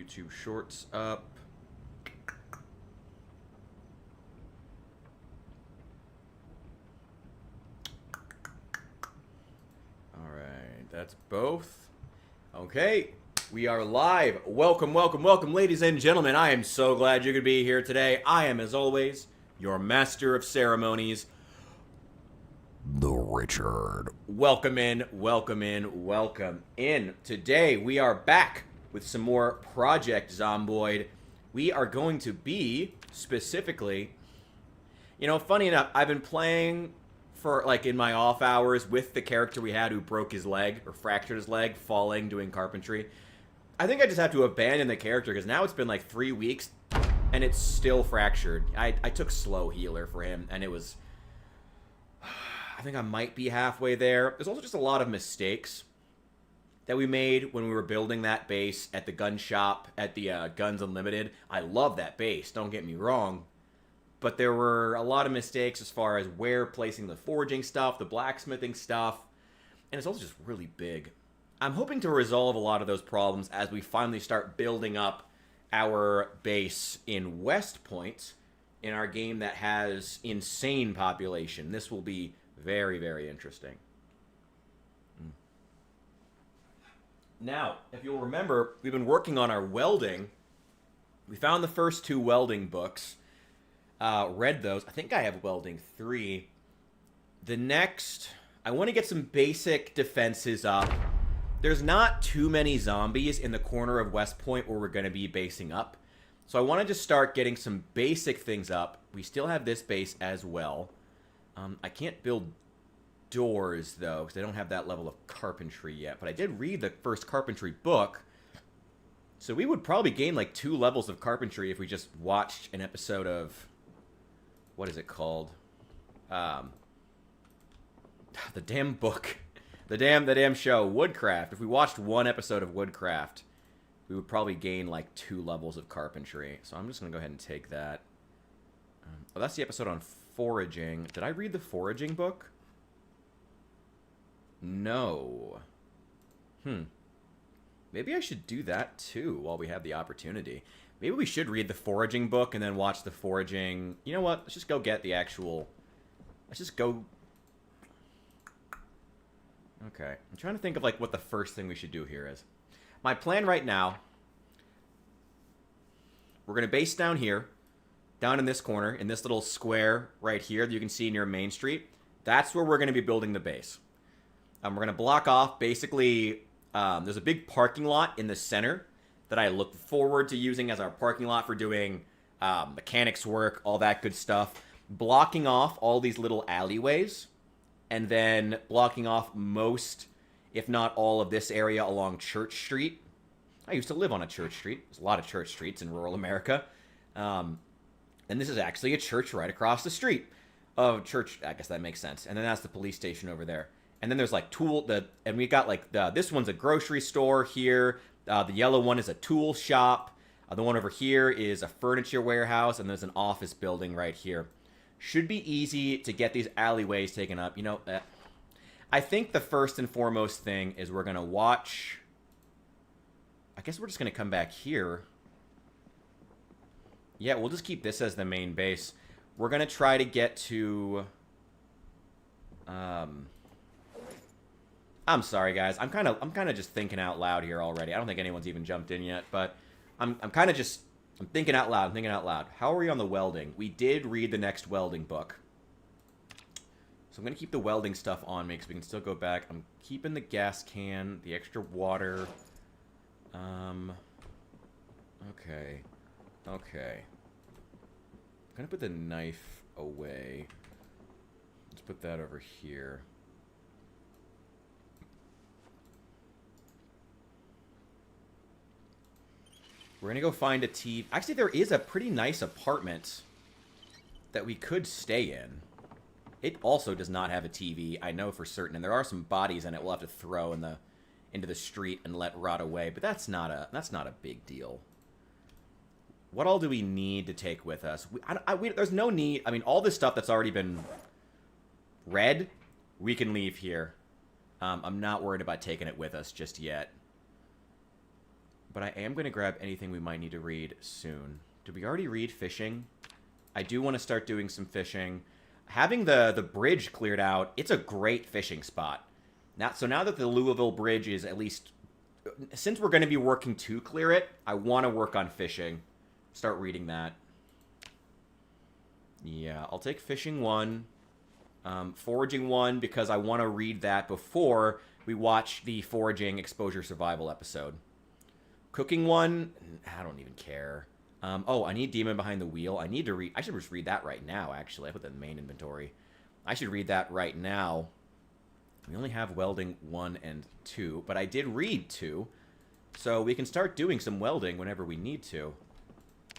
YouTube Shorts up. Alright, that's both. Okay, we are live. Welcome, welcome, welcome, ladies and gentlemen. I am so glad you could be here today. I am, as always, your master of ceremonies, the Richard. Welcome in, welcome in, welcome in. Today, we are back with some more Project Zomboid. We are going to be, specifically, you know, funny enough, I've been playing for, like, in my off hours with the character we had who broke his leg, or fractured his leg, falling, doing carpentry. I think I just have to abandon the character, because now it's been, like, 3 weeks, and it's still fractured. I took slow healer for him, and it was... I think I might be halfway there. There's also just a lot of mistakes that we made when we were building that base at the gun shop, at the Guns Unlimited. I love that base, don't get me wrong. But there were a lot of mistakes as far as where placing the forging stuff, the blacksmithing stuff, and it's also just really big. I'm hoping to resolve a lot of those problems as we finally start building up our base in Westpoint, in our game that has insane population. This will be very, very interesting. Now, if you'll remember, we've been working on our welding. We found the first 2 welding books. Read those. I think I have welding 3. The next, I want to get some basic defenses up. There's not too many zombies in the corner of Westpoint where we're going to be basing up. So I want to just start getting some basic things up. We still have this base as well. I can't build doors, though, because I don't have that level of carpentry yet. But I did read the first carpentry book. So we would probably gain, like, 2 levels of carpentry if we just watched an episode of... What is it called? The damn book. The damn show, Woodcraft. If we watched 1 episode of Woodcraft, we would probably gain, like, 2 levels of carpentry. So I'm just going to go ahead and take that. Oh, that's the episode on foraging. Did I read the foraging book? No. Maybe I should do that, too, while we have the opportunity. Maybe we should read the foraging book and then watch the foraging... You know what? Let's just go get the actual... Let's just go... Okay. I'm trying to think of, like, what the first thing we should do here is. My plan right now... We're going to base down here. Down in this corner. In this little square right here that you can see near Main Street. That's where we're going to be building the base. We're going to block off, basically... there's a big parking lot in the center that I look forward to using as our parking lot for doing mechanics work, all that good stuff. Blocking off all these little alleyways, and then blocking off most, if not all, of this area along Church Street. I used to live on a church street. There's a lot of church streets in rural America. And this is actually a church right across the street. Oh, church, I guess that makes sense. And then that's the police station over there. And then there's like and we got like this one's a grocery store here. The yellow one is a tool shop. The one over here is a furniture warehouse, and there's an office building right here. Should be easy to get these alleyways taken up. You know, I think the first and foremost thing is we're gonna watch. I guess we're just gonna come back here. Yeah, we'll just keep this as the main base. We're gonna try to get to. I'm sorry, guys. I'm kind of just thinking out loud here already. I don't think anyone's even jumped in yet, but I'm thinking out loud. I'm thinking out loud. How are we on the welding? We did read the next welding book, so I'm gonna keep the welding stuff on me because we can still go back. I'm keeping the gas can, the extra water. Okay. I'm gonna put the knife away. Let's put that over here. We're gonna go find a TV. Actually, there is a pretty nice apartment that we could stay in. It also does not have a TV, I know for certain, and there are some bodies in it we'll have to throw into the street and let rot away. But that's not a big deal. What all do we need to take with us? There's no need. I mean, all this stuff that's already been read, we can leave here. I'm not worried about taking it with us just yet. But I am going to grab anything we might need to read soon. Did we already read fishing? I do want to start doing some fishing. Having the bridge cleared out, it's a great fishing spot. So now that the Louisville Bridge is at least... Since we're going to be working to clear it, I want to work on fishing. Start reading that. Yeah, I'll take fishing 1. Foraging 1, because I want to read that before we watch the foraging exposure survival episode. Cooking 1, I don't even care. Oh, I need Demon Behind the Wheel. I need to read... I should just read that right now, actually. I put that in the main inventory. I should read that right now. We only have welding 1 and 2, but I did read 2, so we can start doing some welding whenever we need to.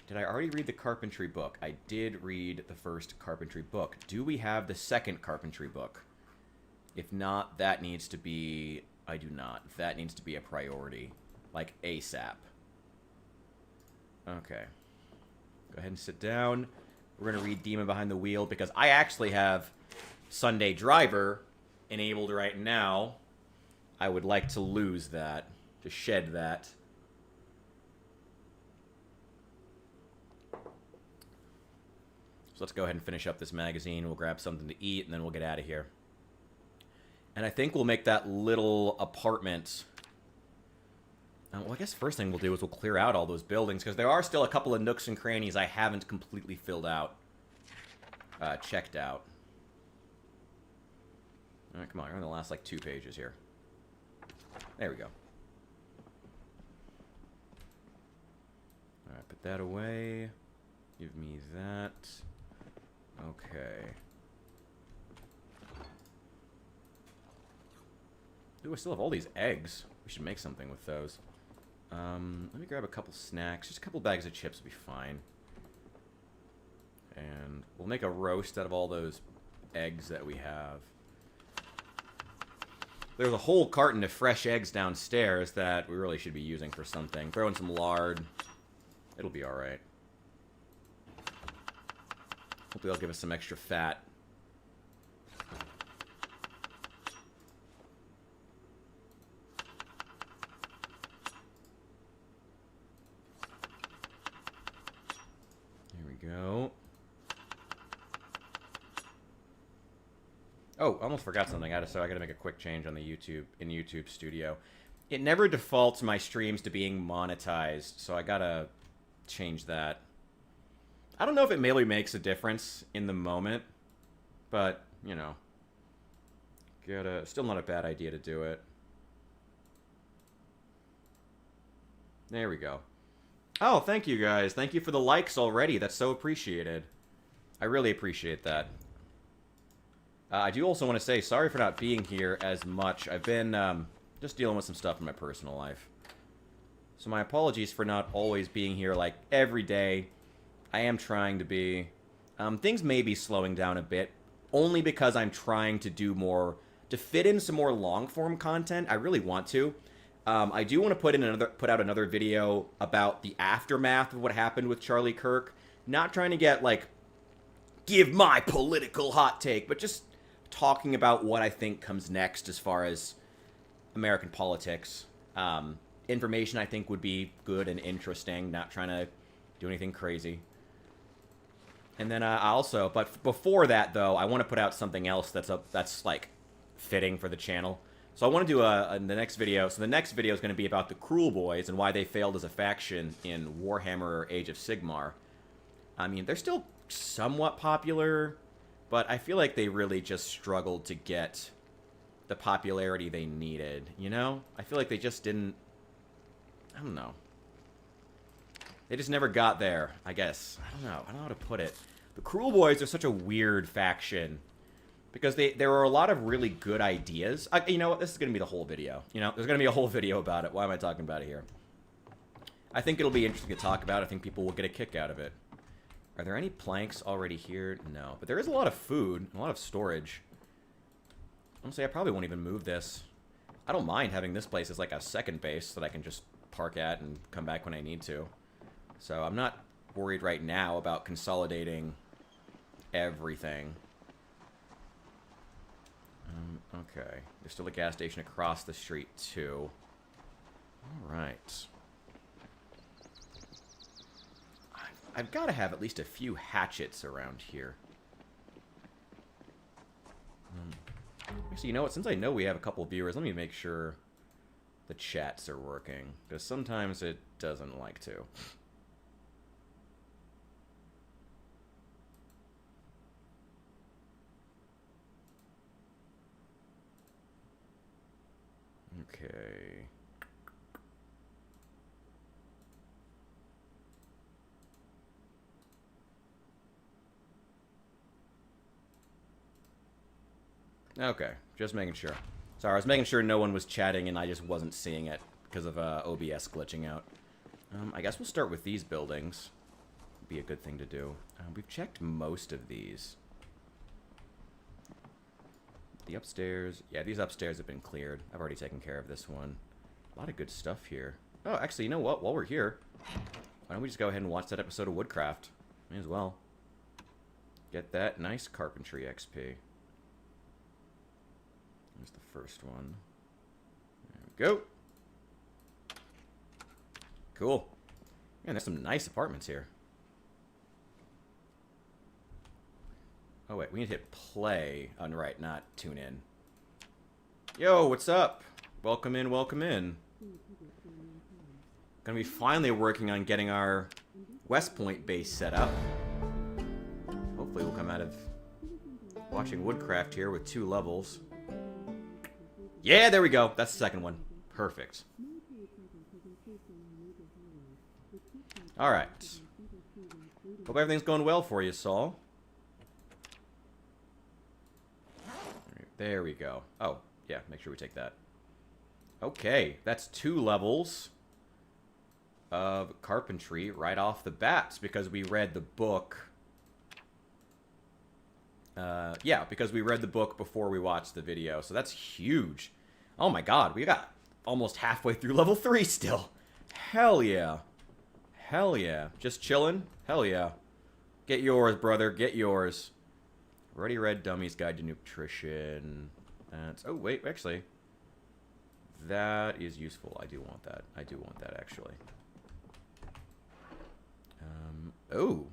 Did I already read the carpentry book? I did read the first carpentry book. Do we have the second carpentry book? If not, that needs to be... I do not. That needs to be a priority. Like, ASAP. Okay. Go ahead and sit down. We're going to read Demon Behind the Wheel, because I actually have Sunday Driver enabled right now. I would like to lose that. To shed that. So let's go ahead and finish up this magazine. We'll grab something to eat, and then we'll get out of here. And I think we'll make that little apartment... well, I guess first thing we'll do is we'll clear out all those buildings, because there are still a couple of nooks and crannies I haven't completely filled out. Checked out. Alright, come on. We're on the last, like, 2 pages here. There we go. Alright, put that away. Give me that. Okay. Ooh, I still have all these eggs. We should make something with those. Let me grab a couple snacks. Just a couple bags of chips will be fine. And we'll make a roast out of all those eggs that we have. There's a whole carton of fresh eggs downstairs that we really should be using for something. Throw in some lard. It'll be alright. Hopefully they'll give us some extra fat. Here we go. Oh, I almost forgot something. So I gotta make a quick change on the YouTube Studio. It never defaults my streams to being monetized, so I gotta change that. I don't know if it really makes a difference in the moment, but, you know, still not a bad idea to do it. There we go. Oh, thank you guys. Thank you for the likes already. That's so appreciated. I really appreciate that. I do also want to say sorry for not being here as much. I've been just dealing with some stuff in my personal life. So my apologies for not always being here, like, every day. I am trying to be. Things may be slowing down a bit, only because I'm trying to do more, to fit in some more long-form content. I really want to. I do want to put out another video about the aftermath of what happened with Charlie Kirk. Not trying to get, like, give my political hot take, but just talking about what I think comes next as far as American politics. Information I think would be good and interesting, not trying to do anything crazy. And then also, but before that though, I want to put out something else that's like fitting for the channel. So I want to do the next video. So the next video is going to be about the Cruel Boys and why they failed as a faction in Warhammer Age of Sigmar. I mean, they're still somewhat popular, but I feel like they really just struggled to get the popularity they needed, you know? I feel like they just didn't... I don't know. They just never got there, I guess. I don't know. I don't know how to put it. The Cruel Boys are such a weird faction. Because there are a lot of really good ideas. You know what? This is going to be the whole video. You know, there's going to be a whole video about it. Why am I talking about it here? I think it'll be interesting to talk about. I think people will get a kick out of it. Are there any planks already here? No. But there is a lot of food. A lot of storage. Honestly, I probably won't even move this. I don't mind having this place as like a second base that I can just park at and come back when I need to. So I'm not worried right now about consolidating everything. Okay. There's still a gas station across the street, too. Alright. I've got to have at least a few hatchets around here. Actually, you know what? Since I know we have a couple of viewers, let me make sure the chats are working. Because sometimes it doesn't like to. Okay. Okay, just making sure. Sorry, I was making sure no one was chatting and I just wasn't seeing it because of OBS glitching out. I guess we'll start with these buildings. Be a good thing to do. We've checked most of these. The upstairs. Yeah, these upstairs have been cleared. I've already taken care of this one. A lot of good stuff here. Oh, actually, you know what? While we're here, why don't we just go ahead and watch that episode of Woodcraft? May as well. Get that nice carpentry XP. Here's the first one. There we go. Cool. Man, there's some nice apartments here. Oh, wait. We need to hit play. Oh, right, not tune in. Yo, what's up? Welcome in, welcome in. Gonna be finally working on getting our Westpoint base set up. Hopefully we'll come out of watching Woodcraft here with 2 levels. Yeah, there we go. That's the second one. Perfect. Alright. Hope everything's going well for you, Saul. There we go. Oh, yeah, make sure we take that. Okay, that's 2 levels of carpentry right off the bat because we read the book. Yeah, because we read the book before we watched the video, so that's huge. Oh my god, we got almost halfway through level 3 still. Hell yeah. Hell yeah. Just chilling? Hell yeah. Get yours, brother. Get yours. Already read Dummy's Guide to Nutrition. That's... Oh, wait, actually. That is useful. I do want that. I do want that, actually. Oh.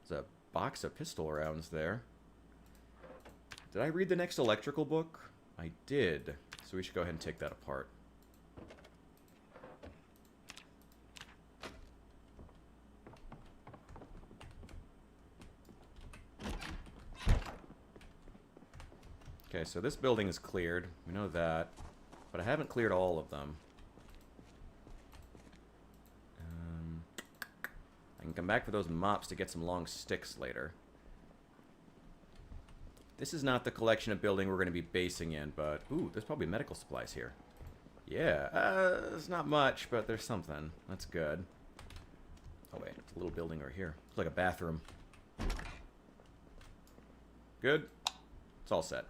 There's a box of pistol rounds there. Did I read the next electrical book? I did. So we should go ahead and take that apart. Okay, so this building is cleared. We know that. But I haven't cleared all of them. I can come back for those mops to get some long sticks later. This is not the collection of building we're going to be basing in, but... Ooh, there's probably medical supplies here. Yeah, it's not much, but there's something. That's good. Oh, wait, it's a little building right here. It's like a bathroom. Good. It's all set.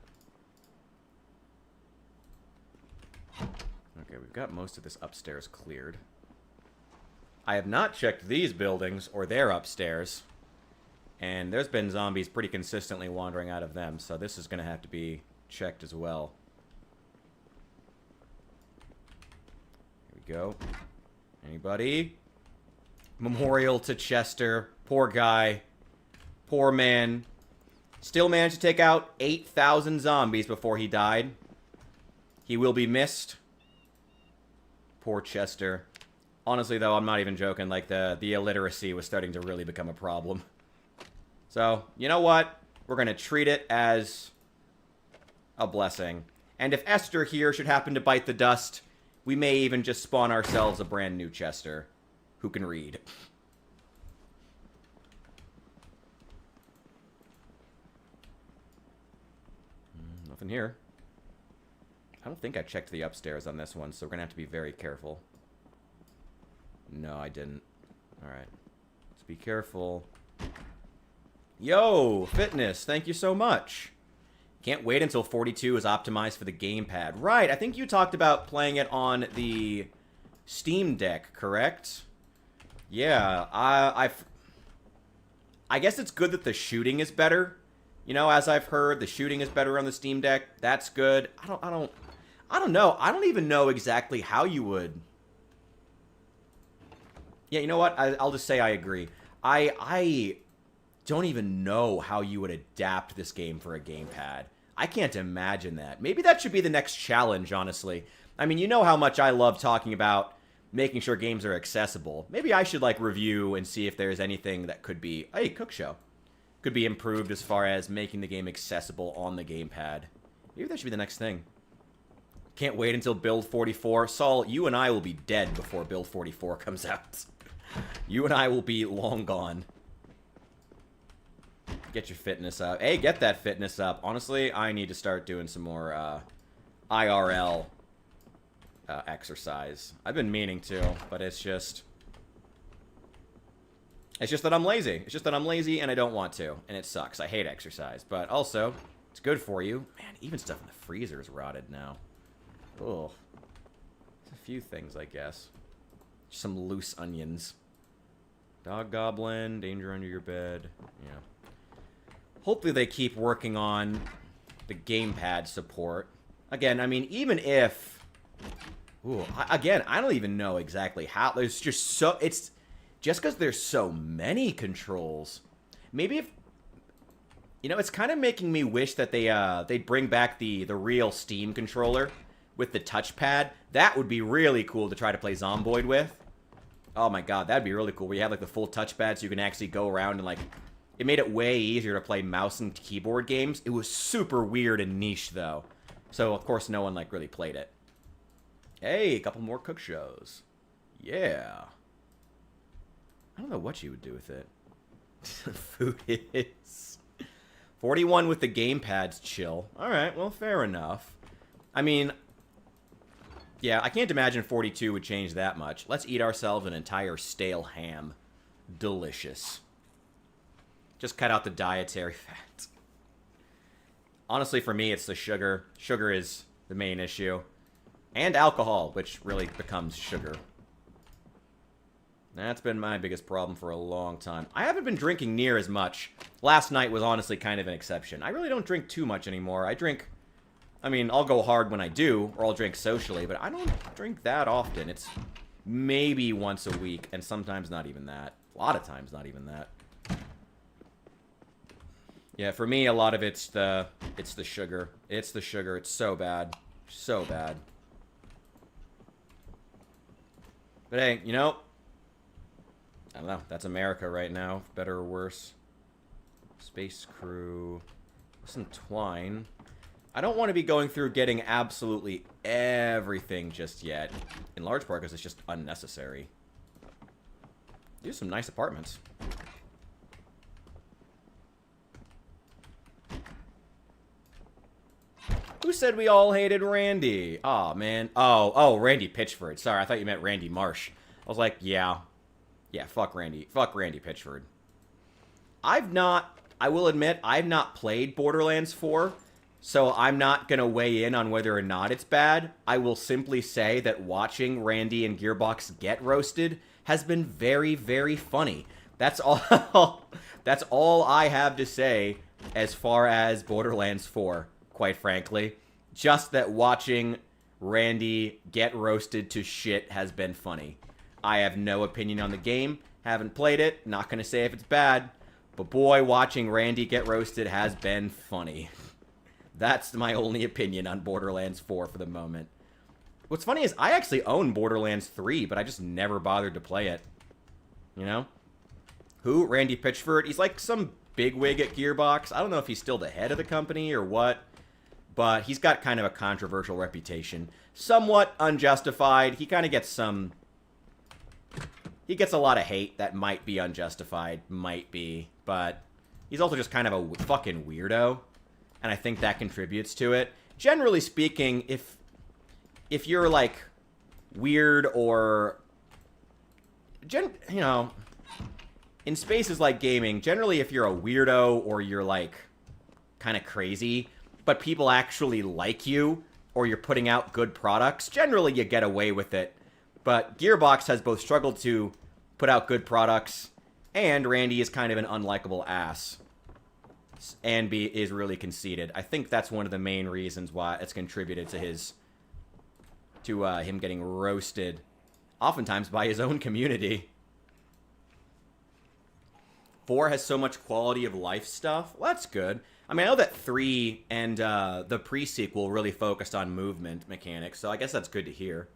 Okay, we've got most of this upstairs cleared. I have not checked these buildings or their upstairs. And there's been zombies pretty consistently wandering out of them, so this is going to have to be checked as well. Here we go. Anybody? Memorial to Chester. Poor guy. Poor man. Still managed to take out 8,000 zombies before he died. He will be missed. Poor Chester. Honestly, though, I'm not even joking. Like, the illiteracy was starting to really become a problem. So, you know what? We're going to treat it as a blessing. And if Esther here should happen to bite the dust, we may even just spawn ourselves a brand new Chester who can read. Nothing here. I don't think I checked the upstairs on this one, so we're going to have to be very careful. No, I didn't. Alright. Let's be careful. Yo, Fitness, thank you so much. Can't wait until 42 is optimized for the gamepad. Right, I think you talked about playing it on the Steam Deck, correct? Yeah, I guess it's good that the shooting is better. You know, as I've heard, the shooting is better on the Steam Deck. That's good. I don't know. I don't even know exactly how you would... Yeah, you know what? I'll just say I agree. I don't even know how you would adapt this game for a gamepad. I can't imagine that. Maybe that should be the next challenge, honestly. I mean, you know how much I love talking about making sure games are accessible. Maybe I should, like, review and see if there's anything that could be... Hey, Cook Show. Could be improved as far as making the game accessible on the gamepad. Maybe that should be the next thing. Can't wait until Build 44. Saul, you and I will be dead before Build 44 comes out. You and I will be long gone. Get your fitness up. Hey, get that fitness up. Honestly, I need to start doing some more IRL exercise. I've been meaning to, but it's just that I'm lazy. It's just that I'm lazy and I don't want to, and it sucks. I hate exercise, but also it's good for you. Man, even stuff in the freezer is rotted now. Ugh. There's a few things, I guess. Some loose onions. Dog goblin, danger under your bed. Yeah. Hopefully they keep working on the gamepad support. Again, I mean, even if... Ooh, again, I don't even know exactly how. There's just so... It's just because there's so many controls. Maybe if... You know, it's kind of making me wish that they'd bring back the real Steam controller with the touchpad. That would be really cool to try to play Zomboid with. Oh my god, that'd be really cool. Where you have, like, the full touchpad so you can actually go around and, like... It made it way easier to play mouse and keyboard games. It was super weird and niche, though. So, of course, no one, like, really played it. Hey, a couple more Cook Shows. Yeah. I don't know what you would do with it. Food is... 41 with the gamepad's chill. Alright, well, fair enough. I mean... Yeah, I can't imagine 42 would change that much. Let's eat ourselves an entire stale ham. Delicious. Just cut out the dietary fat. Honestly, for me, it's the sugar. Sugar is the main issue. And alcohol, which really becomes sugar. That's been my biggest problem for a long time. I haven't been drinking near as much. Last night was honestly kind of an exception. I really don't drink too much anymore. I drink... I mean, I'll go hard when I do, or I'll drink socially, but I don't drink that often. It's maybe once a week, and sometimes not even that. A lot of times not even that. Yeah, for me, a lot of it's the sugar. It's the sugar. It's so bad. So bad. But hey, you know, I don't know. That's America right now. Better or worse. Space Crew. Some twine. I don't want to be going through getting absolutely everything just yet. In large part because it's just unnecessary. These are some nice apartments. Who said we all hated Randy? Aw, man. Oh, Randy Pitchford. Sorry, I thought you meant Randy Marsh. I was like, yeah. Yeah, fuck Randy. Fuck Randy Pitchford. I will admit, I've not played Borderlands 4, so I'm not going to weigh in on whether or not it's bad. I will simply say that watching Randy and Gearbox get roasted has been very, very funny. That's all, that's all I have to say as far as Borderlands 4. Quite frankly. Just that watching Randy get roasted to shit has been funny. I have no opinion on the game. Haven't played it. Not going to say if it's bad. But boy, watching Randy get roasted has been funny. That's my only opinion on Borderlands 4 for the moment. What's funny is I actually own Borderlands 3, but I just never bothered to play it. You know? Who? Randy Pitchford? He's like some bigwig at Gearbox. I don't know if he's still the head of the company or what. But he's got kind of a controversial reputation. Somewhat unjustified. He kind of gets some... He gets a lot of hate that might be unjustified. Might be. But he's also just kind of a fucking weirdo. And I think that contributes to it. Generally speaking, if you're, like, weird or... you know... In spaces like gaming, generally if you're a weirdo or you're, like, kind of crazy... but people actually like you, or you're putting out good products, generally you get away with it. But Gearbox has both struggled to put out good products, and Randy is kind of an unlikable ass. And is really conceited. I think that's one of the main reasons why it's contributed to him getting roasted, oftentimes by his own community. 4 has so much quality of life stuff. Well, that's good. I mean, I know that 3 and the pre-sequel really focused on movement mechanics, so I guess that's good to hear.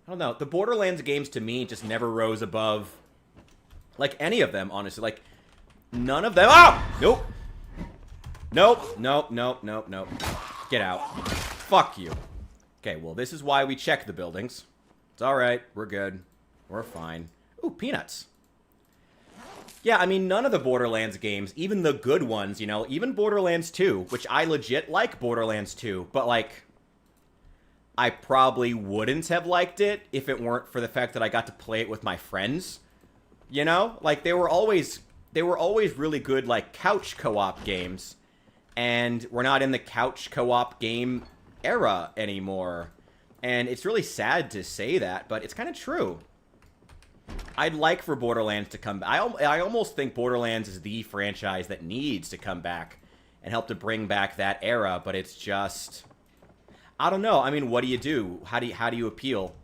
I don't know. The Borderlands games, to me, just never rose above, like, any of them, honestly. Like, none of them... Oh! Nope. Nope. Nope. Nope. Nope. Nope. Get out. Fuck you. Okay, well, this is why we check the buildings. It's alright. We're good. We're fine. Ooh, peanuts. Yeah, I mean, none of the Borderlands games, even the good ones, you know, even Borderlands 2, which I legit like Borderlands 2, but, like... I probably wouldn't have liked it if it weren't for the fact that I got to play it with my friends. You know? Like, they were always really good, like, couch co-op games. And we're not in the couch co-op game era anymore. And it's really sad to say that, but it's kind of true. I'd like for Borderlands to come back. I almost think Borderlands is the franchise that needs to come back and help to bring back that era, but it's just... I don't know. I mean, what do you do? How do you appeal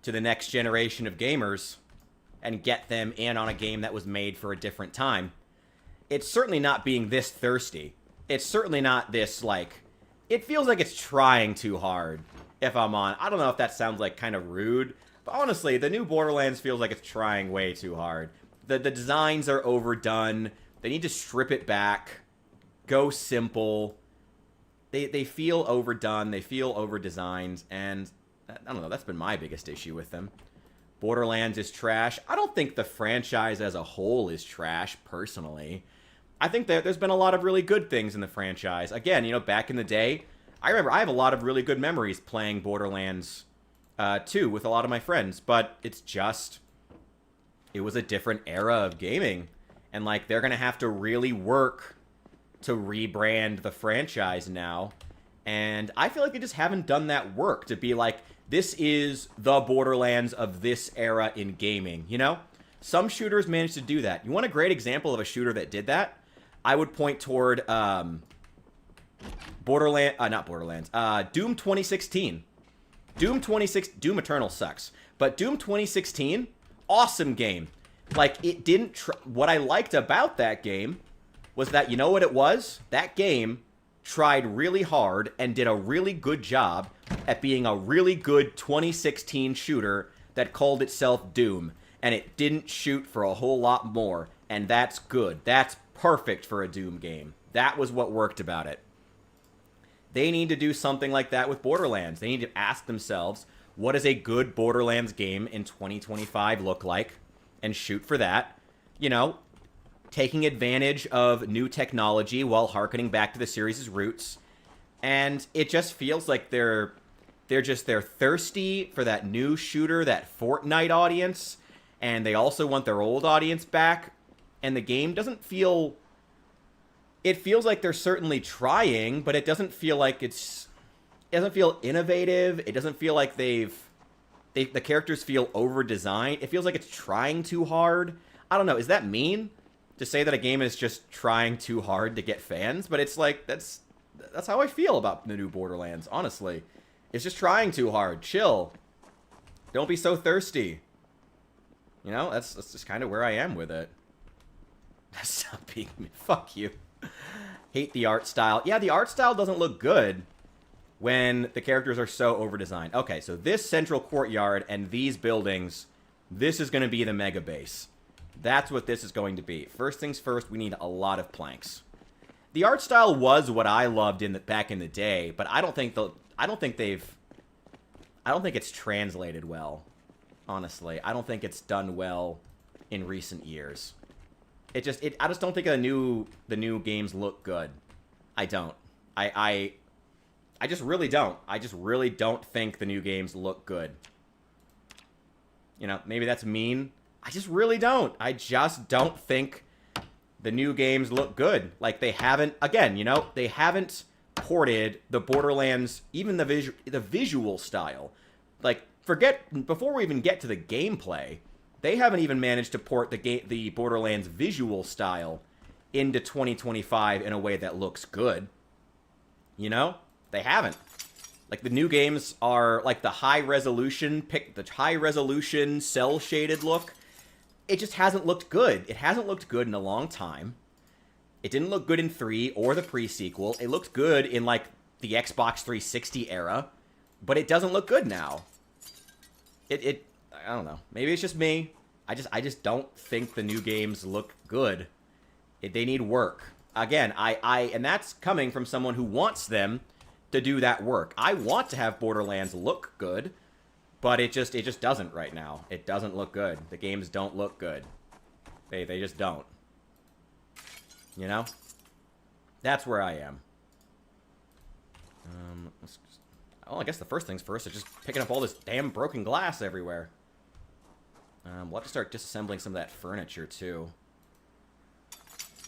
to the next generation of gamers and get them in on a game that was made for a different time? It's certainly not being this thirsty. It's certainly not this, like... It feels like it's trying too hard, if I'm on. I don't know if that sounds, like, kind of rude, but honestly, the new Borderlands feels like it's trying way too hard. The designs are overdone. They need to strip it back. Go simple. They feel overdone, they feel over-designed, and I don't know, that's been my biggest issue with them. Borderlands is trash. I don't think the franchise as a whole is trash, personally. I think that there's been a lot of really good things in the franchise. Again, you know, back in the day, I remember I have a lot of really good memories playing Borderlands 2 with a lot of my friends, but it's just... It was a different era of gaming, and, like, they're gonna have to really work to rebrand the franchise now, and I feel like they just haven't done that work to be like, this is the Borderlands of this era in gaming, you know? Some shooters managed to do that. You want a great example of a shooter that did that? I would point toward Doom 2016. Doom Eternal sucks, but Doom 2016, awesome game. Like, it didn't what I liked about that game was that, you know what it was? That game tried really hard and did a really good job at being a really good 2016 shooter that called itself Doom. And it didn't shoot for a whole lot more. And that's good. That's perfect for a Doom game. That was what worked about it. They need to do something like that with Borderlands. They need to ask themselves, what does a good Borderlands game in 2025 look like? And shoot for that. You know, taking advantage of new technology while harkening back to the series' roots. And it just feels like they're thirsty for that new shooter, that Fortnite audience, and they also want their old audience back. And the game doesn't feel... It feels like they're certainly trying, but it doesn't feel like it's... It doesn't feel innovative. It doesn't feel like the characters feel over-designed. It feels like it's trying too hard. I don't know. Is that mean to say that a game is just trying too hard to get fans? But it's like, that's how I feel about the new Borderlands, honestly. It's just trying too hard. Chill. Don't be so thirsty. You know, that's just kind of where I am with it. Stop being me. Fuck you. Hate the art style. Yeah, the art style doesn't look good when the characters are so over-designed. Okay, so this central courtyard and these buildings, this is going to be the Mega-Base. That's what this is going to be. First things first, we need a lot of planks. The art style was what I loved back in the day, but I don't think it's translated well. Honestly, I don't think it's done well in recent years. I just don't think the new games look good. I don't. I just really don't. I just really don't think the new games look good. You know, maybe that's mean. I just really don't. I just don't think the new games look good. Like, they haven't, again, you know, they haven't ported the Borderlands, even the visual style. Like, before we even get to the gameplay, they haven't even managed to port the Borderlands visual style into 2025 in a way that looks good. You know? They haven't. Like, the new games are, like, the high resolution cell shaded look. It just hasn't looked good. It hasn't looked good in a long time. It didn't look good in 3 or the pre-sequel. It looked good in, like, the Xbox 360 era. But it doesn't look good now. I don't know. Maybe it's just me. I just don't think the new games look good. They need work. Again, and that's coming from someone who wants them to do that work. I want to have Borderlands look good, but it just doesn't right now. It doesn't look good. The games don't look good. They just don't. You know? That's where I am. Well, I guess the first things first is just picking up all this damn broken glass everywhere. We'll have to start disassembling some of that furniture, too.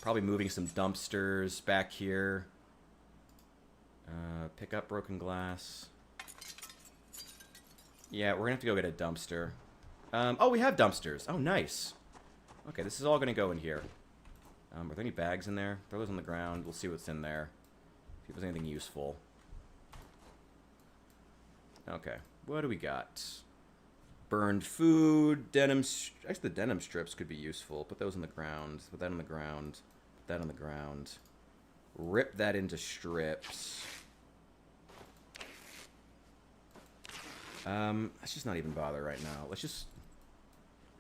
Probably moving some dumpsters back here. Pick up broken glass. Yeah, we're gonna have to go get a dumpster. Oh, we have dumpsters. Oh, nice. Okay, this is all gonna go in here. Are there any bags in there? Throw those on the ground. We'll see what's in there. See if there's anything useful. Okay, what do we got? Burned food, denim... Actually, the denim strips could be useful. Put those on the ground. Put that on the ground. Put that on the ground. Rip that into strips. Let's just not even bother right now. Let's just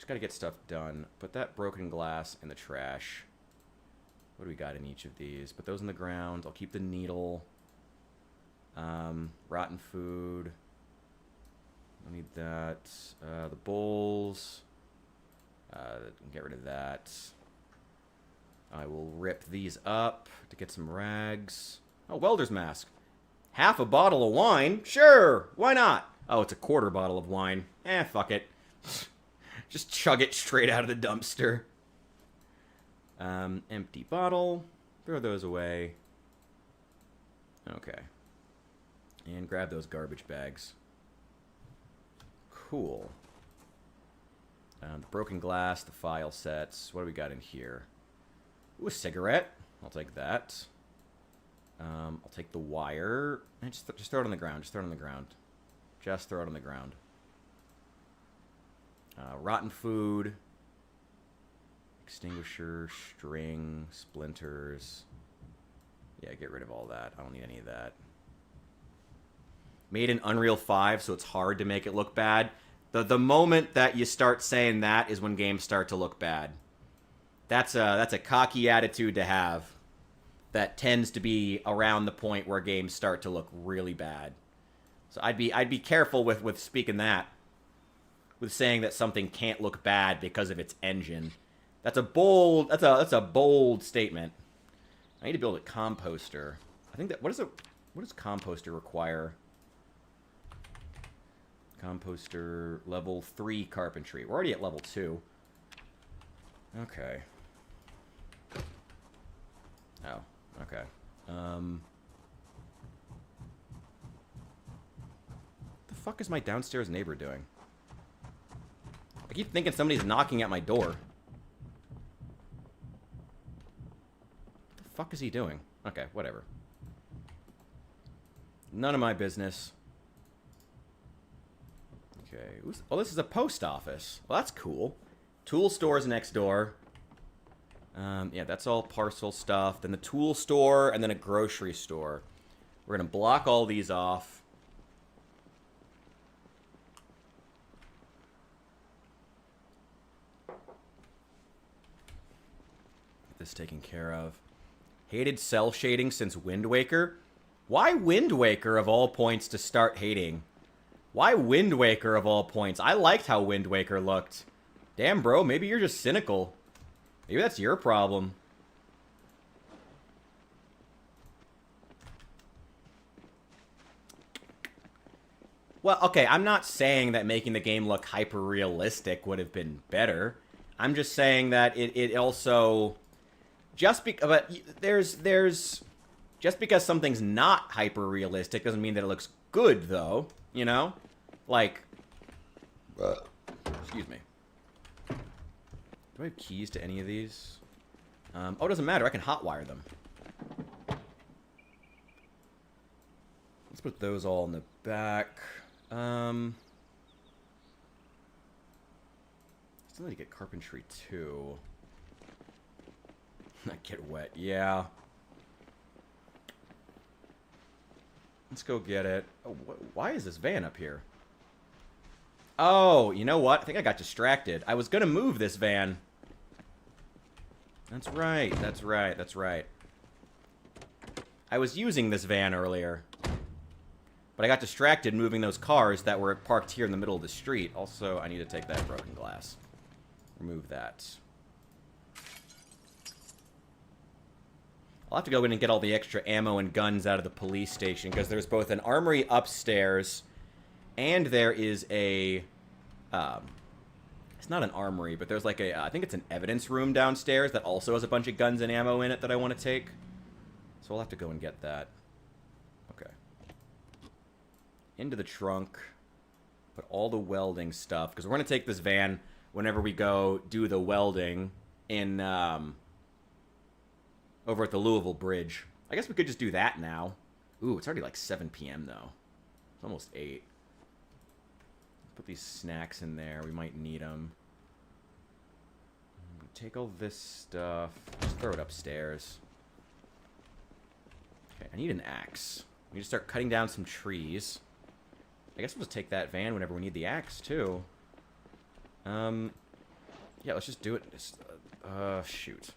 gotta get stuff done. Put that broken glass in the trash. What do we got in each of these? Put those on the ground. I'll keep the needle. Rotten food. I need that. The bowls. Get rid of that. I will rip these up to get some rags. Oh, welder's mask. Half a bottle of wine? Sure, why not? Oh, it's a quarter bottle of wine. Fuck it. Just chug it straight out of the dumpster. Empty bottle. Throw those away. Okay. And grab those garbage bags. Cool. The broken glass, the file sets. What do we got in here? Ooh, a cigarette. I'll take that. I'll take the wire. And just throw it on the ground. Just throw it on the ground. Just throw it on the ground. Rotten food. Extinguisher, string, splinters. Yeah, get rid of all that. I don't need any of that. Made in Unreal 5, so it's hard to make it look bad. The moment that you start saying that is when games start to look bad. That's a cocky attitude to have. That tends to be around the point where games start to look really bad. So I'd be careful with speaking that. With saying that something can't look bad because of its engine. That's a bold statement. I need to build a composter. I think that what does composter require? Composter level 3 carpentry. We're already at level 2. Okay. Oh, okay. The fuck is my downstairs neighbor doing? I keep thinking somebody's knocking at my door. What the fuck is he doing? Okay, whatever. None of my business. Okay. Oh, this is a post office. Well, that's cool. Tool store's next door. Yeah, that's all parcel stuff. Then the tool store, and then a grocery store. We're going to block all these off. Get this taken care of. Hated cell shading since Wind Waker. Why Wind Waker of all points to start hating? Why Wind Waker of all points? I liked how Wind Waker looked. Damn, bro, maybe you're just cynical. Maybe that's your problem. Well, okay, I'm not saying that making the game look hyper-realistic would have been better. I'm just saying that it also... just because something's not hyper-realistic doesn't mean that it looks good, though. You know? Like... excuse me. Do I have keys to any of these? Oh, it doesn't matter. I can hotwire them. Let's put those all in the back. Still need to get carpentry too. Not get wet, yeah. Let's go get it. Oh, why is this van up here? Oh, you know what? I think I got distracted. I was gonna move this van. That's right, that's right, that's right. I was using this van earlier. But I got distracted moving those cars that were parked here in the middle of the street. Also, I need to take that broken glass. Remove that. I'll have to go in and get all the extra ammo and guns out of the police station, because there's both an armory upstairs, and there is a... it's not an armory, but there's like a... I think it's an evidence room downstairs that also has a bunch of guns and ammo in it that I want to take. So we'll have to go and get that. Okay. Into the trunk. Put all the welding stuff, because we're going to take this van whenever we go do the welding in... over at the Louisville Bridge. I guess we could just do that now. Ooh, it's already like 7 p.m. though. It's almost 8. Put these snacks in there. We might need them. Take all this stuff. Just throw it upstairs. Okay, I need an axe. We need to start cutting down some trees. I guess we'll just take that van whenever we need the axe, too. Yeah, let's just do it. Shoot.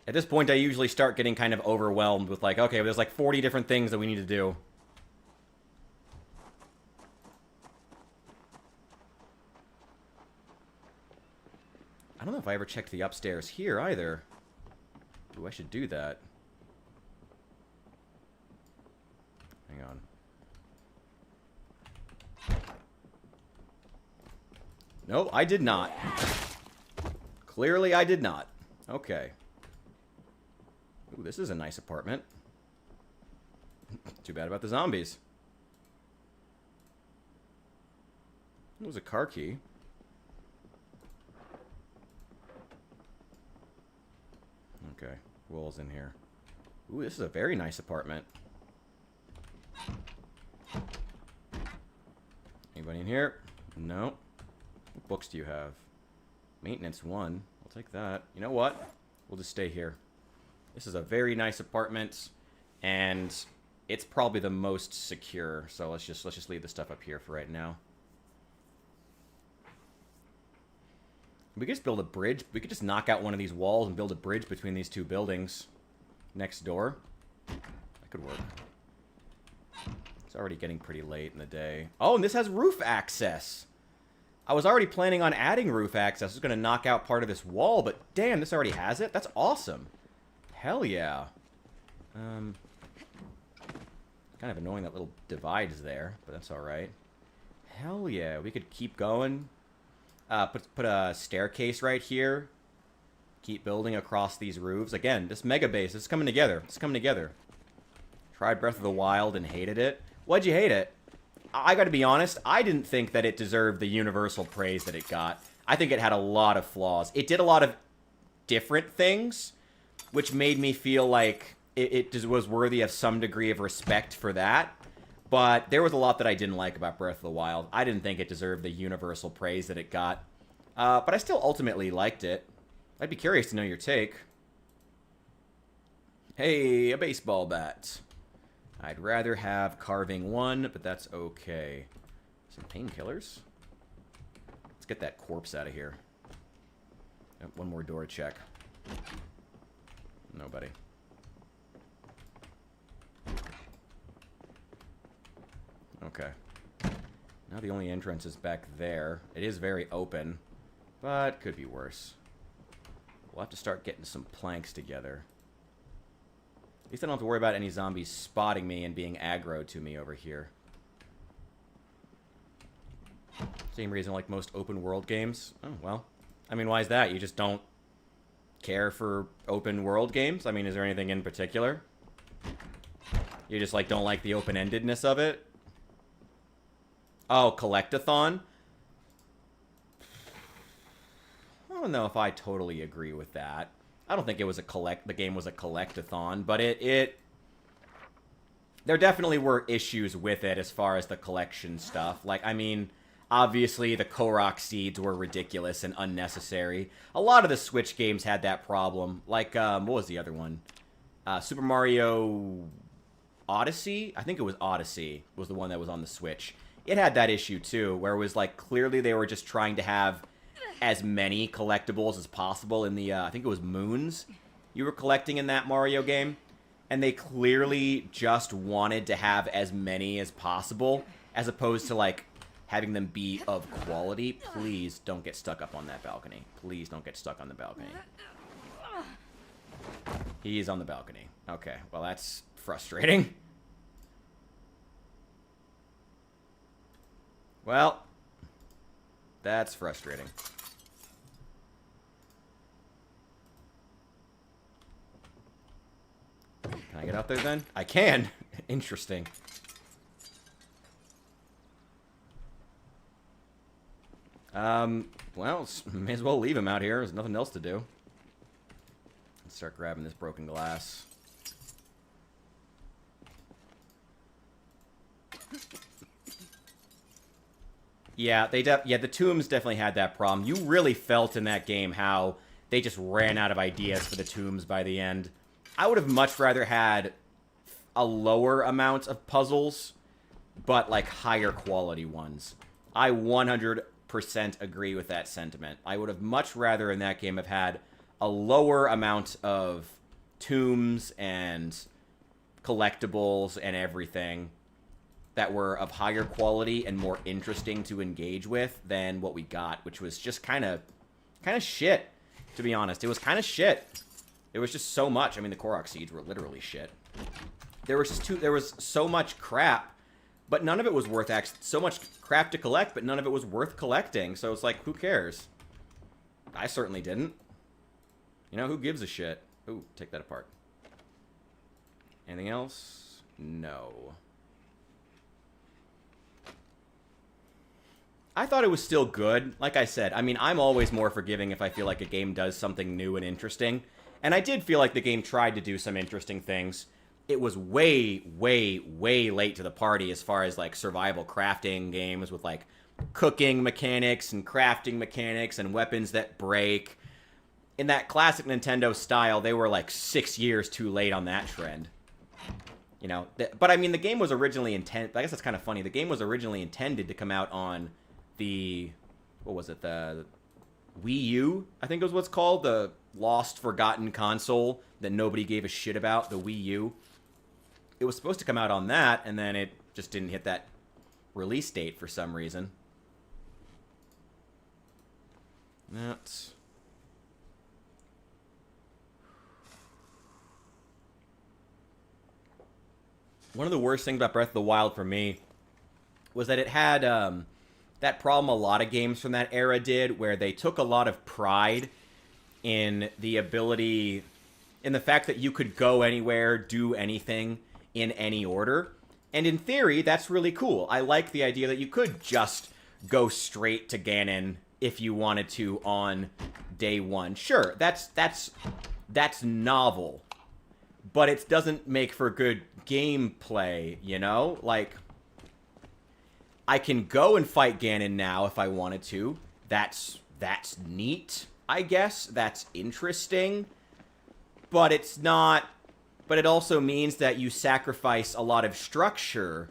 At this point, I usually start getting kind of overwhelmed with like, okay, there's like 40 different things that we need to do. I don't know if I ever checked the upstairs here either. Ooh, I should do that. Hang on. No, I did not. Clearly, I did not. Okay. Ooh, this is a nice apartment. Too bad about the zombies. It was a car key. Okay, walls in here. Ooh, this is a very nice apartment. Anybody in here? No. What books do you have? Maintenance 1. I'll take that. You know what? We'll just stay here. This is a very nice apartment, and it's probably the most secure. So let's just leave the stuff up here for right now. We could just build a bridge. We could just knock out one of these walls and build a bridge between these two buildings next door. That could work. It's already getting pretty late in the day. Oh, and this has roof access. I was already planning on adding roof access. I was going to knock out part of this wall, but damn, this already has it? That's awesome. Hell yeah. Kind of annoying that little divide's there, but that's alright. Hell yeah, we could keep going. Put a staircase right here. Keep building across these roofs. Again, this mega base, it's coming together. It's coming together. Tried Breath of the Wild and hated it. Why'd you hate it? I gotta be honest, I didn't think that it deserved the universal praise that it got. I think it had a lot of flaws. It did a lot of different things, which made me feel like it just was worthy of some degree of respect for that. But there was a lot that I didn't like about Breath of the Wild. I didn't think it deserved the universal praise that it got. But I still ultimately liked it. I'd be curious to know your take. Hey, a baseball bat. I'd rather have carving 1, but that's okay. Some painkillers. Let's get that corpse out of here. Oh, one more door check. Nobody. Okay. Now the only entrance is back there. It is very open, but could be worse. We'll have to start getting some planks together. At least I don't have to worry about any zombies spotting me and being aggro to me over here. Same reason like most open world games. Oh, well. I mean, why is that? You just don't care for open world games? I mean, is there anything in particular? You just like don't like the open-endedness of it? Oh, collectathon? I don't know if I totally agree with that. I don't think it was the game was a collectathon, but it there definitely were issues with it as far as the collection stuff. Like, I mean, obviously the Korok seeds were ridiculous and unnecessary. A lot of the Switch games had that problem. Like, what was the other one? Super Mario Odyssey? I think it was Odyssey was the one that was on the Switch. It had that issue too, where it was like clearly they were just trying to have as many collectibles as possible in the, I think it was moons you were collecting in that Mario game. And they clearly just wanted to have as many as possible, as opposed to like having them be of quality. Please don't get stuck up on that balcony. Please don't get stuck on the balcony. He's on the balcony. Okay, well that's frustrating. Well, that's frustrating. Can I get out there then? I can. Interesting. Well, may as well leave him out here. There's nothing else to do. Let's start grabbing this broken glass. Yeah, the tombs definitely had that problem. You really felt in that game how they just ran out of ideas for the tombs by the end. I would have much rather had a lower amount of puzzles, but like higher quality ones. I 100% agree with that sentiment. I would have much rather in that game have had a lower amount of tombs and collectibles and everything that were of higher quality and more interesting to engage with than what we got, which was just kind of shit, to be honest. It was kind of shit. It was just so much. I mean, the Korok seeds were literally shit. There was so much crap, but none of it was worth so much crap to collect, but none of it was worth collecting. So it's like, who cares? I certainly didn't. You know, who gives a shit? Ooh, take that apart. Anything else? No. I thought it was still good. Like I said, I mean, I'm always more forgiving if I feel like a game does something new and interesting. And I did feel like the game tried to do some interesting things. It was way, way, way late to the party as far as, like, survival crafting games with, like, cooking mechanics and crafting mechanics and weapons that break. In that classic Nintendo style, they were, like, 6 years too late on that trend. You know? But, I mean, the game was originally intended... I guess that's kind of funny. The game was originally intended to come out on the... What was it? The Wii U, I think was what's called. The lost, forgotten console that nobody gave a shit about, the Wii U. It was supposed to come out on that, and then it just didn't hit that release date for some reason. That's... One of the worst things about Breath of the Wild for me was that it had that problem a lot of games from that era did, where they took a lot of pride in the ability, in the fact that you could go anywhere, do anything in any order. And in theory, that's really cool. I like the idea that you could just go straight to Ganon if you wanted to on day one. Sure, that's novel, but it doesn't make for good gameplay, you know? Like, I can go and fight Ganon now if I wanted to. That's neat, I guess. That's interesting. But it's not... But it also means that you sacrifice a lot of structure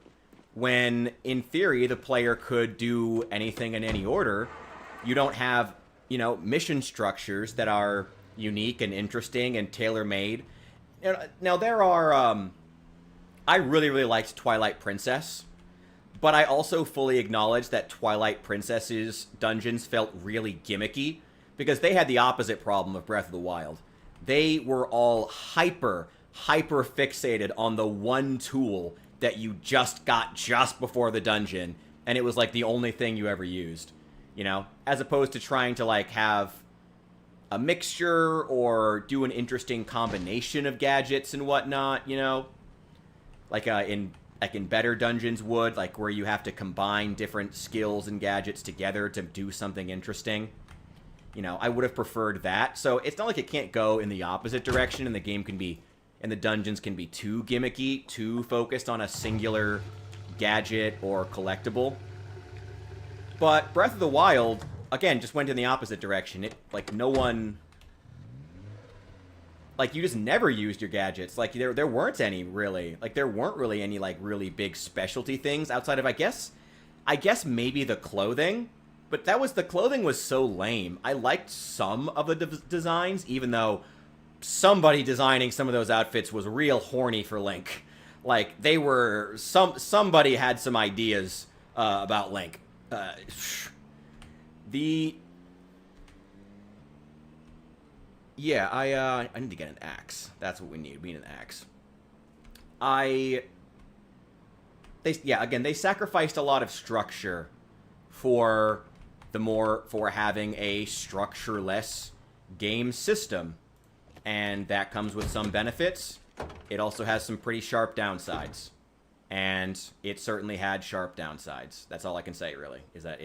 when, in theory, the player could do anything in any order. You don't have, you know, mission structures that are unique and interesting and tailor-made. Now, there are... I really, really liked Twilight Princess. But I also fully acknowledge that Twilight Princess's dungeons felt really gimmicky, because they had the opposite problem of Breath of the Wild. They were all hyper fixated on the one tool that you just got just before the dungeon, and it was like the only thing you ever used, you know? As opposed to trying to, like, have a mixture or do an interesting combination of gadgets and whatnot, you know? Like, in better dungeons would, like where you have to combine different skills and gadgets together to do something interesting. You know, I would have preferred that. So it's not like it can't go in the opposite direction and the game can be and the dungeons can be too gimmicky, too focused on a singular gadget or collectible. But Breath of the Wild, again, just went in the opposite direction. It, like, no one... Like, you just never used your gadgets. Like, there weren't any, really. Like, there weren't really any, like, really big specialty things outside of, I guess maybe the clothing. But the clothing was so lame. I liked some of the designs, even though somebody designing some of those outfits was real horny for Link. Like, they were... Somebody had some ideas about Link. Yeah, I need to get an axe. That's what we need. We need an axe. They sacrificed a lot of structure for having a structureless game system. And that comes with some benefits. It also has some pretty sharp downsides. And it certainly had sharp downsides. That's all I can say, really, is that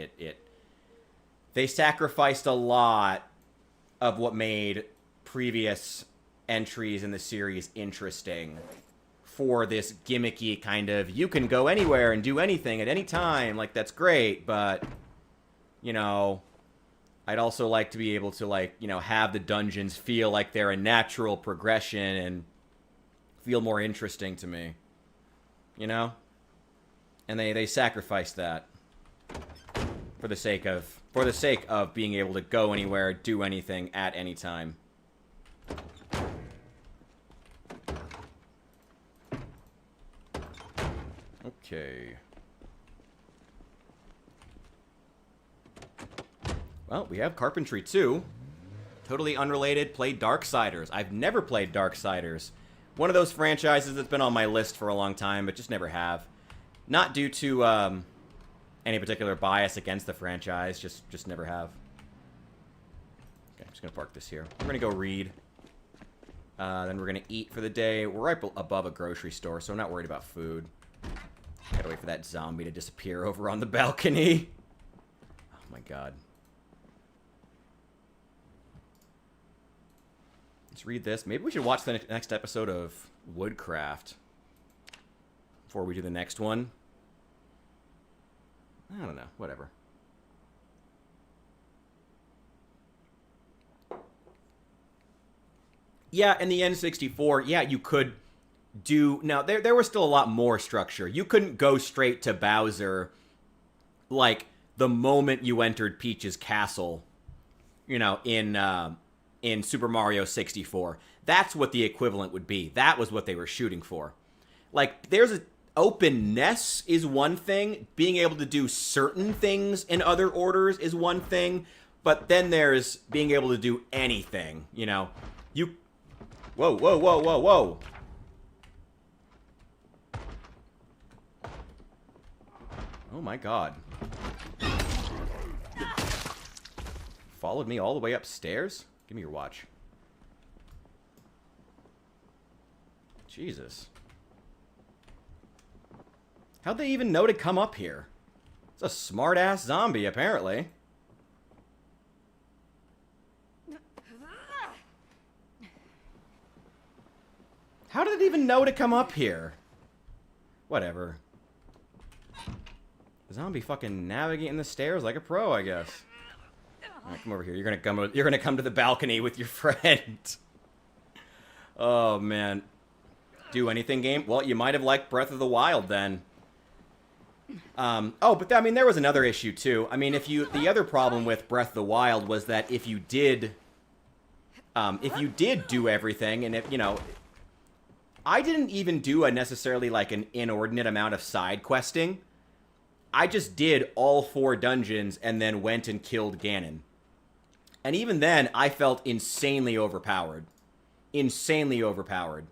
they sacrificed a lot of what made previous entries in the series interesting for this gimmicky kind of, you can go anywhere and do anything at any time, like, that's great, but, you know, I'd also like to be able to, like, you know, have the dungeons feel like they're a natural progression and feel more interesting to me, you know? And they sacrificed that for the sake of being able to go anywhere, do anything at any time. Okay. Well, we have Carpentry 2. Totally unrelated, played Darksiders. I've never played Darksiders. One of those franchises that's been on my list for a long time, but just never have. Not due to any particular bias against the franchise, just never have. Okay, I'm just gonna park this here. We're gonna go read. Then we're gonna eat for the day. We're right above a grocery store, so I'm not worried about food. Gotta wait for that zombie to disappear over on the balcony. Oh my god. Let's read this. Maybe we should watch the next episode of Woodcraft before we do the next one. I don't know. Whatever. Yeah, in the N64, yeah, you could do... Now, there was still a lot more structure. You couldn't go straight to Bowser, like, the moment you entered Peach's castle, you know, in Super Mario 64. That's what the equivalent would be. That was what they were shooting for. Like, there's openness is one thing. Being able to do certain things in other orders is one thing. But then there's being able to do anything, you know. Whoa, whoa, whoa, whoa, whoa. Oh my god. Followed me all the way upstairs? Give me your watch. Jesus. How'd they even know to come up here? It's a smart-ass zombie, apparently. How did it even know to come up here? Whatever. The zombie fucking navigating the stairs like a pro, I guess. Alright, come over here. You're gonna come to the balcony with your friend. Oh, man. Do anything, game? Well, you might have liked Breath of the Wild, then. Oh, but I mean, there was another issue, too. I mean, the other problem with Breath of the Wild was that if you did do everything, and if, you know... I didn't even do necessarily, like, an inordinate amount of side questing. I just did all 4 dungeons and then went and killed Ganon. And even then, I felt insanely overpowered. Insanely overpowered.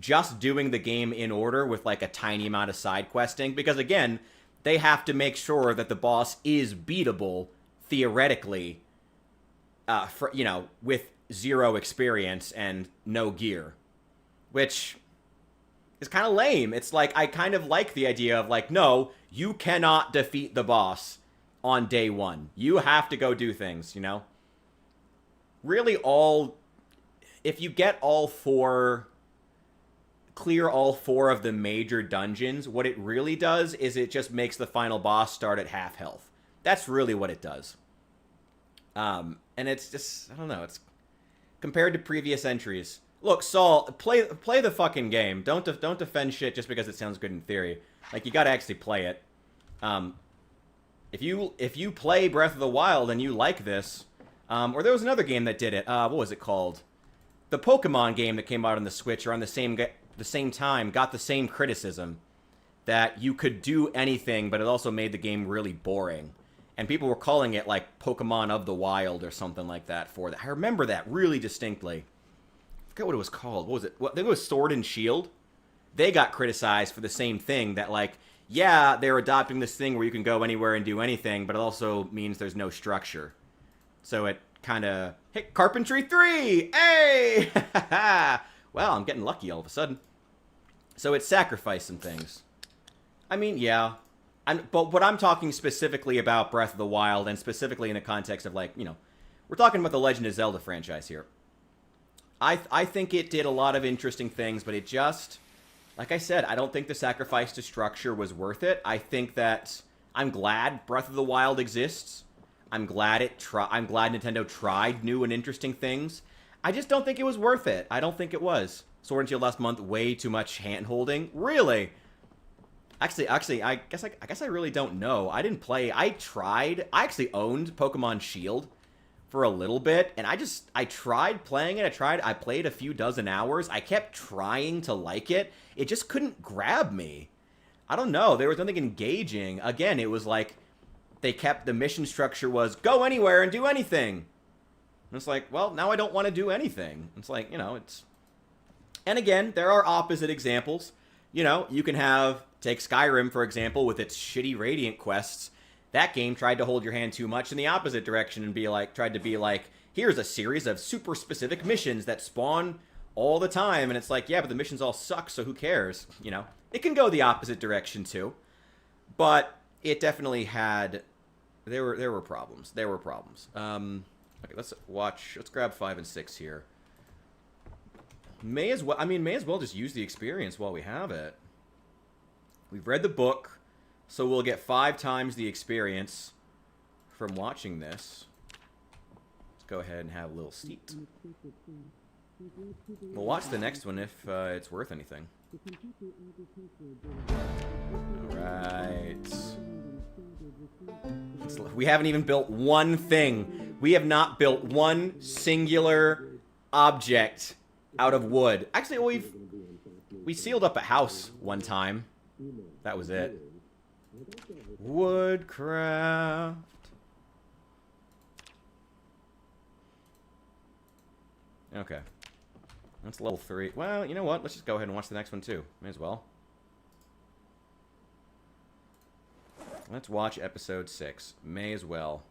Just doing the game in order with, like, a tiny amount of side questing. Because, again, they have to make sure that the boss is beatable, theoretically, you know, with 0 experience and no gear. Which is kind of lame. It's like, I kind of like the idea of, like, no, you cannot defeat the boss on day 1. You have to go do things, you know? Really if you get all 4 clear all 4 of the major dungeons, what it really does is it just makes the final boss start at half health. That's really what it does. And it's just, I don't know, it's compared to previous entries. Look, Saul, play the fucking game. Don't defend shit just because it sounds good in theory. Like, you gotta actually play it. If you play Breath of the Wild and you like this, or there was another game that did it. What was it called? The Pokemon game that came out on the Switch around the same time got the same criticism, that you could do anything, but it also made the game really boring. And people were calling it, like, Pokemon of the Wild or something like that for that. I remember that really distinctly. I forget what it was called. What was it? I think it was Sword and Shield. They got criticized for the same thing, that, like, yeah, they're adopting this thing where you can go anywhere and do anything, but it also means there's no structure. So it kind of... Hey, Carpentry 3! Hey! Well, I'm getting lucky all of a sudden. So it sacrificed some things. I mean, yeah. But what I'm talking specifically about Breath of the Wild, and specifically in the context of, like, you know, we're talking about the Legend of Zelda franchise here. I think it did a lot of interesting things, but it just... Like I said, I don't think the sacrifice to structure was worth it. I think that... I'm glad Breath of the Wild exists. I'm glad Nintendo tried new and interesting things. I just don't think it was worth it. I don't think it was. Sword and Shield last month, way too much hand-holding. Really? Actually, I guess I really don't know. I didn't play. I actually owned Pokemon Shield for a little bit, and I tried playing it. I played a few dozen hours. I kept trying to like it. It just couldn't grab me. I don't know. There was nothing engaging. Again, it was like the mission structure was go anywhere and do anything. And it's like, well, now I don't want to do anything. It's like, you know, it's... And again, there are opposite examples. You know, you can take Skyrim, for example, with its shitty Radiant quests. That game tried to hold your hand too much in the opposite direction and tried to be like, here's a series of super specific missions that spawn all the time. And it's like, yeah, but the missions all suck, so who cares? You know, it can go the opposite direction too. But it definitely had... There were problems. There were problems. Okay, let's grab 5 and 6 here. May as well just use the experience while we have it. We've read the book, so we'll get 5 times the experience from watching this. Let's go ahead and have a little seat. We'll watch the next one if it's worth anything. Alright. We haven't even built one thing. We have not built one singular object out of wood. Actually, we sealed up a house one time. That was it. Woodcraft. Okay. That's level 3. Well, you know what? Let's just go ahead and watch the next one too. May as well. Let's watch episode 6. May as well.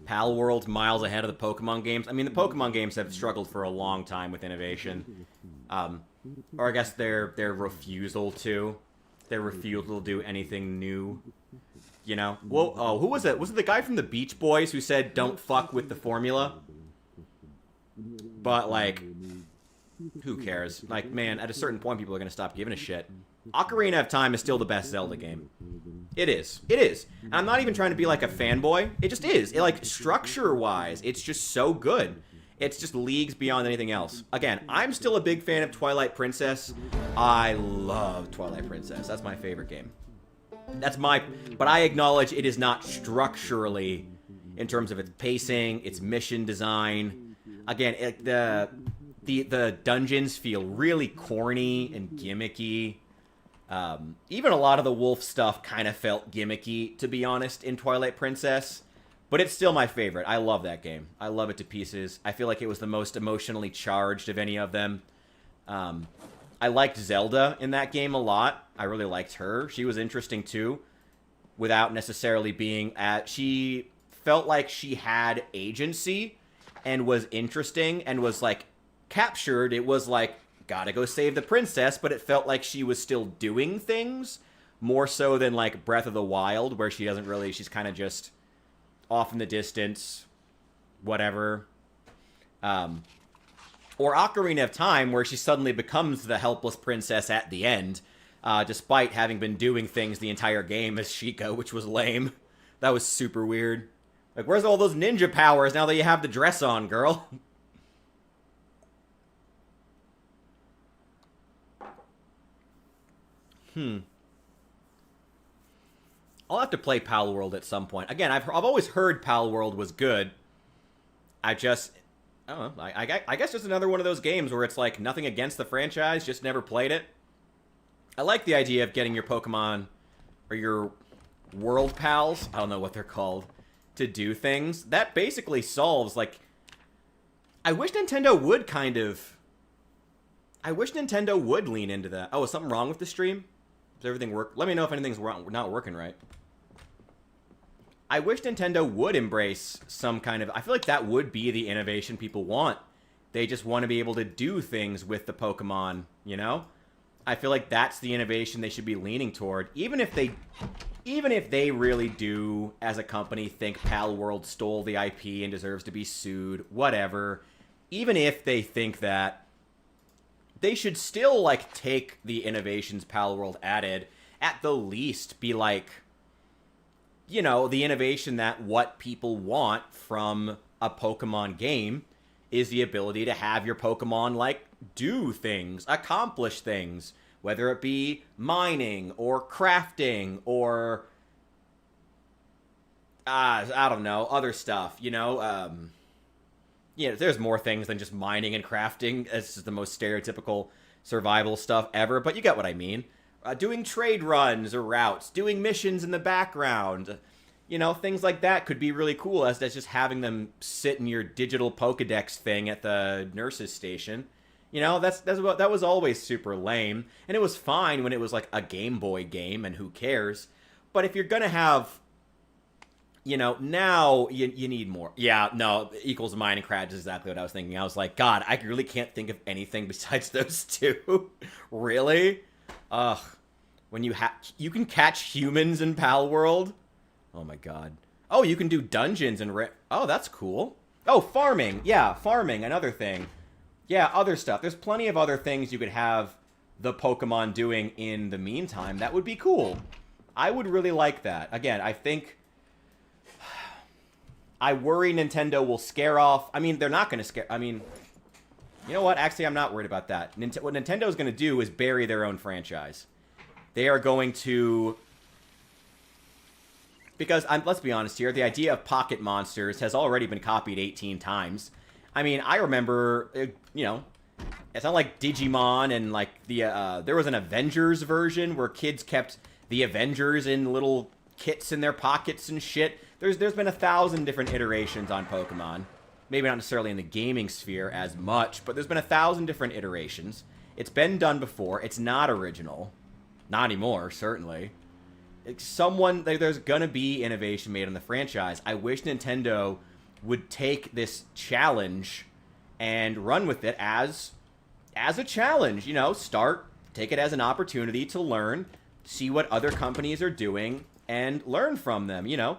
Pal World's miles ahead of the Pokemon games. I mean, the Pokemon games have struggled for a long time with innovation. Or I guess their refusal to. Their refusal to do anything new. You know? Well, oh, who was it? Was it the guy from the Beach Boys who said, don't fuck with the formula? But, like... Who cares? Like, man, at a certain point, people are going to stop giving a shit. Ocarina of Time is still the best Zelda game. It is. It is. And I'm not even trying to be like a fanboy. It just is. Like, structure-wise, it's just so good. It's just leagues beyond anything else. Again, I'm still a big fan of Twilight Princess. I love Twilight Princess. That's my favorite game. But I acknowledge it is not structurally, in terms of its pacing, its mission design. Again, the dungeons feel really corny and gimmicky. Even a lot of the wolf stuff kind of felt gimmicky, to be honest, in Twilight Princess. But it's still my favorite. I love that game. I love it to pieces. I feel like it was the most emotionally charged of any of them. I liked Zelda in that game a lot. I really liked her. She was interesting too, without necessarily being she felt like she had agency and was interesting and was like captured. It was like, gotta go save the princess, but it felt like she was still doing things more so than like Breath of the Wild, where she's kind of just off in the distance, whatever. Or Ocarina of Time, where she suddenly becomes the helpless princess at the end, despite having been doing things the entire game as Sheikah, which was lame. That was super weird. Like, where's all those ninja powers now that you have the dress on, girl? I'll have to play Pal World at some point. Again, I've always heard Pal World was good. I don't know. I guess just another one of those games where it's like nothing against the franchise, just never played it. I like the idea of getting your Pokemon or your World Pals, I don't know what they're called, to do things. That basically solves, like... I wish Nintendo would lean into that. Oh, is something wrong with the stream? Does everything work? Let me know if anything's not working right. I wish Nintendo would embrace some kind of... I feel like that would be the innovation people want. They just want to be able to do things with the Pokemon, you know? I feel like that's the innovation they should be leaning toward. Even if they really do, as a company, think Pal World stole the IP and deserves to be sued, whatever. Even if they think that, they should still, like, take the innovations Pal World added, at the least be like... you know, the innovation that what people want from a Pokemon game is the ability to have your Pokemon, like, do things, accomplish things, whether it be mining or crafting or, I don't know, other stuff, you know? Yeah, there's more things than just mining and crafting. It's just the most stereotypical survival stuff ever, but you get what I mean. Doing trade runs or routes, doing missions in the background, you know, things like that could be really cool as just having them sit in your digital Pokedex thing at the nurse's station. You know, that was always super lame, and it was fine when it was like a Game Boy game, and who cares? But if you're gonna have, you know, now you need more. Yeah, no, equals Minecraft is exactly what I was thinking. I was like, God, I really can't think of anything besides those two. Really? Ugh. When you can catch humans in Pal World? Oh my god. Oh, you can do dungeons and oh, that's cool. Oh, farming. Yeah, farming, another thing. Yeah, other stuff. There's plenty of other things you could have the Pokemon doing in the meantime. That would be cool. I would really like that. Again, I think... I worry Nintendo will scare off... I mean, they're not going to scare... I mean... You know what? Actually, I'm not worried about that. What Nintendo's going to do is bury their own franchise. They are going to... Because, let's be honest here, the idea of Pocket Monsters has already been copied 18 times. I mean, I remember, you know, it's not like Digimon and, like, there was an Avengers version where kids kept the Avengers in little kits in their pockets and shit. There's been 1,000 different iterations on Pokemon. Maybe not necessarily in the gaming sphere as much, but there's been 1,000 different iterations. It's been done before. It's not original. Not anymore, certainly. There's gonna be innovation made on the franchise. I wish Nintendo would take this challenge and run with it as a challenge. You know, take it as an opportunity to learn, see what other companies are doing, and learn from them, you know.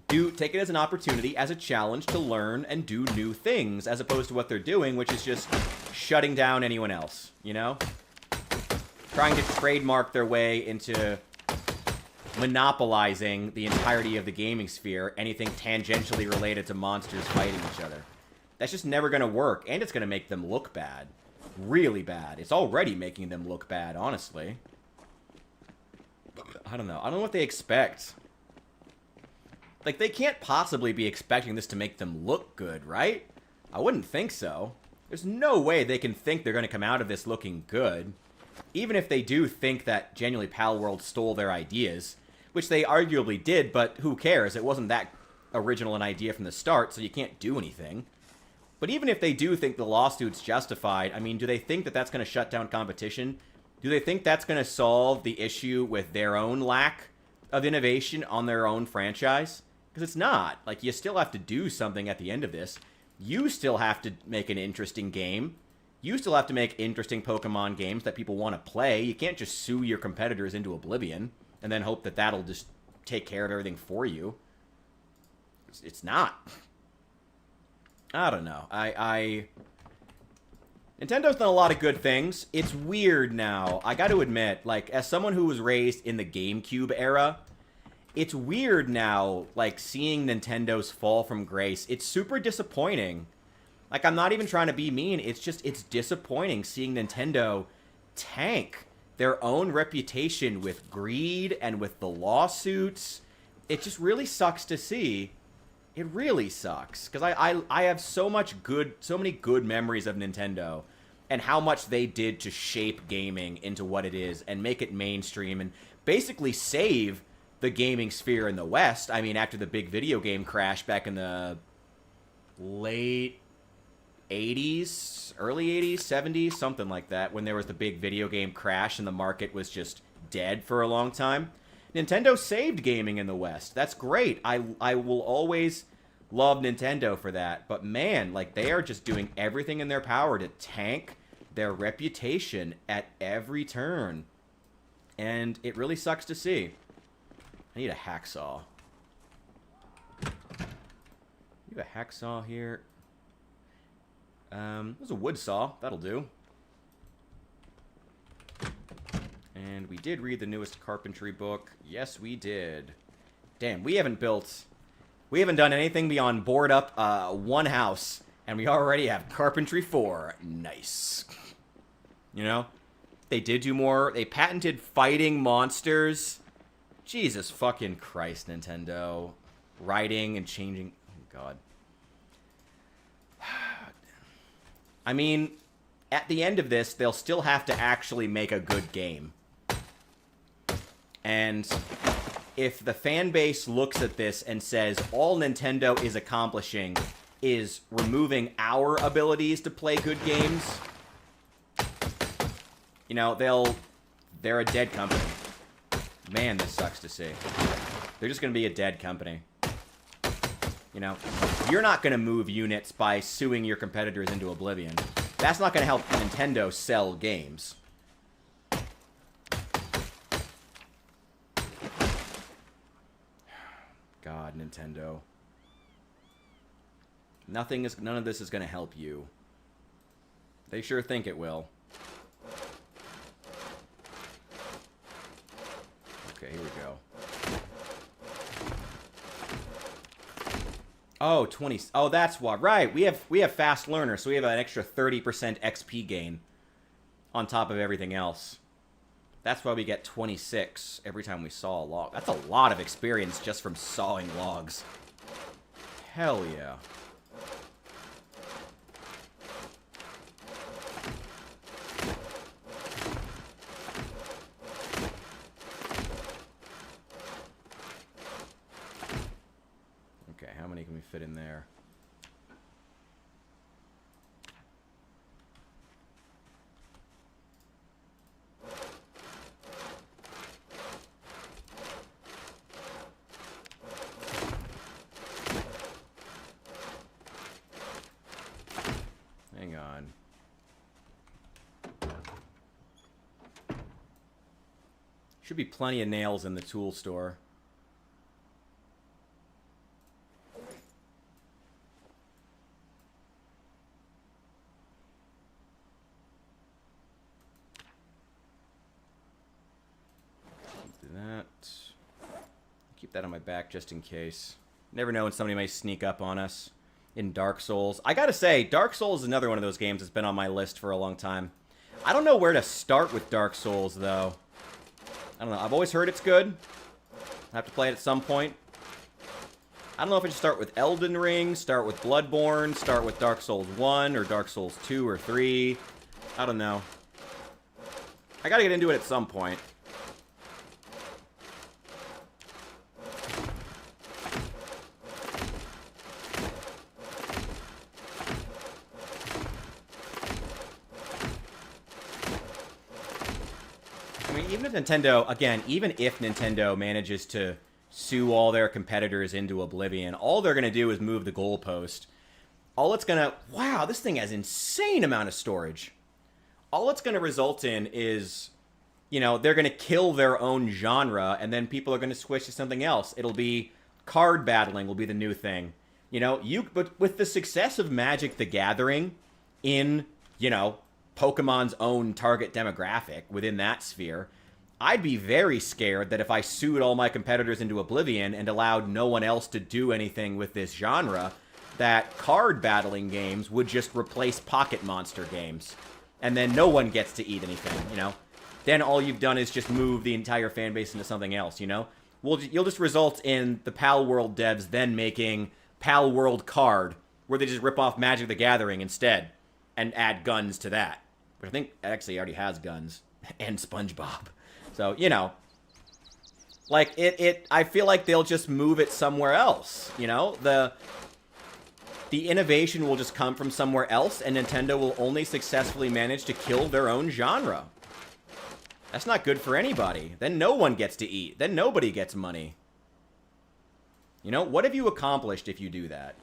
Take it as an opportunity, as a challenge to learn and do new things, as opposed to what they're doing, which is just shutting down anyone else, you know? Trying to trademark their way into monopolizing the entirety of the gaming sphere, anything tangentially related to monsters fighting each other. That's just never going to work, and it's going to make them look bad. Really bad. It's already making them look bad, honestly. I don't know. I don't know what they expect. Like, they can't possibly be expecting this to make them look good, right? I wouldn't think so. There's no way they can think they're going to come out of this looking good. Even if they do think that genuinely Pal World stole their ideas, which they arguably did, but who cares? It wasn't that original an idea from the start, so you can't do anything. But even if they do think the lawsuit's justified, I mean, do they think that that's going to shut down competition? Do they think that's going to solve the issue with their own lack of innovation on their own franchise? Because it's not. Like, you still have to do something at the end of this. You still have to make an interesting game. You still have to make interesting Pokemon games that people want to play. You can't just sue your competitors into oblivion and then hope that that'll just take care of everything for you. It's not. I don't know. Nintendo's done a lot of good things. It's weird now. I got to admit, like, as someone who was raised in the GameCube era, it's weird now, like, seeing Nintendo's fall from grace. It's super disappointing. Like, I'm not even trying to be mean. It's just, it's disappointing seeing Nintendo tank their own reputation with greed and with the lawsuits. It just really sucks to see. It really sucks. Because I have so many good memories of Nintendo and how much they did to shape gaming into what it is and make it mainstream and basically save the gaming sphere in the West. I mean, after the big video game crash back in the late 80s, early 80s, 70s, something like that, when there was the big video game crash and the market was just dead for a long time. Nintendo saved gaming in the West. That's great. I will always love Nintendo for that. But man, like, they are just doing everything in their power to tank their reputation at every turn. And it really sucks to see. I need a hacksaw. You have a hacksaw here. There's a wood saw. That'll do. And we did read the newest carpentry book. Yes, we did. Damn, we haven't done anything beyond board up one house, and we already have carpentry 4. Nice. You know? They did do more. They patented fighting monsters. Jesus fucking Christ, Nintendo. Writing and changing. Oh, God. I mean, at the end of this, they'll still have to actually make a good game. And if the fan base looks at this and says all Nintendo is accomplishing is removing our abilities to play good games, you know, they're a dead company. Man, this sucks to see. They're just going to be a dead company. You know, you're not going to move units by suing your competitors into oblivion. That's not going to help Nintendo sell games. God, Nintendo. None of this is going to help you. They sure think it will. Okay, here we go. Oh, 20. Oh, that's what. Right. We have fast learner, so we have an extra 30% XP gain on top of everything else. That's why we get 26 every time we saw a log. That's a lot of experience just from sawing logs. Hell yeah. Okay, how many can we fit in there? Hang on. Should be plenty of nails in the tool store. Keep that on my back just in case. Never know when somebody might sneak up on us in Dark Souls. I gotta say, Dark Souls is another one of those games that's been on my list for a long time. I don't know where to start with Dark Souls, though. I don't know. I've always heard it's good. I have to play it at some point. I don't know if I should start with Elden Ring, start with Bloodborne, start with Dark Souls 1, or Dark Souls 2 or 3. I don't know. I gotta get into it at some point. Nintendo, again, even if Nintendo manages to sue all their competitors into oblivion, all they're going to do is move the goalpost. All it's going to... Wow, this thing has insane amount of storage. All it's going to result in is, you know, they're going to kill their own genre, and then people are going to switch to something else. It'll be card battling will be the new thing. You know, but with the success of Magic the Gathering in, you know, Pokemon's own target demographic within that sphere, I'd be very scared that if I sued all my competitors into oblivion and allowed no one else to do anything with this genre, that card battling games would just replace Pocket Monster games. And then no one gets to eat anything, you know? Then all you've done is just move the entire fan base into something else, you know? You'll just result in the Pal World devs then making Pal World Card, where they just rip off Magic the Gathering instead and add guns to that. But I think it actually already has guns and SpongeBob. So, you know, like, I feel like they'll just move it somewhere else, you know? The innovation will just come from somewhere else, and Nintendo will only successfully manage to kill their own genre. That's not good for anybody. Then no one gets to eat. Then nobody gets money. You know, what have you accomplished if you do that?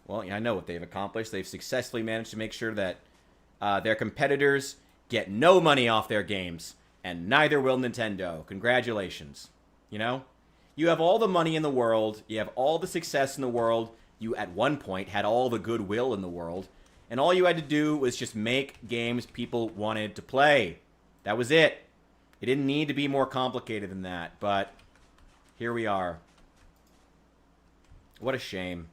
Well, I know what they've accomplished. They've successfully managed to make sure that their competitors get no money off their games, and neither will Nintendo. Congratulations. You know? You have all the money in the world. You have all the success in the world. You, at one point, had all the goodwill in the world. And all you had to do was just make games people wanted to play. That was it. It didn't need to be more complicated than that, but here we are. What a shame.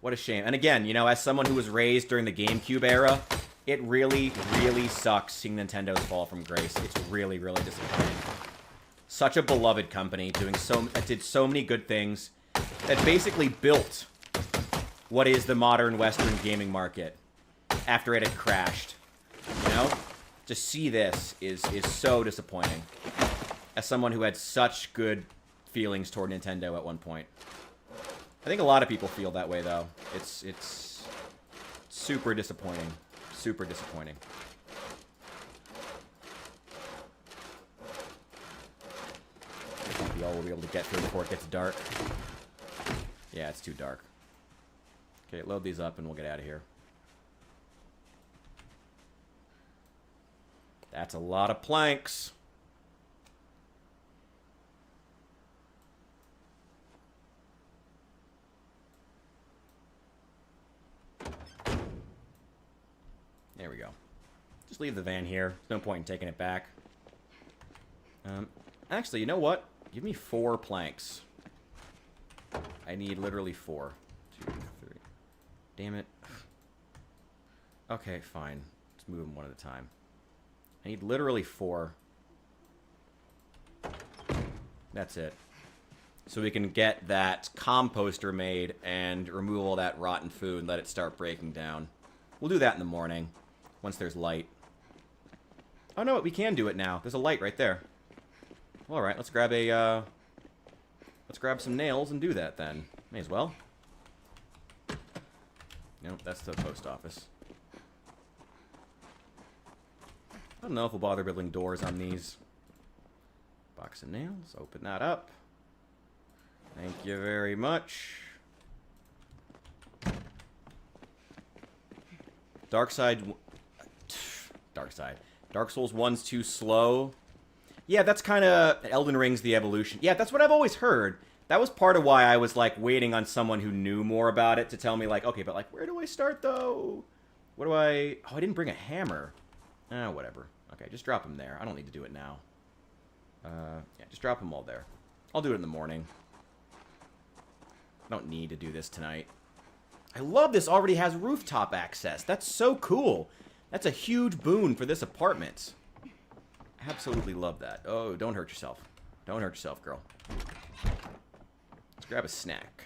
What a shame. And again, you know, as someone who was raised during the GameCube era, it really, really sucks seeing Nintendo's fall from grace. It's really, really disappointing. Such a beloved company that did so many good things, that basically built what is the modern Western gaming market after it had crashed. You know? To see this is so disappointing. As someone who had such good feelings toward Nintendo at one point. I think a lot of people feel that way, though. It's super disappointing. Super disappointing. Maybe all we'll be able to get through before it gets dark. Yeah, it's too dark. Okay, load these up and we'll get out of here. That's a lot of planks. There we go. Just leave the van here. There's no point in taking it back. Actually, you know what? Give me 4 planks. I need literally 4. 2, 3. Damn it. Okay, fine. Let's move them one at a time. I need literally 4. That's it. So we can get that composter made and remove all that rotten food and let it start breaking down. We'll do that in the morning, once there's light. Oh no, we can do it now. There's a light right there. All right, let's grab some nails and do that then. May as well. Nope, that's the post office. I don't know if we'll bother building doors on these. Box of nails. Open that up. Thank you very much. Dark Souls 1's too slow. Yeah, that's kind of Elden Ring's the evolution. Yeah, that's what I've always heard. That was part of why I was, like, waiting on someone who knew more about it to tell me, like, okay, but, like, where do I start, though? What do I... Oh, I didn't bring a hammer. Whatever. Okay, just drop them there. I don't need to do it now. Yeah, just drop them all there. I'll do it in the morning. I don't need to do this tonight. I love this already has rooftop access. That's so cool. That's a huge boon for this apartment. Absolutely love that. Oh, don't hurt yourself. Don't hurt yourself, girl. Let's grab a snack.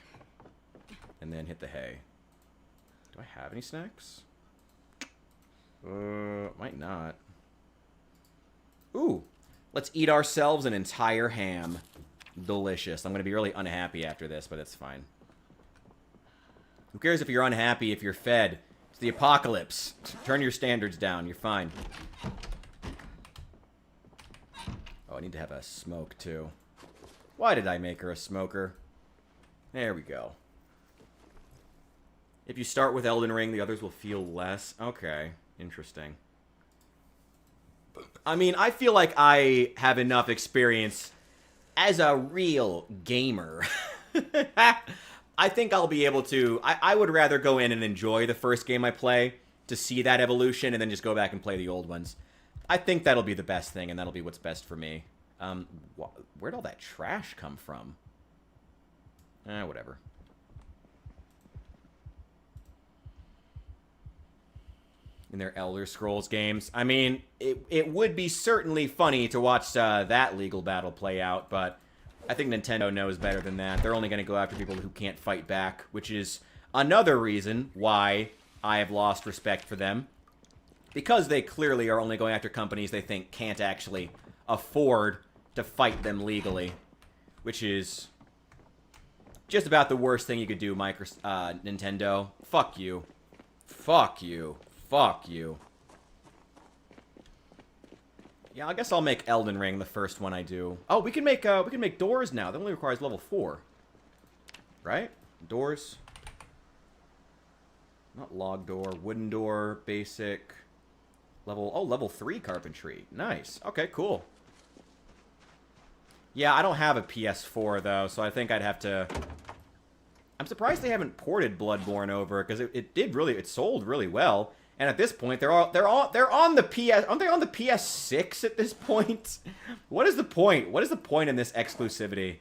And then hit the hay. Do I have any snacks? Might not. Ooh. Let's eat ourselves an entire ham. Delicious. I'm going to be really unhappy after this, but it's fine. Who cares if you're unhappy if you're fed? It's the apocalypse. Turn your standards down. You're fine. Oh, I need to have a smoke, too. Why did I make her a smoker? There we go. If you start with Elden Ring, the others will feel less. Okay. Interesting. I mean, I feel like I have enough experience as a real gamer I think I'll be able to... I would rather go in and enjoy the first game I play to see that evolution and then just go back and play the old ones. I think that'll be the best thing, and that'll be what's best for me. Where'd all that trash come from? Whatever. In their Elder Scrolls games. I mean, it would be certainly funny to watch that legal battle play out, but I think Nintendo knows better than that. They're only going to go after people who can't fight back, which is another reason why I have lost respect for them. Because they clearly are only going after companies they think can't actually afford to fight them legally. Which is just about the worst thing you could do, Nintendo. Fuck you. Fuck you. Fuck you. Yeah, I guess I'll make Elden Ring the first one I do. Oh, we can make doors now. That only requires level 4. Right? Doors. Not log door, wooden door, basic. Level 3 carpentry. Nice. Okay, cool. Yeah, I don't have a PS4 though, so I think I'd have to... I'm surprised they haven't ported Bloodborne over, because it sold really well. And at this point, they're on the PS. Aren't they on the PS6 at this point? What is the point? What is the point in this exclusivity?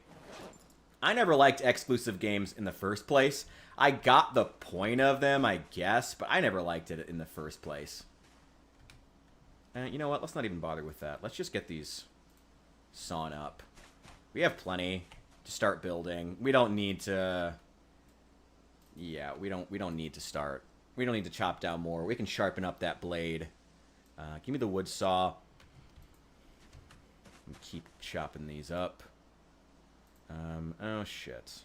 I never liked exclusive games in the first place. I got the point of them, I guess, but I never liked it in the first place. You know what? Let's not even bother with that. Let's just get these sawn up. We have plenty to start building. We don't need to... Yeah, we don't need to start. We don't need to chop down more. We can sharpen up that blade. Give me the wood saw. Keep chopping these up. Oh, shit.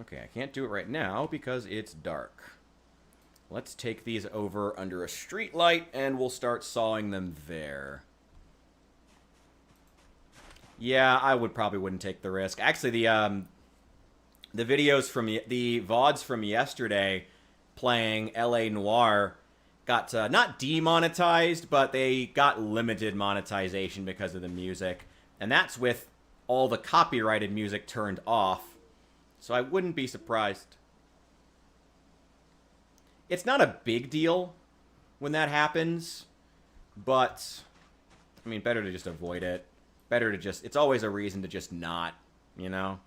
Okay, I can't do it right now because it's dark. Let's take these over under a street light, and we'll start sawing them there. Yeah, I probably wouldn't take the risk. Actually, the videos from the VODs from yesterday playing L.A. Noire got not demonetized, but they got limited monetization because of the music. And that's with all the copyrighted music turned off. So I wouldn't be surprised. It's not a big deal when that happens, but, I mean, better to just avoid it. Better to just... It's always a reason to just not, you know?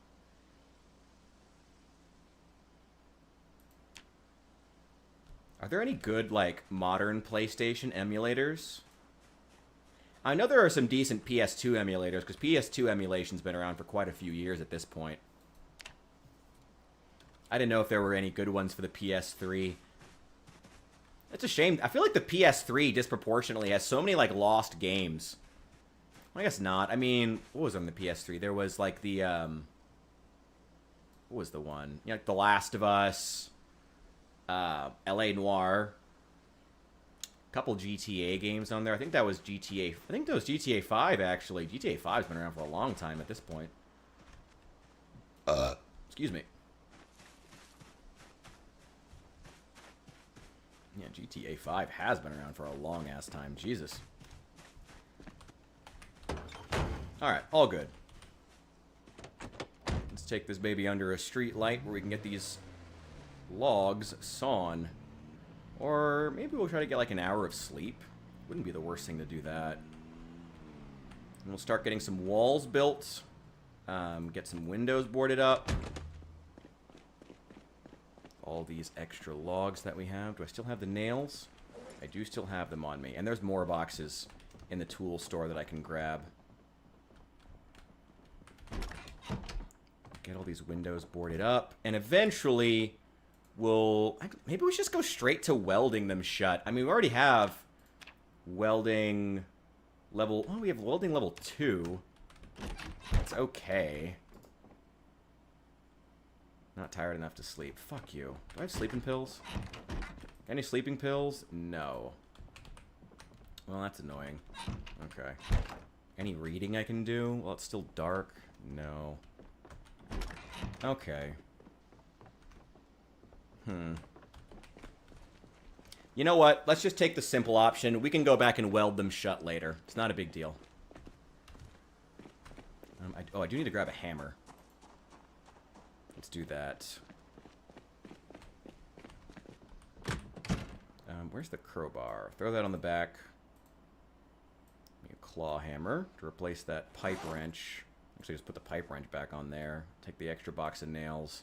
Are there any good, like, modern PlayStation emulators? I know there are some decent PS2 emulators, because PS2 emulation's been around for quite a few years at this point. I didn't know if there were any good ones for the PS3. It's a shame. I feel like the PS3 disproportionately has so many, like, lost games. I guess not. I mean, what was on the PS3? There was, like, the, what was the one? You know, like The Last of Us, L.A. Noire, a couple GTA games on there. I think that was GTA... I think that was GTA 5, actually. GTA 5's been around for a long time at this point. Excuse me. Yeah, GTA 5 has been around for a long-ass time. Jesus. Alright, all good. Let's take this baby under a street light where we can get these logs sawn. Or maybe we'll try to get like an hour of sleep. Wouldn't be the worst thing to do that. And we'll start getting some walls built. Get some windows boarded up. All these extra logs that we have. Do I still have the nails? I do still have them on me. And there's more boxes in the tool store that I can grab. Get all these windows boarded up. And eventually, we'll... Maybe we should just go straight to welding them shut. I mean, we already have welding level... Oh, we have welding level 2. That's okay. Not tired enough to sleep. Fuck you. Do I have sleeping pills? Any sleeping pills? No. Well, that's annoying. Okay. Any reading I can do? Well, it's still dark. No. Okay. You know what? Let's just take the simple option. We can go back and weld them shut later. It's not a big deal. I do need to grab a hammer. Let's do that. Where's the crowbar? Throw that on the back. A claw hammer to replace that pipe wrench. Actually, just put the pipe wrench back on there. Take the extra box of nails.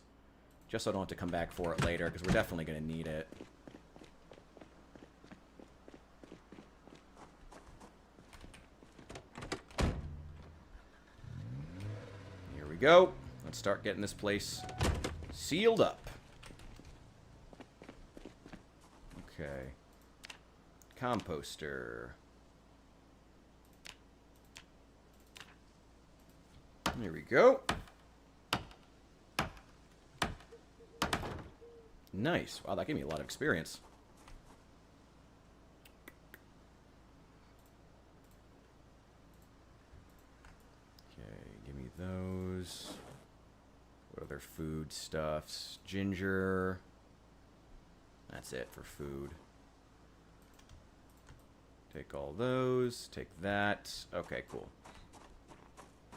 Just so I don't have to come back for it later, because we're definitely going to need it. Here we go. Let's start getting this place sealed up. Okay. Composter. There we go. Nice. Wow, that gave me a lot of experience. Okay, give me those. What other food stuffs? Ginger. That's it for food. Take all those. Take that. Okay, cool. I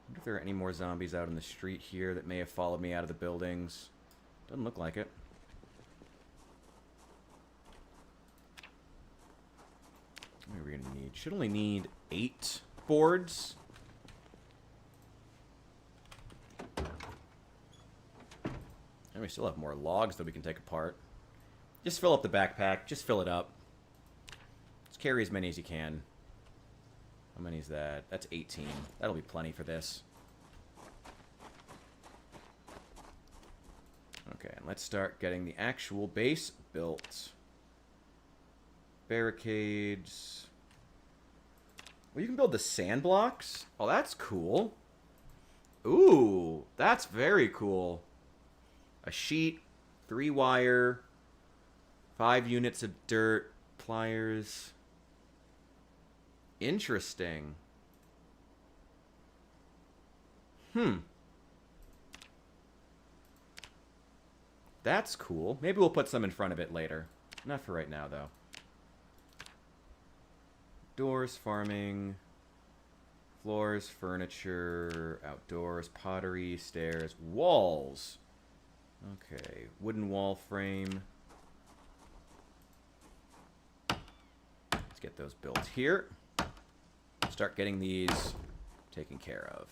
wonder if there are any more zombies out in the street here that may have followed me out of the buildings. Doesn't look like it. What are we gonna need? Should only need 8 boards. And we still have more logs that we can take apart. Just fill up the backpack. Just fill it up. Just carry as many as you can. How many is that? That's 18. That'll be plenty for this. Okay, and let's start getting the actual base built. Barricades. Well, you can build the sand blocks. Oh, that's cool. Ooh, that's very cool. A sheet, 3 wire, 5 units of dirt, pliers. Interesting. That's cool. Maybe we'll put some in front of it later. Not for right now, though. Doors, farming, floors, furniture, outdoors, pottery, stairs, walls. Okay, wooden wall frame. Let's get those built here. Start getting these taken care of.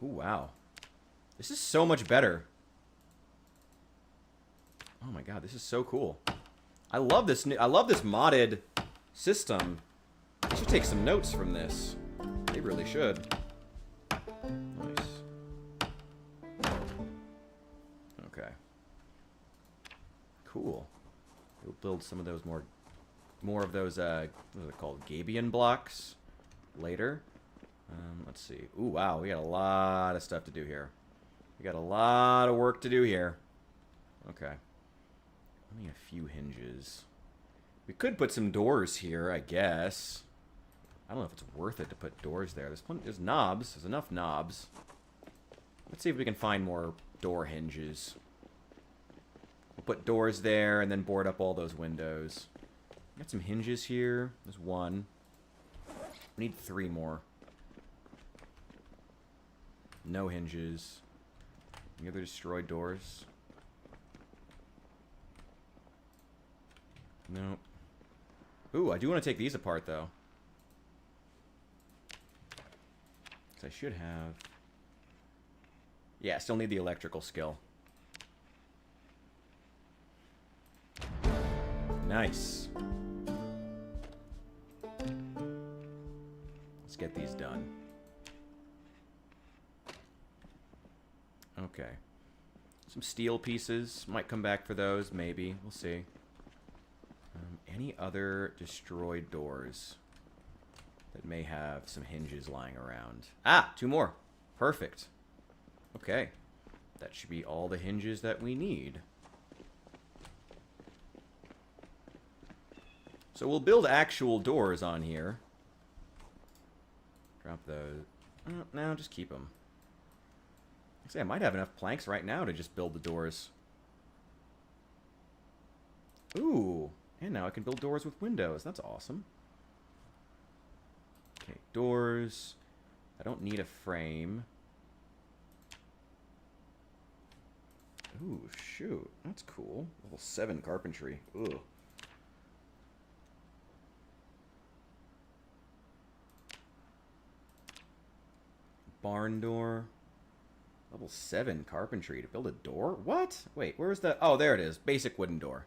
Ooh, wow. This is so much better. Oh my god, this is so cool. I love this modded system. I should take some notes from this. They really should. Nice. Okay. Cool. We'll build some of those more of those what are they called? Gabion blocks later. Let's see. Ooh, wow, we got a lot of stuff to do here. We got a lot of work to do here. Okay. Only a few hinges. We could put some doors here, I guess. I don't know if it's worth it to put doors there. There's knobs. There's enough knobs. Let's see if we can find more door hinges. We'll put doors there and then board up all those windows. Got some hinges here. There's 1. We need 3 more. No hinges. Any other destroyed doors? Nope. Ooh, I do want to take these apart, though. Because I should have... Yeah, I still need the electrical skill. Nice. Let's get these done. Okay. Some steel pieces. Might come back for those, maybe. We'll see. Any other destroyed doors that may have some hinges lying around? Ah, 2 more. Perfect. Okay. That should be all the hinges that we need. So we'll build actual doors on here. Drop those. No, just keep them. I might have enough planks right now to just build the doors. Ooh, and now I can build doors with windows. That's awesome. Okay, doors. I don't need a frame. Ooh, shoot. That's cool. Level 7 carpentry. Ugh. Barn door. Level 7 carpentry to build a door? What? Wait, where's the... Oh, there it is. Basic wooden door.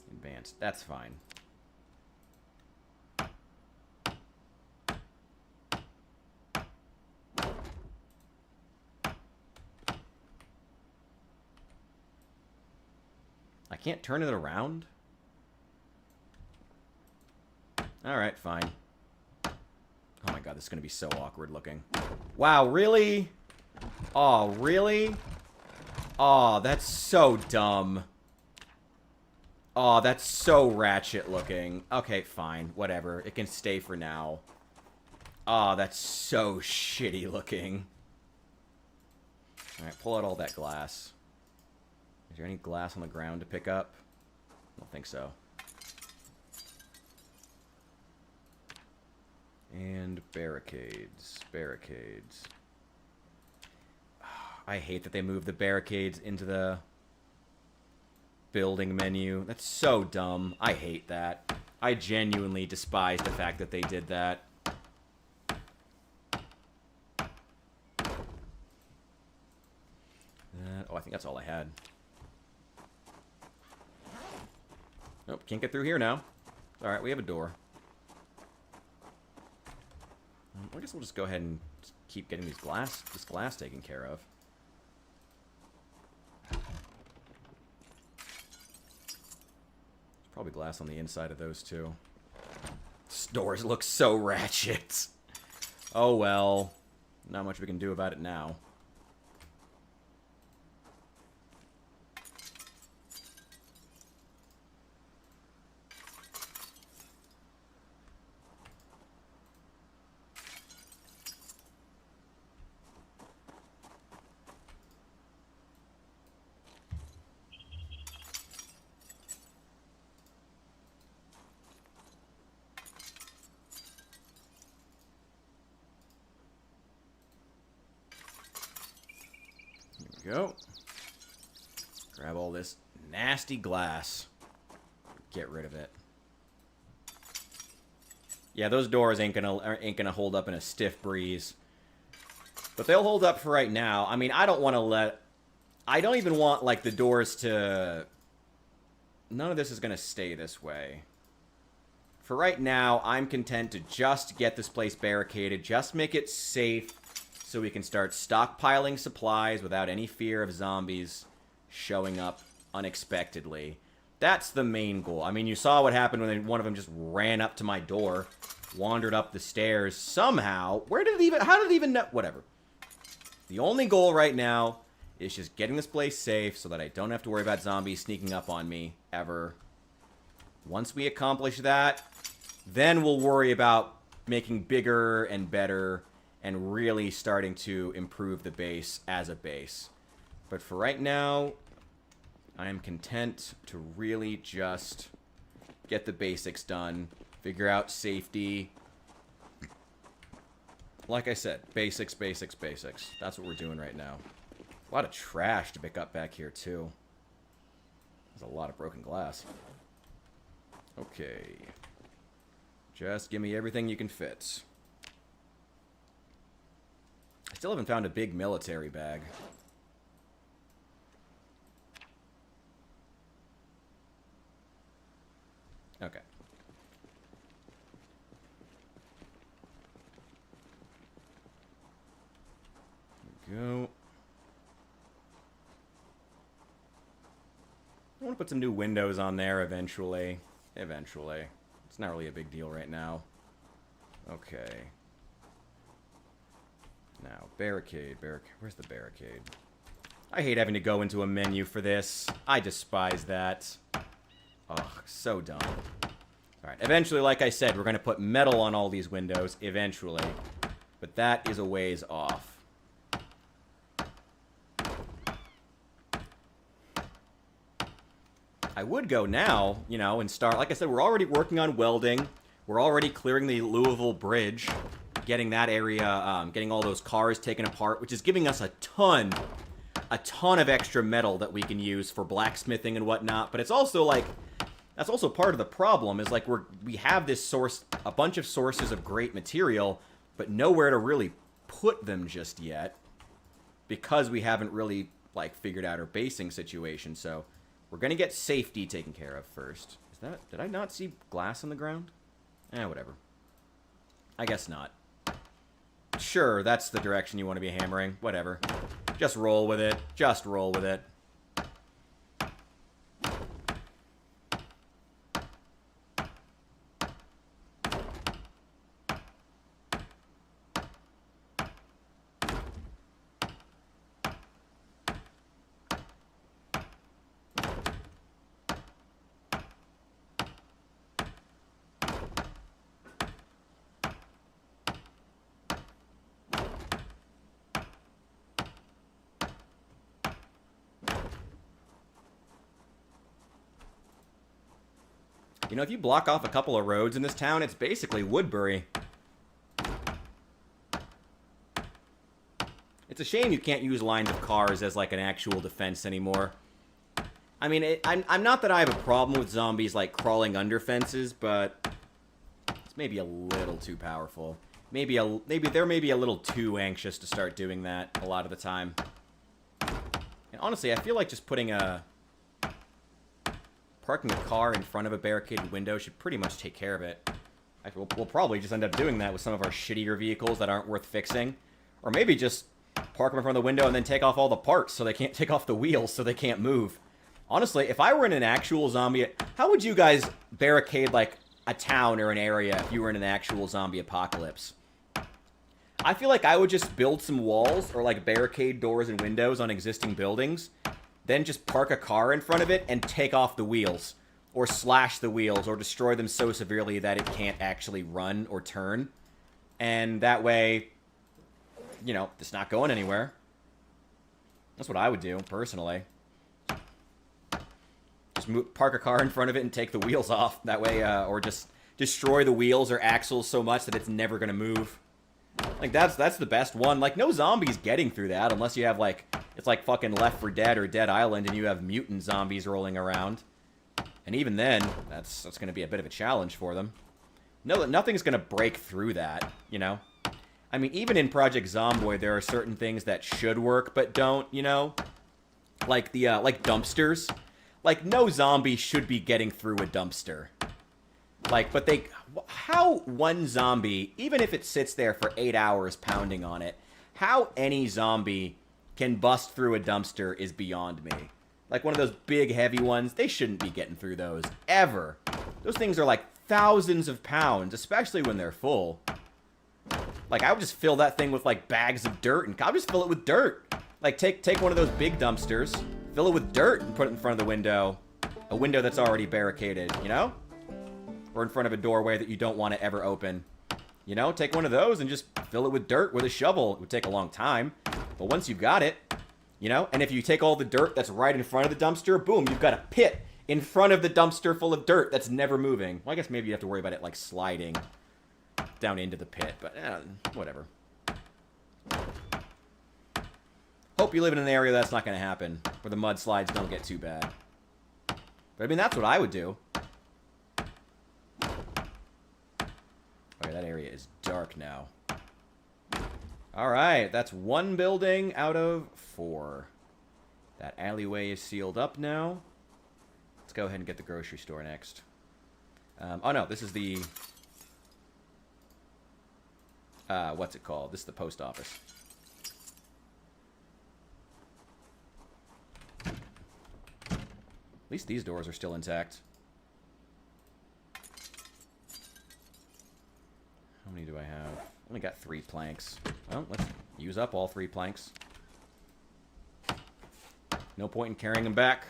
Advanced. That's fine. I can't turn it around? Alright, fine. Oh my god, this is going to be so awkward looking. Wow, really? Oh, really? Oh, that's so dumb. Oh, that's so ratchet looking. Okay, fine. Whatever. It can stay for now. Oh, that's so shitty looking. Alright, pull out all that glass. Is there any glass on the ground to pick up? I don't think so. And barricades. Barricades. I hate that they moved the barricades into the building menu. That's so dumb. I hate that. I genuinely despise the fact that they did that. Oh, I think that's all I had. Nope, can't get through here now. Alright, we have a door. I guess we'll just go ahead and keep getting this glass taken care of. There's probably glass on the inside of those two. These doors look so ratchet. Oh well. Not much we can do about it now. Go. Grab all this nasty glass. Get rid of it. Yeah, those doors ain't gonna hold up in a stiff breeze. But they'll hold up for right now. I mean, I don't even want, like, the doors to... None of this is gonna stay this way. For right now, I'm content to just get this place barricaded. Just make it safe. So we can start stockpiling supplies without any fear of zombies showing up unexpectedly. That's the main goal. I mean, you saw what happened when one of them just ran up to my door, wandered up the stairs somehow. Where did it even... How did it even know... Whatever. The only goal right now is just getting this place safe so that I don't have to worry about zombies sneaking up on me ever. Once we accomplish that, then we'll worry about making bigger and better... and really starting to improve the base as a base. But for right now, I am content to really just get the basics done, figure out safety. Like I said, basics, basics, basics. That's what we're doing right now. A lot of trash to pick up back here, too. There's a lot of broken glass. Okay. Just give me everything you can fit. I still haven't found a big military bag. Okay. There we go. I want to put some new windows on there eventually. Eventually. It's not really a big deal right now. Okay. Now, barricade. Where's the barricade? I hate having to go into a menu for this. I despise that. Ugh, so dumb. Alright, eventually, like I said, we're going to put metal on all these windows, eventually. But that is a ways off. I would go now, you know, and start... Like I said, we're already working on welding. We're already clearing the Louisville Bridge. Getting that area, getting all those cars taken apart, which is giving us a ton of extra metal that we can use for blacksmithing and whatnot. But it's also, like... That's also part of the problem, is, like, we have this source... A bunch of sources of great material, but nowhere to really put them just yet. Because we haven't really, like, figured out our basing situation, so... We're gonna get safety taken care of first. Is that... Did I not see glass on the ground? Whatever. I guess not. Sure, that's the direction you want to be hammering. Whatever. Just roll with it. Just roll with it. You know, if you block off a couple of roads in this town, it's basically Woodbury. It's a shame you can't use lines of cars as, like, an actual defense anymore. I mean, I'm not that I have a problem with zombies, like, crawling under fences, but it's maybe a little too powerful. Maybe they're maybe a little too anxious to start doing that a lot of the time. And honestly, I feel like just parking a car in front of a barricaded window should pretty much take care of it. Actually, we'll probably just end up doing that with some of our shittier vehicles that aren't worth fixing. Or maybe just park them in front of the window and then take off all the parts so they can't take off the wheels so they can't move. Honestly, if I were in an actual zombie... How would you guys barricade, like, a town or an area if you were in an actual zombie apocalypse? I feel like I would just build some walls or, like, barricade doors and windows on existing buildings. Then just park a car in front of it and take off the wheels. Or slash the wheels, or destroy them so severely that it can't actually run or turn. And that way, you know, it's not going anywhere. That's what I would do, personally. Just park a car in front of it and take the wheels off. That way, or just destroy the wheels or axles so much that it's never going to move. Like, that's the best one. Like, no zombies getting through that unless you have, like... It's like fucking Left 4 Dead or Dead Island and you have mutant zombies rolling around. And even then, that's going to be a bit of a challenge for them. No, nothing's going to break through that, you know? I mean, even in Project Zomboid, there are certain things that should work but don't, you know? Like the, like dumpsters. Like, no zombie should be getting through a dumpster. Like, but they... How one zombie, even if it sits there for 8 hours pounding on it, how any zombie can bust through a dumpster is beyond me. Like one of those big, heavy ones, they shouldn't be getting through those, ever. Those things are like thousands of pounds, especially when they're full. Like, I would just fill that thing with, like, bags of dirt, and I'll just fill it with dirt. Like, take one of those big dumpsters, fill it with dirt, and put it in front of the window. A window that's already barricaded, you know? Or in front of a doorway that you don't want to ever open. You know, take one of those and just fill it with dirt with a shovel. It would take a long time. But once you've got it, you know, and if you take all the dirt that's right in front of the dumpster, boom, you've got a pit in front of the dumpster full of dirt that's never moving. Well, I guess maybe you have to worry about it, like, sliding down into the pit, but whatever. Hope you live in an area that's not going to happen, where the mudslides don't get too bad. But, I mean, that's what I would do. Okay, that area is dark now. Alright, that's one building out of 4. That alleyway is sealed up now. Let's go ahead and get the grocery store next. Oh no, this is the... what's it called? This is the post office. At least these doors are still intact. How many do I have? Only got 3 planks. Well, let's use up all 3 planks. No point in carrying them back.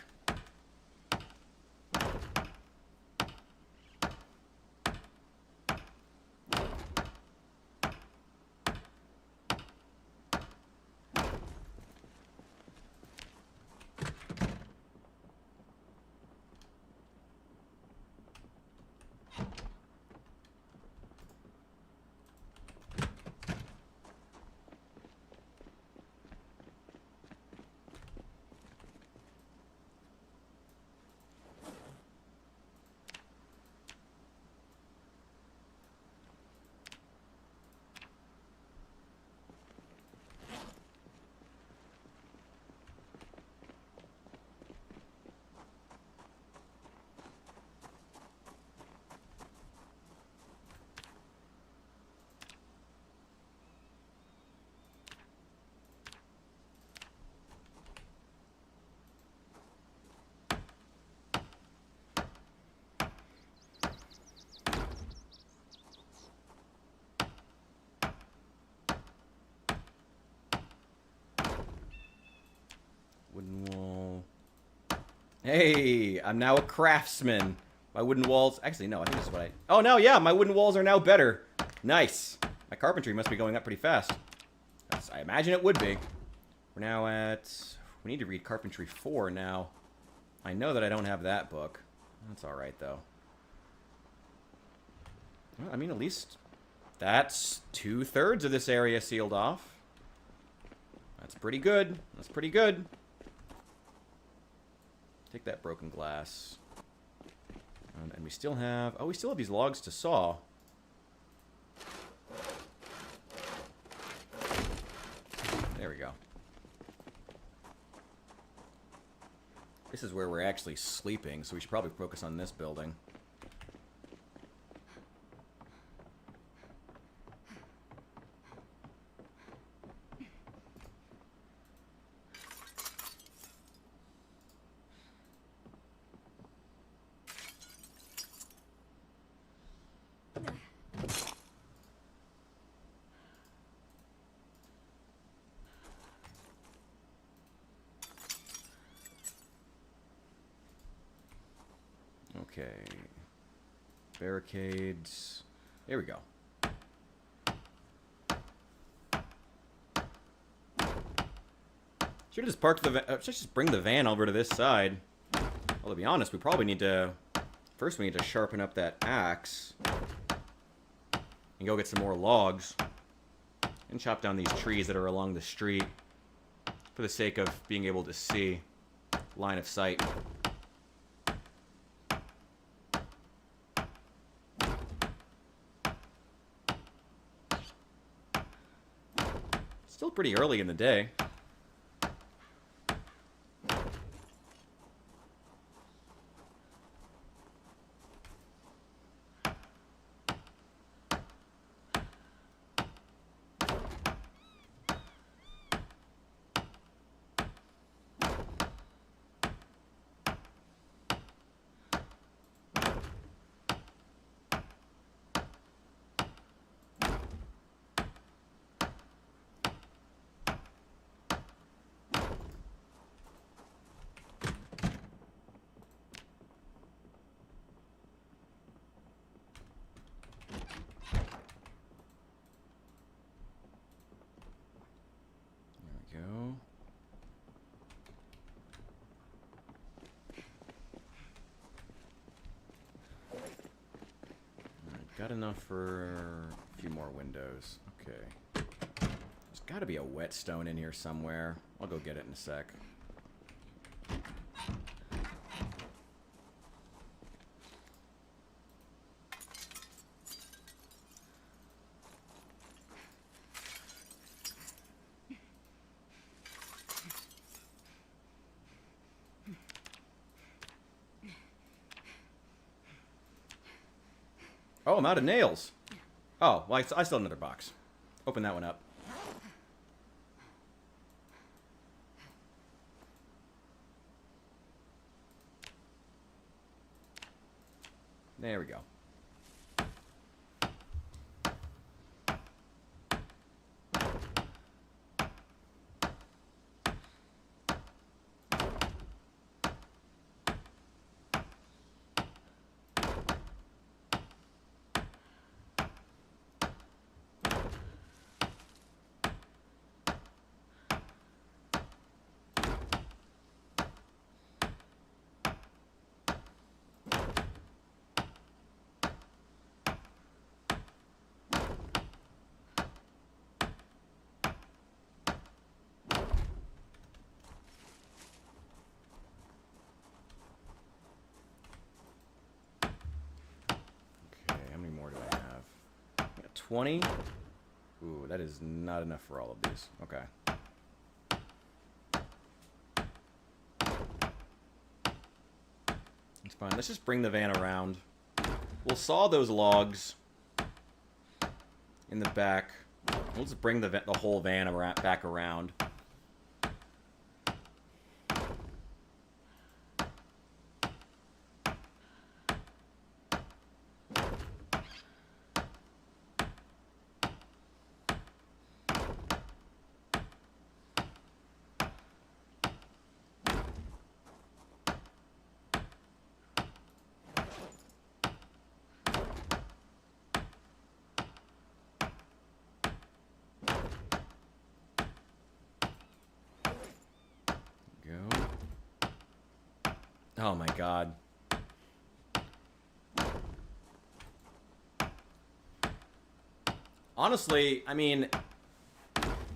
Hey, I'm now a craftsman. My wooden walls... Actually, no, I think this is what I... Oh, no, yeah, my wooden walls are now better. Nice. My carpentry must be going up pretty fast. I imagine it would be. We're now at... We need to read Carpentry 4 now. I know that I don't have that book. That's alright, though. Well, I mean, at least... That's 2/3 of this area sealed off. That's pretty good. That's pretty good. Take that broken glass. And we still have... Oh, we still have these logs to saw. There we go. This is where we're actually sleeping, so we should probably focus on this building. Okay. Barricades. There we go. Should just park the should just bring the van over to this side. Well, to be honest, we probably need to... First, we need to sharpen up that axe. And go get some more logs. And chop down these trees that are along the street. For the sake of being able to see line of sight. Still pretty early in the day. Go. Got enough for a few more windows. Okay. There's got to be a whetstone in here somewhere. I'll go get it in a sec. Oh, I'm out of nails. Oh, well, I still have another box. Open that one up. There we go. How many more do I have? I got 20. Ooh, that is not enough for all of these. Okay. It's fine. Let's just bring the van around. We'll saw those logs in the back. We'll just bring the whole van back around. Oh my god. Honestly, I mean,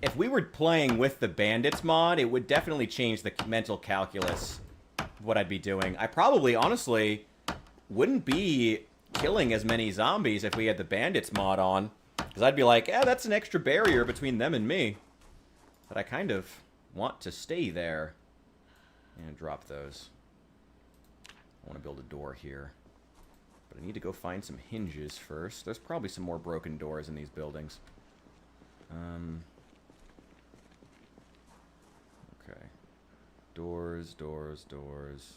if we were playing with the bandits mod, it would definitely change the mental calculus of what I'd be doing. I probably, honestly, wouldn't be killing as many zombies if we had the bandits mod on. Because I'd be like, yeah, that's an extra barrier between them and me. But I kind of want to stay there. And drop those. I want to build a door here. But I need to go find some hinges first. There's probably some more broken doors in these buildings. Okay. Doors, doors, doors.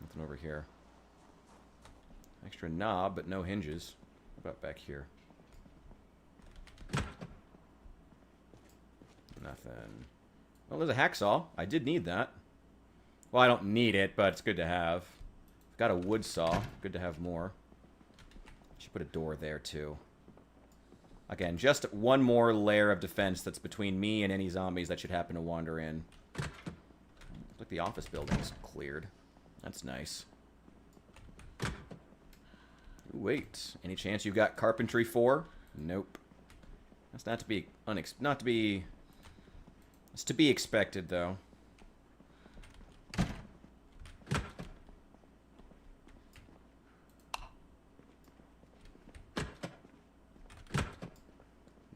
Nothing over here. Extra knob, but no hinges. What about back here? Nothing. Well, there's a hacksaw. I did need that. Well, I don't need it, but it's good to have. I've got a wood saw. Good to have more. Should put a door there, too. Again, just one more layer of defense that's between me and any zombies that should happen to wander in. Looks like the office building's cleared. That's nice. Ooh, wait. Any chance you've got carpentry 4? Nope. That's not to be It's to be expected, though.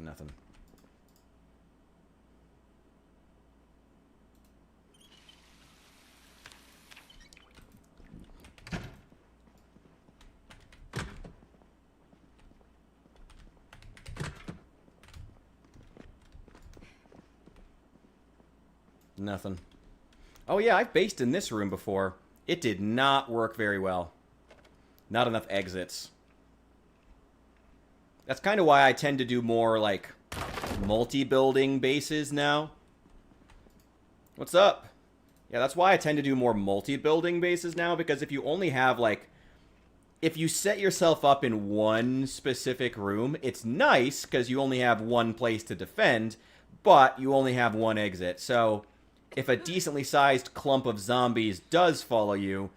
Nothing. Nothing. Oh yeah, I've based in this room before. It did not work very well. Not enough exits. That's kind of why I tend to do more, like, multi-building bases now. What's up? Yeah, that's why I tend to do more multi-building bases now, because if you only have, like... If you set yourself up in one specific room, it's nice, because you only have one place to defend, but you only have one exit, so... If a decently sized clump of zombies does follow you,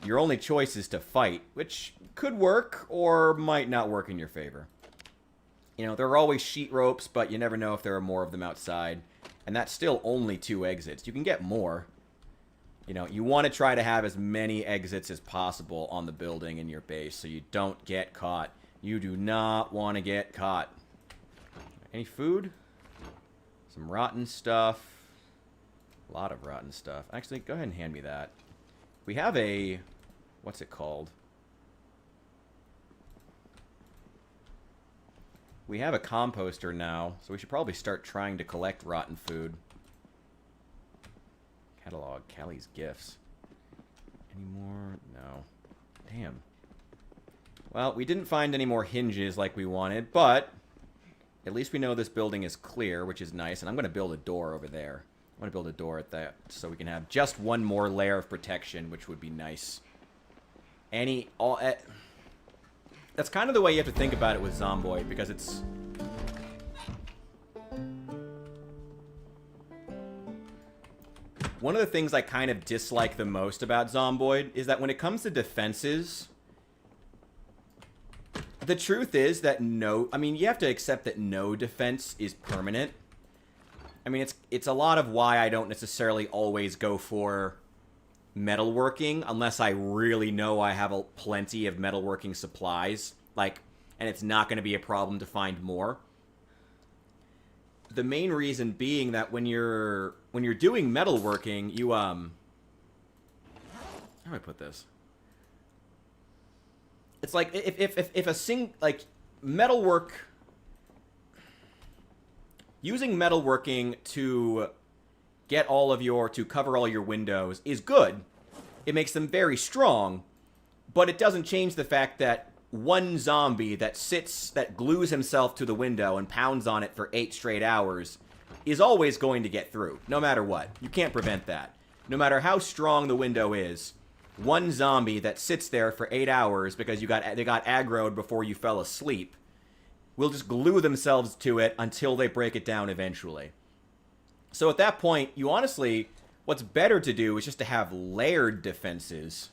your only choice is to fight, which could work or might not work in your favor. You know, there are always sheet ropes, but you never know if there are more of them outside. And that's still only 2 exits. You can get more. You know, you want to try to have as many exits as possible on the building in your base so you don't get caught. You do not want to get caught. Any food? Some rotten stuff. A lot of rotten stuff. Actually, go ahead and hand me that. We have a... What's it called? We have a composter now, so we should probably start trying to collect rotten food. Catalog. Callie's gifts. Any more? No. Damn. Well, we didn't find any more hinges like we wanted, but... At least we know this building is clear, which is nice, and I'm going to build a door over there. I want to build a door at that so we can have just one more layer of protection, which would be nice. That's kind of the way you have to think about it with Zomboid, because it's... One of the things I kind of dislike the most about Zomboid is that when it comes to defenses, the truth is that you have to accept that no defense is permanent. I mean, it's a lot of why I don't necessarily always go for metalworking unless I really know I have plenty of metalworking supplies, and it's not going to be a problem to find more. The main reason being that when you're doing metalworking, you how do I put this? It's like if metalwork. Using metalworking to cover all your windows is good. It makes them very strong, but it doesn't change the fact that one zombie that glues himself to the window and pounds on it for 8 straight hours is always going to get through, no matter what. You can't prevent that. No matter how strong the window is, one zombie that sits there for 8 hours because they got aggroed before you fell asleep will just glue themselves to it until they break it down eventually. So at that point, you honestly, what's better to do is just to have layered defenses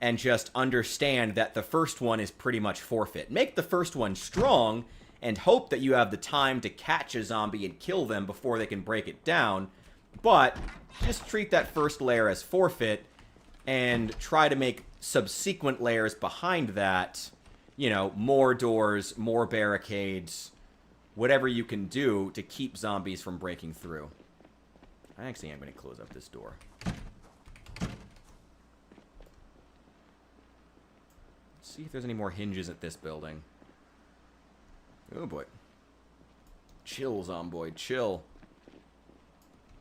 and just understand that the first one is pretty much forfeit. Make the first one strong and hope that you have the time to catch a zombie and kill them before they can break it down. But just treat that first layer as forfeit and try to make subsequent layers behind that, you know, more doors, more barricades, whatever you can do to keep zombies from breaking through. I actually am going to close up this door. Let's see if there's any more hinges at this building. Oh boy. Chill, zomboid, chill.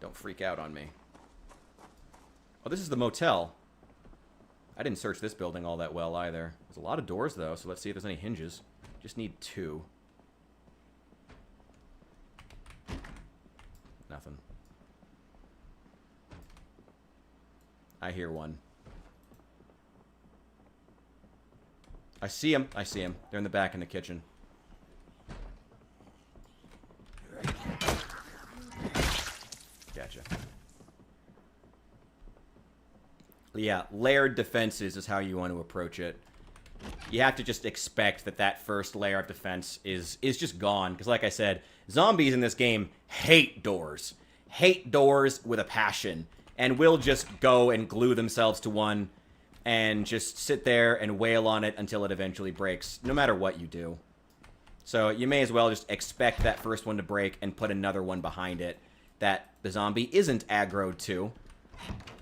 Don't freak out on me. Oh, this is the motel. I didn't search this building all that well either. There's a lot of doors though, so let's see if there's any hinges. Just need 2. Nothing. I hear one. I see him. I see him. They're in the back in the kitchen. Gotcha. Yeah, layered defenses is how you want to approach it. You have to just expect that that first layer of defense is just gone. Because like I said, zombies in this game hate doors. Hate doors with a passion. And will just go and glue themselves to one and just sit there and wail on it until it eventually breaks, no matter what you do. So you may as well just expect that first one to break and put another one behind it that the zombie isn't aggroed to.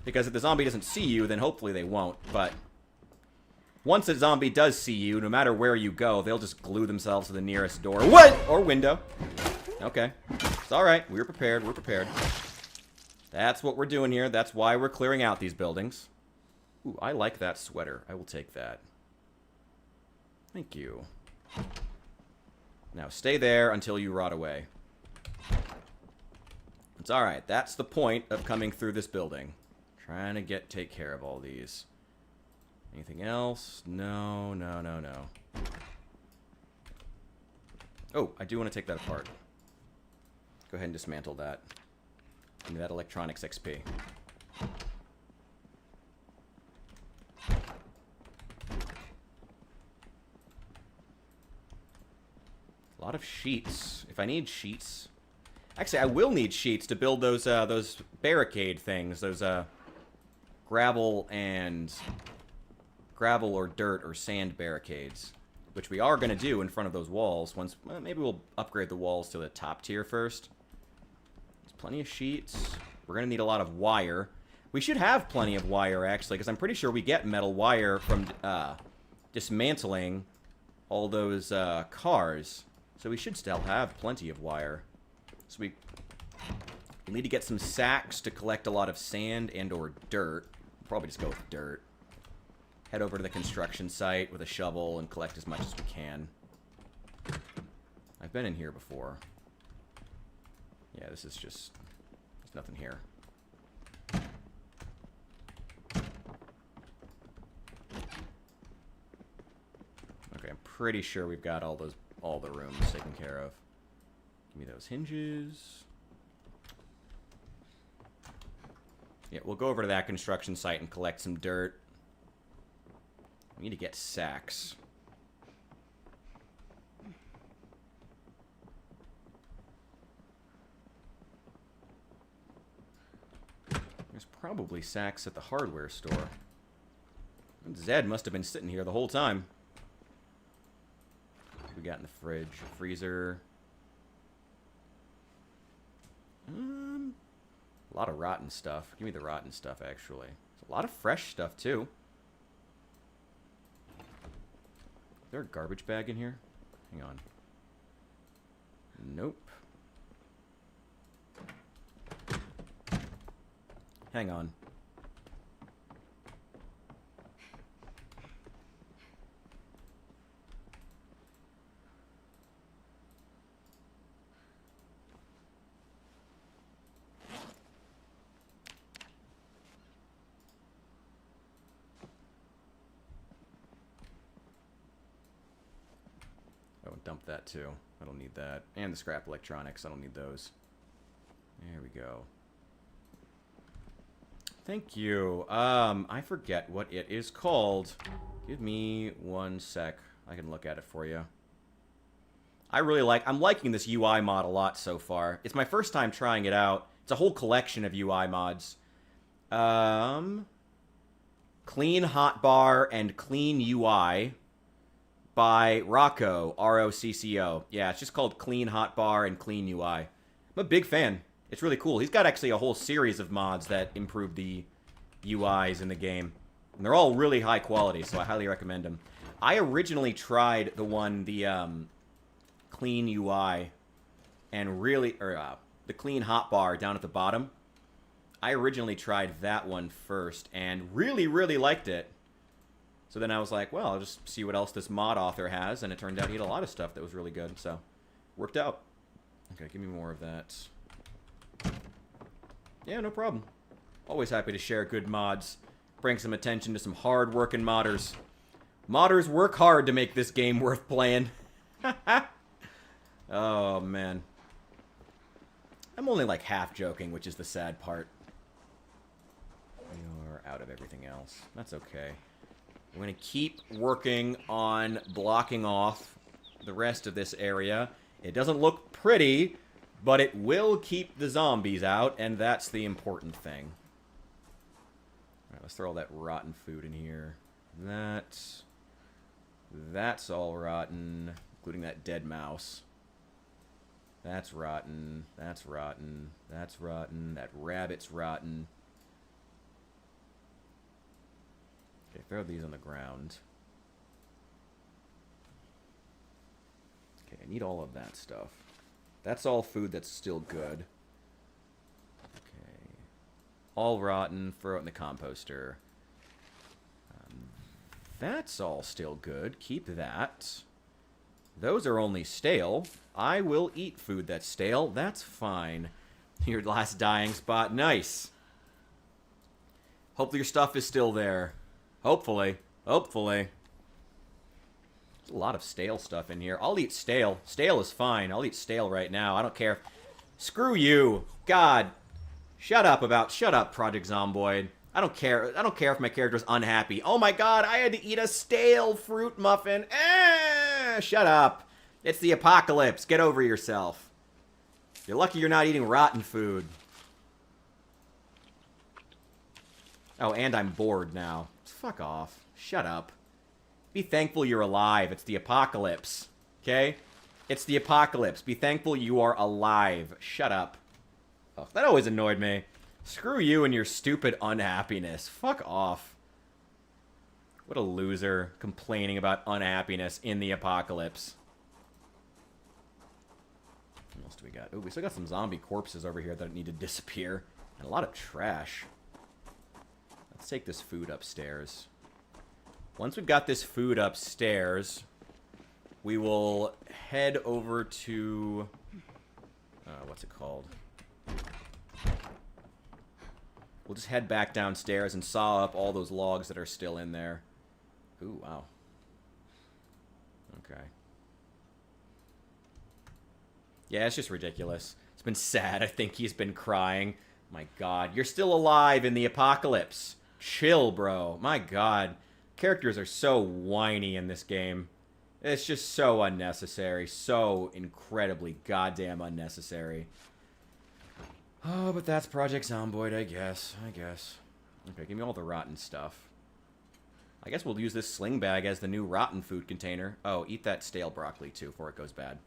Because if the zombie doesn't see you, then hopefully they won't. But once a zombie does see you, no matter where you go, they'll just glue themselves to the nearest door. What? Or window. Okay. It's alright. We're prepared. We're prepared. That's what we're doing here. That's why we're clearing out these buildings. Ooh, I like that sweater. I will take that. Thank you. Now stay there until you rot away. It's alright. That's the point of coming through this building. Trying to take care of all these. Anything else? No, no, no, no. Oh, I do want to take that apart. Go ahead and dismantle that. Give me that electronics XP. A lot of sheets. If I need sheets... Actually, I will need sheets to build those barricade things. Those, gravel or dirt or sand barricades. Which we are going to do in front of those walls. Once, well, maybe we'll upgrade the walls to the top tier first. There's plenty of sheets. We're going to need a lot of wire. We should have plenty of wire, actually, because I'm pretty sure we get metal wire from dismantling all those cars. So we should still have plenty of wire. So we need to get some sacks to collect a lot of sand and or dirt. We'll probably just go with dirt. Head over to the construction site with a shovel and collect as much as we can. I've been in here before. Yeah, this is just... There's nothing here. Okay, I'm pretty sure we've got all the rooms taken care of. Give me those hinges. Yeah, we'll go over to that construction site and collect some dirt. We need to get sacks. There's probably sacks at the hardware store. Zed must have been sitting here the whole time. What we got in the fridge? Freezer. A lot of rotten stuff. Give me the rotten stuff, actually. There's a lot of fresh stuff, too. Is there a garbage bag in here? Hang on. Nope. Hang on. dump that too. I don't need that. And the scrap electronics. I don't need those. There we go. Thank you. I forget what it is called. Give me 1 sec. I can look at it for you. I'm liking this UI mod a lot so far. It's my first time trying it out. It's a whole collection of UI mods. Clean Hotbar and Clean UI by Rocco, R-O-C-C-O. Yeah, it's just called Clean Hotbar and Clean UI. I'm a big fan. It's really cool. He's got actually a whole series of mods that improve the UIs in the game. And they're all really high quality, so I highly recommend them. I originally tried the Clean UI and the Clean Hotbar down at the bottom. I originally tried that one first and really, really liked it. So then I was like, well, I'll just see what else this mod author has, and it turned out he had a lot of stuff that was really good, so worked out. Okay, give me more of that. Yeah, no problem. Always happy to share good mods. Bring some attention to some hard-working modders. Modders work hard to make this game worth playing. Oh, man. I'm only like half joking, which is the sad part. You're out of everything else. That's okay. I'm going to keep working on blocking off the rest of this area. It doesn't look pretty, but it will keep the zombies out, and that's the important thing. Alright, let's throw all that rotten food in here. That's all rotten, including that dead mouse. That's rotten. That's rotten. That's rotten. That rabbit's rotten. Okay, throw these on the ground. Okay, I need all of that stuff. That's all food that's still good. Okay. All rotten. Throw it in the composter. That's all still good. Keep that. Those are only stale. I will eat food that's stale. That's fine. Your last dying spot. Nice. Hopefully your stuff is still there. Hopefully. Hopefully. There's a lot of stale stuff in here. I'll eat stale. Stale is fine. I'll eat stale right now. I don't care. Screw you. God. Shut up, Project Zomboid. I don't care. I don't care if my character's unhappy. Oh my god, I had to eat a stale fruit muffin. Shut up. It's the apocalypse. Get over yourself. You're lucky you're not eating rotten food. Oh, and I'm bored now. Fuck off. Shut up. Be thankful you're alive. It's the apocalypse. Okay? It's the apocalypse. Be thankful you are alive. Shut up. Oh, that always annoyed me. Screw you and your stupid unhappiness. Fuck off. What a loser complaining about unhappiness in the apocalypse. What else do we got? Oh, we still got some zombie corpses over here that need to disappear. And a lot of trash. Let's take this food upstairs. Once we've got this food upstairs, we will head over to... what's it called? We'll just head back downstairs and saw up all those logs that are still in there. Ooh, wow. Okay. Yeah, it's just ridiculous. It's been sad. I think he's been crying. My god. You're still alive in the apocalypse. Chill, bro. My god. Characters are so whiny in this game. It's just so unnecessary. So incredibly goddamn unnecessary. Oh, but that's Project Zomboid, I guess. Okay, give me all the rotten stuff. I guess we'll use this sling bag as the new rotten food container. Oh, eat that stale broccoli, too, before it goes bad.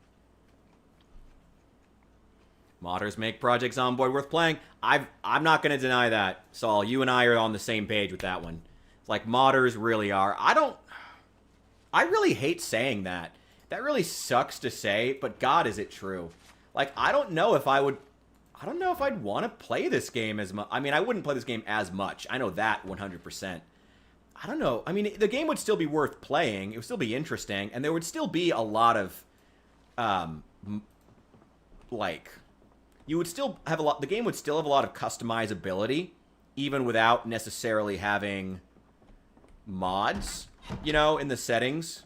Modders make Project Zomboid worth playing. I'm not going to deny that, Saul. You and I are on the same page with that one. It's like, modders really are. I really hate saying that. That really sucks to say, but God, is it true. Like, I don't know if I'd want to play this game as much. I mean, I wouldn't play this game as much. I know that 100%. I don't know. I mean, the game would still be worth playing. It would still be interesting. And there would still be a lot of, you would still have the game would still have a lot of customizability, even without necessarily having mods, you know, in the settings.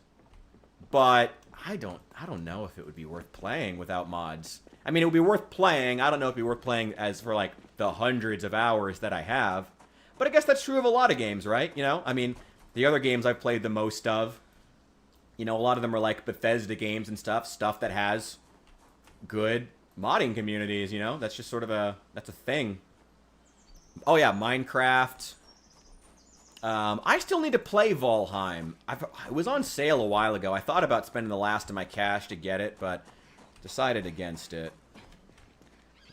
But I don't know if it would be worth playing without mods. I mean, it would be worth playing. I don't know if it'd be worth playing as for, like, the hundreds of hours that I have. But I guess that's true of a lot of games, right? You know? I mean, the other games I've played the most of, you know, a lot of them are, like, Bethesda games and stuff. Stuff that has good modding communities, you know? That's just sort of that's a thing. Oh, yeah, Minecraft. I still need to play Valheim. It was on sale a while ago. I thought about spending the last of my cash to get it, but decided against it.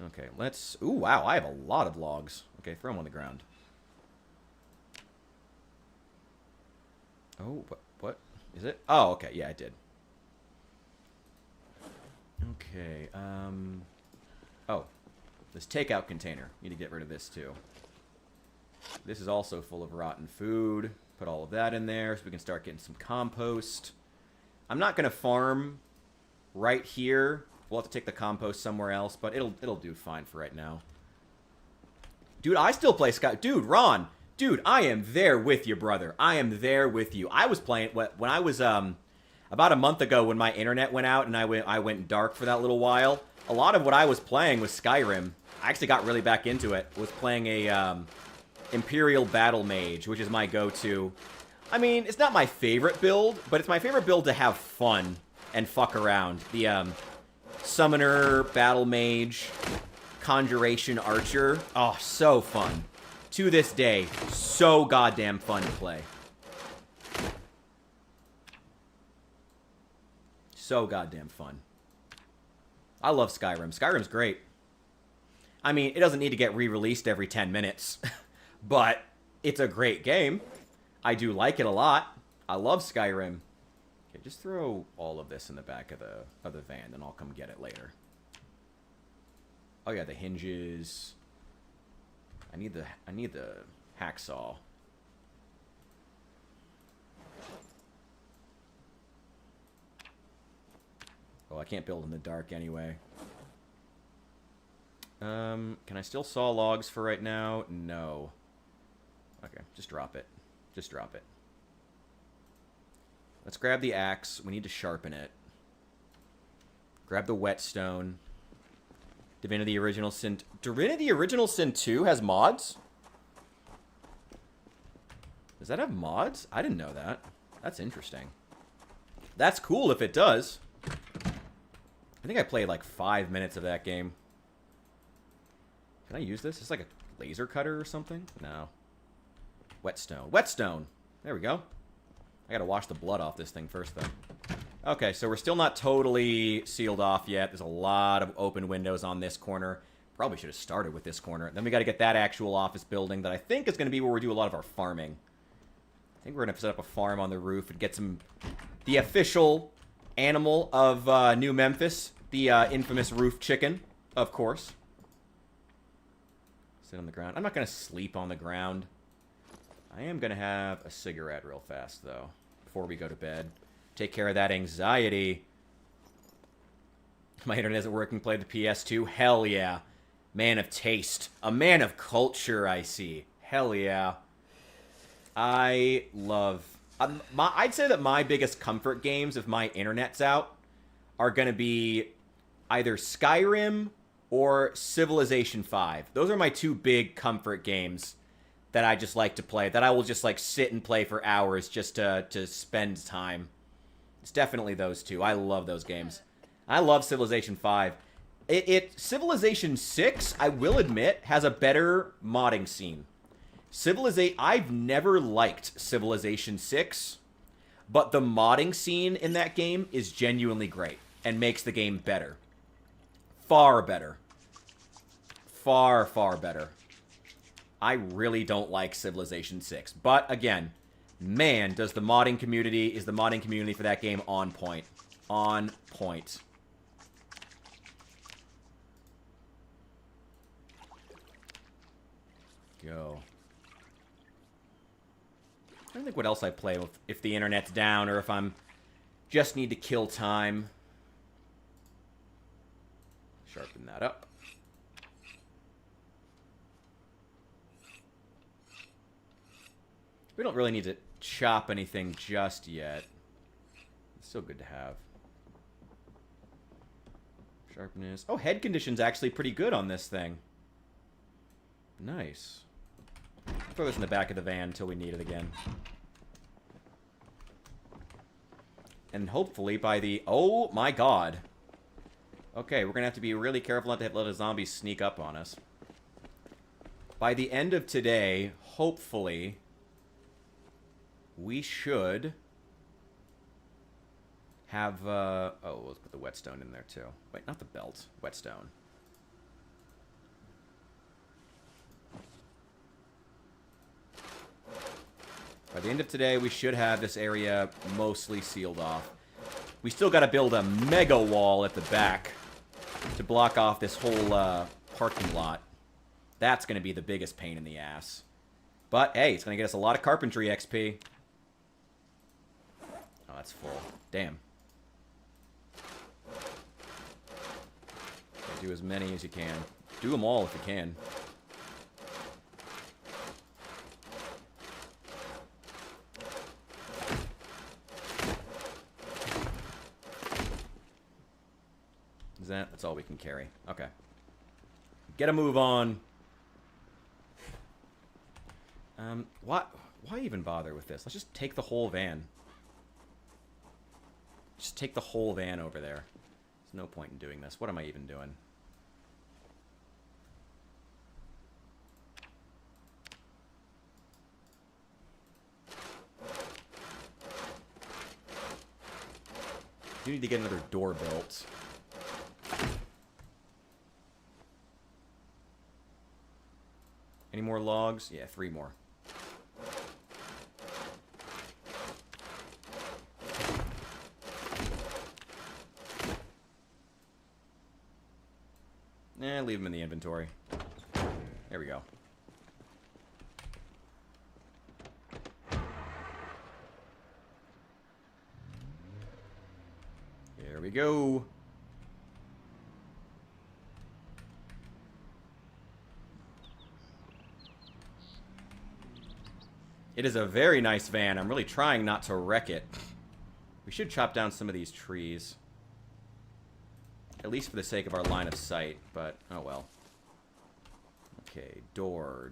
Okay, let's... Ooh, wow, I have a lot of logs. Okay, throw them on the ground. Oh, what? Is it? Oh, okay, yeah, I did. Okay, Oh, this takeout container. Need to get rid of this, too. This is also full of rotten food. Put all of that in there so we can start getting some compost. I'm not going to farm right here. We'll have to take the compost somewhere else, but it'll do fine for right now. Dude, I still play Sky... Dude, Ron! Dude, I am there with you, brother. I am there with you. I was playing... When I was, about a month ago when my internet went out and I went dark for that little while, a lot of what I was playing was Skyrim. I actually got really back into it. Was playing a, Imperial Battle Mage, which is my go-to. I mean, it's not my favorite build, but it's my favorite build to have fun and fuck around. The, Summoner, Battle Mage, Conjuration Archer. Oh, so fun. To this day, so goddamn fun to play. So goddamn fun. I love Skyrim. Skyrim's great. I mean, it doesn't need to get re-released every 10 minutes. But it's a great game. I do like it a lot. I love Skyrim. Okay, just throw all of this in the back of the van, and I'll come get it later. Oh yeah, the hinges. I need the hacksaw. Oh, I can't build in the dark anyway. Can I still saw logs for right now? No. Okay, just drop it. Just drop it. Let's grab the axe. We need to sharpen it. Grab the whetstone. Divinity Original Sin... Divinity Original Sin 2 has mods? Does that have mods? I didn't know that. That's interesting. That's cool if it does. I think I played like 5 minutes of that game. Can I use this? It's like a laser cutter or something? No. Whetstone. Whetstone! There we go. I gotta wash the blood off this thing first, though. Okay, so we're still not totally sealed off yet. There's a lot of open windows on this corner. Probably should have started with this corner. Then we gotta get that actual office building that I think is gonna be where we do a lot of our farming. I think we're gonna set up a farm on the roof and get some... The official animal of New Memphis. The infamous roof chicken, of course. Sit on the ground. I'm not gonna sleep on the ground. I am going to have a cigarette real fast, though, before we go to bed. Take care of that anxiety. My internet isn't working. Play the PS2. Hell yeah. Man of taste. A man of culture, I see. Hell yeah. I love... I'd say that my biggest comfort games, if my internet's out, are going to be either Skyrim or Civilization 5. Those are my two big comfort games that I just like to play, that I will just, like, sit and play for hours just to spend time. It's definitely those two. I love those games. I love Civilization 5. Civilization 6, I will admit, has a better modding scene. I've never liked Civilization 6, but the modding scene in that game is genuinely great and makes the game better. Far better. Far, far better. I really don't like Civilization 6. But, again, man, is the modding community for that game on point. On point. Go. I don't think what else I play if the internet's down or if I'm just need to kill time. Sharpen that up. We don't really need to chop anything just yet. It's still good to have. Sharpness. Oh, head condition's actually pretty good on this thing. Nice. Throw this in the back of the van until we need it again. And hopefully by the... Oh, my God. Okay, we're going to have to be really careful not to let a zombie sneak up on us. By the end of today, hopefully, we should have... oh, let's put the whetstone in there, too. Wait, not the belt. Whetstone. By the end of today, we should have this area mostly sealed off. We still got to build a mega wall at the back to block off this whole parking lot. That's going to be the biggest pain in the ass. But, hey, it's going to get us a lot of carpentry XP. Oh, that's full. Damn. Do as many as you can. Do them all if you can. That's all we can carry. Okay. Get a move on. Why even bother with this? Let's just take the whole van. Just take the whole van over there. There's no point in doing this. What am I even doing? You need to get another door built. Any more logs? Yeah, 3 more. Leave them in the inventory. There we go. There we go. It is a very nice van. I'm really trying not to wreck it. We should chop down some of these trees. At least for the sake of our line of sight, but oh well. Okay, door.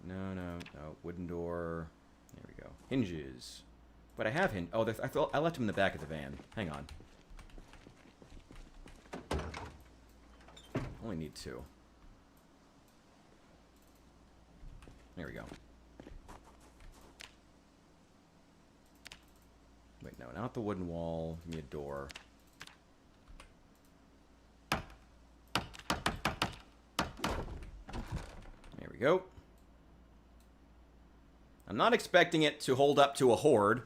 No, wooden door. There we go. Hinges. But I have hinges. Oh, I left them in the back of the van. Hang on. Only need 2. There we go. Wait, no, not the wooden wall. Give me a door. There we go. I'm not expecting it to hold up to a horde,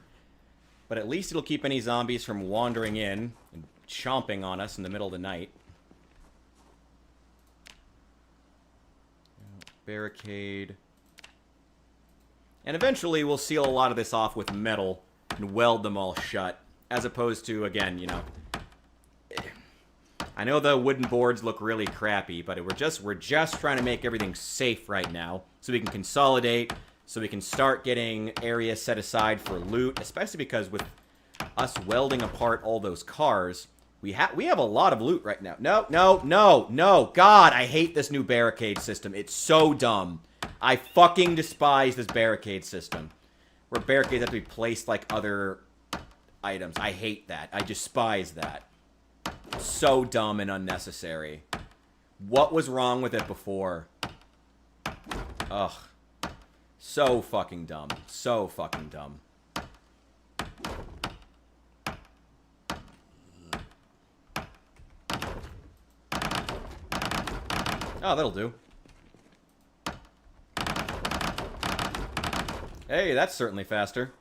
but at least it'll keep any zombies from wandering in and chomping on us in the middle of the night. Barricade. And eventually we'll seal a lot of this off with metal and weld them all shut. As opposed to, again, you know... I know the wooden boards look really crappy, but we're just trying to make everything safe right now. So we can consolidate, so we can start getting areas set aside for loot. Especially because with us welding apart all those cars, we have a lot of loot right now. No. God, I hate this new barricade system. It's so dumb. I fucking despise this barricade system. Where barricades have to be placed like other items. I hate that. I despise that. So dumb and unnecessary. What was wrong with it before? Ugh. So fucking dumb. So fucking dumb. Oh, that'll do. Hey, that's certainly faster.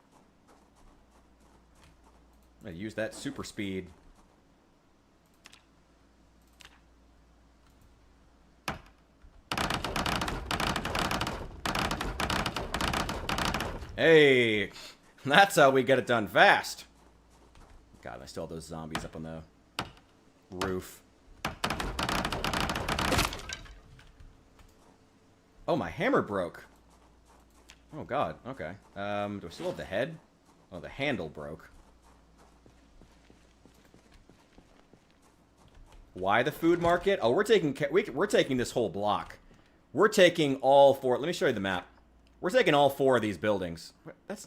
I'm gonna use that super speed. Hey, that's how we get it done fast. God, I still have those zombies up on the roof. Oh, my hammer broke. Oh, God. Okay. Do I still have the head? Oh, the handle broke. Why the food market? Oh, we're taking this whole block. We're taking all 4. Let me show you the map. We're taking all 4 of these buildings. That's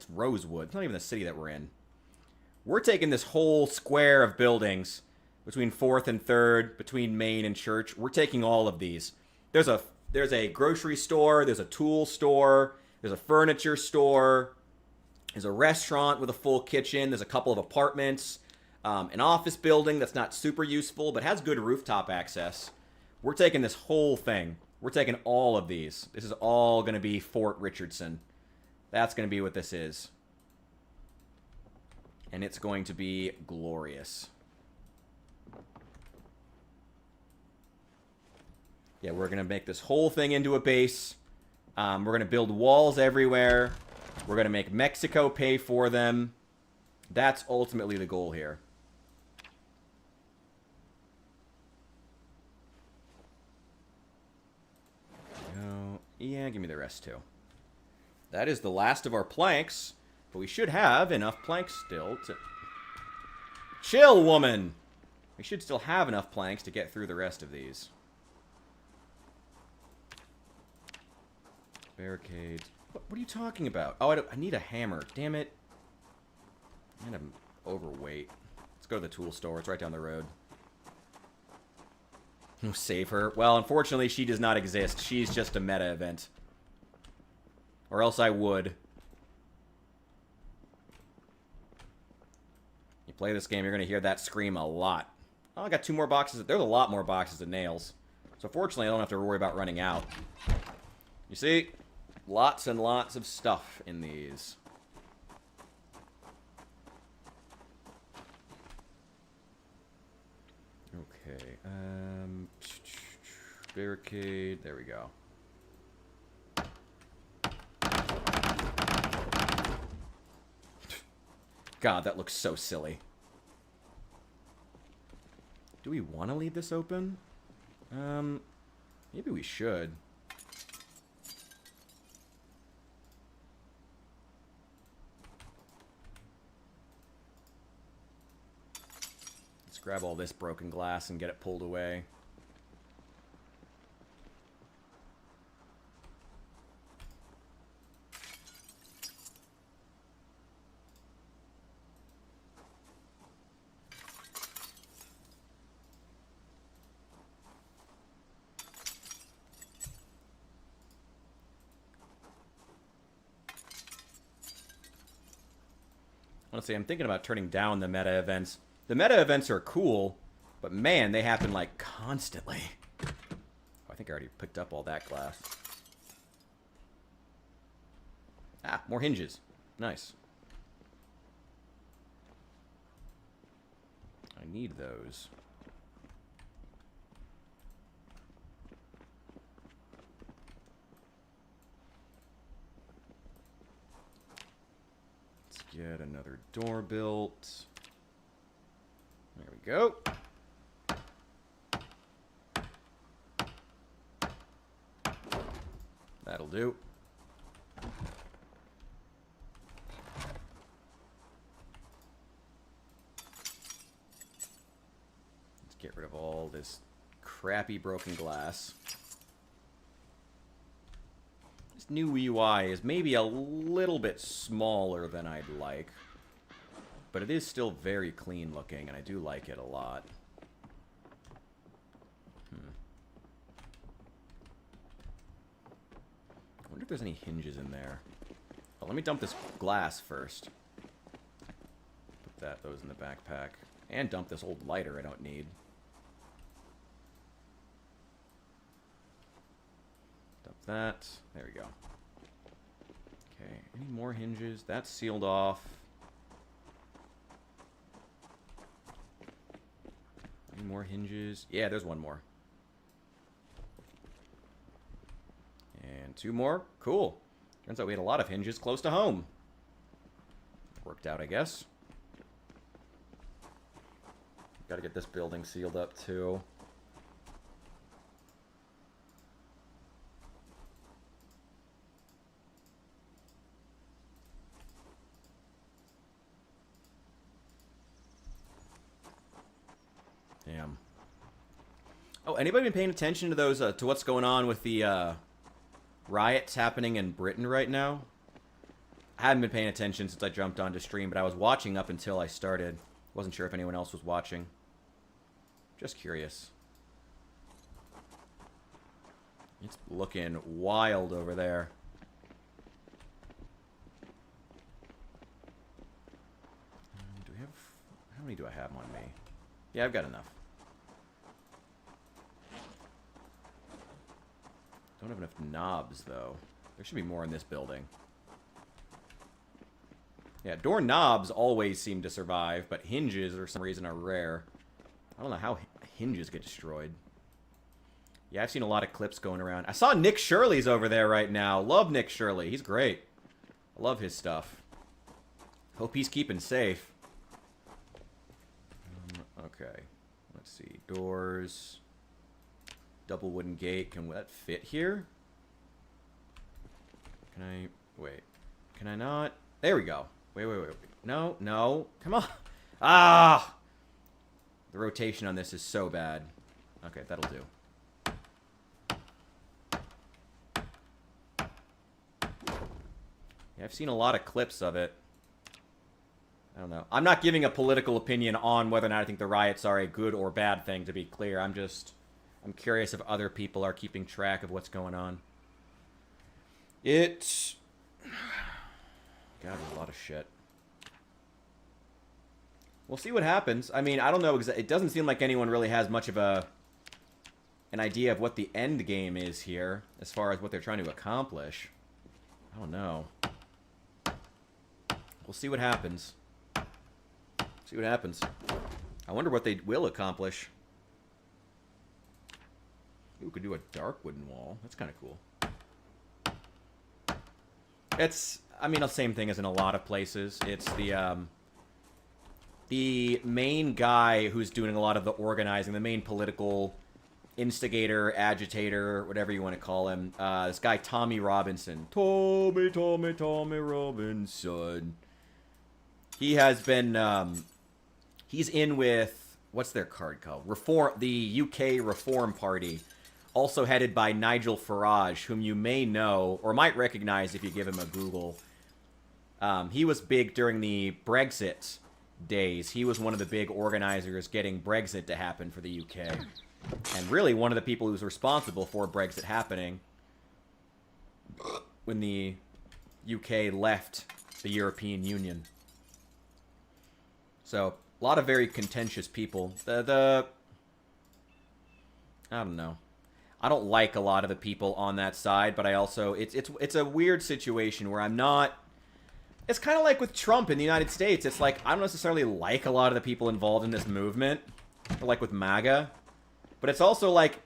Rosewood. It's not even the city that we're in. We're taking this whole square of buildings between 4th and 3rd, between Main and Church. We're taking all of these. There's a grocery store. There's a tool store. There's a furniture store. There's a restaurant with a full kitchen. There's a couple of apartments. An office building that's not super useful, but has good rooftop access. We're taking this whole thing. We're taking all of these. This is all going to be Fort Richardson. That's going to be what this is. And it's going to be glorious. Yeah, we're going to make this whole thing into a base. We're going to build walls everywhere. We're going to make Mexico pay for them. That's ultimately the goal here. Yeah, give me the rest too. That is the last of our planks, but we should have enough planks still to... Chill, woman! We should still have enough planks to get through the rest of these. Barricades. What are you talking about? Oh, I need a hammer. Damn it. I'm overweight. Let's go to the tool store. It's right down the road. Save her. Well, unfortunately, she does not exist. She's just a meta event. Or else I would. You play this game, you're going to hear that scream a lot. Oh, I got 2 more boxes. There's a lot more boxes of nails. So fortunately, I don't have to worry about running out. You see? Lots and lots of stuff in these. Okay, barricade, there we go. God, that looks so silly. Do we want to leave this open? Maybe we should. Grab all this broken glass and get it pulled away. Honestly, I'm thinking about turning down the meta events. The meta events are cool, but man, they happen, like, constantly. Oh, I think I already picked up all that glass. Ah, more hinges. Nice. I need those. Let's get another door built. There we go. That'll do. Let's get rid of all this crappy broken glass. This new UI is maybe a little bit smaller than I'd like. But it is still very clean looking, and I do like it a lot. I wonder if there's any hinges in there. Oh, let me dump this glass first. Put those in the backpack. And dump this old lighter I don't need. Dump that. There we go. Okay, any more hinges? That's sealed off. Any more hinges? Yeah, there's one more. And 2 more. Cool. Turns out we had a lot of hinges close to home. Worked out, I guess. Gotta get this building sealed up, too. Damn. Oh, anybody been paying attention to those, to what's going on with the, riots happening in Britain right now? I haven't been paying attention since I jumped onto stream, but I was watching up until I started. Wasn't sure if anyone else was watching. Just curious. It's looking wild over there. Do we have... How many do I have on me? Yeah, I've got enough. Don't have enough knobs, though. There should be more in this building. Yeah, door knobs always seem to survive, but hinges, for some reason, are rare. I don't know how hinges get destroyed. Yeah, I've seen a lot of clips going around. I saw Nick Shirley's over there right now. Love Nick Shirley. He's great. I love his stuff. Hope he's keeping safe. Okay. Let's see. Doors... Double wooden gate. Can that fit here? Can I... Wait. Can I not? There we go. Wait. No, no. Come on. Ah! The rotation on this is so bad. Okay, that'll do. Yeah, I've seen a lot of clips of it. I don't know. I'm not giving a political opinion on whether or not I think the riots are a good or bad thing, to be clear. I'm curious if other people are keeping track of what's going on. God, there's a lot of shit. We'll see what happens. I mean, I don't know. It doesn't seem like anyone really has much of an idea of what the end game is here, as far as what they're trying to accomplish. I don't know. We'll see what happens. See what happens. I wonder what they will accomplish. Ooh, we could do a dark wooden wall. That's kind of cool. It's, I mean, the same thing as in a lot of places. It's the main guy who's doing a lot of the organizing, the main political instigator, agitator, whatever you want to call him. This guy, Tommy Robinson. Tommy Robinson. He has been, he's in with, what's their card called? The UK Reform Party. Also headed by Nigel Farage, whom you may know, or might recognize if you give him a Google. He was big during the Brexit days. He was one of the big organizers getting Brexit to happen for the UK. And really one of the people who was responsible for Brexit happening when the UK left the European Union. So, a lot of very contentious people. I don't know. I don't like a lot of the people on that side, but I also... It's a weird situation where I'm not... It's kind of like with Trump in the United States. It's like, I don't necessarily like a lot of the people involved in this movement. Or like with MAGA. But it's also like,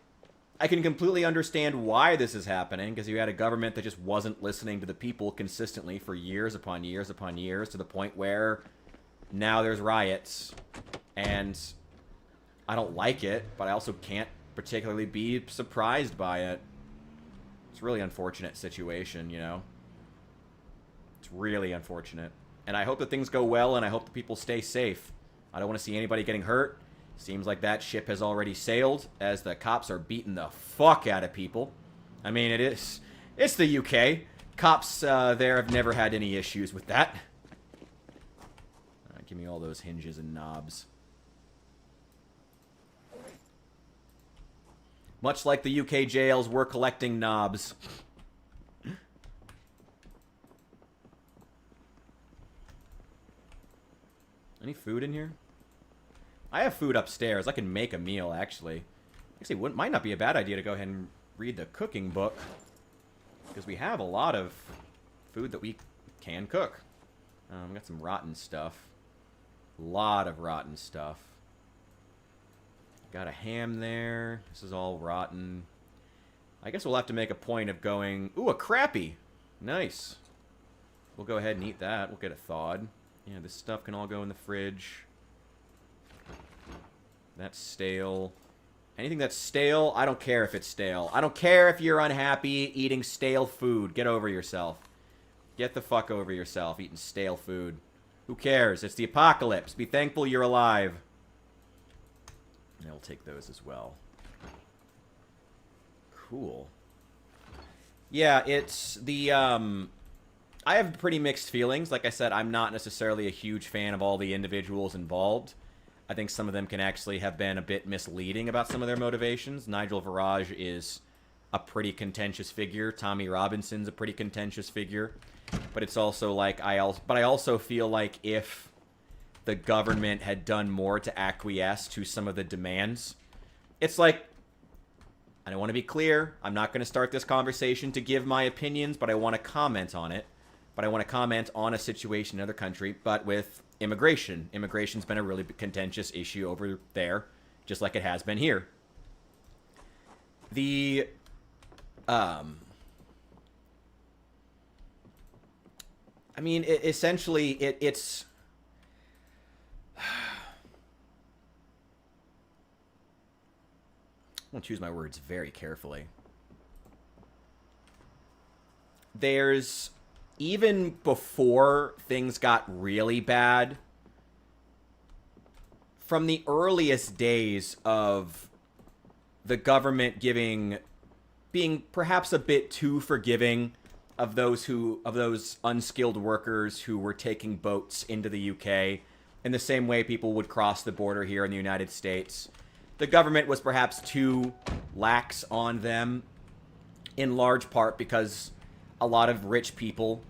I can completely understand why this is happening, because you had a government that just wasn't listening to the people consistently for years upon years upon years, to the point where now there's riots. And I don't like it, but I also can't particularly be surprised by it. It's a really unfortunate situation, you know? It's really unfortunate. And I hope that things go well, and I hope that people stay safe. I don't want to see anybody getting hurt. Seems like that ship has already sailed, as the cops are beating the fuck out of people. I mean, it's the UK. Cops there have never had any issues with that. Give me all those hinges and knobs. Much like the UK jails, we're collecting knobs. Any food in here? I have food upstairs. I can make a meal, actually. Actually, it might not be a bad idea to go ahead and read the cooking book, because we have a lot of food that we can cook. We got some rotten stuff. A lot of rotten stuff. Got a ham there. This is all rotten. I guess we'll have to make a point of going... Ooh, a crappie! Nice. We'll go ahead and eat that. We'll get it thawed. Yeah, this stuff can all go in the fridge. That's stale. Anything that's stale, I don't care if it's stale. I don't care if you're unhappy eating stale food. Get over yourself. Get the fuck over yourself eating stale food. Who cares? It's the apocalypse. Be thankful you're alive. And we'll take those as well. Cool. Yeah, it's the, I have pretty mixed feelings. Like I said, I'm not necessarily a huge fan of all the individuals involved. I think some of them can actually have been a bit misleading about some of their motivations. Nigel Farage is a pretty contentious figure. Tommy Robinson's a pretty contentious figure. But it's also like, I also feel like if the government had done more to acquiesce to some of the demands, it's like, I don't want to be clear. I'm not going to start this conversation to give my opinions, but I want to comment on it. But I want to comment on a situation in another country, but with immigration. Immigration's been a really contentious issue over there, just like it has been here. The, I mean, essentially, it's... I want to choose my words very carefully. There's... Even before things got really bad, from the earliest days of the government being perhaps a bit too forgiving of those unskilled workers who were taking boats into the UK, in the same way people would cross the border here in the United States, the government was perhaps too lax on them, in large part because a lot of rich people,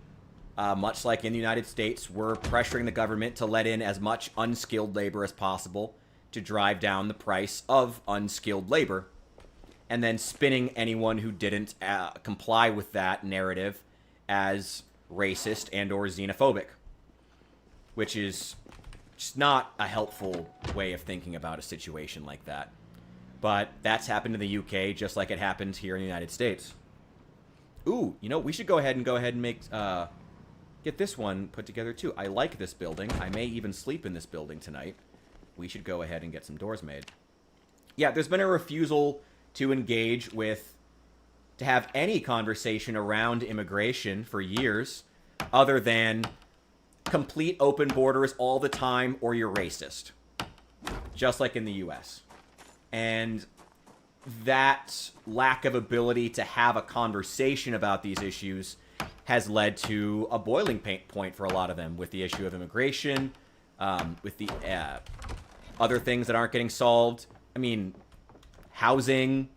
much like in the United States, were pressuring the government to let in as much unskilled labor as possible to drive down the price of unskilled labor, and then spinning anyone who didn't comply with that narrative as racist and or xenophobic, which is just not a helpful way of thinking about a situation like that. But that's happened in the UK just like it happens here in the United States. Ooh, you know, we should go ahead and make... get this one put together, too. I like this building. I may even sleep in this building tonight. We should go ahead and get some doors made. Yeah, there's been a refusal to engage with... to have any conversation around immigration for years, other than complete open borders all the time or you're racist. Just like in the U.S. And that lack of ability to have a conversation about these issues has led to a boiling point for a lot of them, with the issue of immigration, with the other things that aren't getting solved. I mean, housing,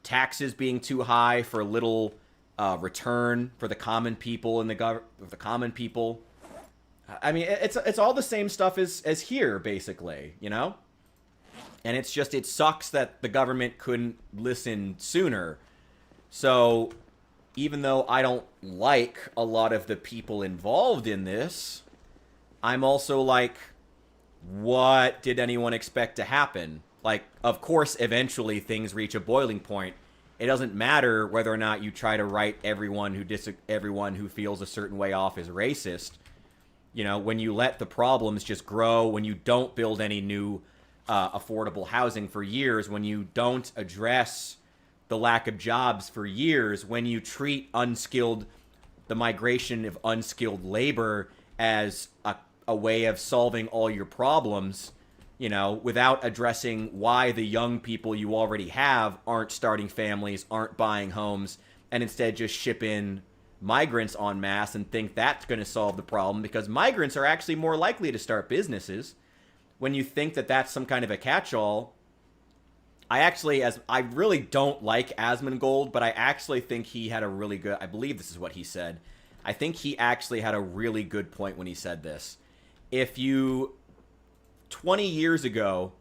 taxes being too high for little return for the common people and the common people. I mean, it's all the same stuff as here, basically, you know? And it's just, it sucks that the government couldn't listen sooner. So, even though I don't like a lot of the people involved in this, I'm also like, what did anyone expect to happen? Like, of course, eventually things reach a boiling point. It doesn't matter whether or not you try to write everyone who feels a certain way off as racist. You know, when you let the problems just grow, when you don't build any new affordable housing for years, when you don't address the lack of jobs for years, when you treat the migration of unskilled labor as a way of solving all your problems, you know, without addressing why the young people you already have aren't starting families, aren't buying homes, and instead just ship in migrants en masse and think that's going to solve the problem, because migrants are actually more likely to start businesses. When you think that that's some kind of a catch-all, I really don't like Asmongold, but I actually think he had a really good, I believe this is what he said. I think he actually had a really good point when he said this. 20 years ago,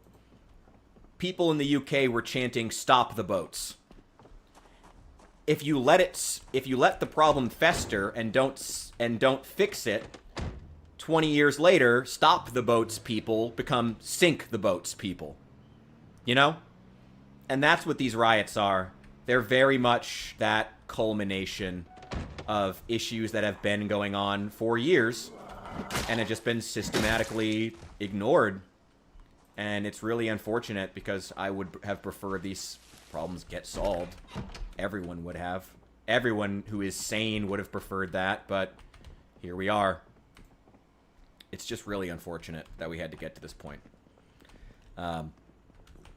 people in the UK were chanting, "Stop the boats." If you let the problem fester and don't fix it, 20 years later, "Stop the boats" people become "Sink the boats" people. You know? And that's what these riots are. They're very much that culmination of issues that have been going on for years and have just been systematically ignored. And it's really unfortunate, because I would have preferred these problems get solved. Everyone would have. Everyone who is sane would have preferred that, but here we are. It's just really unfortunate that we had to get to this point.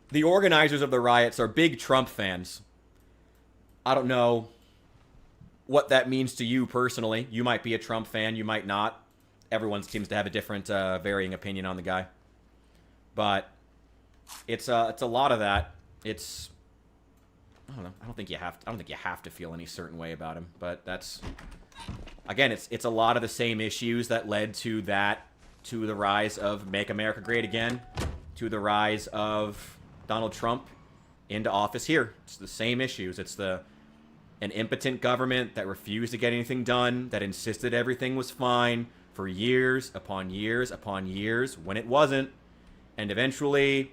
The organizers of the riots are big Trump fans. I don't know what that means to you personally. You might be a Trump fan, you might not. Everyone seems to have a different, varying opinion on the guy. But it's a lot of that. It's, I don't know. I don't think you have to feel any certain way about him. But that's, again, it's a lot of the same issues that led to that, to the rise of Make America Great Again, to the rise of Donald Trump into office here. It's the same issues. It's an impotent government that refused to get anything done, that insisted everything was fine for years upon years upon years when it wasn't. And eventually,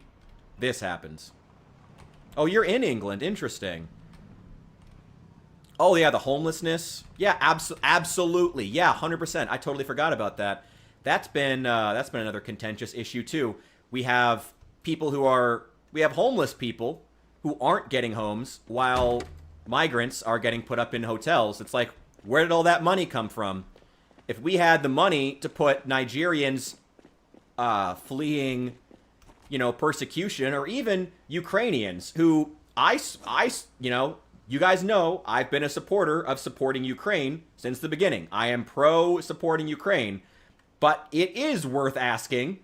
this happens. Oh, you're in England. Interesting. Oh, yeah, the homelessness. Yeah, absolutely. Yeah, 100%. I totally forgot about that. That's been another contentious issue, too. We have homeless people who aren't getting homes while migrants are getting put up in hotels. It's like, where did all that money come from? If we had the money to put Nigerians fleeing, persecution, or even Ukrainians who you guys know I've been a supporter of supporting Ukraine since the beginning. I am pro supporting Ukraine, but it is worth asking,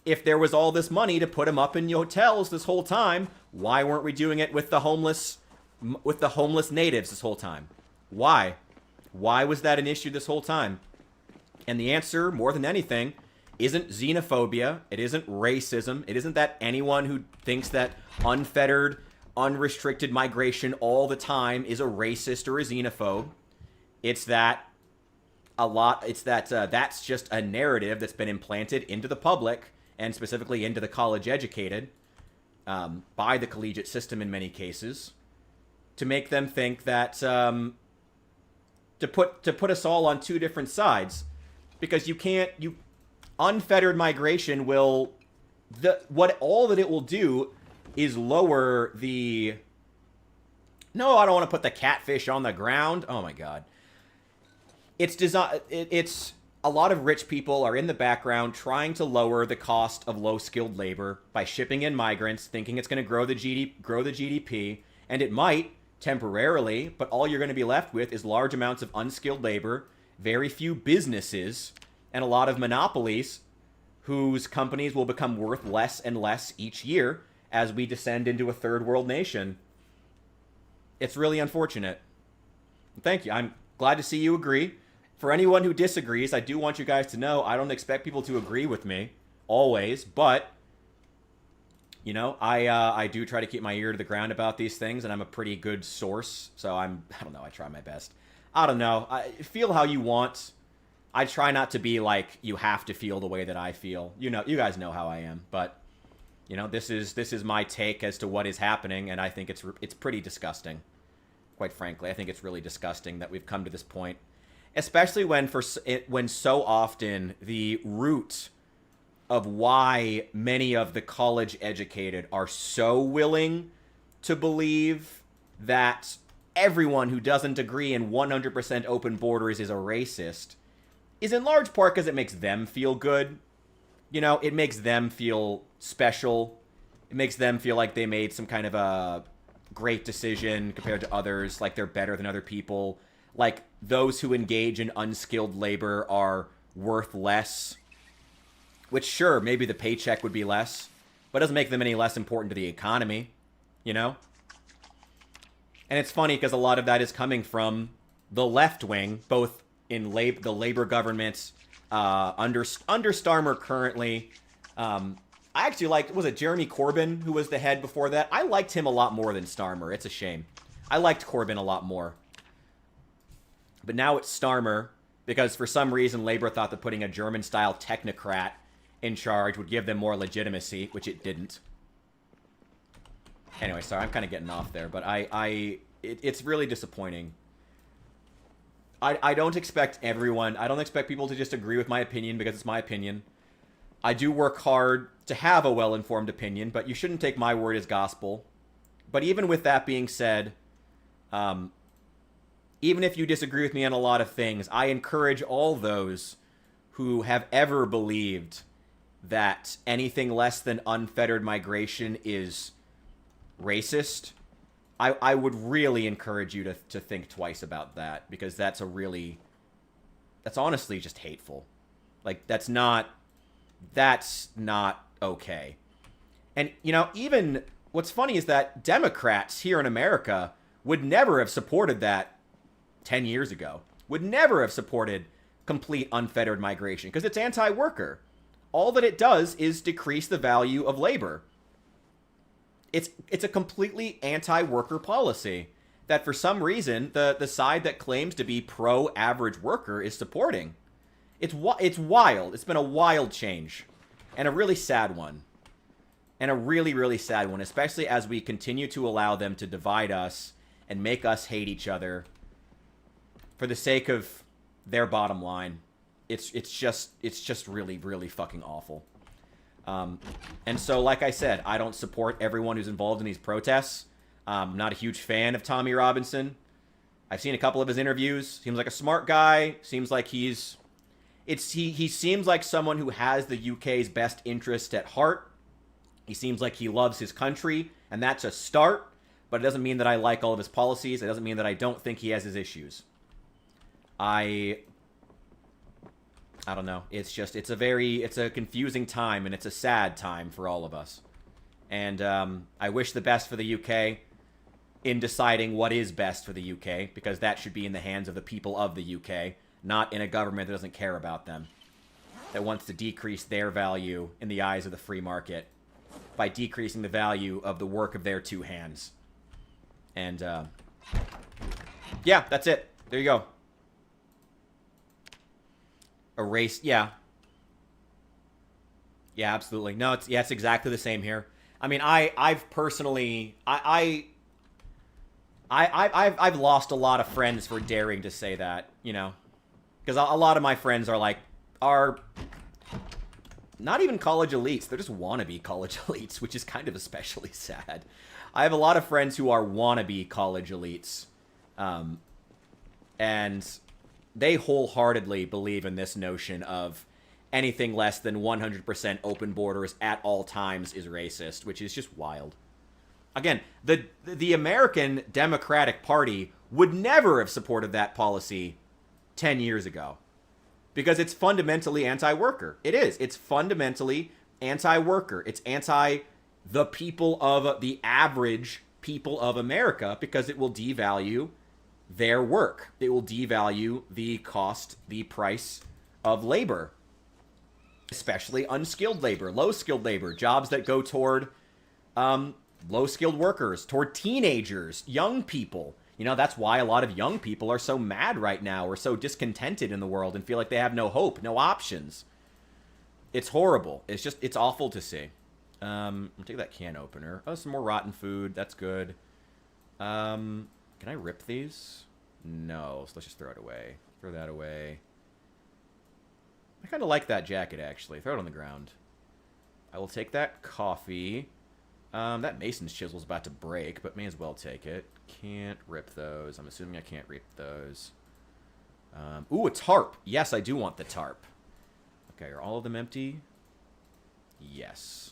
if there was all this money to put them up in hotels this whole time, why weren't we doing it with the homeless natives this whole time? Why? Why was that an issue this whole time? And the answer, more than anything, isn't xenophobia. It isn't racism. It isn't that anyone who thinks that unfettered, unrestricted migration all the time is a racist or a xenophobe. It's that that's just a narrative that's been implanted into the public, and specifically into the college educated, by the collegiate system in many cases, to make them think that, to put us all on two different sides. Because unfettered migration all that it will do is lower the, no, I don't want to put the catfish on the ground. Oh my God. It's a lot of rich people are in the background trying to lower the cost of low-skilled labor by shipping in migrants, thinking it's going to grow the GDP, and it might temporarily, but all you're going to be left with is large amounts of unskilled labor, very few businesses, and a lot of monopolies whose companies will become worth less and less each year as we descend into a third world nation. It's really unfortunate. Thank you. I'm glad to see you agree. For anyone who disagrees, I do want you guys to know I don't expect people to agree with me always, but I do try to keep my ear to the ground about these things, and I'm a pretty good source. So I don't know, I try my best. I don't know. Feel how you want. I try not to be like, you have to feel the way that I feel. You guys know how I am, but this is my take as to what is happening, and I think it's pretty disgusting. Quite frankly, I think it's really disgusting that we've come to this point, especially when so often the root of why many of the college educated are so willing to believe that everyone who doesn't agree in 100% open borders is a racist is in large part because it makes them feel good. It makes them feel special. It makes them feel like they made some kind of a great decision compared to others, like they're better than other people. Like those who engage in unskilled labor are worth less. Which, sure, maybe the paycheck would be less, but it doesn't make them any less important to the economy, And it's funny because a lot of that is coming from the left wing, both in the labor governments under Starmer currently. I actually was it Jeremy Corbyn who was the head before that? I liked him a lot more than Starmer. It's a shame. I liked Corbyn a lot more. But now it's Starmer because for some reason Labor thought that putting a German-style technocrat in charge would give them more legitimacy, which it didn't. Anyway, sorry, I'm kind of getting off there, but it's really disappointing. I don't expect people to just agree with my opinion because it's my opinion. I do work hard to have a well-informed opinion, but you shouldn't take my word as gospel. But even with that being said, even if you disagree with me on a lot of things, I encourage all those who have ever believed that anything less than unfettered migration is racist. I would really encourage you to think twice about that, because that's honestly just hateful. Like, that's not okay. And, you know, even what's funny is that Democrats here in America would never have supported that 10 years ago. Would never have supported complete unfettered migration, because it's anti-worker. All that it does is decrease the value of labor. It's a completely anti-worker policy that for some reason the side that claims to be pro-average worker is supporting. It's wild. It's been a wild change, and a really sad one. And a really, really sad one, especially as we continue to allow them to divide us and make us hate each other for the sake of their bottom line. It's just really, really fucking awful. And so, like I said, I don't support everyone who's involved in these protests. I'm not a huge fan of Tommy Robinson. I've seen a couple of his interviews. Seems like a smart guy. Seems like he seems like someone who has the UK's best interest at heart. He seems like he loves his country, and that's a start. But it doesn't mean that I like all of his policies. It doesn't mean that I don't think he has his issues. I don't know. It's a confusing time, and it's a sad time for all of us. And I wish the best for the UK in deciding what is best for the UK, because that should be in the hands of the people of the UK, not in a government that doesn't care about them, that wants to decrease their value in the eyes of the free market by decreasing the value of the work of their two hands. And, yeah, that's it. There you go. Erase, yeah, absolutely. No, it's exactly the same here. I mean, I've personally, I've lost a lot of friends for daring to say that, you know, because a lot of my friends are not even college elites. They're just wannabe college elites, which is kind of especially sad. I have a lot of friends who are wannabe college elites, and they wholeheartedly believe in this notion of anything less than 100% open borders at all times is racist, which is just wild. Again, the American Democratic Party would never have supported that policy 10 years ago, because it's fundamentally anti-worker. It is. It's fundamentally anti-worker. It's anti the people of the average people of America, because it will devalue their work. It will devalue the cost, the price of labor, especially unskilled labor, low-skilled labor, jobs that go toward low-skilled workers, toward teenagers, young people. You know, that's why a lot of young people are so mad right now, or so discontented in the world, and feel like they have no hope, no options. It's horrible. It's awful to see. I'll take that can opener. Oh, some more rotten food. That's good. Can I rip these? No, so let's just throw it away. Throw that away. I kind of like that jacket, actually. Throw it on the ground. I will take that coffee. That mason's chisel's about to break, but may as well take it. Can't rip those. I'm assuming I can't rip those. Ooh, a tarp. Yes, I do want the tarp. Okay, are all of them empty? Yes.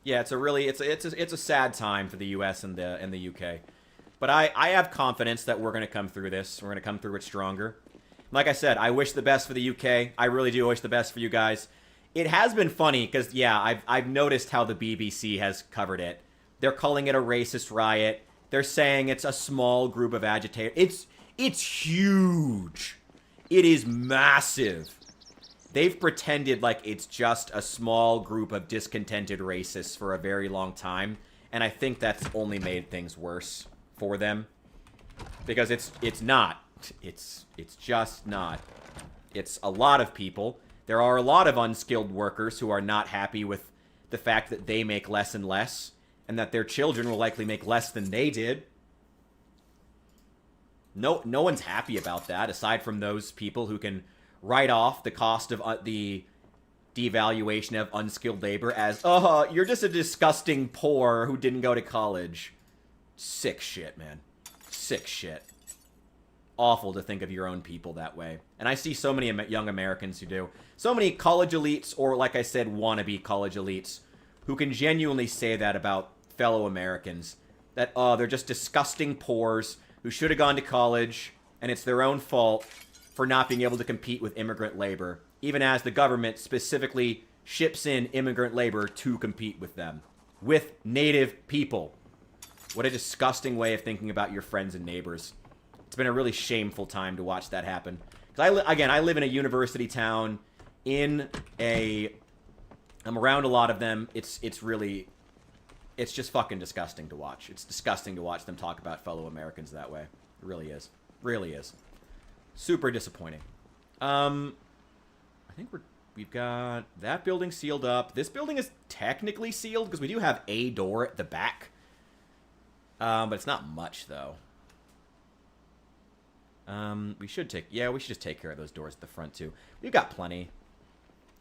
Yeah, it's a sad time for the U.S. and the UK. But I have confidence that we're going to come through this. We're going to come through it stronger. Like I said, I wish the best for the UK. I really do wish the best for you guys. It has been funny because, yeah, I've noticed how the BBC has covered it. They're calling it a racist riot. They're saying it's a small group of agitators. It's huge. It is massive. They've pretended like it's just a small group of discontented racists for a very long time, and I think that's only made things worse for them, because it's not. It's just not. It's a lot of people. There are a lot of unskilled workers who are not happy with the fact that they make less and less, and that their children will likely make less than they did. No one's happy about that, aside from those people who can write off the cost of the devaluation of unskilled labor as, oh, you're just a disgusting poor who didn't go to college. Sick shit, man. Sick shit. Awful to think of your own people that way. And I see so many young Americans who do. So many college elites, or like I said, wannabe college elites, who can genuinely say that about fellow Americans. that, they're just disgusting pores who should have gone to college, and it's their own fault for not being able to compete with immigrant labor, even as the government specifically ships in immigrant labor to compete with them. With native people. What a disgusting way of thinking about your friends and neighbors. It's been a really shameful time to watch that happen. Because I live in a university town, I'm around a lot of them. It's just fucking disgusting to watch. It's disgusting to watch them talk about fellow Americans that way. It really is. Really is. Super disappointing. I think we've got that building sealed up. This building is technically sealed because we do have a door at the back. But it's not much, though. We should just take care of those doors at the front, too. We've got plenty.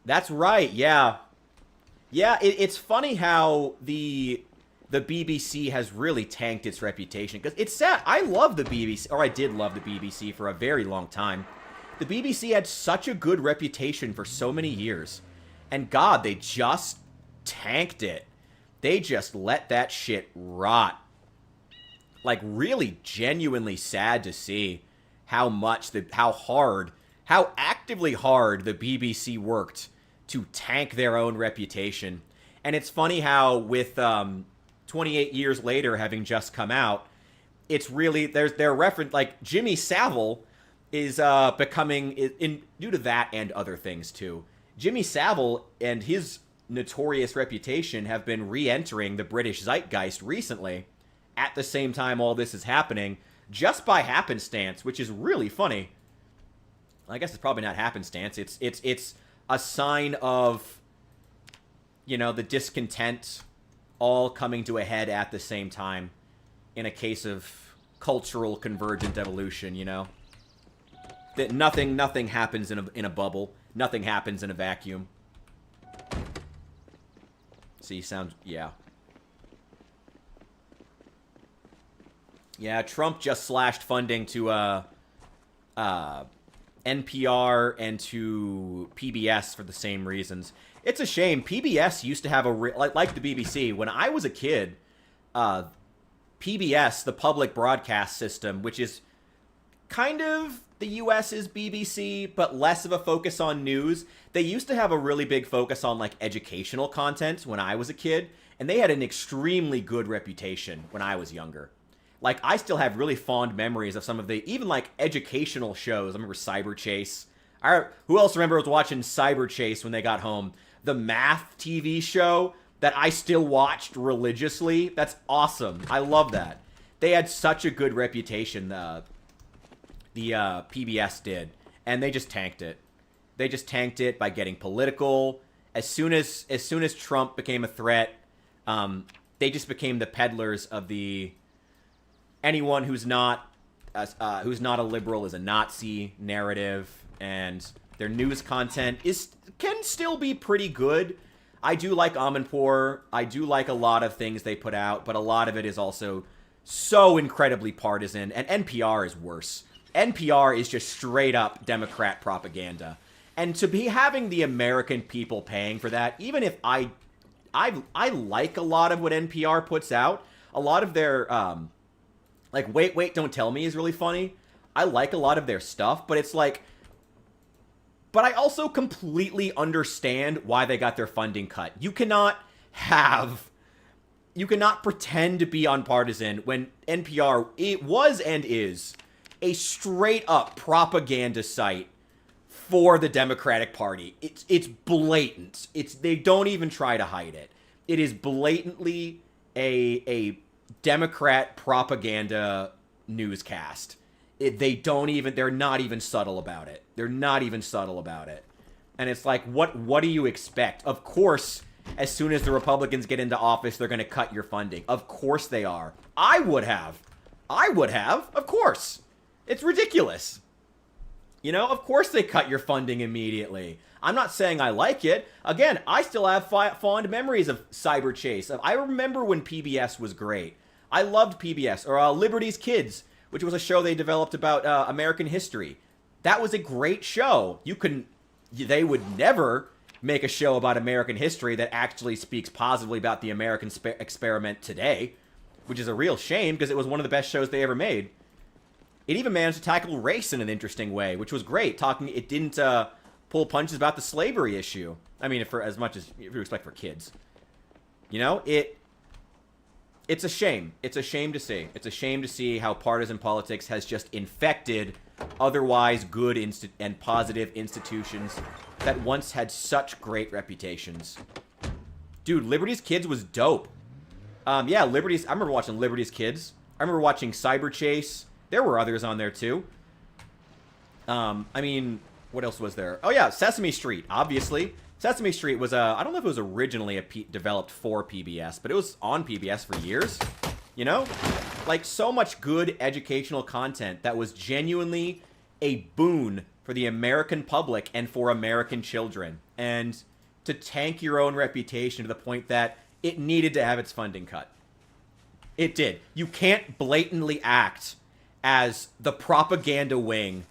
That's right, yeah. Yeah, it's funny how the BBC has really tanked its reputation. Because it's sad. I love the BBC, or I did love the BBC for a very long time. The BBC had such a good reputation for so many years. And God, they just tanked it. They just let that shit rot. Like, really genuinely sad to see how actively hard the BBC worked to tank their own reputation. And it's funny how with 28 years later having just come out, it's really, their reference, like Jimmy Savile is becoming, due to that and other things too, Jimmy Savile and his notorious reputation have been re-entering the British zeitgeist recently at the same time all this is happening, just by happenstance, which is really funny. I guess it's probably not happenstance. It's a sign of, you know, the discontent all coming to a head at the same time in a case of cultural convergent evolution, you know? That nothing happens in a bubble. Nothing happens in a vacuum. See, yeah. Yeah, Trump just slashed funding to NPR and to PBS for the same reasons. It's a shame. PBS used to have like the BBC. When I was a kid, PBS, the public broadcast system, which is kind of the US's BBC, but less of a focus on news. They used to have a really big focus on like educational content when I was a kid, and they had an extremely good reputation when I was younger. Like, I still have really fond memories of some of the, even, like, educational shows. I remember Cyber Chase. Who else was watching Cyber Chase when they got home? The math TV show that I still watched religiously. That's awesome. I love that. They had such a good reputation, the PBS did. And they just tanked it. They just tanked it by getting political. As soon as Trump became a threat, they just became the peddlers of the... anyone who's not a liberal is a Nazi narrative, and their news content can still be pretty good. I do like Amanpour. I do like a lot of things they put out, but a lot of it is also so incredibly partisan, and NPR is worse. NPR is just straight up Democrat propaganda. And to be having the American people paying for that, even if I like a lot of what NPR puts out, a lot of their like, Wait, Don't Tell Me is really funny. I like a lot of their stuff, but it's like... But I also completely understand why they got their funding cut. You cannot pretend to be unpartisan when NPR, it was and is, a straight-up propaganda site for the Democratic Party. It's blatant. They don't even try to hide it. It is blatantly a Democrat propaganda newscast. They're not even subtle about it. They're not even subtle about it. And it's like, what do you expect? Of course, as soon as the Republicans get into office, they're going to cut your funding. Of course they are. I would have. Of course. It's ridiculous. You know, of course they cut your funding immediately. I'm not saying I like it. Again, I still have fond memories of Cyber Chase. I remember when PBS was great. I loved PBS. Or Liberty's Kids, which was a show they developed about American history. That was a great show. They would never make a show about American history that actually speaks positively about the American experiment today. which is a real shame because it was one of the best shows they ever made. It even managed to tackle race in an interesting way, which was great. It didn't pull punches about the slavery issue. I mean, for as much as you expect for kids. You know, it's a shame. It's a shame to see. It's a shame to see how partisan politics has just infected otherwise good and positive institutions that once had such great reputations. Dude, Liberty's Kids was dope. Yeah, I remember watching Liberty's Kids. I remember watching Cyber Chase. There were others on there, too. I mean, what else was there? Oh, yeah, Sesame Street, obviously. Sesame Street was I don't know if it was originally developed for PBS, but it was on PBS for years. You know? Like, so much good educational content that was genuinely a boon for the American public and for American children. And to tank your own reputation to the point that it needed to have its funding cut. It did. You can't blatantly act as the propaganda wing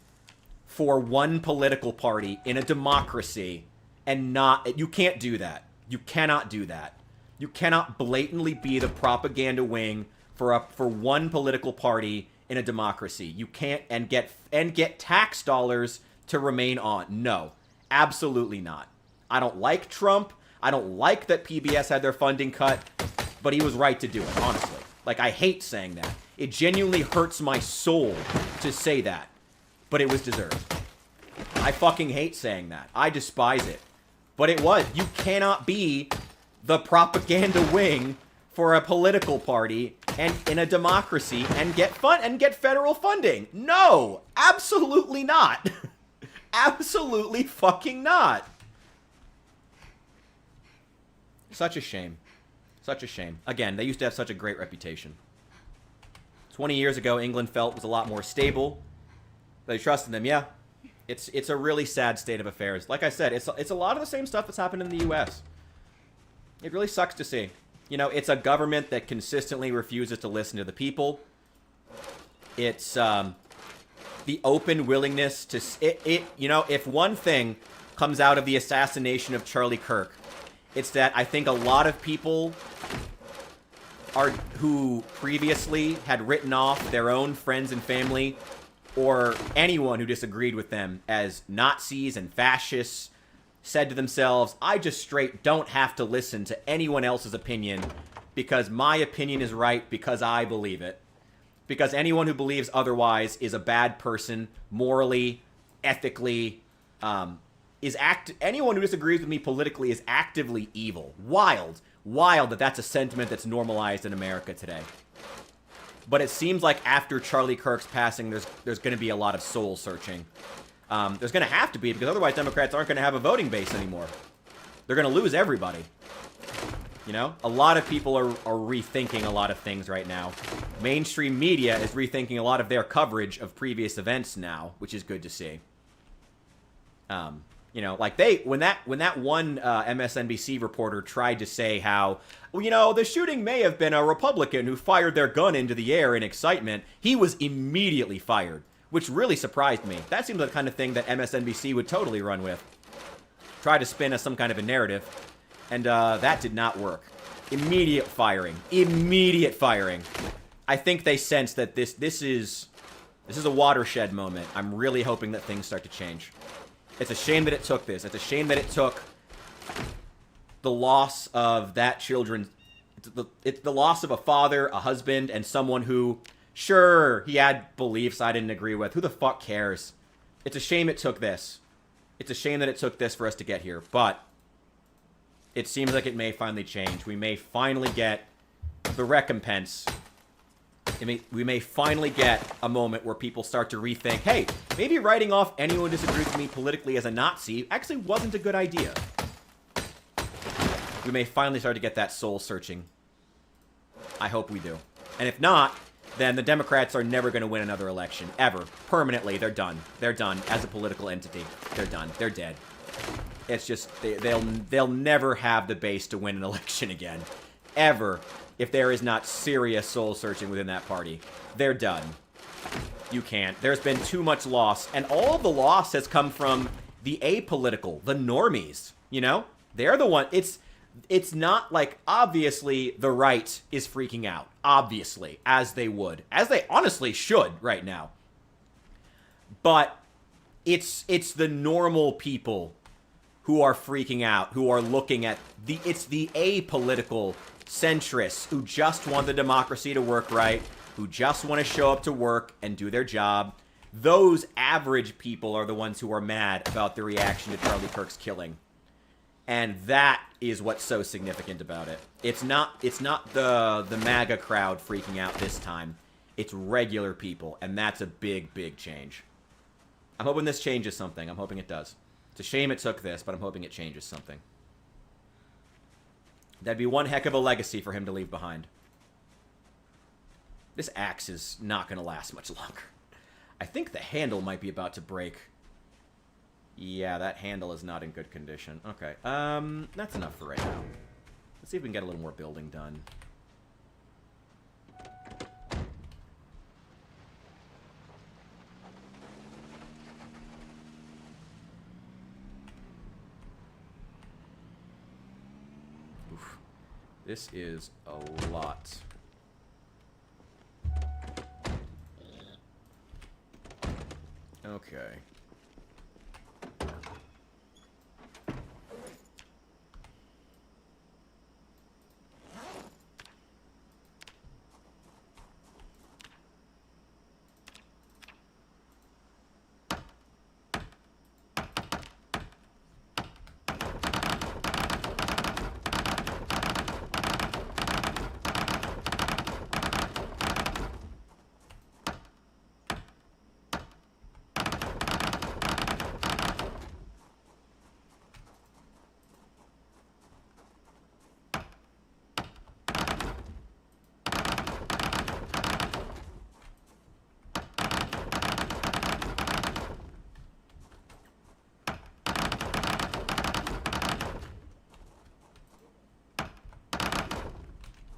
for one political party in a democracy and not... You can't do that. You cannot do that. You cannot blatantly be the propaganda wing for one political party in a democracy. You can't and get tax dollars to remain on. No, absolutely not. I don't like Trump. I don't like that PBS had their funding cut, but he was right to do it, honestly. Like, I hate saying that. It genuinely hurts my soul to say that, but it was deserved. I fucking hate saying that. I despise it. But it was. You cannot be the propaganda wing for a political party and in a democracy and get federal funding. No, absolutely not. Absolutely fucking not. Such a shame. Such a shame. Again, they used to have such a great reputation. 20 years ago, England felt was a lot more stable. They trusted them, yeah. It's a really sad state of affairs. Like I said, it's a lot of the same stuff that's happened in the U.S. It really sucks to see. You know, it's a government that consistently refuses to listen to the people. It's the open willingness to... You know, if one thing comes out of the assassination of Charlie Kirk, it's that I think a lot of people who previously had written off their own friends and family or anyone who disagreed with them as Nazis and fascists said to themselves, I just straight don't have to listen to anyone else's opinion because my opinion is right because I believe it. Because anyone who believes otherwise is a bad person, morally, ethically, anyone who disagrees with me politically is actively evil. Wild that that's a sentiment that's normalized in America today. But it seems like after Charlie Kirk's passing, there's going to be a lot of soul searching. There's going to have to be, because otherwise Democrats aren't going to have a voting base anymore. They're going to lose everybody. You know? A lot of people are rethinking a lot of things right now. Mainstream media is rethinking a lot of their coverage of previous events now, which is good to see. You know, like when that one MSNBC reporter tried to say how, well, you know, the shooting may have been a Republican who fired their gun into the air in excitement, he was immediately fired, which really surprised me. That seems like the kind of thing that MSNBC would totally run with. Try to spin as some kind of a narrative, and that did not work. Immediate firing. Immediate firing. I think they sense that this is a watershed moment. I'm really hoping that things start to change. It's a shame that it took this. It's a shame that it took the loss of that children. It's the loss of a father, a husband, and someone who, sure, he had beliefs I didn't agree with. Who the fuck cares? It's a shame it took this. It's a shame that it took this for us to get here. But it seems like it may finally change. We may finally get the recompense. We may finally get a moment where people start to rethink, hey, maybe writing off anyone who disagrees with me politically as a Nazi actually wasn't a good idea. We may finally start to get that soul searching. I hope we do. And if not, then the Democrats are never going to win another election. Ever. Permanently. They're done. They're done as a political entity. They're done. They're dead. It's just, they'll never have the base to win an election again. Ever. If there is not serious soul searching within that party. They're done. You can't. There's been too much loss. And all the loss has come from the apolitical, the normies. You know? They're the one. It's it's not like, obviously, the right is freaking out. Obviously, as they would. As they honestly should right now. But it's the normal people who are freaking out, who are looking at it's the apolitical centrists who just want the democracy to work right, who just want to show up to work and do their job. Those average people are the ones who are mad about the reaction to Charlie Kirk's killing. And that is what's so significant about it. It's not the MAGA crowd freaking out this time. It's regular people, and that's a big, big change. I'm hoping this changes something. I'm hoping it does. It's a shame it took this, but I'm hoping it changes something. That'd be one heck of a legacy for him to leave behind. This axe is not going to last much longer. I think the handle might be about to break. Yeah, that handle is not in good condition. Okay, that's enough for right now. Let's see if we can get a little more building done. Oof. This is a lot. Okay.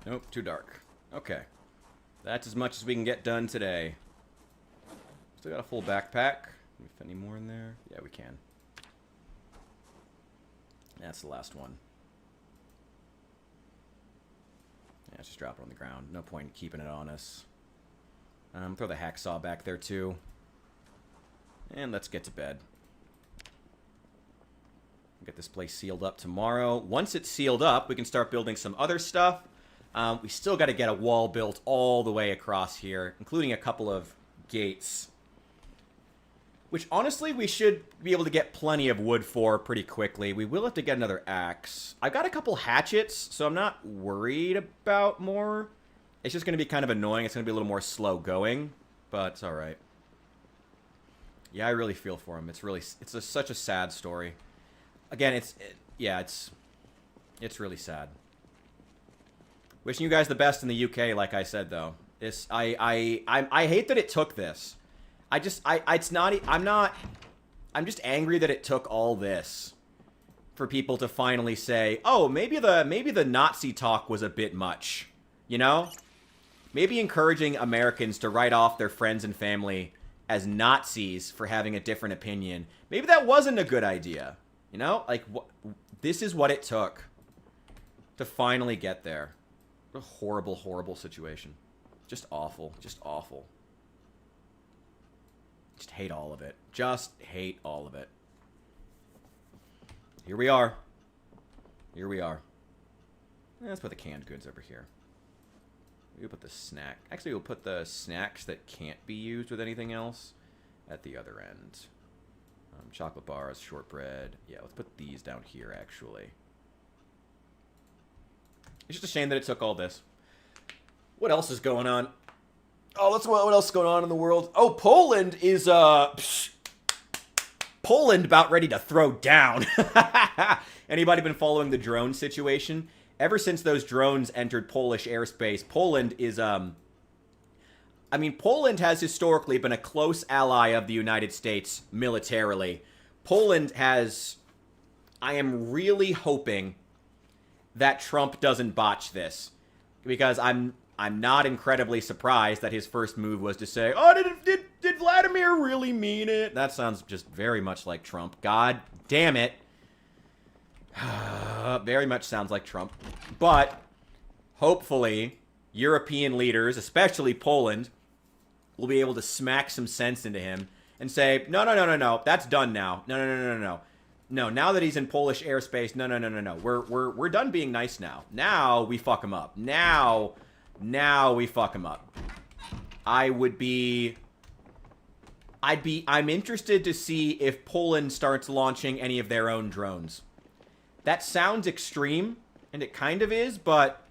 Nope, too dark. Okay. That's as much as we can get done today. Still got a full backpack. Can we fit any more in there? Yeah, we can. That's the last one. Yeah, just drop it on the ground. No point in keeping it on us. Throw the hacksaw back there, too. And let's get to bed. Get this place sealed up tomorrow. Once it's sealed up, we can start building some other stuff. We still got to get a wall built all the way across here, including a couple of gates. Which, honestly, we should be able to get plenty of wood for pretty quickly. We will have to get another axe. I've got a couple hatchets, so I'm not worried about more. It's just going to be kind of annoying. It's going to be a little more slow going, but it's all right. Yeah, I really feel for him. It's such a sad story. Again, it's really sad. Wishing you guys the best in the UK, like I said, though. I hate that it took this. I'm just angry that it took all this for people to finally say, oh, maybe the Nazi talk was a bit much, you know? Maybe encouraging Americans to write off their friends and family as Nazis for having a different opinion. Maybe that wasn't a good idea, you know? Like, this is what it took to finally get there. What a horrible, horrible situation. Just awful. Just awful. Just hate all of it. Just hate all of it. Here we are. Here we are. Let's put the canned goods over here. We'll put the snack. Actually, we'll put the snacks that can't be used with anything else at the other end. Chocolate bars, shortbread. Yeah, let's put these down here, actually. It's just a shame that it took all this. What else is going on? Oh, what else is going on in the world? Oh, Poland is, Poland about ready to throw down. Anybody been following the drone situation? Ever since those drones entered Polish airspace, Poland is, I mean, Poland has historically been a close ally of the United States militarily. Poland has... I am really hoping that Trump doesn't botch this. Because I'm not incredibly surprised that his first move was to say, oh, did Vladimir really mean it? That sounds just very much like Trump. God damn it. Very much sounds like Trump. But hopefully, European leaders, especially Poland, will be able to smack some sense into him and say, no, no, no, no, no, that's done now. No, no, no, no, no, no. No, now that he's in Polish airspace, no, no, no, no, no. We're done being nice now. Now we fuck him up. Now we fuck him up. I'm interested to see if Poland starts launching any of their own drones. That sounds extreme, and it kind of is, but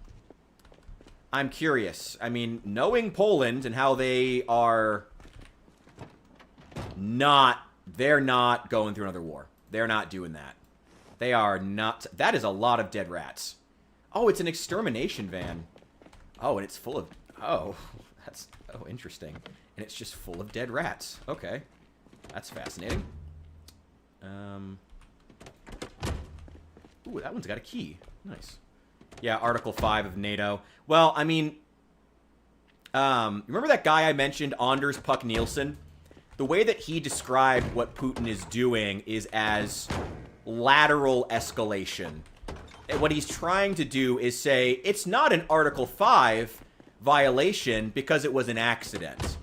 I'm curious. I mean, knowing Poland and how they are they're not going through another war. They're not doing that. They are not. That is a lot of dead rats. Oh, it's an extermination van. Oh, and it's full of, oh, interesting. And it's just full of dead rats. Okay. That's fascinating. Ooh, that one's got a key. Nice. Yeah, Article 5 of NATO. Well, I mean, remember that guy I mentioned, Anders Puck Nielsen? The way that he described what Putin is doing is as lateral escalation. And what he's trying to do is say, it's not an Article 5 violation because it was an accident.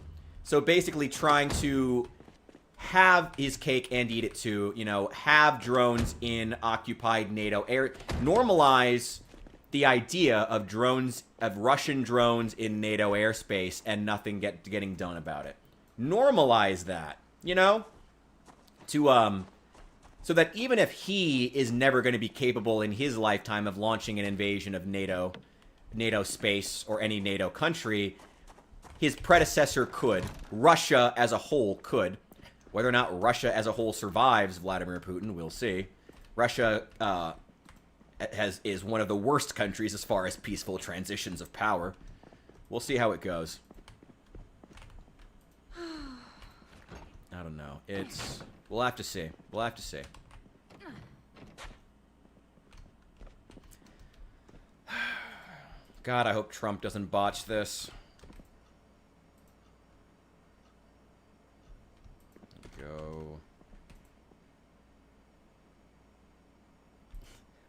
So basically trying to have his cake and eat it too, you know, have drones in occupied NATO air, normalize the idea of drones, of Russian drones in NATO airspace and nothing getting done about it. Normalize that, you know, to so that even if he is never going to be capable in his lifetime of launching an invasion of NATO space or any NATO country, his predecessor could. Russia as a whole could. Whether or not Russia as a whole survives Vladimir Putin, we'll see. Russia is one of the worst countries as far as peaceful transitions of power. We'll see how it goes. I don't know. We'll have to see. We'll have to see. God, I hope Trump doesn't botch this. Go.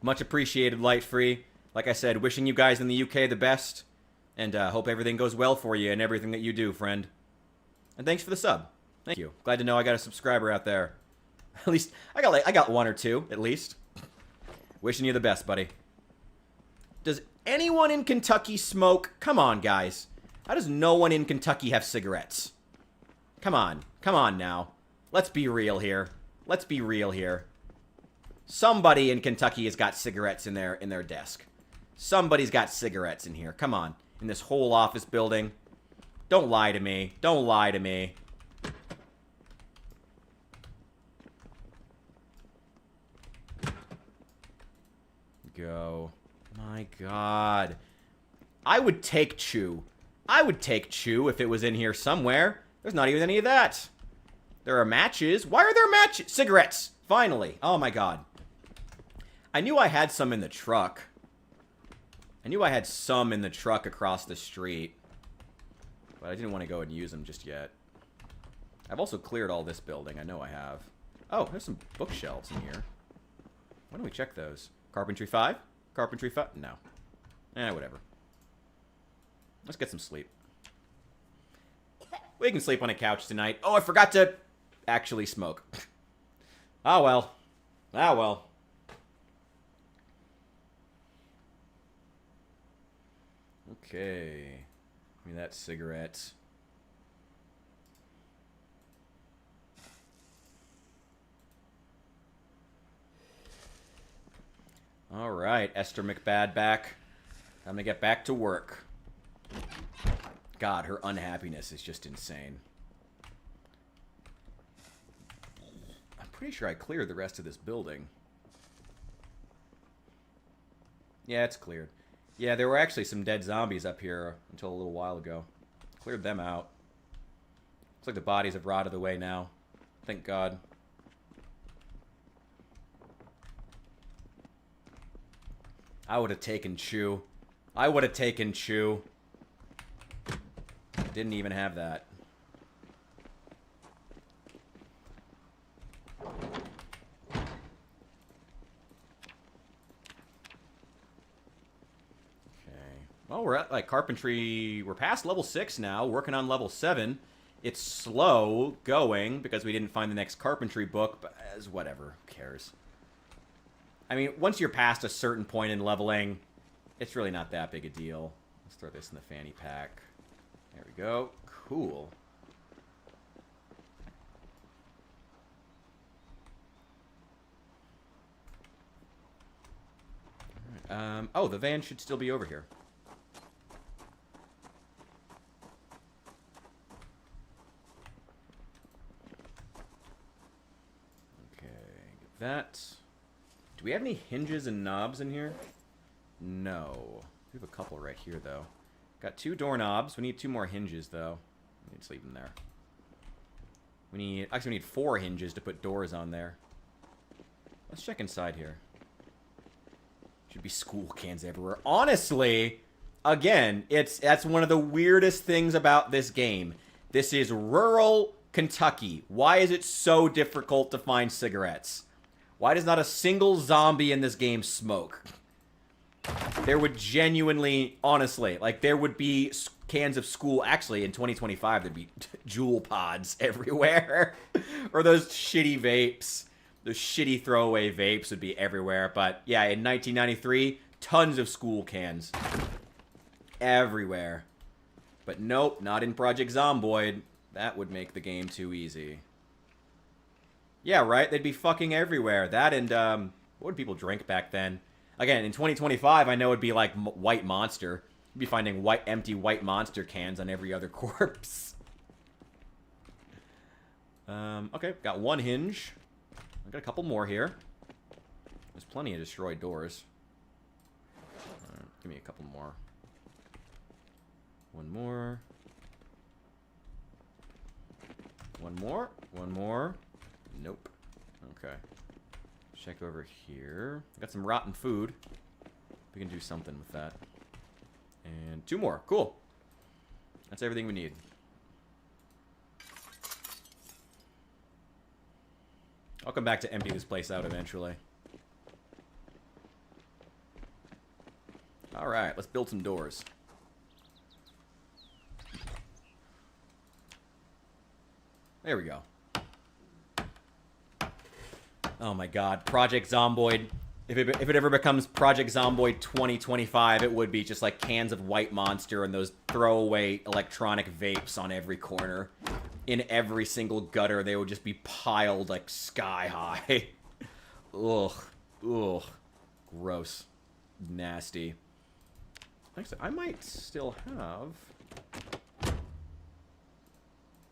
Much appreciated, Light Free. Like I said, wishing you guys in the UK the best. And hope everything goes well for you and everything that you do, friend. And thanks for the sub. Thank you. Glad to know I got a subscriber out there. At least, I got one or two, at least. Wishing you the best, buddy. Does anyone in Kentucky smoke? Come on, guys. How does no one in Kentucky have cigarettes? Come on. Come on now. Let's be real here. Let's be real here. Somebody in Kentucky has got cigarettes in their desk. Somebody's got cigarettes in here. Come on. In this whole office building. Don't lie to me. Don't lie to me. Go. My God. I would take Chew. I would take Chew if it was in here somewhere. There's not even any of that. There are matches. Why are there matches? Cigarettes. Finally. Oh my God. I knew I had some in the truck. I knew I had some in the truck across the street. But I didn't want to go and use them just yet. I've also cleared all this building. I know I have. Oh, there's some bookshelves in here. Why don't we check those? Carpentry 5? Carpentry 5? No. Whatever. Let's get some sleep. We can sleep on a couch tonight. Oh, I forgot to actually smoke. Ah, well. Ah, well. Okay. Give me that cigarette. All right, Esther McBad back. Time to get back to work. God, her unhappiness is just insane. I'm pretty sure I cleared the rest of this building. Yeah, it's cleared. Yeah, there were actually some dead zombies up here until a little while ago. Cleared them out. Looks like the bodies have rotted away now. Thank God. I would have taken Chew. I would have taken Chew. Didn't even have that. Oh, we're at, like, carpentry. We're past level 6 now, working on level 7. It's slow going because we didn't find the next carpentry book, but as whatever. Who cares? I mean, once you're past a certain point in leveling, it's really not that big a deal. Let's throw this in the fanny pack. There we go. Cool. Oh, the van should still be over here. Okay, get that. Do we have any hinges and knobs in here? No. We have a couple right here, though. Got 2 doorknobs. We need 2 more hinges, though. We need to leave them there. Actually, we need 4 hinges to put doors on there. Let's check inside here. Should be school cans everywhere. Honestly, again, that's one of the weirdest things about this game. This is rural Kentucky. Why is it so difficult to find cigarettes? Why does not a single zombie in this game smoke? There would genuinely, honestly, like, there would be cans of school. Actually, in 2025, there'd be Juul pods everywhere. Or those shitty vapes. Those shitty throwaway vapes would be everywhere. But, yeah, in 1993, tons of school cans. Everywhere. But nope, not in Project Zomboid. That would make the game too easy. Yeah, right? They'd be fucking everywhere. That and, what would people drink back then? Again, in 2025, I know it'd be like White Monster. You'd be finding empty White Monster cans on every other corpse. Okay, got 1 hinge. I've got a couple more here. There's plenty of destroyed doors. Give me a couple more. 1 more. 1 more. 1 more. Nope. Okay. Check over here. Got some rotten food. We can do something with that. And 2 more. Cool. That's everything we need. I'll come back to empty this place out eventually. Alright, let's build some doors. There we go. Oh my god, Project Zomboid. If it ever becomes Project Zomboid 2025, it would be just like cans of White Monster and those throwaway electronic vapes on every corner. In every single gutter, they would just be piled like sky high. Ugh. Ugh. Gross. Nasty. Actually, I might still have... I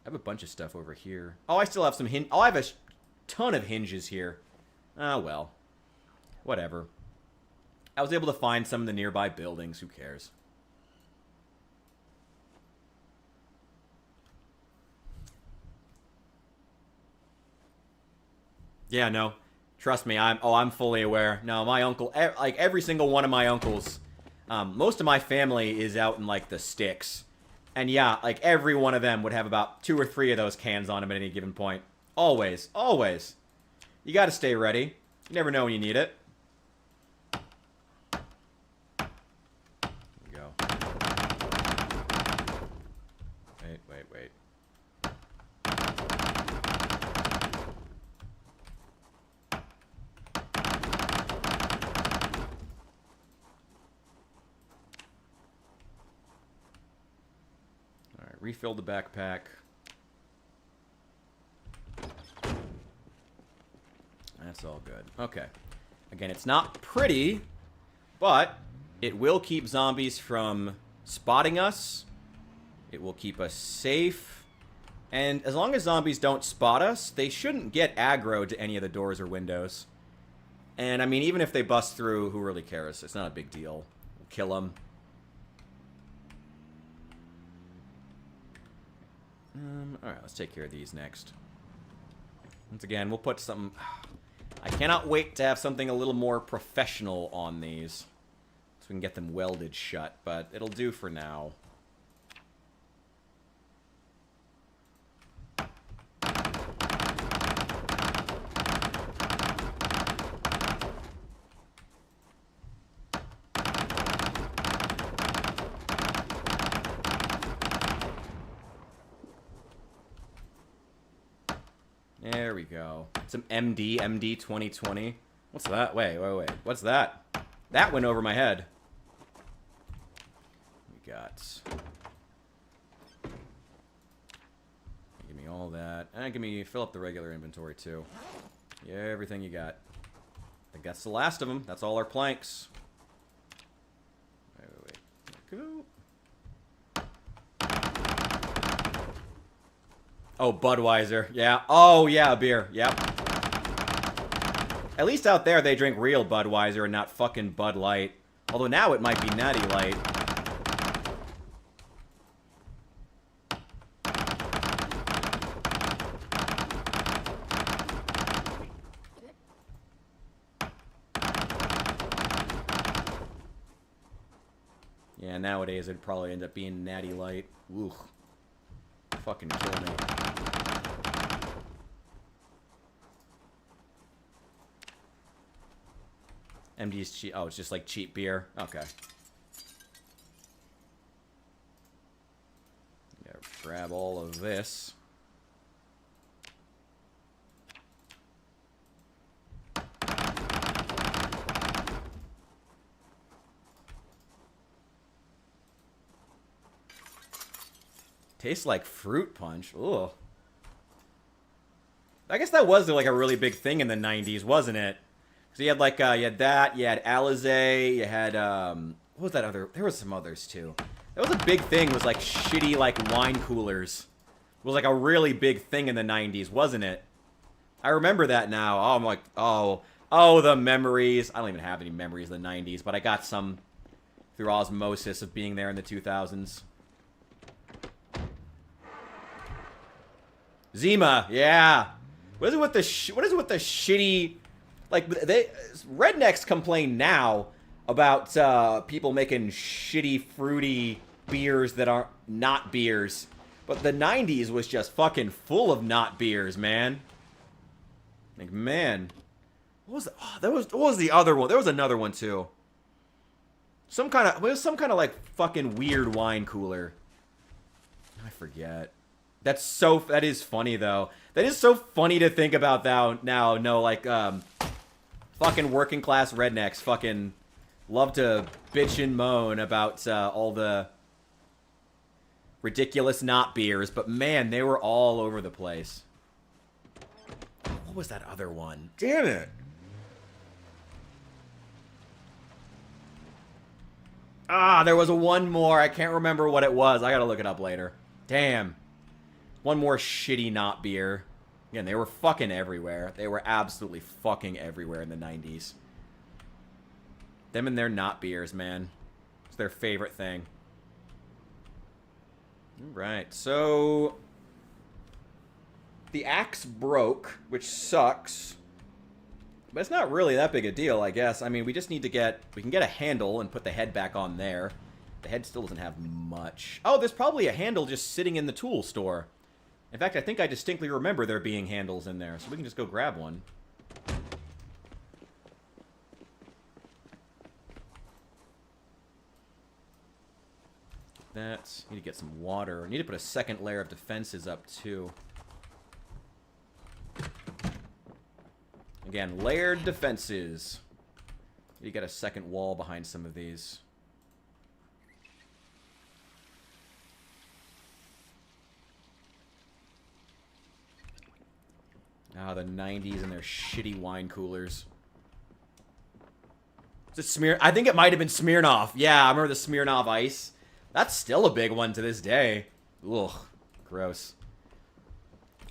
have a bunch of stuff over here. Oh, I still have some I have a ton of hinges here. Ah, well. Whatever. I was able to find some in the nearby buildings. Who cares? Yeah, no. Trust me, I'm fully aware. No, my uncle, like every single one of my uncles, most of my family is out in like the sticks. And yeah, like every one of them would have about 2 or 3 of those cans on them at any given point. Always, always. You gotta stay ready. You never know when you need it. There we go. Wait. Alright, refill the backpack. That's all good. Okay. Again, it's not pretty, but it will keep zombies from spotting us. It will keep us safe. And as long as zombies don't spot us, they shouldn't get aggro to any of the doors or windows. And, I mean, even if they bust through, who really cares? It's not a big deal. We'll kill them. Alright, let's take care of these next. Once again, we'll put some... I cannot wait to have something a little more professional on these. So we can get them welded shut, but it'll do for now. There we go. Some MD 2020. What's that? Wait. What's that? That went over my head. We got... Give me all that. And give me... Fill up the regular inventory, too. Yeah, everything you got. I think that's the last of them. That's all our planks. Wait. Go. Oh, Budweiser. Yeah. Oh, yeah, beer. Yep. At least out there they drink real Budweiser and not fucking Bud Light. Although now it might be Natty Light. Yeah, nowadays it'd probably end up being Natty Light. Ooh. Fucking kill me. MD's cheap. Oh, it's just like cheap beer. Okay. Gotta grab all of this. Tastes like fruit punch. Ugh. I guess that was like a really big thing in the 90s, wasn't it? So you had like, you had that, you had Alizé, you had, what was that other, there was some others too. That was a big thing, was like shitty like wine coolers. It was like a really big thing in the 90s, wasn't it? I remember that now. Oh, I'm like, oh, the memories. I don't even have any memories of the 90s, but I got some through osmosis of being there in the 2000s. Zima, yeah. What is it with the shitty... Like, rednecks complain now about people making shitty, fruity beers that are not beers. But the 90s was just fucking full of not beers, man. Like, man. What was the other one? There was another one, too. It was some kind of, like, fucking weird wine cooler. I forget. That is funny, though. That is so funny to think about now. No, like, fucking working class rednecks fucking love to bitch and moan about all the ridiculous not beers, but man, they were all over the place. What was that other one? Damn it. There was one more. I can't remember what it was. I gotta look it up later. Damn. One more shitty not beer. Again, they were fucking everywhere. They were absolutely fucking everywhere in the 90s. Them and their not beers, man. It's their favorite thing. Alright, so... The axe broke, which sucks. But it's not really that big a deal, I guess. I mean, we just need to get... We can get a handle and put the head back on there. The head still doesn't have much. Oh, there's probably a handle just sitting in the tool store. In fact, I think I distinctly remember there being handles in there, so we can just go grab one. That. Need to get some water. Need to put a second layer of defenses up, too. Again, layered defenses. You get a second wall behind some of these. The 90s and their shitty wine coolers. Is it I think it might have been Smirnoff. Yeah, I remember the Smirnoff Ice. That's still a big one to this day. Ugh, gross.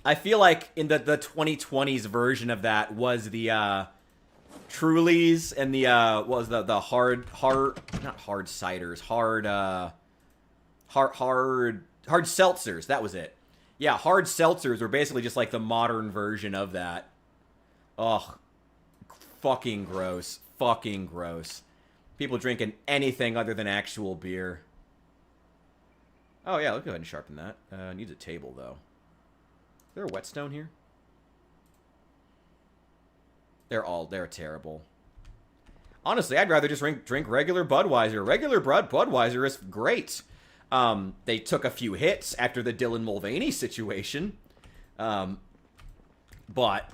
I feel like in the 2020s version of that was the Trulies and the the hard not hard ciders, hard seltzers. That was it. Yeah, hard seltzers were basically just like the modern version of that. Ugh. Fucking gross. Fucking gross. People drinking anything other than actual beer. Oh yeah, let's go ahead and sharpen that. Needs a table though. Is there a whetstone here? They're terrible. Honestly, I'd rather just drink regular Budweiser. Regular Budweiser is great. They took a few hits after the Dylan Mulvaney situation. But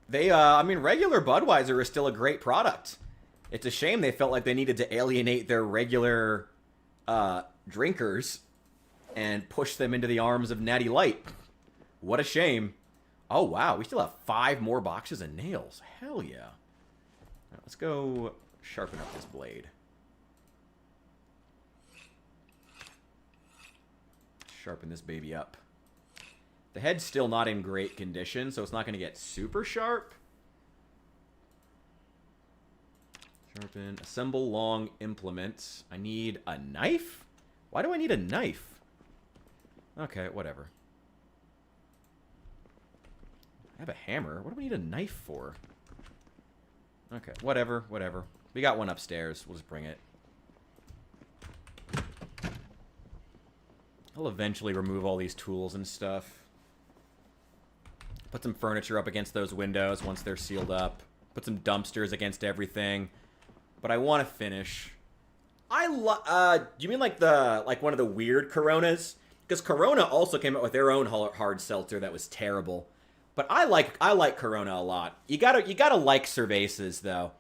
they, I mean, regular Budweiser is still a great product. It's a shame they felt like they needed to alienate their regular drinkers and push them into the arms of Natty Light. What a shame. Oh, wow. We still have 5 more boxes of nails. Hell yeah. All right, let's go sharpen up this blade. Sharpen this baby up. The head's still not in great condition, so it's not going to get super sharp. Sharpen. Assemble long implements. I need a knife? Why do I need a knife? Okay, whatever. I have a hammer. What do we need a knife for? Okay, whatever, whatever. We got one upstairs. We'll just bring it. I'll eventually remove all these tools and stuff. Put some furniture up against those windows once they're sealed up. Put some dumpsters against everything. But I want to finish. Do you mean like one of the weird Coronas? Because Corona also came out with their own hard seltzer that was terrible. But I like Corona a lot. You gotta like cervezas though.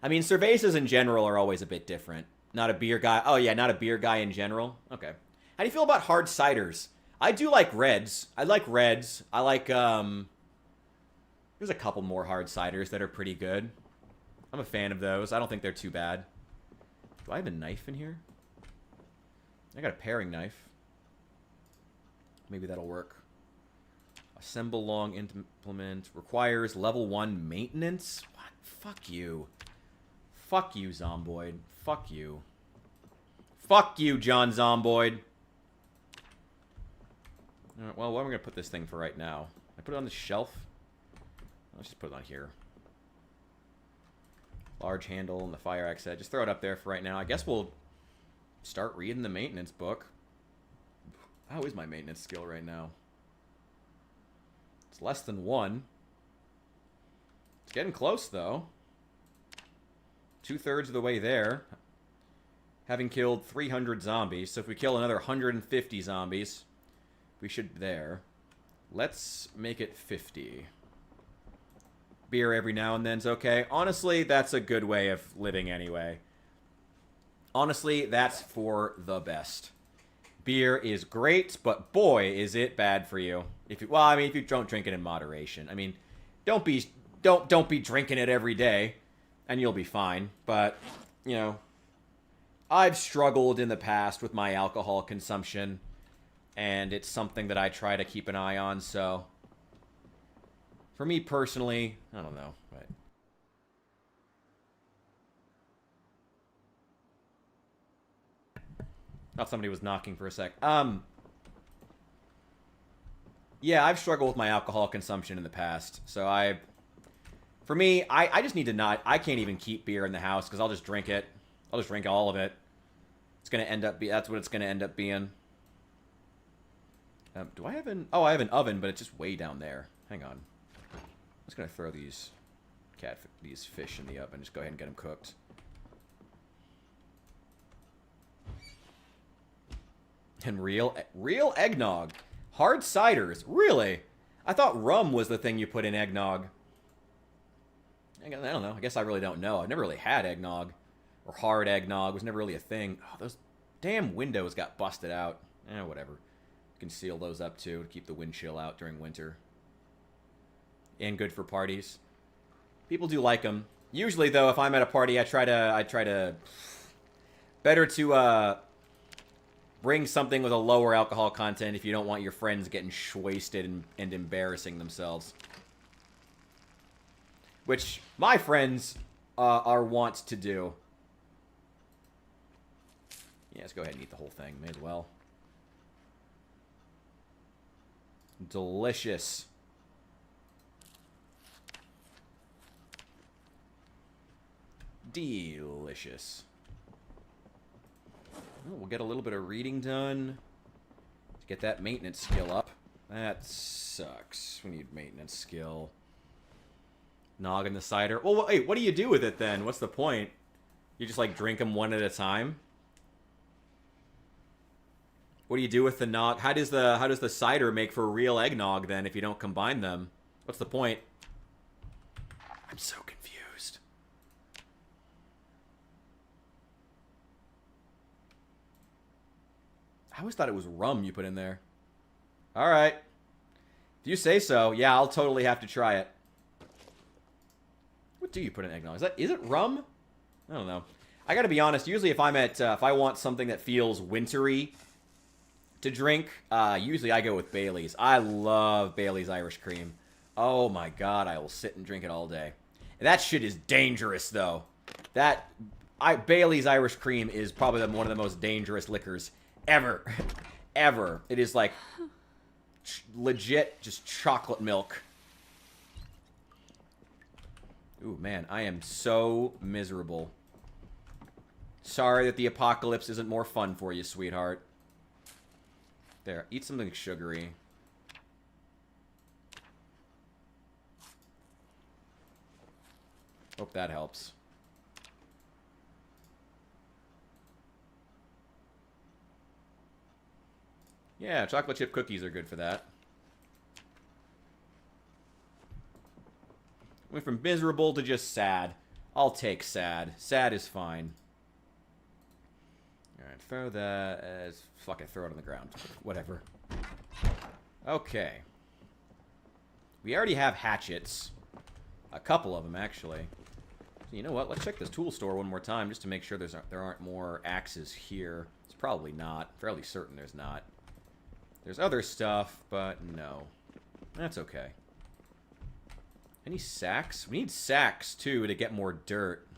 I mean, cervezas in general are always a bit different. Not a beer guy. Oh yeah, not a beer guy in general. Okay. How do you feel about hard ciders? I do like reds. I like reds. I like there's a couple more hard ciders that are pretty good. I'm a fan of those. I don't think they're too bad. Do I have a knife in here? I got a paring knife. Maybe that'll work. Assemble long implement. Requires level 1 maintenance? What? Fuck you. Fuck you, Zomboid. Fuck you. Fuck you, John Zomboid. Alright, well, what am I going to put this thing for right now? I put it on the shelf? Let's just put it on here. Large handle and the fire axe head. Just throw it up there for right now. I guess we'll start reading the maintenance book. How is my maintenance skill right now? It's less than 1. It's getting close, though. 2/3 of the way there. Having killed 300 zombies. So if we kill another 150 zombies, we should be there. Let's make it 50. Beer every now and then's okay. Honestly, that's a good way of living anyway. Honestly, that's for the best. Beer is great, but boy, is it bad for you. If you, well, I mean, if you don't drink it in moderation. I mean, don't be drinking it every day, and you'll be fine. But you know, I've struggled in the past with my alcohol consumption, and it's something that I try to keep an eye on. So, for me personally, I don't know, but. Thought somebody was knocking for a sec. Yeah, I've struggled with my alcohol consumption in the past. So for me, I just need to not, I can't even keep beer in the house because I'll just drink it. I'll just drink all of it. It's going to end up, that's what it's going to end up being. Do I have an, oh, I have an oven, but it's just way down there. Hang on. I'm just going to throw these fish in the oven. Just go ahead and get them cooked. And real eggnog. Hard ciders. Really? I thought rum was the thing you put in eggnog. I don't know. I guess I really don't know. I've never really had eggnog. Or hard eggnog. It was never really a thing. Oh, those damn windows got busted out. Whatever. You can seal those up too to keep the wind chill out during winter. And good for parties. People do like them. Usually, though, if I'm at a party, I try to... Better to, bring something with a lower alcohol content if you don't want your friends getting wasted and embarrassing themselves. Which my friends are wont to do. Yeah, let's go ahead and eat the whole thing. May as well. Delicious. Delicious. We'll get a little bit of reading done to get that maintenance skill up. That sucks. We need maintenance skill. Noggin the cider. Well, wait, what do you do with it then? What's the point? You just like drink them one at a time? What do you do with the nog? How does the cider make for real eggnog then if you don't combine them? What's the point? I'm so confused. I always thought it was rum you put in there. All right. If you say so, yeah, I'll totally have to try it. What do you put in eggnog? Is it rum? I don't know. I gotta be honest, usually if I'm at, if I want something that feels wintry to drink, usually I go with Bailey's. I love Bailey's Irish Cream. Oh my god, I will sit and drink it all day. And that shit is dangerous, though. Bailey's Irish Cream is probably one of the most dangerous liquors ever. Ever. It is like legit just chocolate milk. Ooh, man, I am so miserable. Sorry that the apocalypse isn't more fun for you, sweetheart. There, eat something sugary. Hope that helps. Yeah, chocolate chip cookies are good for that. Went from miserable to just sad. I'll take sad. Sad is fine. Alright, throw that as... Fuck it, throw it on the ground. Whatever. Okay. We already have hatchets. A couple of them, actually. So you know what? Let's check this tool store one more time just to make sure there aren't more axes here. It's probably not. Fairly certain there's not. There's other stuff, but no. That's okay. Any sacks? We need sacks, too, to get more dirt.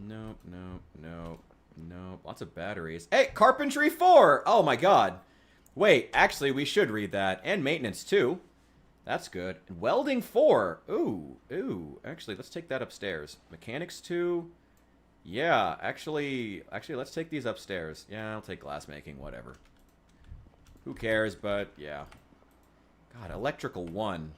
Nope, nope, nope, nope. Lots of batteries. Hey, Carpentry 4! Oh, my God. Wait, actually, we should read that. And Maintenance, too. That's good. And Welding 4. Ooh, ooh. Actually, let's take that upstairs. Mechanics 2. Yeah, actually, let's take these upstairs. Yeah, I'll take glassmaking, whatever. Who cares, but, yeah. God, Electrical 1.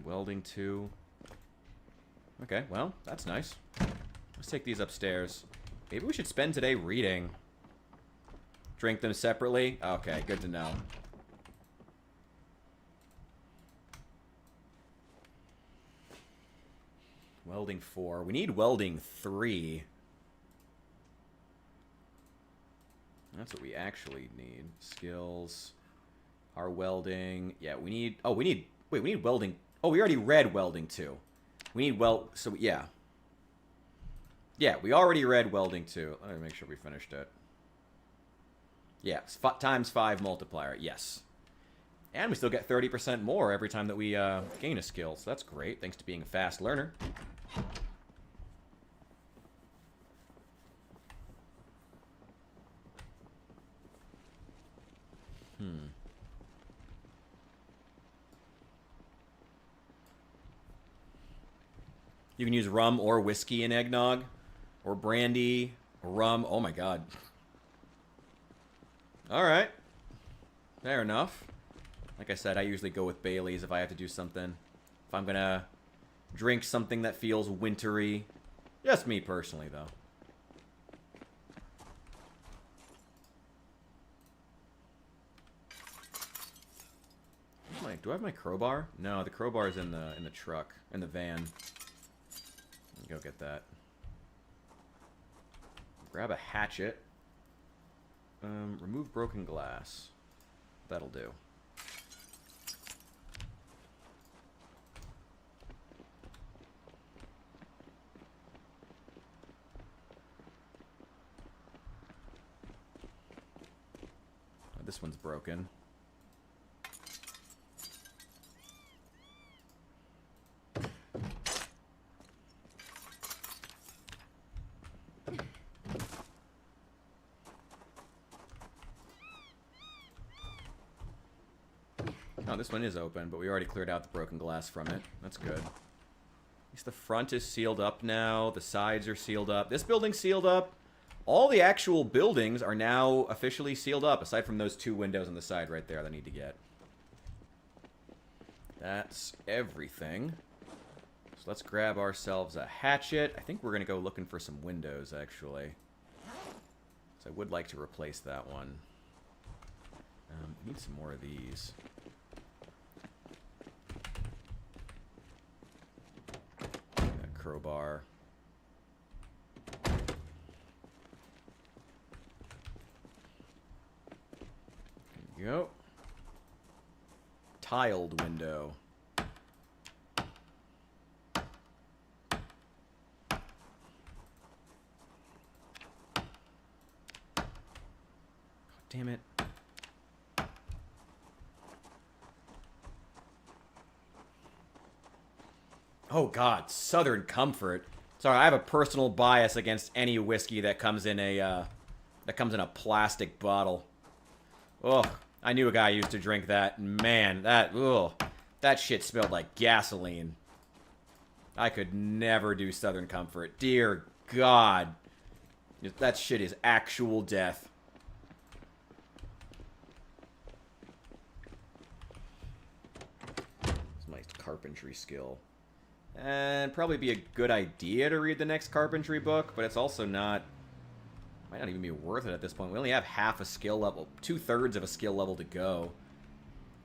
Welding 2. Okay, well, that's nice. Let's take these upstairs. Maybe we should spend today reading. Drink them separately? Okay, good to know. Welding 4. We need Welding 3. That's what we actually need. Skills. Our welding. Yeah, we need... Oh, we need... Wait, we need welding... Oh, we already read welding 2. We need So, yeah. Yeah, we already read welding 2. Let me make sure we finished it. Yeah, times 5 multiplier. Yes. And we still get 30% more every time that we gain a skill. So that's great, thanks to being a fast learner. You can use rum or whiskey in eggnog. Or brandy. Or rum. Oh my god. Alright. Fair enough. Like I said, I usually go with Bailey's if I have to do something. If I'm gonna drink something that feels wintry. Just me personally, though. Do I have my crowbar? No, the crowbar is in the truck. In the van. Go get that. Grab a hatchet. Remove broken glass. That'll do. Oh, this one's broken. Oh, this one is open, but we already cleared out the broken glass from it. That's good. At least the front is sealed up now. The sides are sealed up. This building's sealed up. All the actual buildings are now officially sealed up, aside from those 2 windows on the side right there that I need to get. That's everything. So let's grab ourselves a hatchet. I think we're going to go looking for some windows, actually. So I would like to replace that one. We need some more of these. That crowbar. There you go. Tiled window. Damn it. Oh God, Southern Comfort. Sorry, I have a personal bias against any whiskey that comes in a plastic bottle. Oh, I knew a guy who used to drink that. Man, that shit smelled like gasoline. I could never do Southern Comfort. Dear God, that shit is actual death. Carpentry skill. And probably be a good idea to read the next carpentry book, but it's also not... Might not even be worth it at this point. We only have half a skill level, 2/3 of a skill level to go.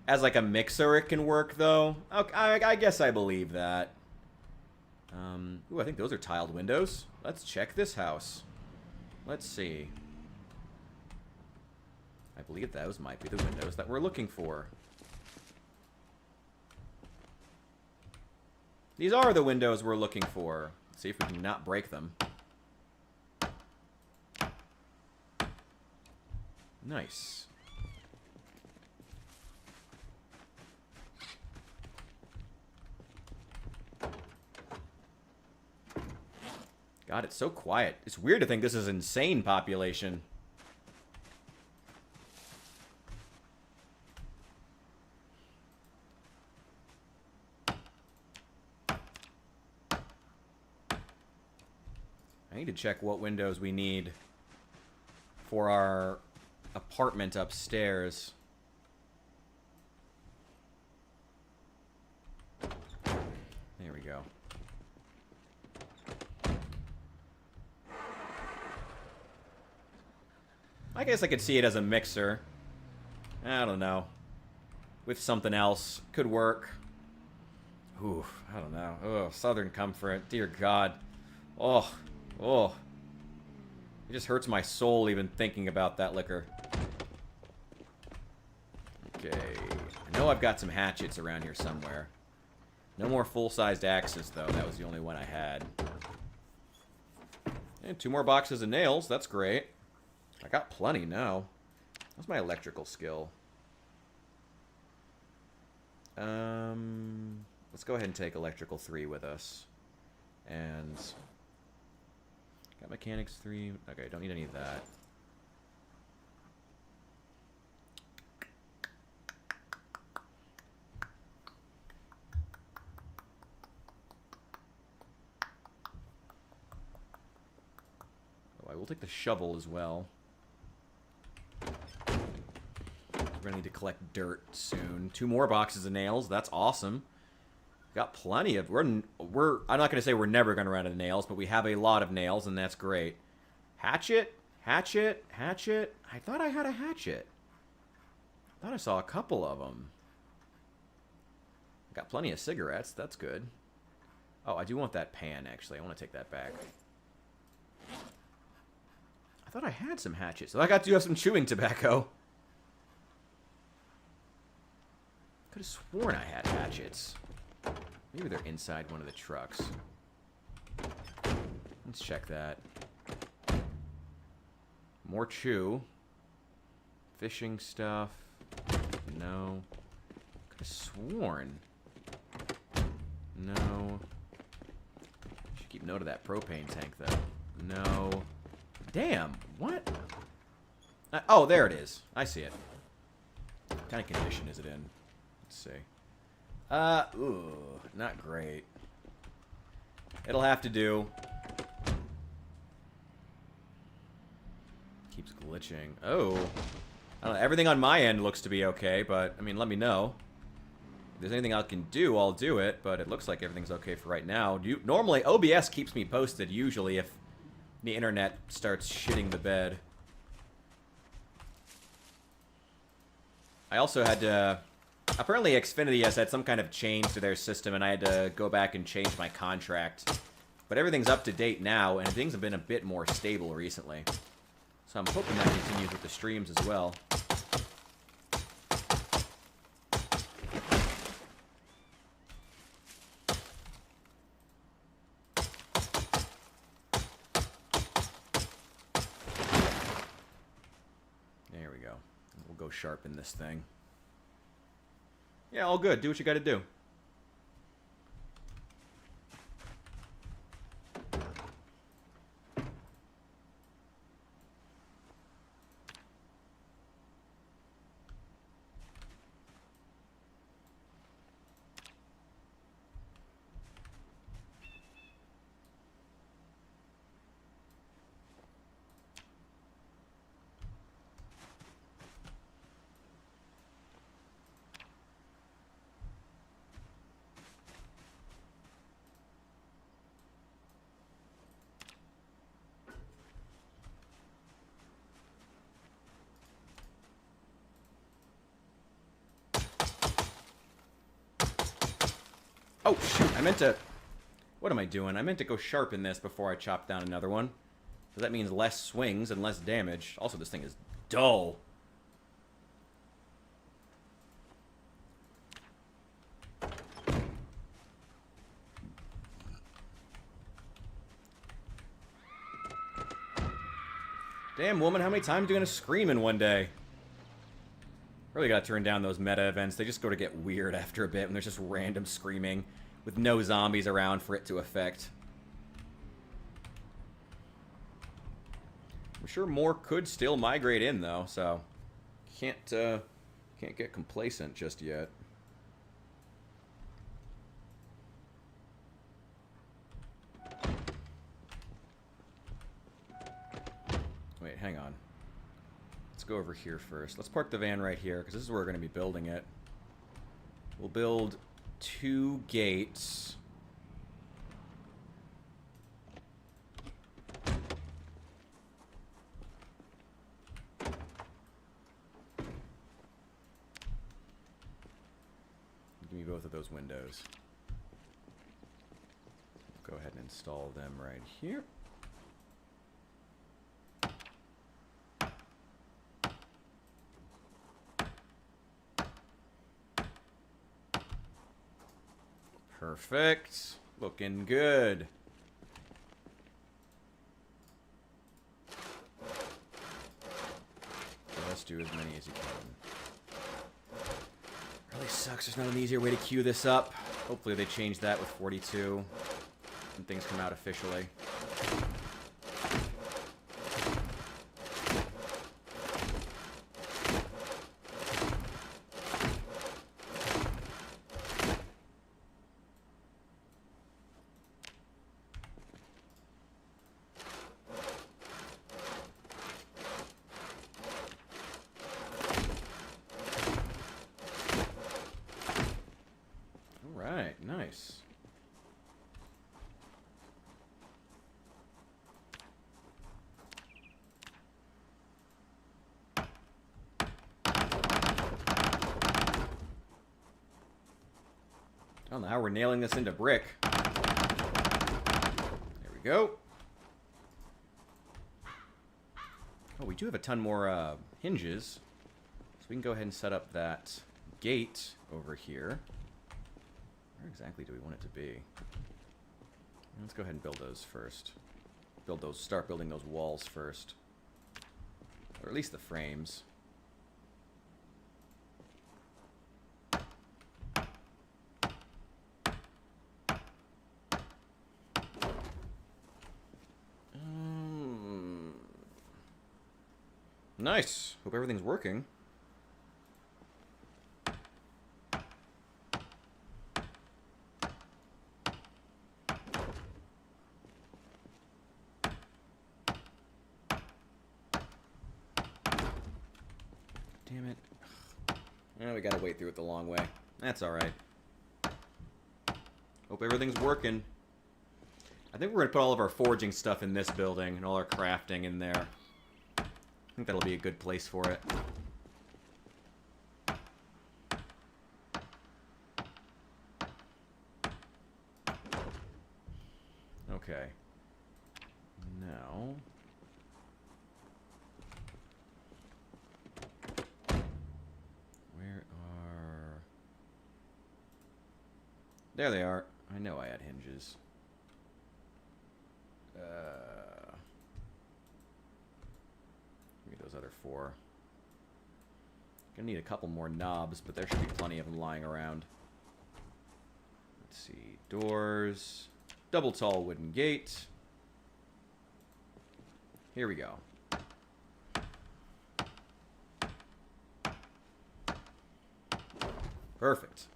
As like a mixer, it can work, though. Okay, I guess I believe that. Ooh, I think those are tiled windows. Let's check this house. Let's see. I believe those might be the windows that we're looking for. These are the windows we're looking for. Let's see if we can not break them. Nice. God, it's so quiet. It's weird to think this is insane population. I need to check what windows we need for our apartment upstairs. There we go. I guess I could see it as a mixer. I don't know. With something else. Could work. Ooh, I don't know. Oh, Southern Comfort. Dear God. Oh. Oh. It just hurts my soul even thinking about that liquor. Okay. I know I've got some hatchets around here somewhere. No more full-sized axes, though. That was the only one I had. And 2 more boxes of nails. That's great. I got plenty now. What's my electrical skill? Let's go ahead and take electrical 3 with us. And... got mechanics 3. Okay, don't need any of that. Oh, I will take the shovel as well. We're gonna need to collect dirt soon. 2 more boxes of nails. That's awesome. Got plenty of... We're I'm not going to say we're never going to run out of nails, but we have a lot of nails, and that's great. Hatchet? Hatchet? Hatchet? I thought I had a hatchet. I thought I saw a couple of them. Got plenty of cigarettes. That's good. Oh, I do want that pan, actually. I want to take that back. I thought I had some hatchets. So I got to have some chewing tobacco. Could have sworn I had hatchets. Maybe they're inside one of the trucks. Let's check that. More chew. Fishing stuff. No. Could have sworn. No. Should keep note of that propane tank, though. No. Damn. What? Oh, there it is. I see it. What kind of condition is it in? Let's see. Ooh, not great. It'll have to do. Keeps glitching. Oh. I don't know. Everything on my end looks to be okay, but, I mean, let me know. If there's anything I can do, I'll do it, but it looks like everything's okay for right now. Normally, OBS keeps me posted, usually, if the internet starts shitting the bed. I also had to... Apparently Xfinity has had some kind of change to their system, and I had to go back and change my contract. But everything's up to date now, and things have been a bit more stable recently. So I'm hoping that continues with the streams as well. There we go. We'll go sharpen this thing. Yeah, all good. Do what you gotta do. Oh, shoot. I meant to... What am I doing? I meant to go sharpen this before I chop down another one. Because that means less swings and less damage. Also, this thing is dull. Damn, woman, how many times are you going to scream in one day? Really gotta turn down those meta events. They just go to get weird after a bit when there's just random screaming with no zombies around for it to affect. I'm sure more could still migrate in though, so can't get complacent just yet. Wait, hang on. Let's go over here first. Let's park the van right here, because this is where we're going to be building it. We'll build 2 gates. Give me both of those windows. Go ahead and install them right here. Perfect. Looking good. So let's do as many as you can. Really sucks there's not an easier way to queue this up. Hopefully they change that with 42 and things come out officially. Nice. Oh, now we're nailing this into brick. There we go. Oh, we do have a ton more hinges. So we can go ahead and set up that gate over here. Where exactly do we want it to be? Let's go ahead and build those first. Start building those walls first. Or at least the frames. Nice. Hope everything's working. Damn it. Well, we gotta wait through it the long way. That's alright. Hope everything's working. I think we're gonna put all of our forging stuff in this building and all our crafting in there. I think that'll be a good place for it. There they are. I know I had hinges. Give me those other 4. Gonna need a couple more knobs, but there should be plenty of them lying around. Let's see. Doors. Double tall wooden gate. Here we go. Perfect.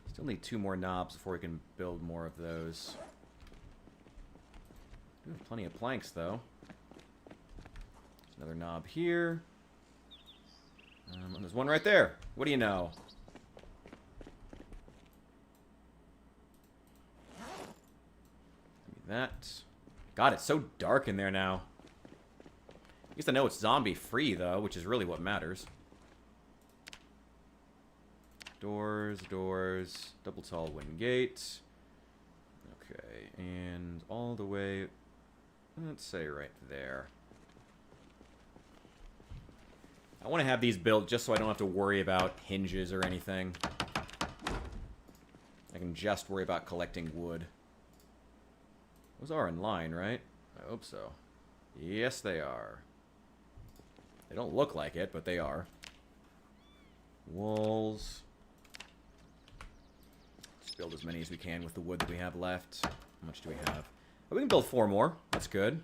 Still need 2 more knobs before we can build more of those. We have plenty of planks, though. There's another knob here. And there's one right there. What do you know? Give me that. God, it's so dark in there now. At least I know it's zombie-free, though, which is really what matters. Doors, doors, double tall wooden gate. Okay, and all the way, let's say right there. I want to have these built just so I don't have to worry about hinges or anything. I can just worry about collecting wood. Those are in line, right? I hope so. Yes, they are. They don't look like it, but they are. Walls. Let's build as many as we can with the wood that we have left. How much do we have? Oh, we can build 4 more. That's good.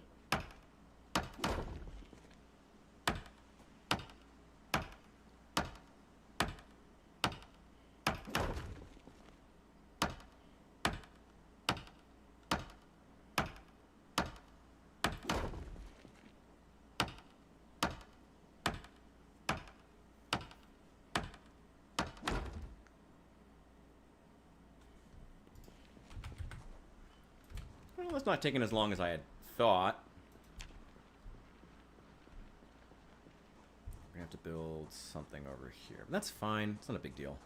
Well, it's not taking as long as I had thought. We're going to have to build something over here. But that's fine. It's not a big deal.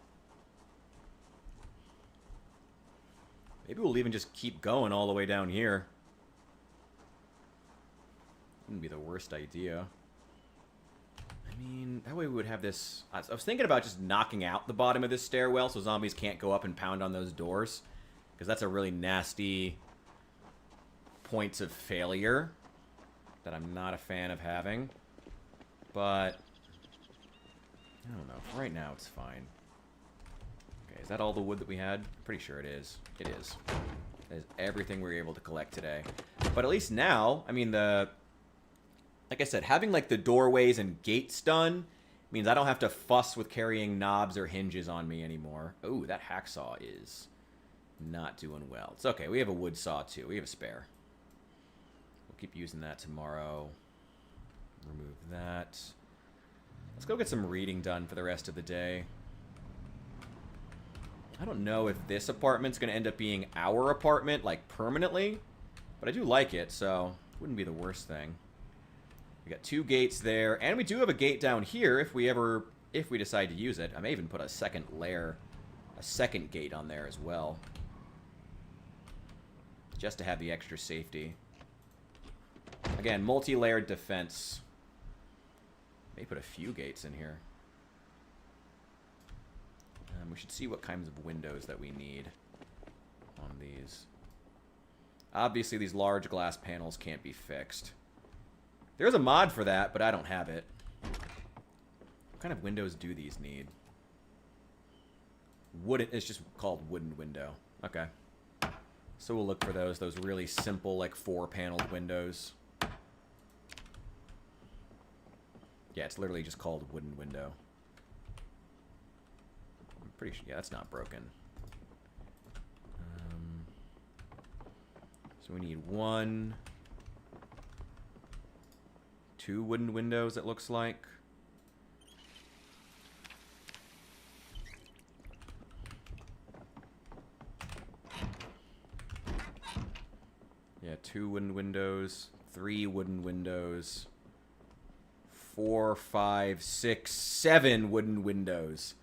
Maybe we'll even just keep going all the way down here. Wouldn't be the worst idea. I mean, that way we would have this... I was thinking about just knocking out the bottom of this stairwell so zombies can't go up and pound on those doors. Because that's a really nasty points of failure that I'm not a fan of having. But... I don't know. For right now, it's fine. Okay, is that all the wood that we had? I'm pretty sure it is. It is. That is everything we were able to collect today. But at least now, I mean, like I said, having like the doorways and gates done means I don't have to fuss with carrying knobs or hinges on me anymore. Ooh, that hacksaw is not doing well. It's okay. We have a wood saw too. We have a spare. We'll keep using that tomorrow. Remove that. Let's go get some reading done for the rest of the day. I don't know if this apartment's going to end up being our apartment, like, permanently. But I do like it, so it wouldn't be the worst thing. We got 2 gates there, and we do have a gate down here if we decide to use it. I may even put a second gate on there as well. Just to have the extra safety. Again, multi-layered defense. May put a few gates in here. We should see what kinds of windows that we need on these. Obviously, these large glass panels can't be fixed. There's a mod for that, but I don't have it. What kind of windows do these need? Wooden. It's just called wooden window. Okay. So we'll look for those really simple, like, 4-paneled windows. Yeah, it's literally just called wooden window. I'm pretty sure, yeah, that's not broken. So we need 1, 2 wooden windows, it looks like. Yeah, 2 wooden windows, 3 wooden windows, 4, 5, 6, 7 wooden windows.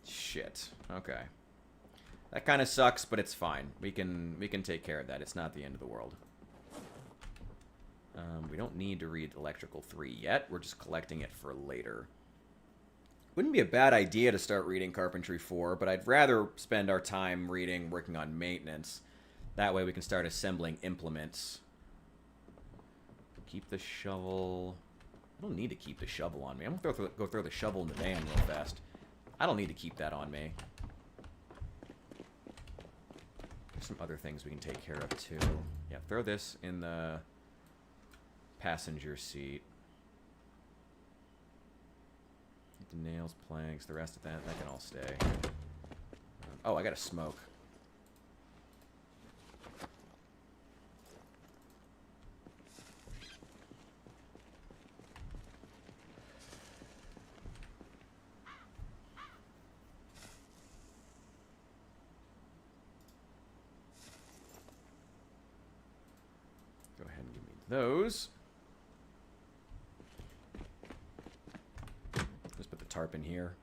Shit. Okay. That kind of sucks, but it's fine. We can take care of that. It's not the end of the world. We don't need to read Electrical 3 yet. We're just collecting it for later. Wouldn't be a bad idea to start reading Carpentry 4, but I'd rather spend our time working on maintenance. That way we can start assembling implements. Keep the shovel. I don't need to keep the shovel on me. I'm going to go throw the shovel in the van real fast. I don't need to keep that on me. There's some other things we can take care of, too. Yeah, throw this in the passenger seat. The nails, planks, the rest of that can all stay. Oh, I gotta smoke. Go ahead and give me those. Tarp in here.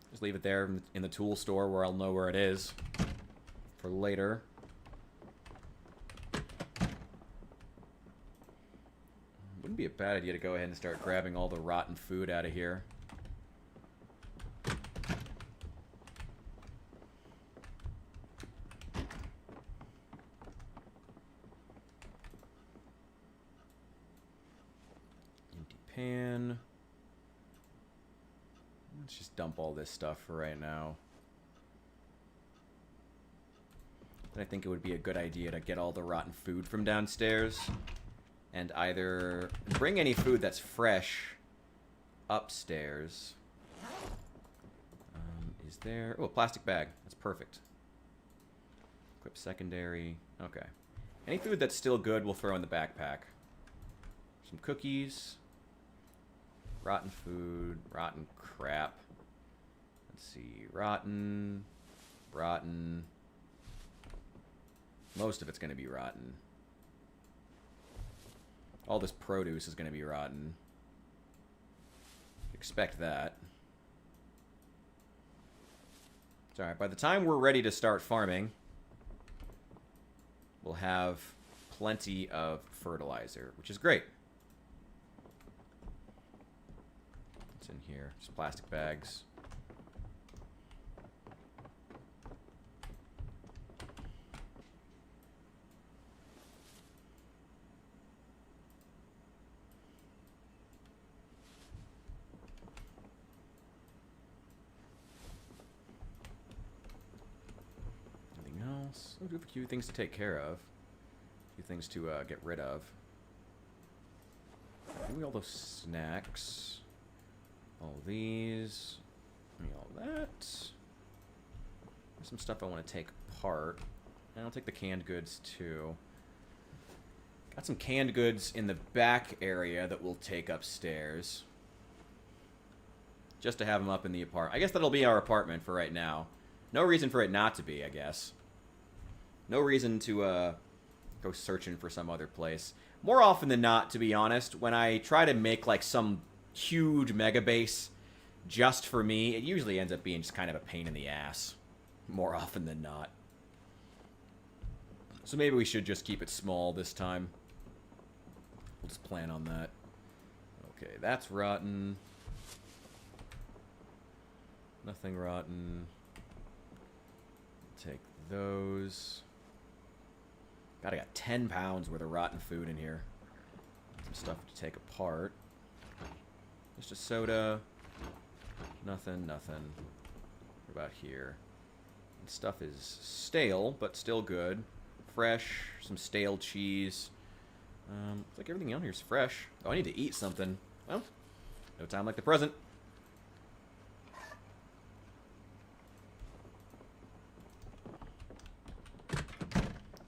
Just leave it there in the tool store where I'll know where it is for later. Wouldn't be a bad idea to go ahead and start grabbing all the rotten food out of here. Empty pan. Let's just dump all this stuff for right now. But I think it would be a good idea to get all the rotten food from downstairs. And either bring any food that's fresh upstairs. Is there... Oh, a plastic bag. That's perfect. Equip secondary. Okay. Any food that's still good, we'll throw in the backpack. Some cookies. Rotten food. Rotten crap. Let's see. Rotten. Rotten. Most of it's going to be rotten. All this produce is going to be rotten. Expect that. It's alright. By the time we're ready to start farming, we'll have plenty of fertilizer, which is great. What's in here? Just plastic bags. We have a few things to take care of. A few things to get rid of. Give me all those snacks. All these. Give me all that. There's some stuff I want to take apart. And I'll take the canned goods too. Got some canned goods in the back area that we'll take upstairs. Just to have them up in the apartment. I guess that'll be our apartment for right now. No reason for it not to be, I guess. No reason to go searching for some other place. More often than not, to be honest, when I try to make like some huge mega base just for me, it usually ends up being just kind of a pain in the ass. More often than not. So maybe we should just keep it small this time. We'll just plan on that. Okay, that's rotten. Nothing rotten. Take those. God, I got 10 pounds worth of rotten food in here. Some stuff to take apart. Just a soda. Nothing, nothing. What about here? And stuff is stale, but still good. Fresh. Some stale cheese. Looks like everything on here is fresh. Oh, I need to eat something. Well, no time like the present.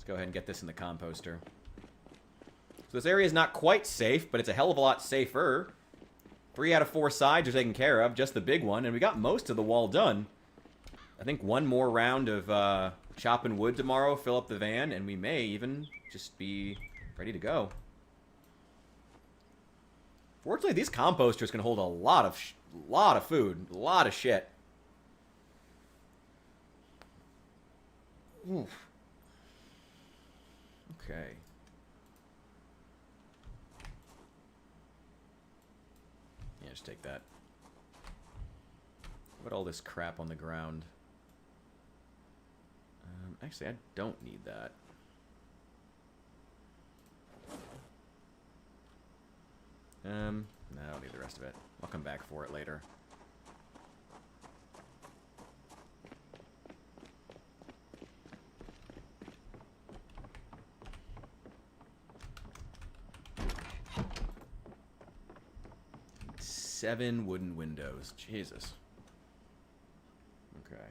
Go ahead and get this in the composter. So this area is not quite safe, but it's a hell of a lot safer. 3 out of 4 sides are taken care of, just the big one, and we got most of the wall done. I think one more round of chopping wood tomorrow, fill up the van, and we may even just be ready to go. Fortunately, these composters can hold a lot of food, a lot of shit. Oof. Okay. Yeah, just take that. Put all this crap on the ground. Actually, I don't need that. No, I don't need the rest of it. I'll come back for it later. Seven wooden windows. Jesus. Okay.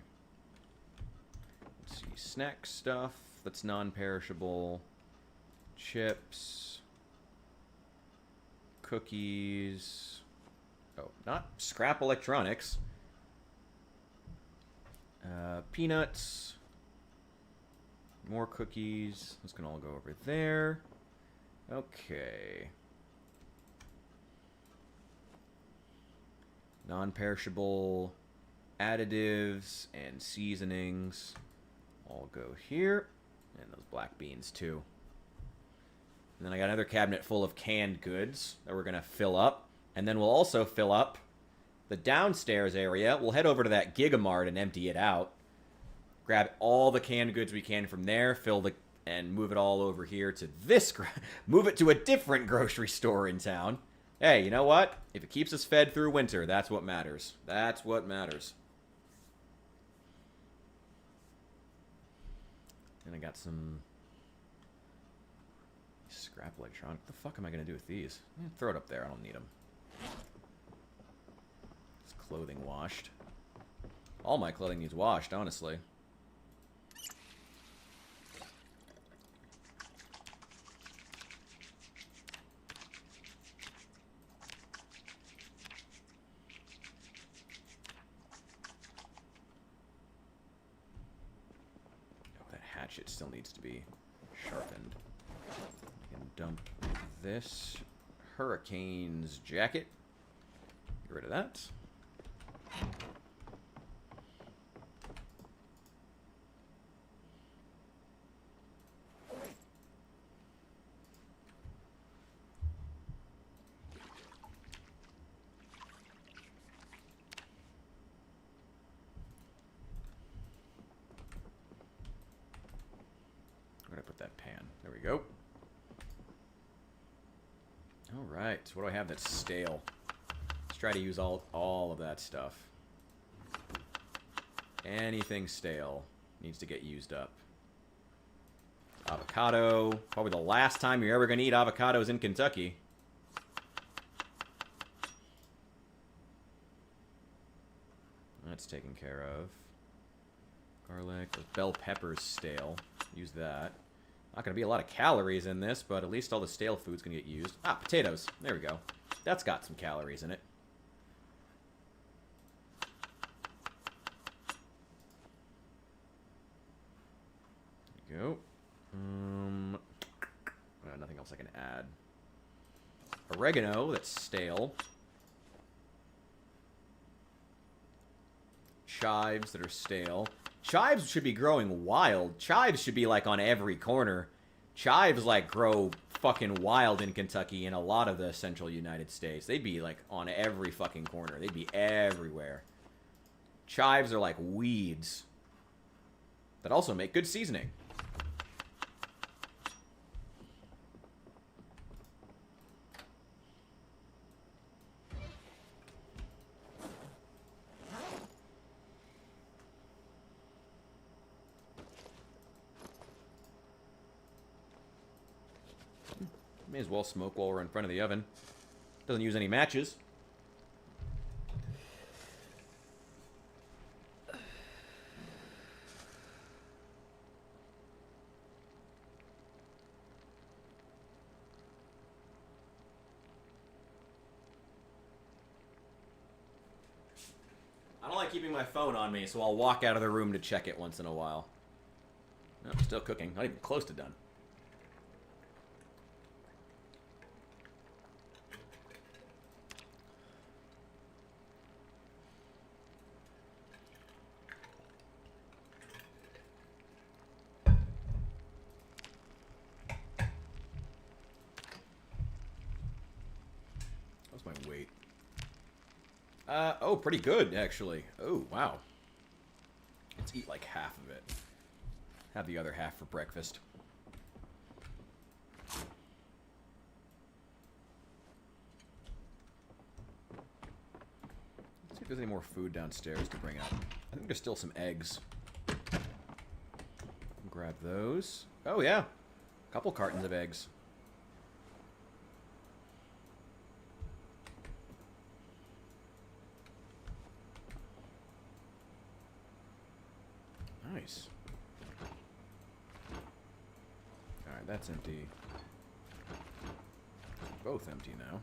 Let's see. Snack stuff that's non-perishable. Chips. Cookies. Oh, not scrap electronics. Peanuts. More cookies. This can all go over there. Okay. Non-perishable additives and seasonings all go here. And those black beans too. And then I got another cabinet full of canned goods that we're going to fill up. And then we'll also fill up the downstairs area. We'll head over to that Gigamart and empty it out. Grab all the canned goods we can from there, and move it all over here to this. Move it to a different grocery store in town. Hey, you know what? If it keeps us fed through winter, that's what matters. That's what matters. And I got some scrap electronic. What the fuck am I going to do with these? Throw it up there. I don't need them. It's clothing washed. All my clothing needs washed, honestly. Hatchet still needs to be sharpened. I can dump this Hurricane's jacket. Get rid of that. Where'd I put that pan? There we go. Alright, so what do I have that's stale? Let's try to use all of that stuff. Anything stale needs to get used up. Avocado. Probably the last time you're ever going to eat avocados in Kentucky. That's taken care of. Garlic. Bell peppers stale. Use that. Not going to be a lot of calories in this, but at least all the stale food's going to get used. Ah, potatoes. There we go. That's got some calories in it. There you go. Nothing else I can add. Oregano, that's stale. Chives that are stale. Chives should be growing wild. Chives should be, like, on every corner. Chives, like, grow fucking wild in Kentucky and a lot of the central United States. They'd be, like, on every fucking corner. They'd be everywhere. Chives are like weeds that also make good seasoning. May as well smoke while we're in front of the oven. Doesn't use any matches. I don't like keeping my phone on me, so I'll walk out of the room to check it once in a while. No, still cooking. Not even close to done. What's my weight? Oh, pretty good, actually. Oh, wow. Let's eat like half of it. Have the other half for breakfast. Let's see if there's any more food downstairs to bring up. I think there's still some eggs. Grab those. Oh, yeah. A couple cartons of eggs. Nice. Alright, that's empty. Both empty now.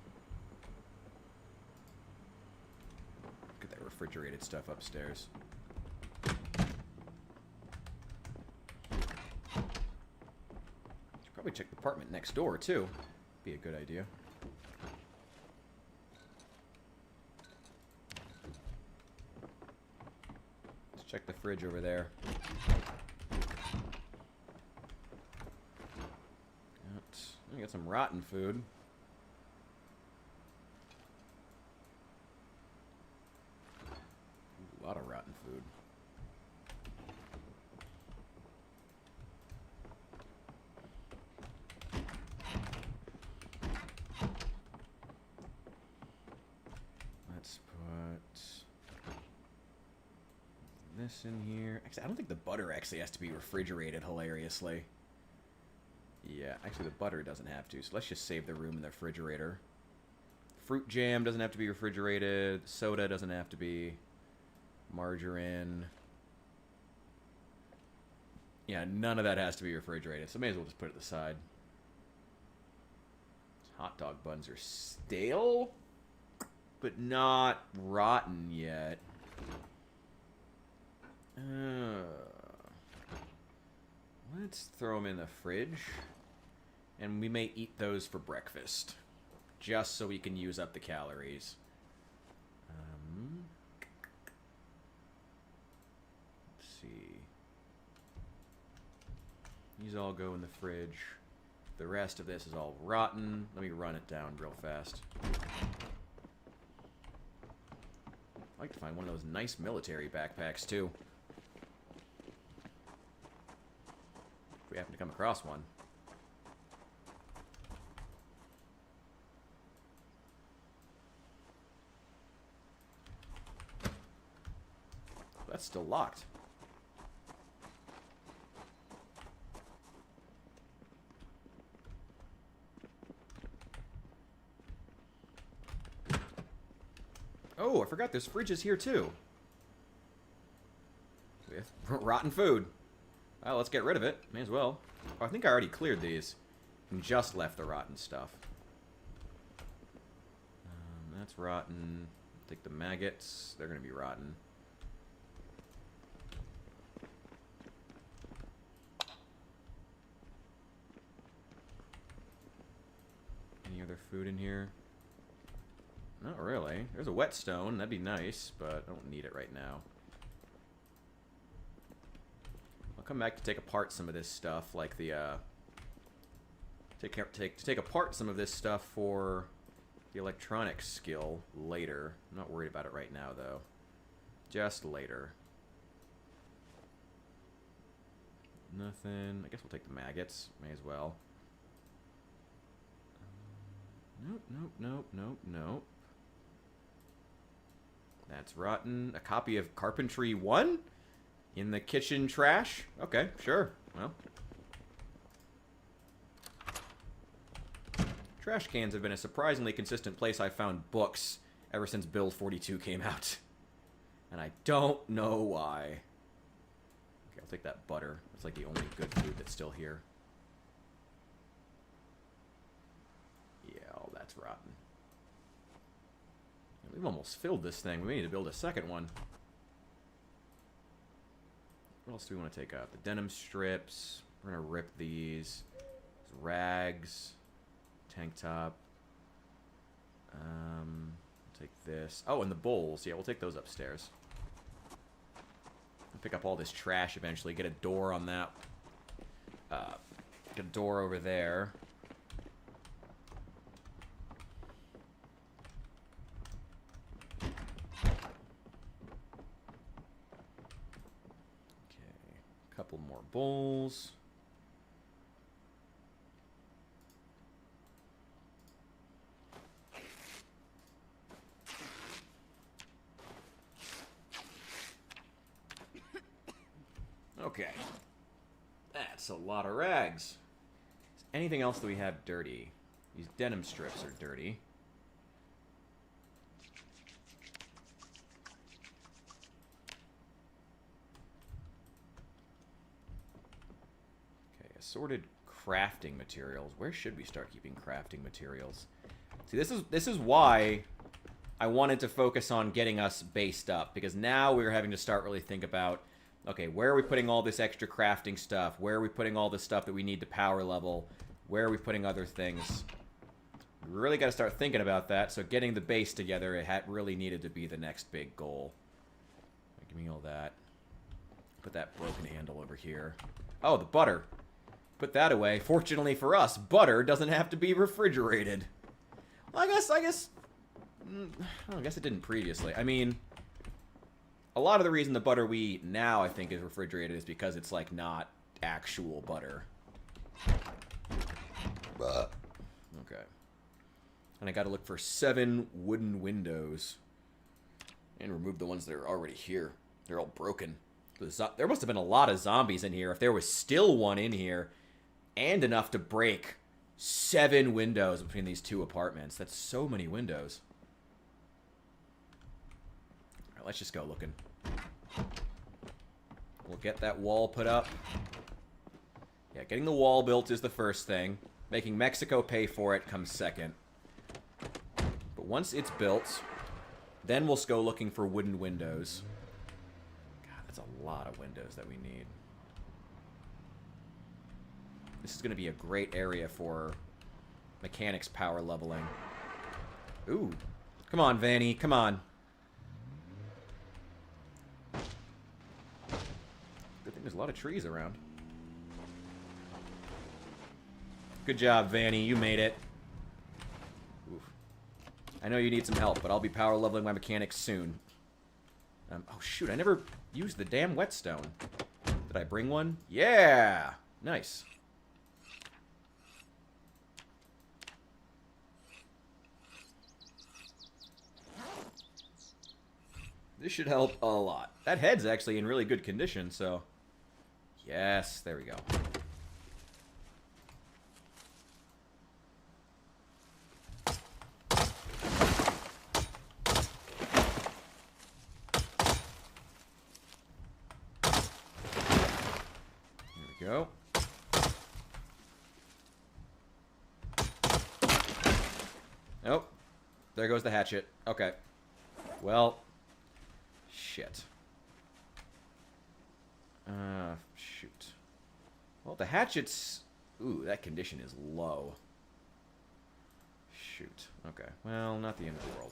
Get that refrigerated stuff upstairs. Should probably check the apartment next door, too. Be a good idea. Let's check the fridge over there. We got some rotten food. Ooh, a lot of rotten food. Let's put this in here. Actually, I don't think the butter actually has to be refrigerated, hilariously. Yeah, actually the butter doesn't have to, so let's just save the room in the refrigerator. Fruit jam doesn't have to be refrigerated. Soda doesn't have to be. Margarine. Yeah, none of that has to be refrigerated, so may as well just put it aside. Hot dog buns are stale, but not rotten yet. Let's throw them in the fridge. And we may eat those for breakfast. Just so we can use up the calories. Let's see. These all go in the fridge. The rest of this is all rotten. Let me run it down real fast. I'd like to find one of those nice military backpacks, too. If we happen to come across one. That's still locked. Oh, I forgot there's fridges here too. With rotten food. Well, let's get rid of it. May as well. Oh, I think I already cleared these. And just left the rotten stuff. That's rotten. Take the maggots. They're going to be rotten. Any other food in here? Not really. There's a whetstone. That'd be nice, but I don't need it right now. I'll come back to take apart some of this stuff, like the take apart some of this stuff for the electronics skill later. I'm not worried about it right now, though. Just later. Nothing. I guess we'll take the maggots. May as well. Nope, nope, nope, nope, nope. That's rotten. A copy of Carpentry 1? In the kitchen trash? Okay, sure. Well. Trash cans have been a surprisingly consistent place I've found books ever since Build 42 came out. And I don't know why. Okay, I'll take that butter. It's like the only good food that's still here. Yeah, oh, that's rotten. We've almost filled this thing. We need to build a second one. What else do we want to take out? The denim strips. We're going to rip these. Rags. Tank top. Take this. Oh, and the bowls. Yeah, we'll take those upstairs. I'll pick up all this trash eventually. Get a door on that. Get a door over there. bowls. Okay. That's a lot of rags. Anything else that we have dirty? These denim strips are dirty. Okay, assorted crafting materials. Where should we start keeping crafting materials? See, this is why I wanted to focus on getting us based up, because now we're having to start really think about, okay, where are we putting all this extra crafting stuff? Where are we putting all this stuff that we need to power level? Where are we putting other things? We really got to start thinking about that. So getting the base together, it had really needed to be the next big goal. Give me all that. Put that broken handle over here. Oh, the butter. Put that away. Fortunately for us, butter doesn't have to be refrigerated. Well, I guess it didn't previously. I mean, a lot of the reason the butter we eat now, I think, is refrigerated is because it's, like, not actual butter. Okay. And I gotta look for 7 wooden windows. And remove the ones that are already here. They're all broken. There must have been a lot of zombies in here if there was still one in here. And enough to break 7 windows between these 2 apartments. That's so many windows. Alright, let's just go looking. We'll get that wall put up. Yeah, getting the wall built is the first thing. Making Mexico pay for it comes second. But once it's built, then we'll go looking for wooden windows. God, that's a lot of windows that we need. This is going to be a great area for mechanics power leveling. Ooh. Come on, Vanny. Come on. Good thing there's a lot of trees around. Good job, Vanny. You made it. Oof. I know you need some help, but I'll be power leveling my mechanics soon. Oh, shoot. I never used the damn whetstone. Did I bring one? Yeah! Nice. This should help a lot. That head's actually in really good condition, so... Yes, there we go. Go. Nope. There goes the hatchet. Okay. Well. Shit. Shoot. Well, the hatchet's... Ooh, that condition is low. Shoot. Okay. Well, not the end of the world.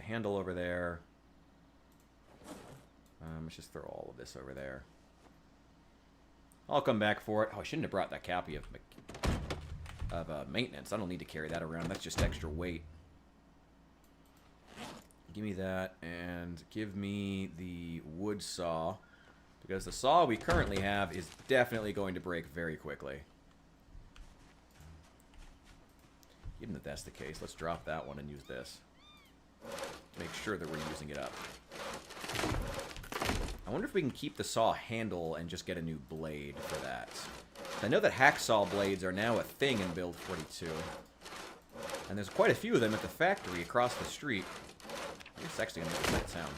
Handle over there. Let's just throw all of this over there. I'll come back for it. Oh, I shouldn't have brought that copy of maintenance. I don't need to carry that around. That's just extra weight. Give me that, and give me the wood saw, because the saw we currently have is definitely going to break very quickly. Even if that's the case, let's drop that one and use this. Make sure that we're using it up. I wonder if we can keep the saw handle and just get a new blade for that. I know that hacksaw blades are now a thing in Build 42. And there's quite a few of them at the factory across the street. I think it's actually going to make a nice sound.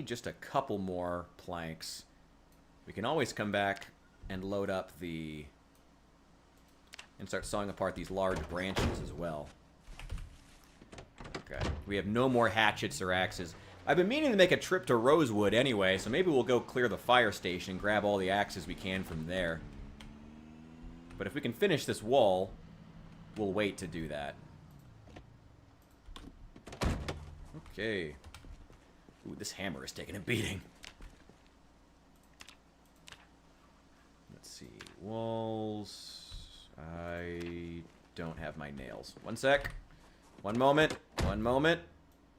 Just a couple more planks. We can always come back and load up the... and start sawing apart these large branches as well. Okay. We have no more hatchets or axes. I've been meaning to make a trip to Rosewood anyway, so maybe we'll go clear the fire station and grab all the axes we can from there. But if we can finish this wall, we'll wait to do that. Okay. Ooh, this hammer is taking a beating. Let's see. Walls. I don't have my nails. One sec. One moment. One moment.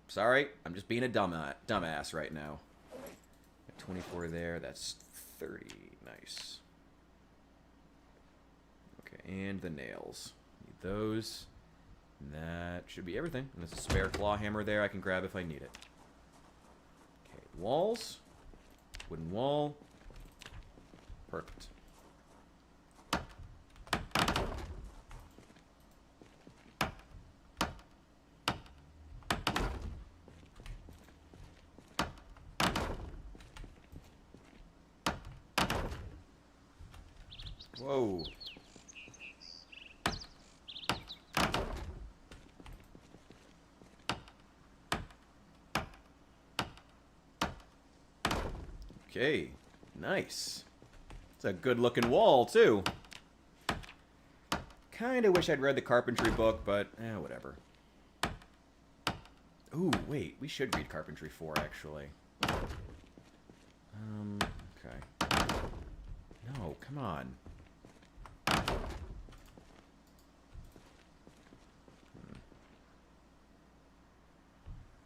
Sorry. I'm just being a dumbass right now. Got 24 there. That's 30. Nice. Okay, and the nails. Need those. And that should be everything. And there's a spare claw hammer there I can grab if I need it. Okay, walls. Wooden wall. Perfect. Whoa. Okay, nice. It's a good looking wall too. Kinda wish I'd read the carpentry book, but whatever. Ooh, wait, we should read Carpentry 4 actually. Okay. No, come on.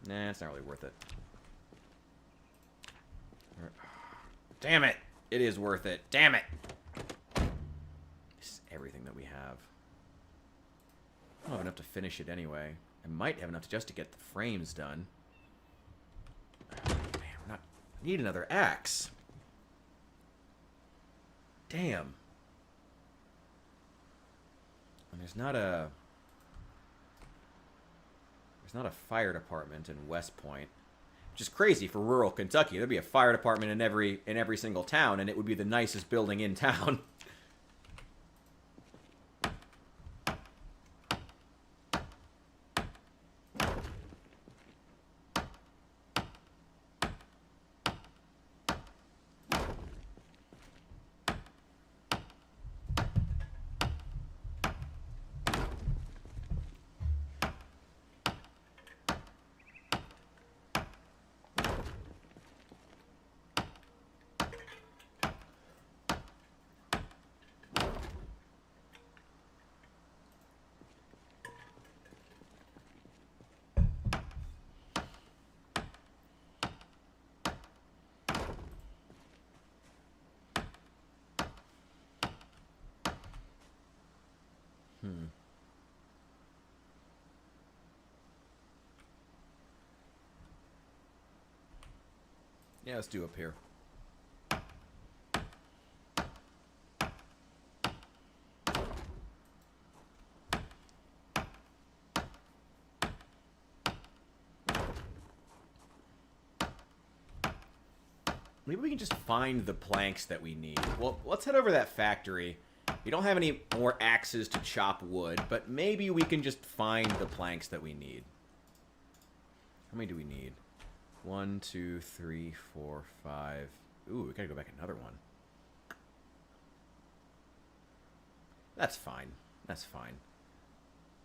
Nah, it's not really worth it. Damn it! It is worth it. Damn it! This is everything that we have. I don't have enough to finish it anyway. I might have enough just to get the frames done. Man, we're not... I need another axe. Damn. And there's not a fire department in Westpoint, which is crazy for rural Kentucky. There'd be a fire department in every single town, and it would be the nicest building in town. Yeah, let's do up here. Maybe we can just find the planks that we need. Well, let's head over to that factory. We don't have any more axes to chop wood, but maybe we can just find the planks that we need. How many do we need? 1, 2, 3, 4, 5. Ooh, we gotta go back another one. That's fine. That's fine.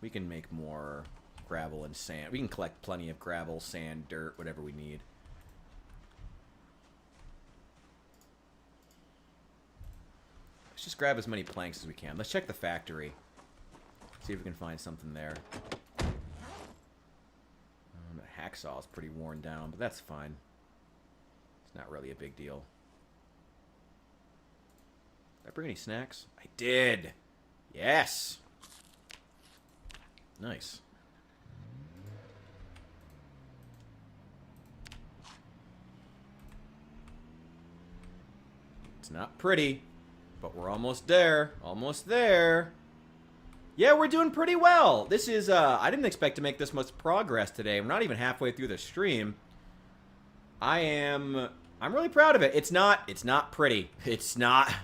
We can make more gravel and sand. We can collect plenty of gravel, sand, dirt, whatever we need. Let's just grab as many planks as we can. Let's check the factory. See if we can find something there. The hacksaw is pretty worn down, but that's fine. It's not really a big deal. Did I bring any snacks? I did! Yes! Nice. It's not pretty, but we're almost there. Almost there. Yeah, we're doing pretty well. This is, I didn't expect to make this much progress today. We're not even halfway through the stream. I'm really proud of it. It's not pretty. It's not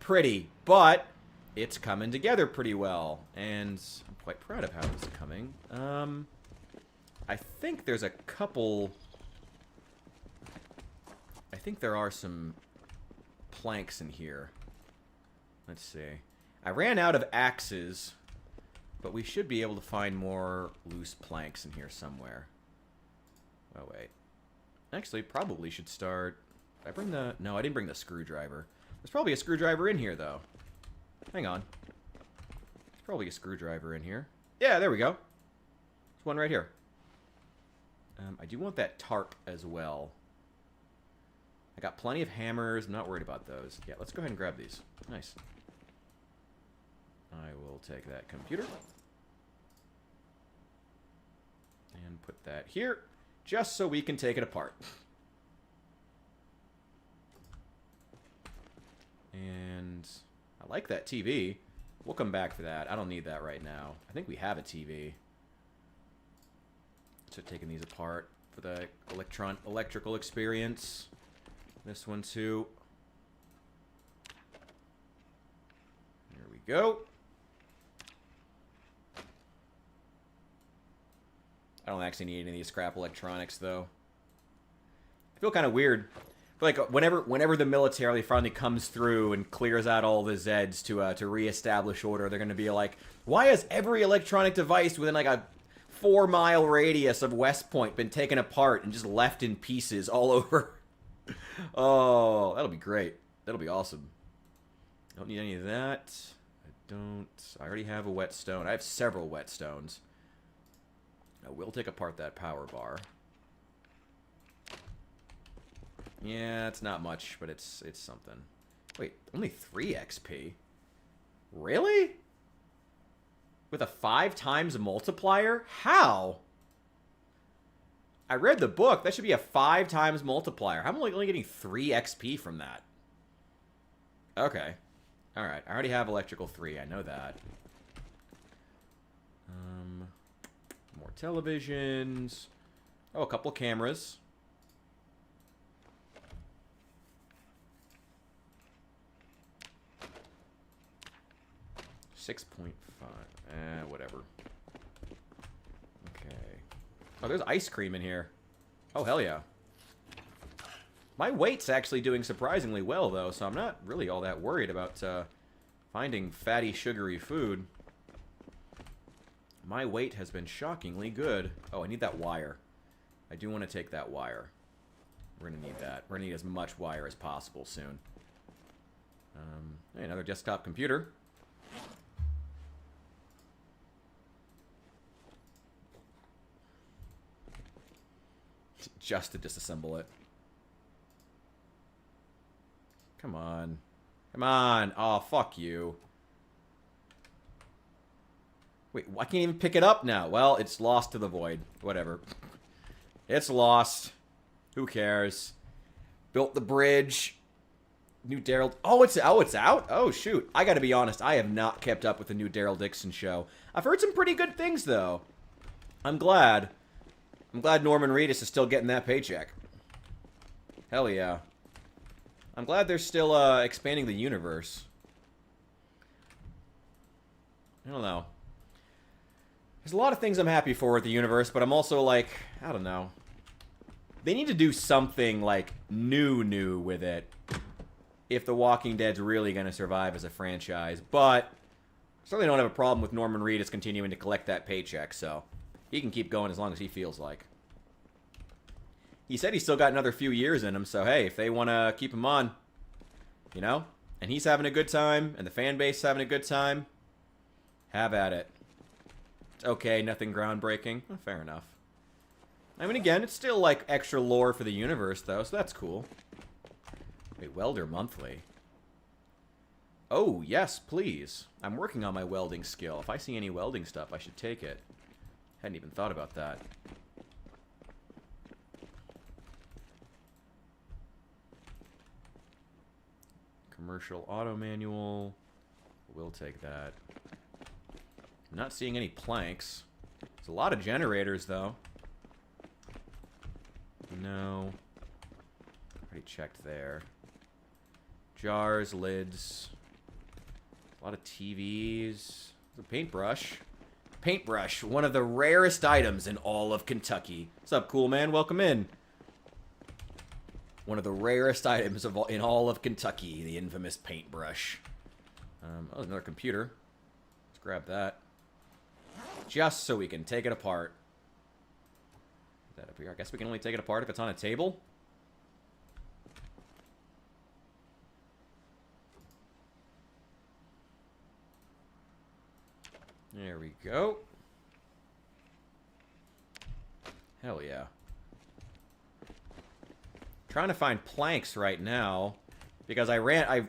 pretty, but it's coming together pretty well. And I'm quite proud of how it's coming. I think there's a couple... I think there are some planks in here. Let's see. I ran out of axes, but we should be able to find more loose planks in here somewhere. Oh, wait. Actually, probably should start... Did I bring the... No, I didn't bring the screwdriver. There's probably a screwdriver in here, though. Hang on. There's probably a screwdriver in here. Yeah, there we go. There's one right here. I do want that tarp as well. I got plenty of hammers. I'm not worried about those. Yeah, let's go ahead and grab these. Nice. I will take that computer. And put that here. Just so we can take it apart. And I like that TV. We'll come back for that. I don't need that right now. I think we have a TV. So taking these apart for the electrical experience. This one too. There we go. I don't actually need any of these scrap electronics though. I feel kind of weird. Like whenever the military finally comes through and clears out all the Zeds to reestablish order, they're going to be like, why has every electronic device within like a 4-mile radius of Westpoint been taken apart and just left in pieces all over? Oh, that'll be great. That'll be awesome. Don't need any of that. I already have a whetstone. I have several whetstones. I will take apart that power bar. Yeah, it's not much, but it's something. Wait, only 3 XP? Really? With a 5 times multiplier? How? I read the book. That should be a 5 times multiplier. How am I only getting 3 XP from that? Okay. Alright, I already have electrical 3. I know that. More televisions. Oh, a couple cameras. 6.5. Whatever. Okay. Oh, there's ice cream in here. Oh, hell yeah. My weight's actually doing surprisingly well, though, so I'm not really all that worried about finding fatty, sugary food. My weight has been shockingly good. Oh, I need that wire. I do want to take that wire. We're going to need that. We're going to need as much wire as possible soon. Hey, another desktop computer. Just to disassemble it. Come on. Come on. Oh, fuck you. Wait, I can't even pick it up now. Well, it's lost to the void. Whatever. It's lost. Who cares? Built the bridge. New Daryl... Oh, it's out? Oh, shoot. I gotta be honest. I have not kept up with the new Daryl Dixon show. I've heard some pretty good things, though. I'm glad. I'm glad Norman Reedus is still getting that paycheck. Hell yeah. I'm glad they're still expanding the universe. I don't know. There's a lot of things I'm happy for with the universe, but I'm also like, I don't know. They need to do something like new with it if The Walking Dead's really going to survive as a franchise. But I certainly don't have a problem with Norman Reedus continuing to collect that paycheck, so he can keep going as long as he feels like. He said he's still got another few years in him, so hey, if they want to keep him on, you know, and he's having a good time, and the fan base is having a good time, have at it. It's okay, nothing groundbreaking. Well, fair enough. I mean, again, it's still, like, extra lore for the universe, though, so that's cool. Wait, Welder Monthly. Oh, yes, please. I'm working on my welding skill. If I see any welding stuff, I should take it. Hadn't even thought about that. Commercial auto manual. We'll take that. I'm not seeing any planks. There's a lot of generators, though. No. Already checked there. Jars, lids. A lot of TVs. The paintbrush. paintbrush, one of the rarest items in all of Kentucky. What's up, cool man? Welcome in. One of the rarest items in all of Kentucky, the infamous paintbrush. Oh, another computer. Let's grab that. Just so we can take it apart. Is that up here? I guess we can only take it apart if it's on a table. There we go. Hell yeah. Trying to find planks right now because I've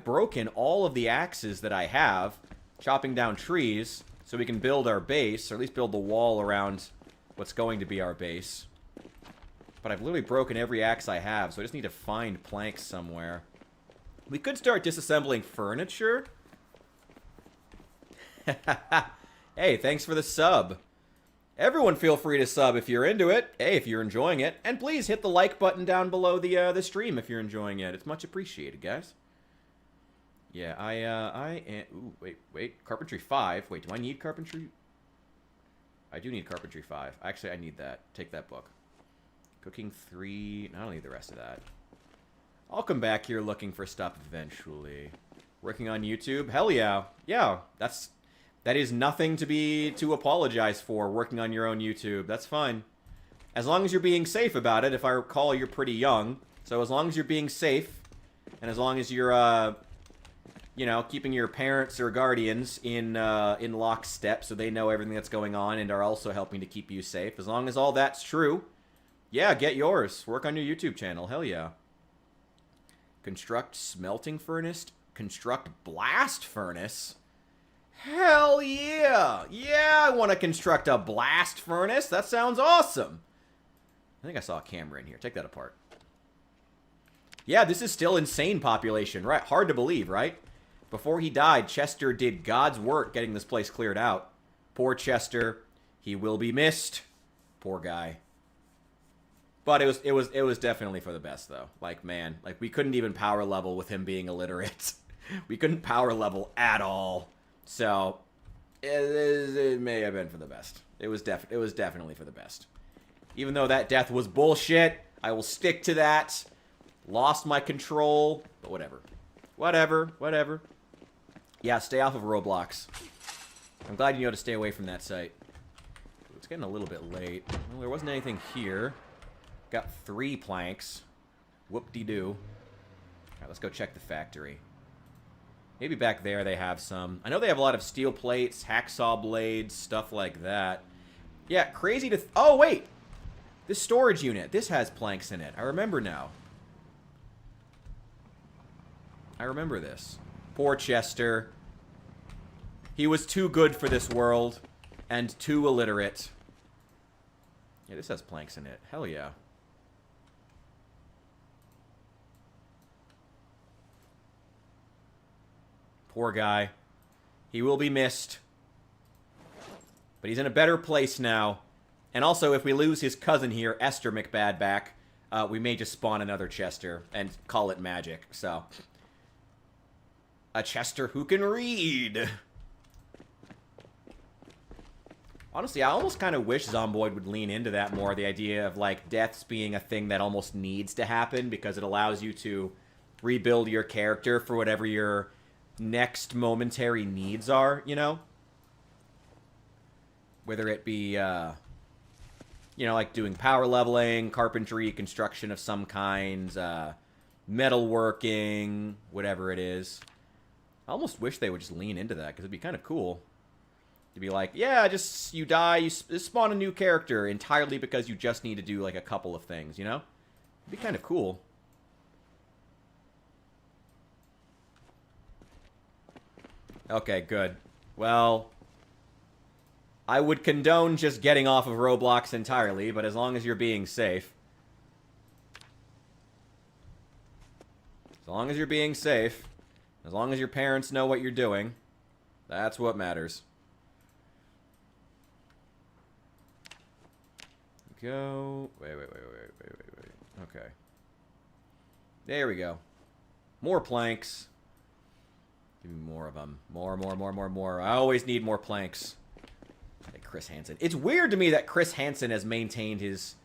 broken all of the axes that I have, chopping down trees so we can build our base, or at least build the wall around what's going to be our base. But I've literally broken every axe I have, so I just need to find planks somewhere. We could start disassembling furniture. Hey, thanks for the sub. Everyone feel free to sub if you're into it. Hey, if you're enjoying it. And please hit the like button down below the stream if you're enjoying it. It's much appreciated, guys. Yeah, I am... Ooh, wait. Carpentry 5. Wait, do I need carpentry? I do need carpentry 5. Actually, I need that. Take that book. Cooking 3. I don't need the rest of that. I'll come back here looking for stuff eventually. Working on YouTube? Hell yeah. Yeah, that is nothing to apologize for, working on your own YouTube. That's fine. As long as you're being safe about it. If I recall, you're pretty young. So as long as you're being safe, and as long as you're, you know, keeping your parents or guardians in lockstep so they know everything that's going on and are also helping to keep you safe. As long as all that's true, yeah, get yours. Work on your YouTube channel. Hell yeah. Construct smelting furnace. Construct blast furnace. Hell yeah! Yeah, I want to construct a blast furnace. That sounds awesome. I think I saw a camera in here. Take that apart. Yeah, this is still insane population, right? Hard to believe, right? Before he died, Chester did God's work getting this place cleared out. Poor Chester. He will be missed. Poor guy. But it was definitely for the best, though. Like, man, like we couldn't even power level with him being illiterate. We couldn't power level at all. So, it may have been for the best. It was definitely for the best. Even though that death was bullshit, I will stick to that. Lost my control, but whatever. Whatever. Yeah, stay off of Roblox. I'm glad you know to stay away from that site. It's getting a little bit late. Well, there wasn't anything here. Got 3 planks. Whoop-de-doo. Alright, let's go check the factory. Maybe back there they have some. I know they have a lot of steel plates, hacksaw blades, stuff like that. Yeah, crazy to... Oh, wait! This storage unit. This has planks in it. I remember now. I remember this. Poor Chester. He was too good for this world. And too illiterate. Yeah, this has planks in it. Hell yeah. Poor guy. He will be missed. But he's in a better place now. And also, if we lose his cousin here, Esther McBad, back, we may just spawn another Chester and call it magic. So, a Chester who can read. Honestly, I almost kind of wish Zomboid would lean into that more. The idea of, like, deaths being a thing that almost needs to happen because it allows you to rebuild your character for whatever your next momentary needs are, you know? Whether it be, you know, like doing power leveling, carpentry, construction of some kinds, metalworking, whatever it is. I almost wish they would just lean into that, because it'd be kind of cool. To be like, yeah, just, you die, you spawn a new character entirely because you just need to do, like, a couple of things, you know? It'd be kind of cool. Okay, good. Well, I would condone just getting off of Roblox entirely, but as long as you're being safe. As long as you're being safe. As long as your parents know what you're doing. That's what matters. Go. Wait. Okay. There we go. More planks. Give me more of them. More. I always need more planks. Hey, Chris Hansen. It's weird to me that Chris Hansen has maintained his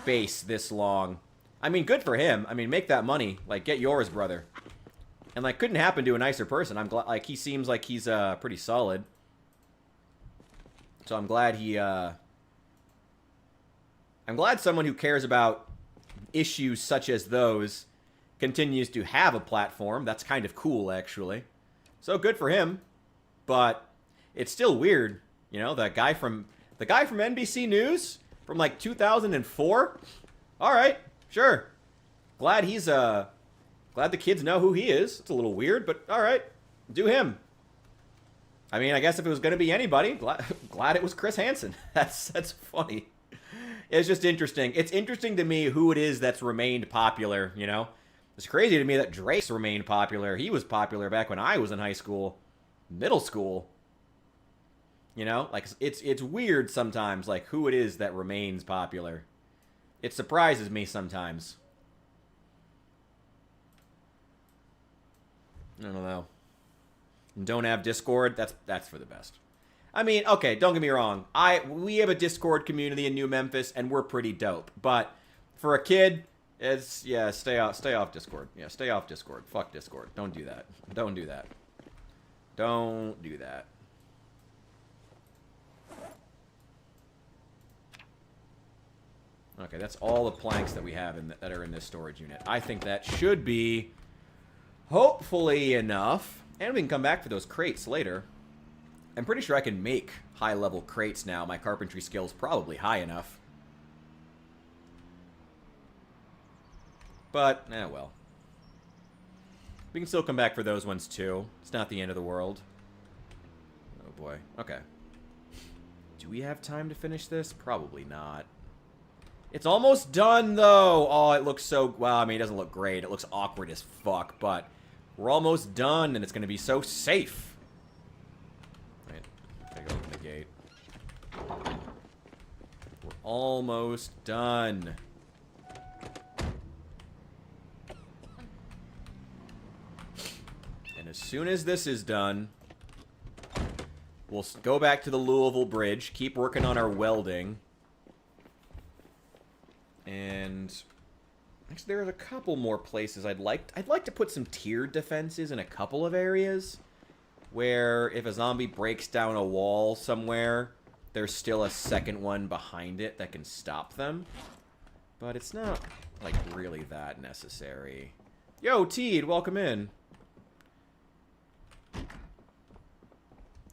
base this long. I mean, good for him. I mean, make that money. Like, get yours, brother. And, like, couldn't happen to a nicer person. I'm glad, like, he seems like he's, pretty solid. So I'm glad he, I'm glad someone who cares about issues such as those continues to have a platform. That's kind of cool, actually. So good for him. But it's still weird. You know, the guy from NBC News from, like, 2004? All right, sure. Glad he's, glad the kids know who he is. It's a little weird, but all right. Do him. I mean, I guess if it was going to be anybody, glad it was Chris Hansen. That's funny. It's just interesting. It's interesting to me who it is that's remained popular, you know? It's crazy to me that Drake's remained popular. He was popular back when I was in high school, middle school. You know? Like, it's weird sometimes, like, who it is that remains popular. It surprises me sometimes. I don't know. Don't have Discord? That's for the best. I mean, okay, don't get me wrong. We have a Discord community in New Memphis, and we're pretty dope. But for a kid, it's, yeah, stay off Discord. Yeah, stay off Discord. Fuck Discord. Don't do that. Don't do that. Don't do that. Okay, that's all the planks that we have that are in this storage unit. I think that should be hopefully enough. And we can come back for those crates later. I'm pretty sure I can make high-level crates now. My carpentry skill's probably high enough. But, well. We can still come back for those ones, too. It's not the end of the world. Oh, boy. Okay. Do we have time to finish this? Probably not. It's almost done, though. Oh, it looks so... Well, I mean, it doesn't look great. It looks awkward as fuck, but we're almost done, and it's going to be so safe. Right. Gotta open the gate. We're almost done. And as soon as this is done, we'll go back to the Louisville Bridge, keep working on our welding. And actually, there's a couple more places I'd like to put some tiered defenses in a couple of areas where if a zombie breaks down a wall somewhere, there's still a second one behind it that can stop them. But it's not, like, really that necessary. Yo, Teed, welcome in.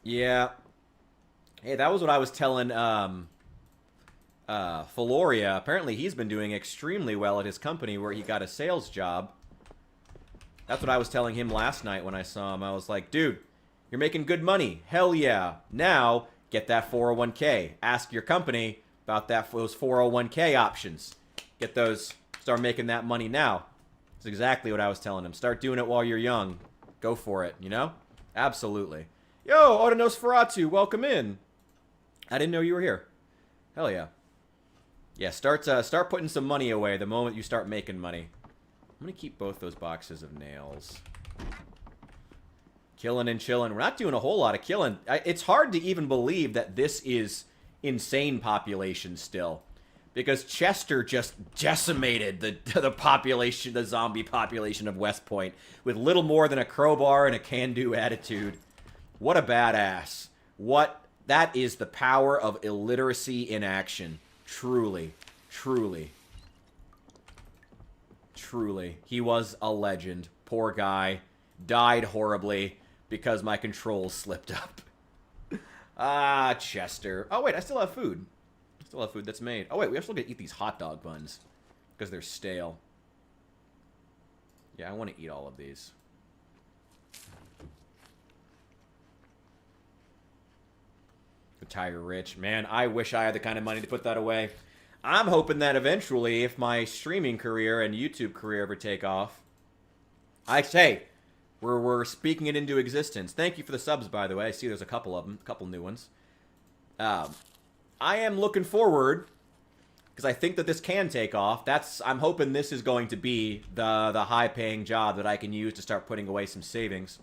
Yeah. Hey, that was what I was telling, Faloria. Apparently he's been doing extremely well at his company where he got a sales job. That's what I was telling him last night when I saw him. I was like, dude, you're making good money. Hell yeah. Now, get that 401k. Ask your company about those 401k options. Get those. Start making that money now. That's exactly what I was telling him. Start doing it while you're young. Go for it, you know? Absolutely. Yo, Odonosferatu, welcome in. I didn't know you were here. Hell yeah. Yeah, start putting some money away the moment you start making money. I'm going to keep both those boxes of nails. Killing and chilling. We're not doing a whole lot of killing. It's hard to even believe that this is insane population still. Because Chester just decimated the population, the zombie population of Westpoint with little more than a crowbar and a can-do attitude. What a badass. That is the power of illiteracy in action. Truly. Truly. Truly. He was a legend. Poor guy. Died horribly because my controls slipped up. Ah, Chester. Oh, wait, I still have food. I still have food that's made. Oh, wait, we still get to eat these hot dog buns because they're stale. Yeah, I want to eat all of these. Retire rich. Man, I wish I had the kind of money to put that away. I'm hoping that eventually, if my streaming career and YouTube career ever take off, hey, we're speaking it into existence. Thank you for the subs, by the way. I see there's a couple of them, a couple new ones. I am looking forward, because I think that this can take off. I'm hoping this is going to be the high-paying job that I can use to start putting away some savings.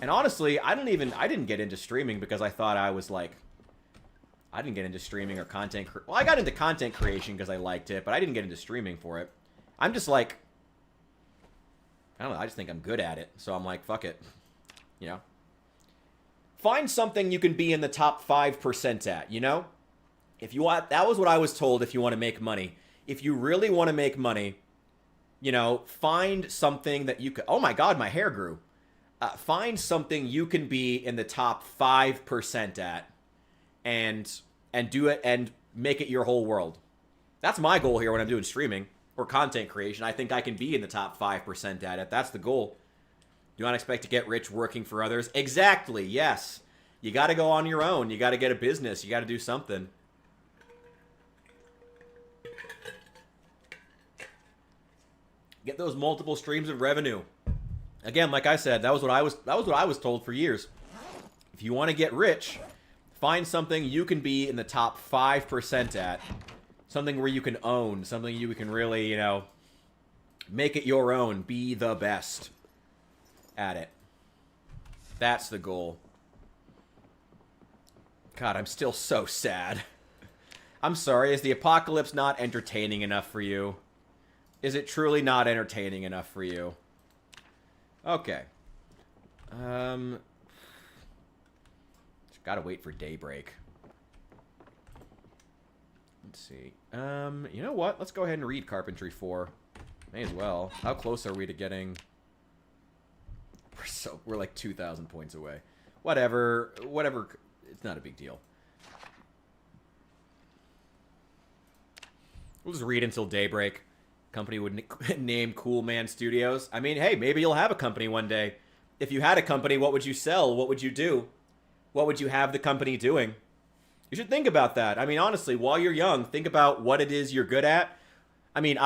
And honestly, I didn't get into streaming because I thought I was like, I didn't get into streaming or content. Well, I got into content creation because I liked it, but I didn't get into streaming for it. I'm just like, I don't know. I just think I'm good at it, so I'm like, fuck it, you know. Find something you can be in the top 5% at. You know, if you want, that was what I was told. If you want to make money, if you really want to make money, you know, find something that you could. Oh my God, my hair grew. Find something you can be in the top 5% at. And do it and make it your whole world. That's my goal here when I'm doing streaming or content creation. I think I can be in the top 5% at it. That's the goal. Do not expect to get rich working for others. Exactly, yes. You got to go on your own. You got to get a business. You got to do something. Get those multiple streams of revenue. Again, like I said, that was what I was told for years. If you want to get rich, find something you can be in the top 5% at. Something where you can own. Something you can really, you know, make it your own. Be the best at it. That's the goal. God, I'm still so sad. I'm sorry. Is the apocalypse not entertaining enough for you? Is it truly not entertaining enough for you? Okay. Gotta wait for daybreak. Let's see. You know what? Let's go ahead and read Carpentry 4. May as well. How close are we to getting... We're like 2,000 points away. Whatever. It's not a big deal. We'll just read until daybreak. Company would name Cool Man Studios. I mean, hey, maybe you'll have a company one day. If you had a company, what would you sell? What would you do? What would you have the company doing? You should think about that. I mean, honestly, while you're young, think about what it is you're good at. I mean,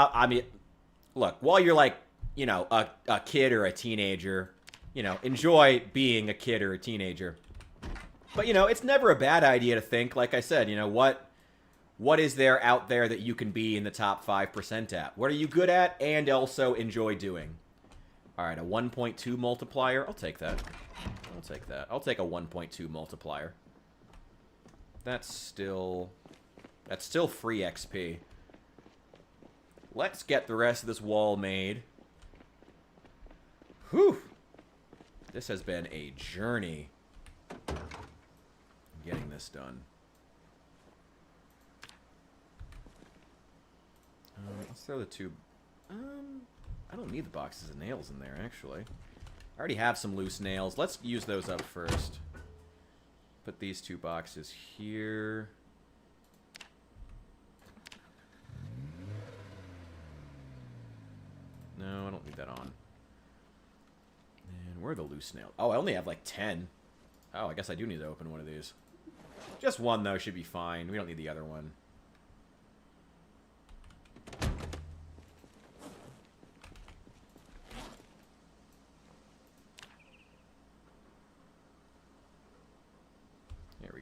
look, while you're like, you know, a kid or a teenager, you know, enjoy being a kid or a teenager. But, you know, it's never a bad idea to think, like I said, you know, what is there out there that you can be in the top 5% at? What are you good at and also enjoy doing? All right, a 1.2 multiplier. I'll take that. I'll take that. I'll take a 1.2 multiplier. That's still free XP. Let's get the rest of this wall made. Whew. This has been a journey getting this done. Let's throw the two. I don't need the boxes of nails in there, actually. I already have some loose nails. Let's use those up first. Put these two boxes here. No, I don't need that on. And where are the loose nails? Oh, I only have like 10. Oh, I guess I do need to open one of these. Just one, though, should be fine. We don't need the other one.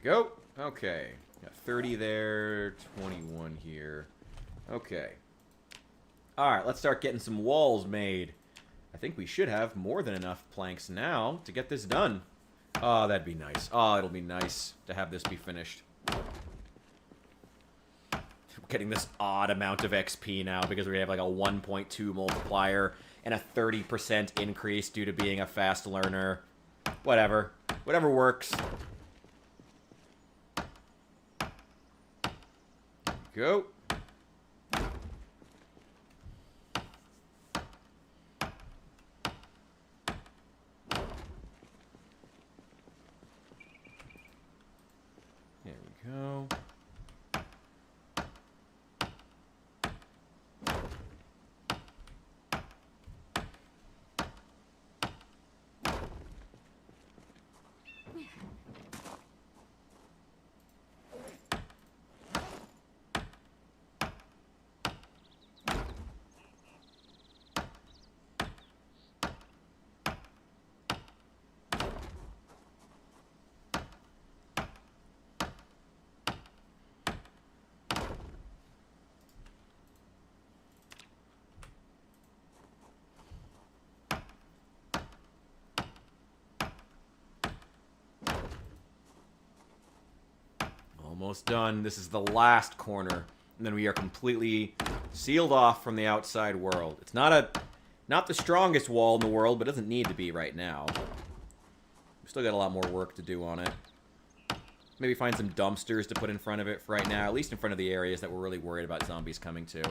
Go. Okay. Got 30 there, 21 here. Okay. Alright, let's start getting some walls made. I think we should have more than enough planks now to get this done. Oh, that'd be nice. Oh, it'll be nice to have this be finished. We're getting this odd amount of XP now because we have like a 1.2 multiplier and a 30% increase due to being a fast learner. Whatever. Whatever works. Go. There we go. almost done. This is the last corner, and then we are completely sealed off from the outside world. It's not the strongest wall in the world, but it doesn't need to be right now. We still got a lot more work to do on it. Maybe find some dumpsters to put in front of it for right now, at least in front of the areas that we're really worried about zombies coming to.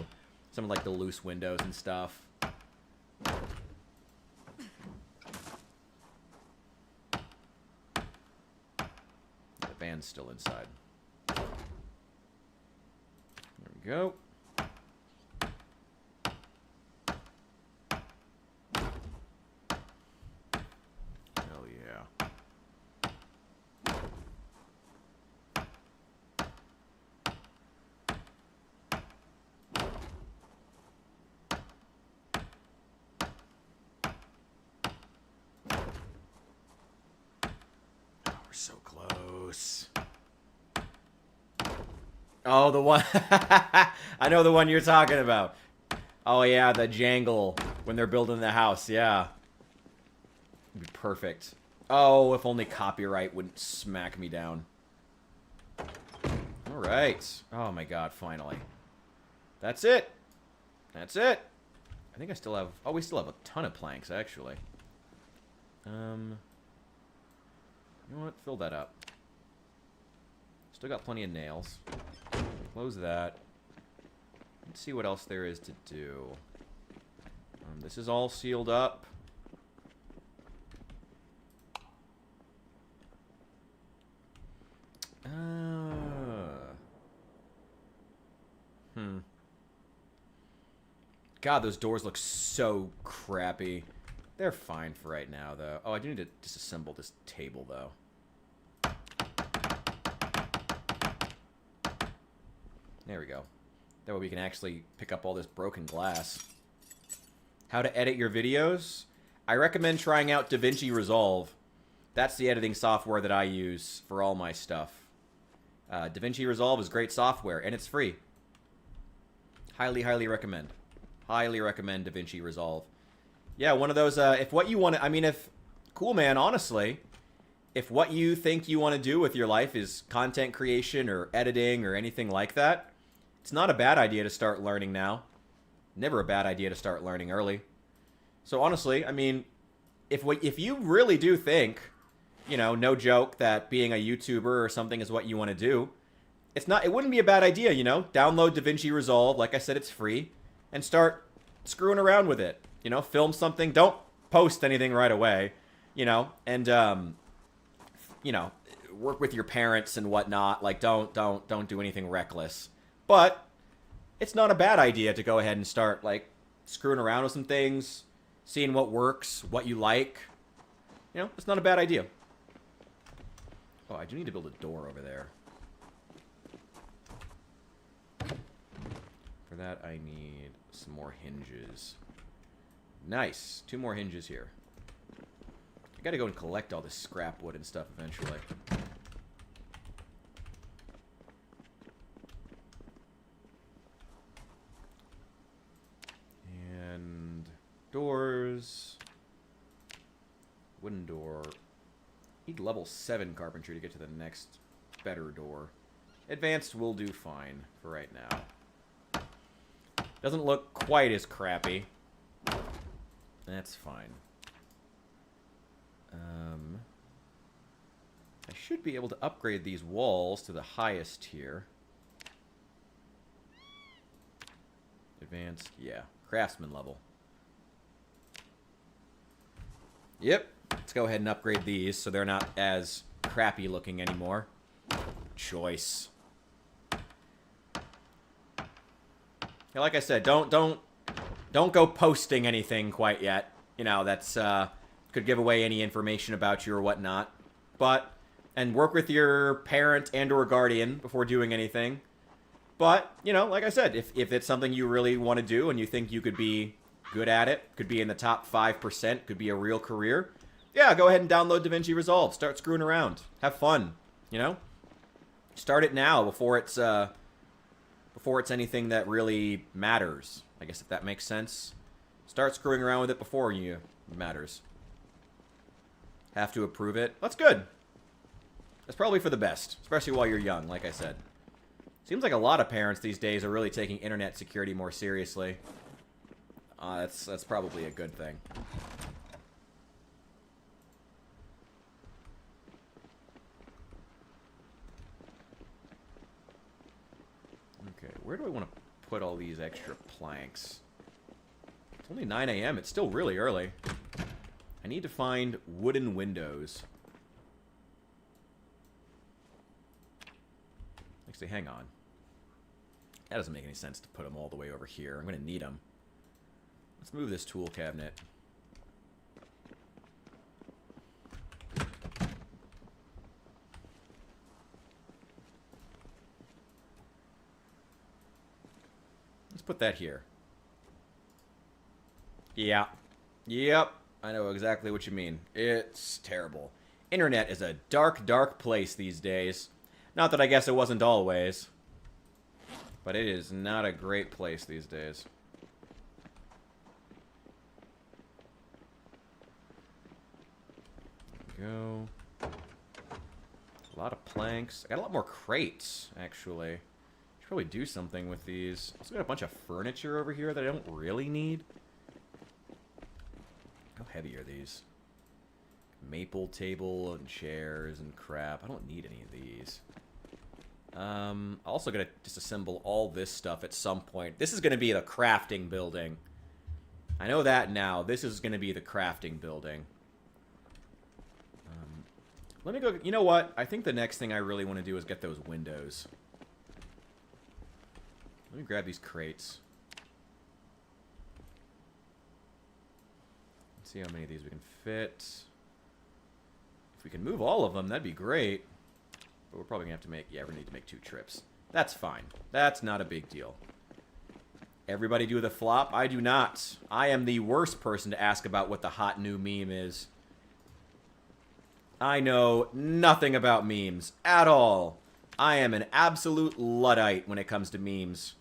Some of like the loose windows and stuff. The van's still inside. There we go. Hell yeah. So close. Oh, the one... I know the one you're talking about. Oh, yeah, the jangle when they're building the house. Yeah. It'd be perfect. Oh, if only copyright wouldn't smack me down. All right. Oh, my God, finally. That's it. That's it. I think I still have... Oh, we still have a ton of planks, actually. You know what? Fill that up. Still got plenty of nails. Close that. Let's see what else there is to do. This is all sealed up. God, those doors look so crappy. They're fine for right now, though. Oh, I do need to disassemble this table, though. There we go. That way we can actually pick up all this broken glass. How to edit your videos? I recommend trying out DaVinci Resolve. That's the editing software that I use for all my stuff. DaVinci Resolve is great software, and it's free. Highly, highly recommend. Highly recommend DaVinci Resolve. Yeah, one of those, if what you want to, I mean, if, cool, man, honestly, if what you think you want to do with your life is content creation or editing or anything like that, it's not a bad idea to start learning now. Never a bad idea to start learning early. So honestly, I mean, if you really do think, you know, no joke, that being a YouTuber or something is what you want to do, it wouldn't be a bad idea, you know? Download DaVinci Resolve, like I said, it's free, and start screwing around with it. You know, film something. Don't post anything right away, you know, and, you know, work with your parents and whatnot. Like, don't do anything reckless. But it's not a bad idea to go ahead and start, like, screwing around with some things, seeing what works, what you like. You know, it's not a bad idea. Oh, I do need to build a door over there. For that, I need some more hinges. Nice. 2 more hinges here. I gotta go and collect all this scrap wood and stuff eventually. And doors. Wooden door. Need level 7 carpentry to get to the next better door. Advanced will do fine for right now. Doesn't look quite as crappy. That's fine. I should be able to upgrade these walls to the highest tier. Advanced, yeah. Craftsman level. Yep. Let's go ahead and upgrade these so they're not as crappy looking anymore. Choice. Yeah, like I said, don't go posting anything quite yet. You know, that's could give away any information about you or whatnot. And work with your parent and or guardian before doing anything. But, you know, like I said, if it's something you really want to do and you think you could be good at it, could be in the top 5%, could be a real career, yeah, go ahead and download DaVinci Resolve. Start screwing around. Have fun, you know? Start it now before it's anything that really matters. I guess if that makes sense. Start screwing around with it before it matters. Have to approve it. That's good. That's probably for the best, especially while you're young, like I said. Seems like a lot of parents these days are really taking internet security more seriously. That's probably a good thing. Okay, where do I want to put all these extra planks? It's only 9 a.m. It's still really early. I need to find wooden windows. Actually, hang on. That doesn't make any sense to put them all the way over here. I'm going to need them. Let's move this tool cabinet. Let's put that here. Yeah. Yep. I know exactly what you mean. It's terrible. Internet is a dark, dark place these days. Not that I guess it wasn't always. But it is not a great place these days. There we go. A lot of planks. I got a lot more crates, actually. Should probably do something with these. Also got a bunch of furniture over here that I don't really need. How heavy are these? Maple table and chairs and crap. I don't need any of these. I'm also going to disassemble all this stuff at some point. This is going to be the crafting building. I know that now. This is going to be the crafting building. Let me go... You know what? I think the next thing I really want to do is get those windows. Let me grab these crates. Let's see how many of these we can fit. If we can move all of them, that'd be great. But we're probably going to have to make... Yeah, we're going to need to make 2 trips. That's fine. That's not a big deal. Everybody do the flop? I do not. I am the worst person to ask about what the hot new meme is. I know nothing about memes at all. I am an absolute Luddite when it comes to memes.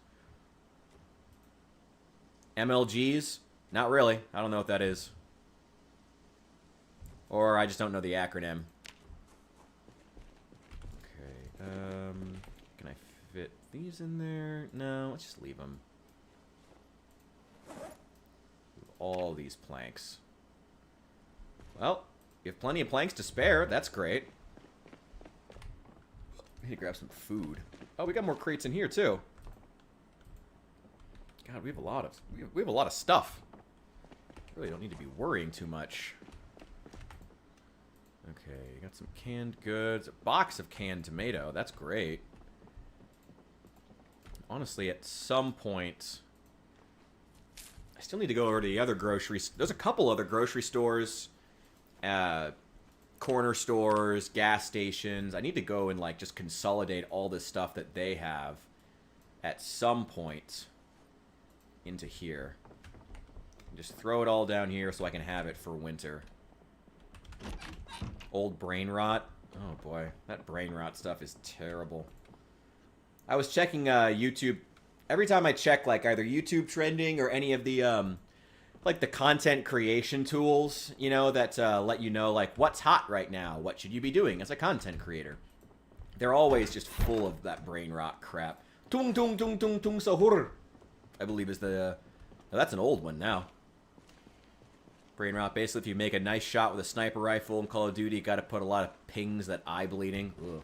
MLGs? Not really. I don't know what that is. Or I just don't know the acronym. Can I fit these in there? No, let's just leave them. All these planks. Well, you have plenty of planks to spare. That's great. I need to grab some food. Oh, we got more crates in here too. God, we have a lot of stuff. Really don't need to be worrying too much. Okay, got some canned goods. A box of canned tomato. That's great. Honestly, at some point, I still need to go over to the other groceries. There's a couple other grocery stores, corner stores, gas stations. I need to go and like just consolidate all this stuff that they have at some point into here. And just throw it all down here so I can have it for winter. Old brain rot. Oh boy, that brain rot stuff is terrible. I was checking YouTube. Every time I check like either YouTube trending or any of the like the content creation tools, you know, that let you know like what's hot right now, what should you be doing as a content creator. They're always just full of that brain rot crap. Tung tung tung tung tung sahur, I believe is the oh, that's an old one now. Brain rot, basically, if you make a nice shot with a sniper rifle in Call of Duty, you got to put a lot of pings that eye bleeding. Ugh.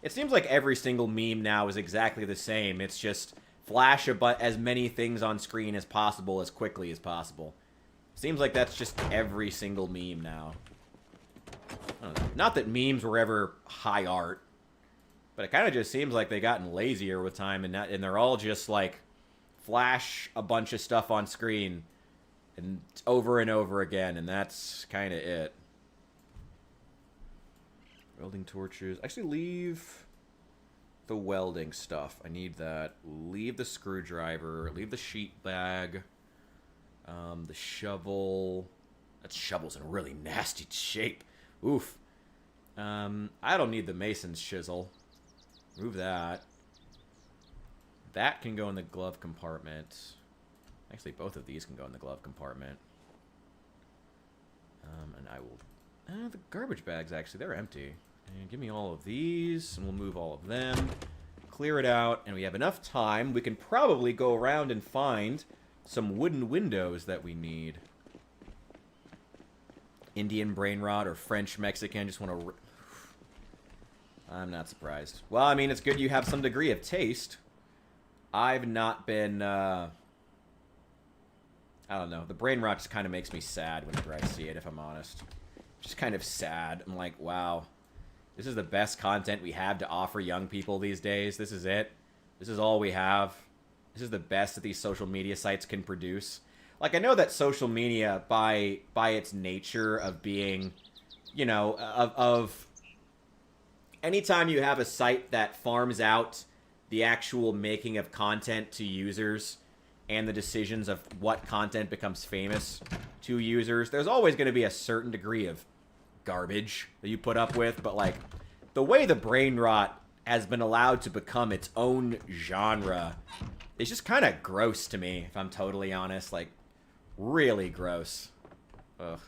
It seems like every single meme now is exactly the same. It's just flash as many things on screen as possible as quickly as possible. Seems like that's just every single meme now. I don't know. Not that memes were ever high art, but it kind of just seems like they've gotten lazier with time, and they're all just like flash a bunch of stuff on screen and over and over again, and that's kind of it. Welding torches. Actually, leave the welding stuff. I need that. Leave the screwdriver. Leave the sheet bag. The shovel. That shovel's in really nasty shape. Oof. I don't need the mason's chisel. Remove that. That can go in the glove compartment. Actually, both of these can go in the glove compartment. And I will... the garbage bags, actually, they're empty. And give me all of these, and we'll move all of them. clear it out, and we have enough time. We can probably go around and find some wooden windows that we need. Indian brain rot or French Mexican. Just want to... I'm not surprised. Well, I mean, it's good you have some degree of taste. I've not been... I don't know. The brain rot just kind of makes me sad whenever I see it, if I'm honest. Just kind of sad. I'm like, wow. This is the best content we have to offer young people these days. This is it. This is all we have. This is the best that these social media sites can produce. Like, I know that social media, by its nature of being, you know, of anytime you have a site that farms out the actual making of content to users and the decisions of what content becomes famous to users, there's always going to be a certain degree of garbage that you put up with. But, like, the way the brain rot has been allowed to become its own genre is just kind of gross to me, if I'm totally honest. Like, really gross. Ugh.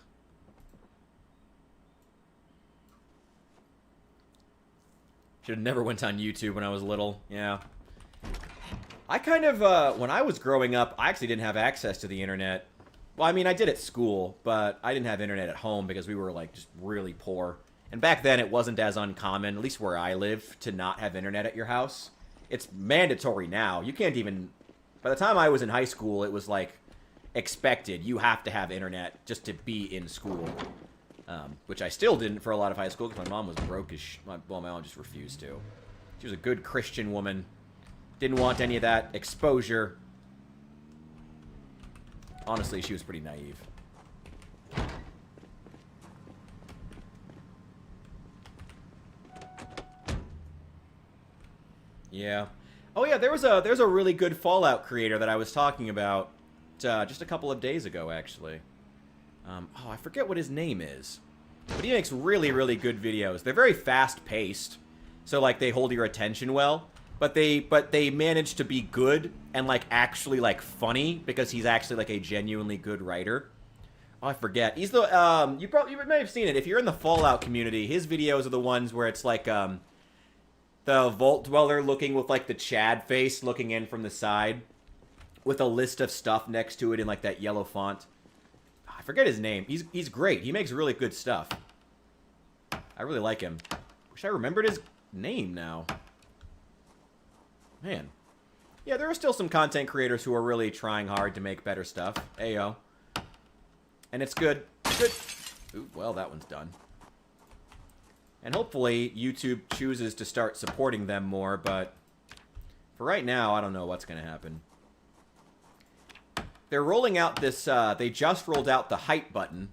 Should have never went on YouTube when I was little. Yeah. I kind of, when I was growing up, I actually didn't have access to the internet. Well, I mean, I did at school, but I didn't have internet at home because we were, like, just really poor. And back then, it wasn't as uncommon, at least where I live, to not have internet at your house. It's mandatory now. You can't even... By the time I was in high school, it was, like, expected. You have to have internet just to be in school. Which I still didn't for a lot of high school because my mom was broke as well, my mom just refused to. She was a good Christian woman. Didn't want any of that exposure. Honestly, she was pretty naive. Yeah. Oh yeah, there's a really good Fallout creator that I was talking about just a couple of days ago, actually. Oh, I forget what his name is. But he makes really, really good videos. They're very fast-paced, so, like, they hold your attention well. But they manage to be good and, like, actually, like, funny, because he's actually, like, a genuinely good writer. Oh, I forget. He's the, you may have seen it. If you're in the Fallout community, his videos are the ones where it's, like, the Vault Dweller looking with, like, the Chad face looking in from the side with a list of stuff next to it in, like, that yellow font. I forget his name. He's great. He makes really good stuff. I really like him. Wish I remembered his name now. Man. Yeah, there are still some content creators who are really trying hard to make better stuff. Ayo. And it's good. Good. Ooh, well, that one's done. And hopefully YouTube chooses to start supporting them more, but for right now, I don't know what's going to happen. They're rolling out this, they just rolled out the hype button.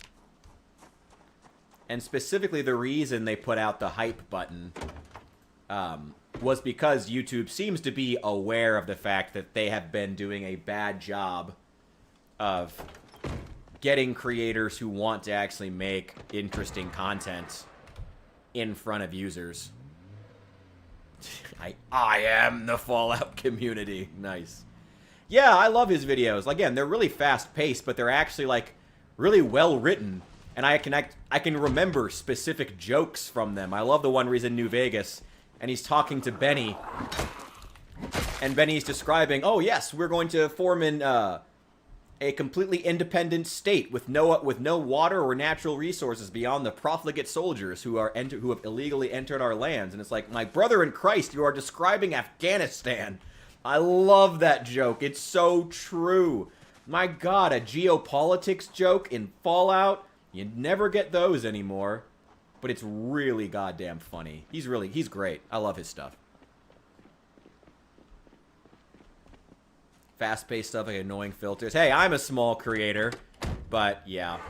And specifically the reason they put out the hype button was because YouTube seems to be aware of the fact that they have been doing a bad job of getting creators who want to actually make interesting content in front of users. I am the Fallout community. Nice. Yeah, I love his videos. Again, they're really fast-paced, but they're actually, like, really well-written. And I can remember specific jokes from them. I love the one where he's in New Vegas, and he's talking to Benny. And Benny's describing, oh, yes, we're going to form a completely independent state with no water or natural resources beyond the profligate soldiers who have illegally entered our lands. And it's like, my brother in Christ, you are describing Afghanistan. I love that joke. It's so true. My God, a geopolitics joke in Fallout. You never get those anymore. But it's really goddamn funny. He's great. I love his stuff. Fast-paced stuff, like annoying filters. Hey, I'm a small creator. But, yeah.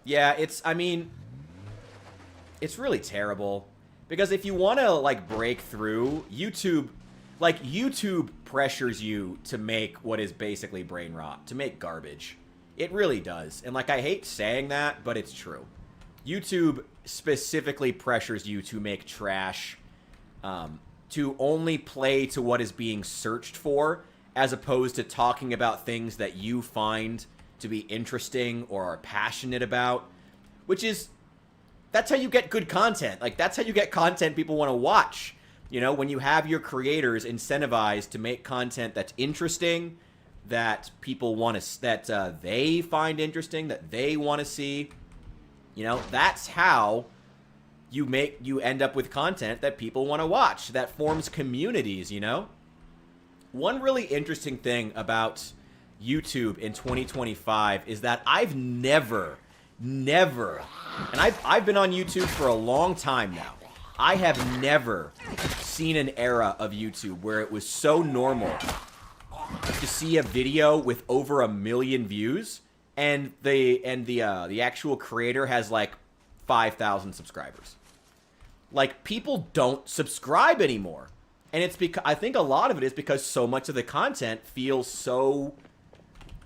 Yeah, I mean, it's really terrible. Because if you want to, like, break through, YouTube pressures you to make what is basically brain rot, to make garbage. It really does. And, like, I hate saying that, but it's true. YouTube specifically pressures you to make trash, to only play to what is being searched for, as opposed to talking about things that you find to be interesting or are passionate about, which is, that's how you get good content. Like, that's how you get content people want to watch. You know, when you have your creators incentivized to make content that's interesting, that people want to, that they find interesting, that they want to see, you know, that's how you end up with content that people want to watch, that forms communities, you know? One really interesting thing about YouTube in 2025 is that I've never, and I've been on YouTube for a long time now. I have never seen an era of YouTube where it was so normal to see a video with over 1 million views and the actual creator has like 5,000 subscribers. Like, people don't subscribe anymore. And it's because I think a lot of it is because so much of the content feels so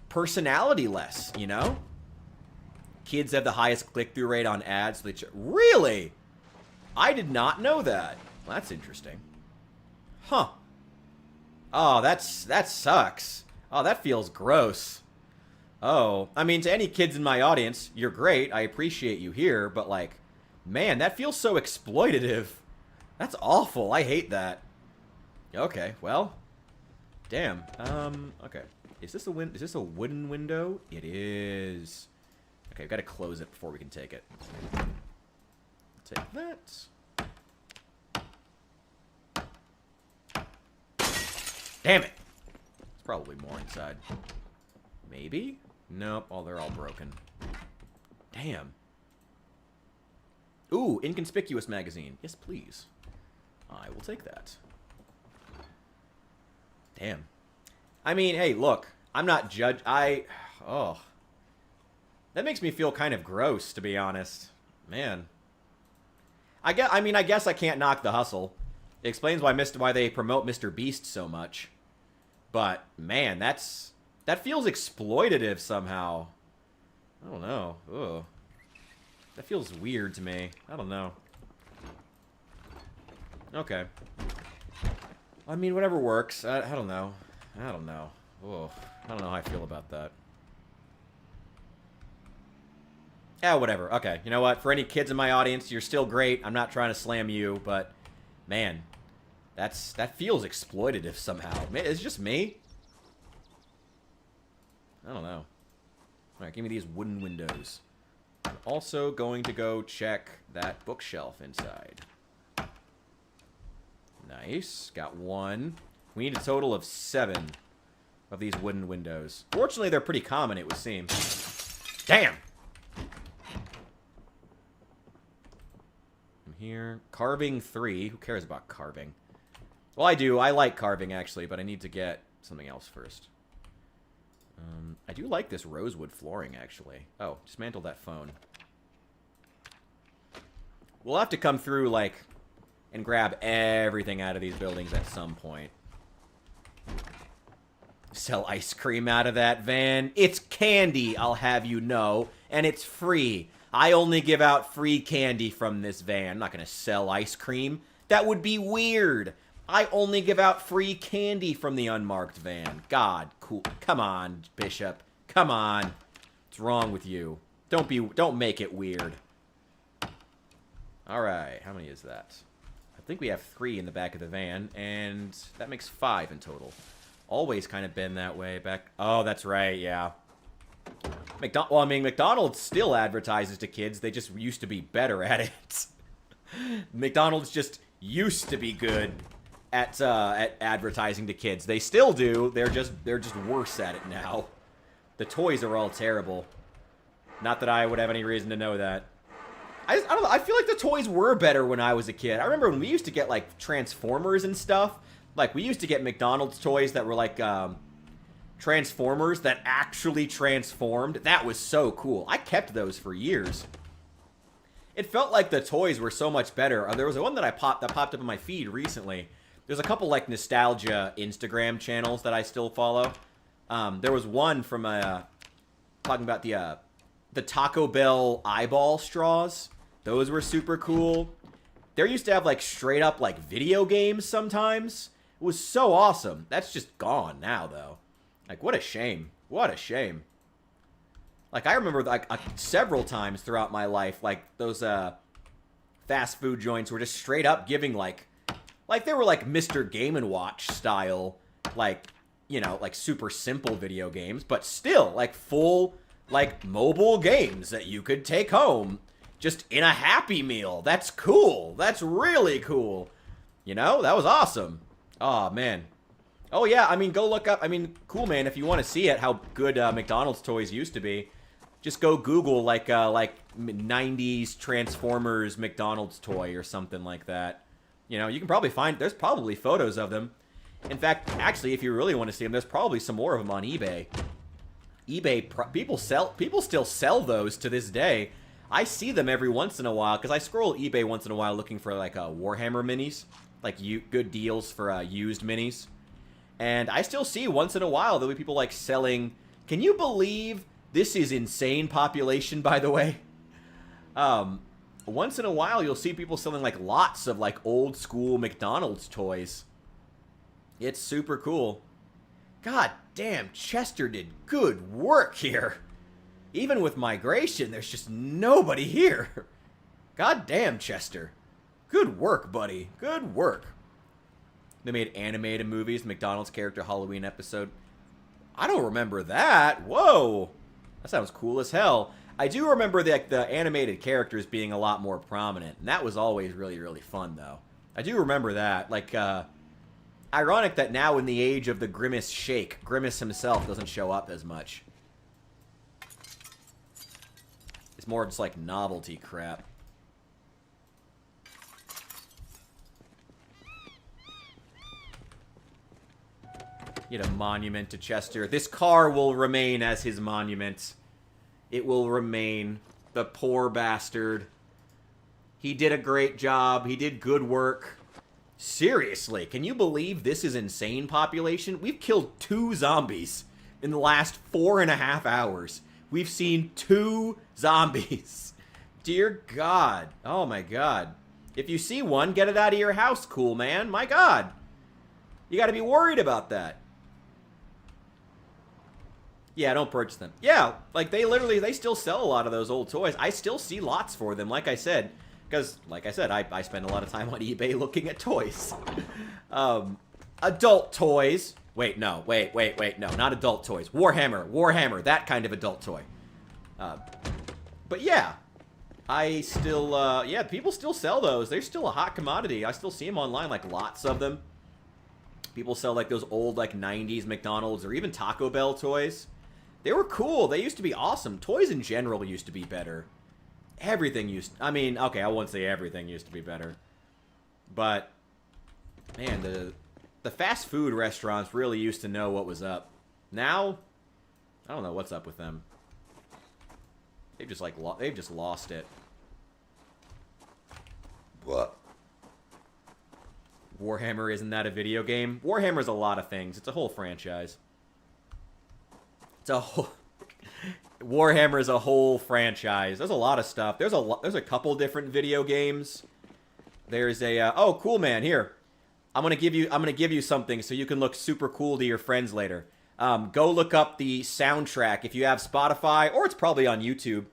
personality-less, you know? Kids have the highest click-through rate on ads. Really? I did not know that. Well, that's interesting. Huh. Oh, that sucks. Oh, that feels gross. Oh, I mean, to any kids in my audience, you're great. I appreciate you here, but like, man, that feels so exploitative. That's awful. I hate that. Okay, well, damn. Okay. Is this a wooden window? It is. Okay, we've got to close it before we can take it. Take that. Damn it! There's probably more inside. Maybe? Nope. Oh, they're all broken. Damn. Ooh, inconspicuous magazine. Yes, please. I will take that. Damn. I mean, hey, look. I'm not oh. That makes me feel kind of gross, to be honest. Man. I guess I can't knock the hustle. It explains why they promote Mr. Beast so much. But, man, that feels exploitative somehow. I don't know. Ugh. That feels weird to me. I don't know. Okay. I mean, whatever works. I don't know. I don't know. Ugh. I don't know how I feel about that. Yeah, whatever. Okay, you know what? For any kids in my audience, you're still great. I'm not trying to slam you, but, man, that feels exploitative somehow. It's just me. I don't know. All right, give me these wooden windows. I'm also going to go check that bookshelf inside. Nice. Got one. We need a total of 7 of these wooden windows. Fortunately, they're pretty common, it would seem. Damn! Here. Carving 3. Who cares about carving? Well, I do. I like carving, actually, but I need to get something else first. I do like this rosewood flooring, actually. Oh, dismantle that phone. We'll have to come through, like, and grab everything out of these buildings at some point. Sell ice cream out of that van. It's candy, I'll have you know, and it's free. I only give out free candy from this van. I'm not going to sell ice cream. That would be weird. I only give out free candy from the unmarked van. God, cool. Come on, Bishop. Come on. What's wrong with you? Don't make it weird. All right, how many is that? I think we have 3 in the back of the van, and that makes 5 in total. Always kind of been that way back. Oh, that's right, yeah. Well, I mean, McDonald's still advertises to kids. They just used to be better at it. McDonald's just used to be good at advertising to kids. They still do. They're just worse at it now. The toys are all terrible. Not that I would have any reason to know that. I don't know. I feel like the toys were better when I was a kid. I remember when we used to get, like, Transformers and stuff. Like, we used to get McDonald's toys that were, like, Transformers that actually transformed. That was so cool. I kept those for years. It felt like the toys were so much better. There was one that popped up in my feed recently. There's a couple, like, nostalgia Instagram channels that I still follow. There was one from talking about the Taco Bell eyeball straws. Those were super cool. There used to have, like, straight up, like, video games sometimes. It was so awesome. That's just gone now, though. Like, what a shame. What a shame. Like, I remember, like, several times throughout my life, like, those fast food joints were just straight up giving, like, Like, they were like Mr. Game & Watch style, like, you know, like super simple video games, but still, like, full, like, mobile games that you could take home just in a Happy Meal. That's cool. That's really cool. You know, that was awesome. Oh, man. Oh, yeah, I mean, go look up, I mean, cool, man, if you want to see it, how good McDonald's toys used to be, just go Google, like 90s Transformers McDonald's toy or something like that. You know, you can probably find, there's probably photos of them. In fact, actually, if you really want to see them, there's probably some more of them on eBay. People still sell those to this day. I see them every once in a while, because I scroll eBay once in a while looking for, like, Warhammer minis. Like, good deals for used minis. And I still see once in a while there'll be people, like, selling... Can you believe this is insane population, by the way? Once in a while, you'll see people selling, like, lots of, like, old-school McDonald's toys. It's super cool. God damn, Chester did good work here. Even with migration, there's just nobody here. God damn, Chester. Good work, buddy. Good work. They made animated movies, McDonald's character Halloween episode. I don't remember that. Whoa. That sounds cool as hell. I do remember the animated characters being a lot more prominent, and that was always really, really fun, though. I do remember that. Like, ironic that now in the age of the Grimace Shake, Grimace himself doesn't show up as much. It's more just like novelty crap. You know, monument to Chester. This car will remain as his monument. It will remain. The poor bastard. He did a great job. He did good work. Seriously, can you believe this is insane population? We've killed 2 zombies in the last 4.5 hours. We've seen 2 zombies. Dear God. Oh my God. If you see one, get it out of your house, cool man. My God. You gotta be worried about that. Yeah, don't purchase them. Yeah, like they still sell a lot of those old toys. I still see lots for them, like I said. Because, like I said, I spend a lot of time on eBay looking at toys. Adult toys. Wait, no. Wait. No, not adult toys. Warhammer. That kind of adult toy. But yeah. I still, yeah, people still sell those. They're still a hot commodity. I still see them online, like lots of them. People sell like those old, like 90s McDonald's or even Taco Bell toys. They were cool. They used to be awesome. Toys in general used to be better. Everything used... I mean, okay, I won't say everything used to be better. But, man, the fast food restaurants really used to know what was up. Now, I don't know what's up with them. They've just, like, they've just lost it. What? Warhammer, isn't that a video game? Warhammer's a lot of things. It's a whole franchise. It's a whole... Warhammer is a whole franchise. There's a lot of stuff. There's a couple different video games. There's a oh, cool, man. Here, I'm gonna give you something so you can look super cool to your friends later. Go look up the soundtrack if you have Spotify, or it's probably on YouTube.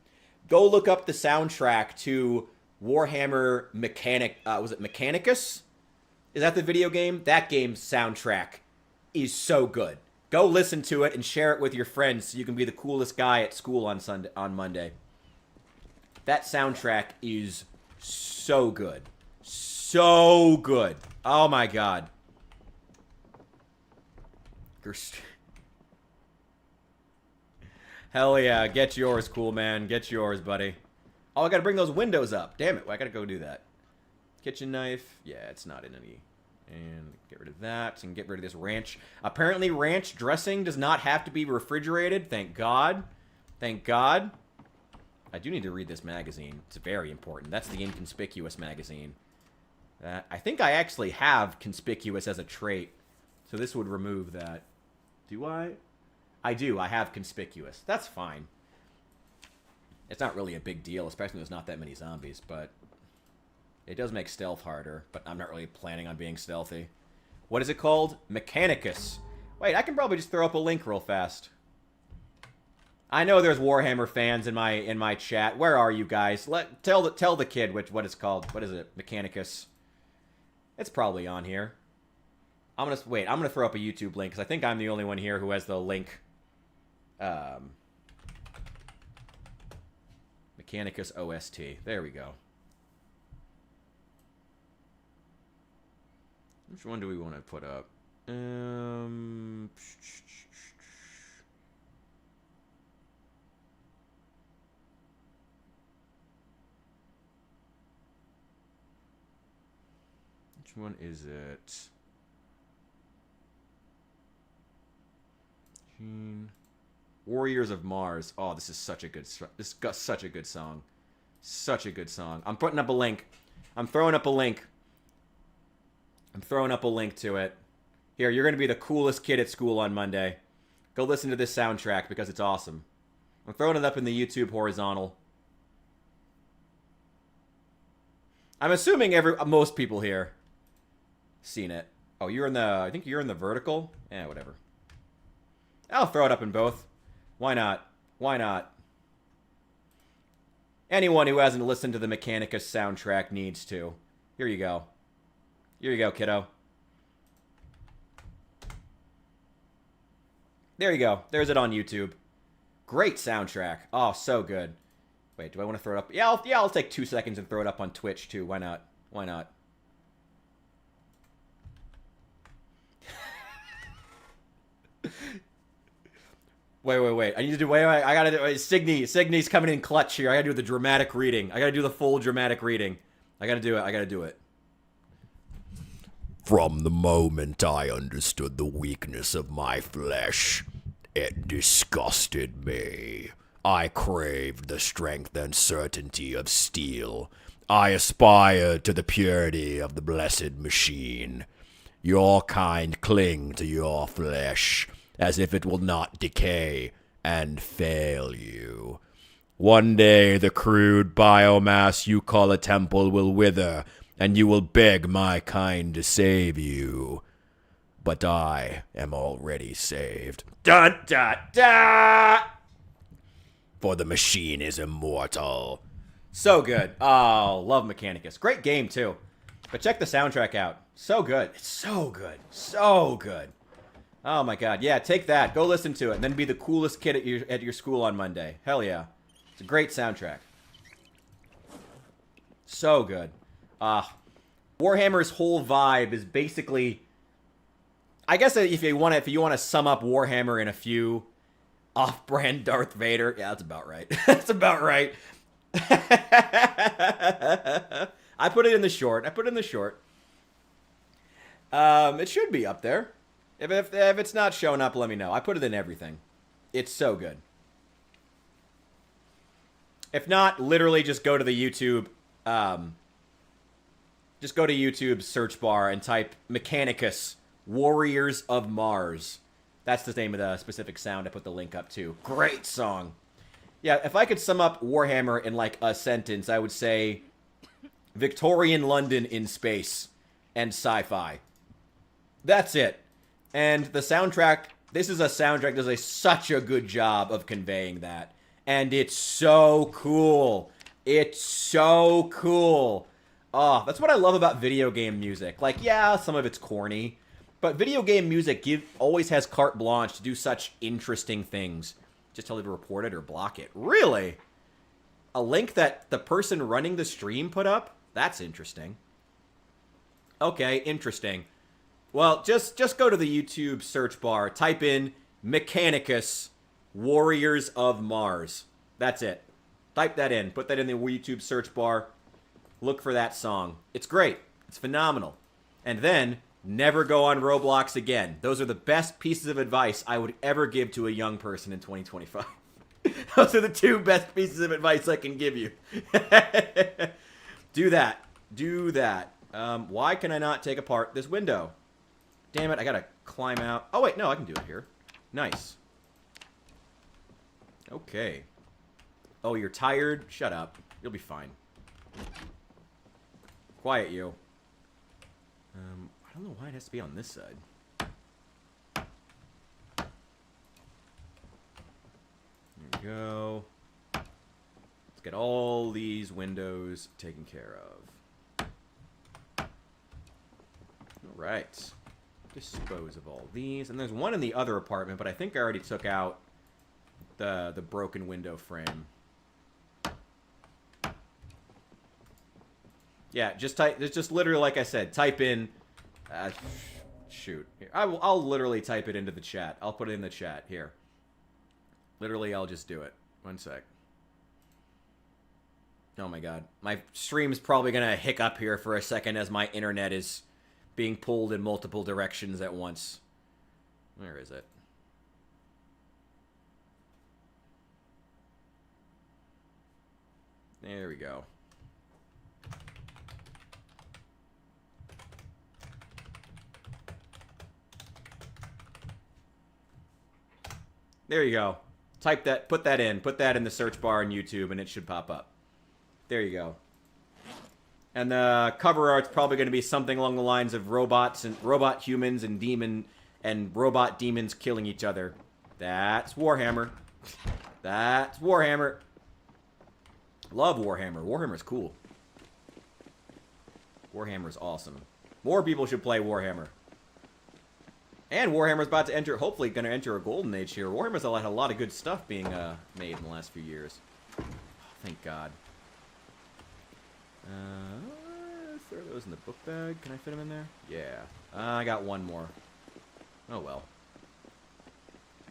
Go look up the soundtrack to Warhammer was it Mechanicus? Is that the video game? That game's soundtrack is so good. Go listen to it and share it with your friends so you can be the coolest guy at school on Monday. That soundtrack is so good. So good. Oh my God. Hell yeah, get yours, cool man. Get yours, buddy. Oh, I gotta bring those windows up. Damn it, I gotta go do that. Kitchen knife. Yeah, it's not in any... And get rid of that, and get rid of this ranch. Apparently, ranch dressing does not have to be refrigerated. Thank God. Thank God. I do need to read this magazine. It's very important. That's the Inconspicuous magazine. I think I actually have Conspicuous as a trait. So this would remove that. Do I? I do. I have Conspicuous. That's fine. It's not really a big deal, especially when there's not that many zombies, but... It does make stealth harder, but I'm not really planning on being stealthy. What is it called? Mechanicus. Wait, I can probably just throw up a link real fast. I know there's Warhammer fans in my chat. Where are you guys? Tell the kid what it's called. What is it? Mechanicus. It's probably on here. I'm gonna throw up a YouTube link because I think I'm the only one here who has the link. Mechanicus OST. There we go. Which one do we want to put up? Which one is it? Warriors of Mars. Oh, this is such a good. This is such a good song. Such a good song. I'm putting up a link. I'm throwing up a link. I'm throwing up a link to it. Here, you're going to be the coolest kid at school on Monday. Go listen to this soundtrack because it's awesome. I'm throwing it up in the YouTube horizontal. I'm assuming most people here seen it. Oh, you're in the... I think you're in the vertical? Eh, whatever. I'll throw it up in both. Why not? Why not? Anyone who hasn't listened to the Mechanicus soundtrack needs to. Here you go. Here you go, kiddo. There you go. There's it on YouTube. Great soundtrack. Oh, so good. Wait, do I want to throw it up? Yeah, I'll take 2 seconds and throw it up on Twitch, too. Why not? Why not? Wait. I need to do... Wait. I gotta do... Signy's coming in clutch here. I gotta do the dramatic reading. I gotta do the full dramatic reading. I gotta do it. From the moment I understood the weakness of my flesh, it disgusted me. I craved the strength and certainty of steel. I aspired to the purity of the blessed machine. Your kind cling to your flesh, as if it will not decay and fail you. One day the crude biomass you call a temple will wither, and you will beg my kind to save you. But I am already saved. Da da da! For the machine is immortal. So good. Oh, love Mechanicus. Great game, too. But check the soundtrack out. So good. It's so good. So good. Oh, my God. Yeah, take that. Go listen to it, and then be the coolest kid at your school on Monday. Hell yeah. It's a great soundtrack. So good. Warhammer's whole vibe is basically... I guess if you want to sum up Warhammer in a few off-brand Darth Vader... Yeah, that's about right. That's about right. I put it in the short. It should be up there. If it's not showing up, let me know. I put it in everything. It's so good. If not, literally just go to the YouTube... just go to YouTube's search bar and type Mechanicus Warriors of Mars. That's the name of the specific sound I put the link up to. Great song. Yeah, if I could sum up Warhammer in like a sentence, I would say Victorian London in space and sci-fi. That's it. And the soundtrack, this is a soundtrack that does such a good job of conveying that. And it's so cool. It's so cool. Oh, that's what I love about video game music. Like, yeah, some of it's corny, but video game music always has carte blanche to do such interesting things. Just tell you to report it or block it. Really? A link that the person running the stream put up? That's interesting. Okay, interesting. Well, just go to the YouTube search bar, type in Mechanicus Warriors of Mars. That's it. Type that in. Put that in the YouTube search bar. Look for that song. It's great. It's phenomenal. And then, never go on Roblox again. Those are the best pieces of advice I would ever give to a young person in 2025. Those are the 2 best pieces of advice I can give you. Do that. Do that. Why can I not take apart this window? Damn it, I gotta climb out. Oh, wait, no, I can do it here. Nice. Okay. Oh, you're tired? Shut up. You'll be fine. Quiet, you. I don't know why it has to be on this side. There we go. Let's get all these windows taken care of. Right. Dispose of all these. And there's one in the other apartment, but I think I already took out the broken window frame. Yeah, just type. It's just literally like I said. Type in. Shoot. Here, I'll literally type it into the chat. I'll put it in the chat here. Literally, I'll just do it. One sec. Oh my god. My stream's probably gonna hiccup here for a second as my internet is being pulled in multiple directions at once. Where is it? There we go. There you go. Type that, put that in the search bar on YouTube, and it should pop up. There you go. And the cover art's probably going to be something along the lines of robots and robot humans and robot demons killing each other. That's Warhammer. That's Warhammer. Love Warhammer. Warhammer's cool. Warhammer's awesome. More people should play Warhammer. And Warhammer's about to enter, hopefully going to enter a golden age here. Warhammer's had a lot of good stuff being made in the last few years. Oh, thank God. Throw those in the book bag. Can I fit them in there? Yeah. I got one more. Oh well.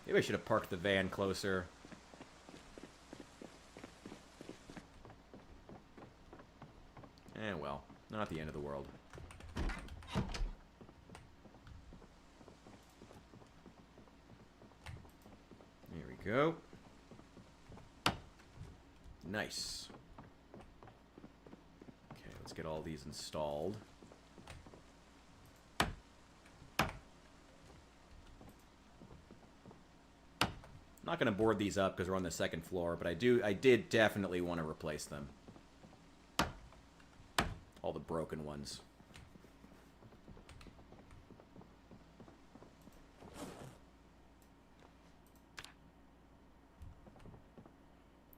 Maybe I should have parked the van closer. Eh, well. Not the end of the world. There we go. Nice. Okay, let's get all these installed. Not going to board these up because we're on the second floor, but I did definitely want to replace them. All the broken ones.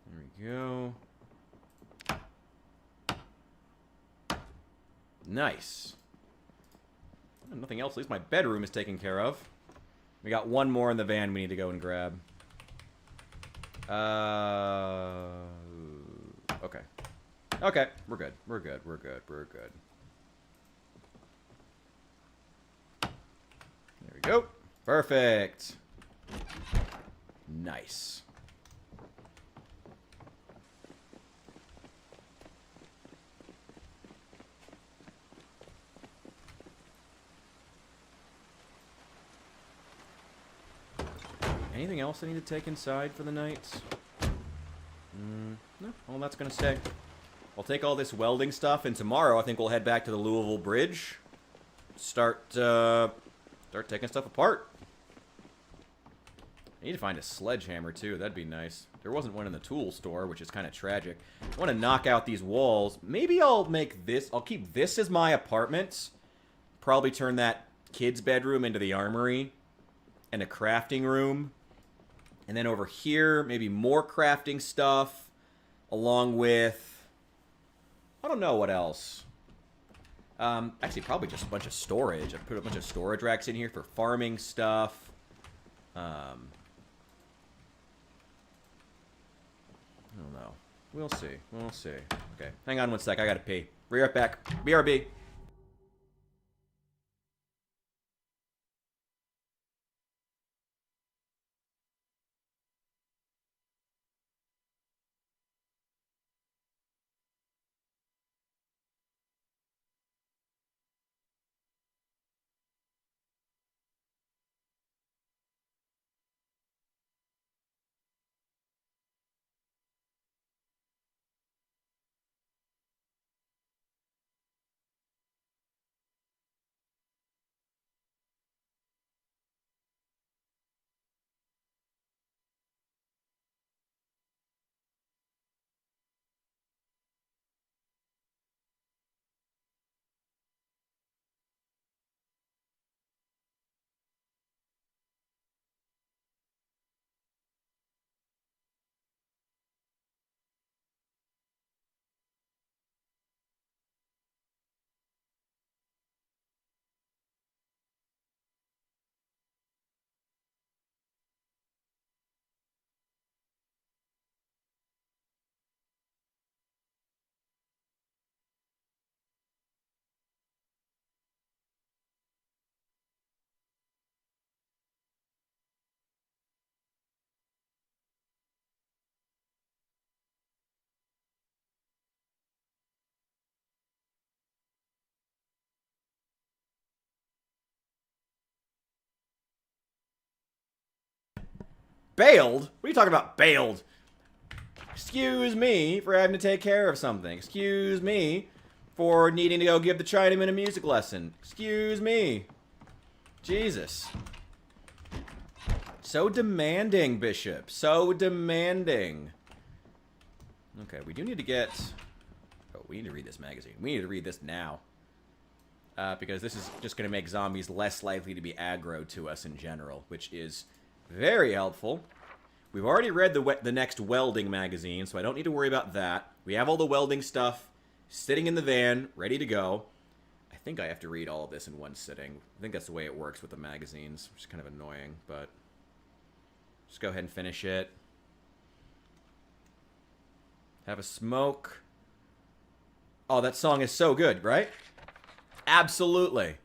There we go. Nice. Nothing else. At least my bedroom is taken care of. We got one more in the van we need to go and grab. Okay. Okay, we're good. We're good. We're good. We're good. There we go. Perfect. Nice. Anything else I need to take inside for the night? No, all that's gonna stay. I'll take all this welding stuff, and tomorrow I think we'll head back to the Louisville Bridge. Start taking stuff apart. I need to find a sledgehammer, too. That'd be nice. There wasn't one in the tool store, which is kind of tragic. I want to knock out these walls. Maybe I'll make this... I'll keep this as my apartment. Probably turn that kid's bedroom into the armory. And a crafting room. And then over here, maybe more crafting stuff. Along with... I don't know what else. Actually, probably just a bunch of storage. I put a bunch of storage racks in here for farming stuff. I don't know. We'll see. We'll see. Okay, hang on one sec. I gotta pee. Be right back. BRB. Bailed? What are you talking about, bailed? Excuse me for having to take care of something. Excuse me for needing to go give the Chinaman a music lesson. Excuse me. Jesus. So demanding, Bishop. So demanding. Okay, we do need to get... Oh, we need to read this magazine. We need to read this now. Because this is just going to make zombies less likely to be aggro to us in general, which is very helpful. We've already read the next welding magazine, so I don't need to worry about that. We have all the welding stuff sitting in the van, ready to go. I think I have to read all of this in one sitting. I think that's the way it works with the magazines, which is kind of annoying, but just go ahead and finish it. Have a smoke. Oh, that song is so good, right? Absolutely.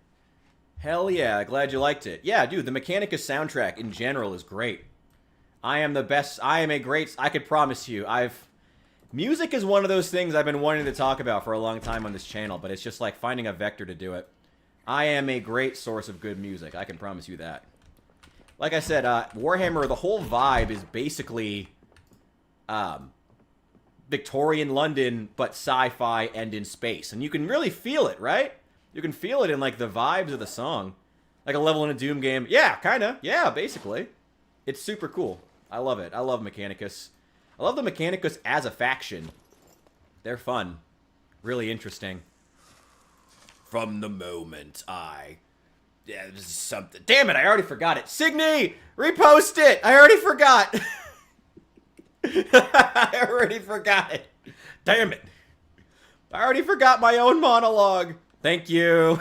Hell yeah, glad you liked it. Yeah, dude, the Mechanicus soundtrack in general is great. I am the best. I am a great... I could promise you, music is one of those things I've been wanting to talk about for a long time on this channel, but it's just like finding a vector to do it. I am a great source of good music. I can promise you that. Like I said, Warhammer, the whole vibe is basically Victorian London, but sci-fi and in space. And you can really feel it, right? You can feel it in, like, the vibes of the song. Like a level in a Doom game. Yeah, kind of. Yeah, basically. It's super cool. I love it. I love Mechanicus. I love the Mechanicus as a faction. They're fun. Really interesting. From the moment Yeah, this is something. Damn it, I already forgot it. Signy! Repost it! I already forgot! I already forgot it. Damn it. I already forgot my own monologue. Thank you.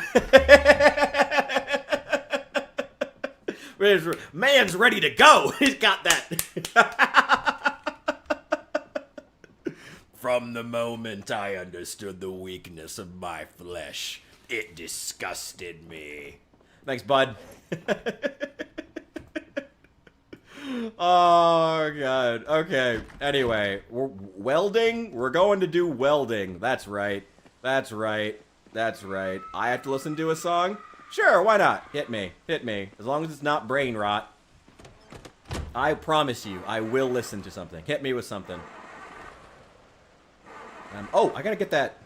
Man's ready to go. He's got that. From the moment I understood the weakness of my flesh, it disgusted me. Thanks, bud. Oh, God. Okay. Anyway, welding? We're going to do welding. That's right. That's right. That's right. I have to listen to a song? Sure, why not? Hit me. Hit me. As long as it's not brain rot. I promise you, I will listen to something. Hit me with something. Oh, I gotta get that.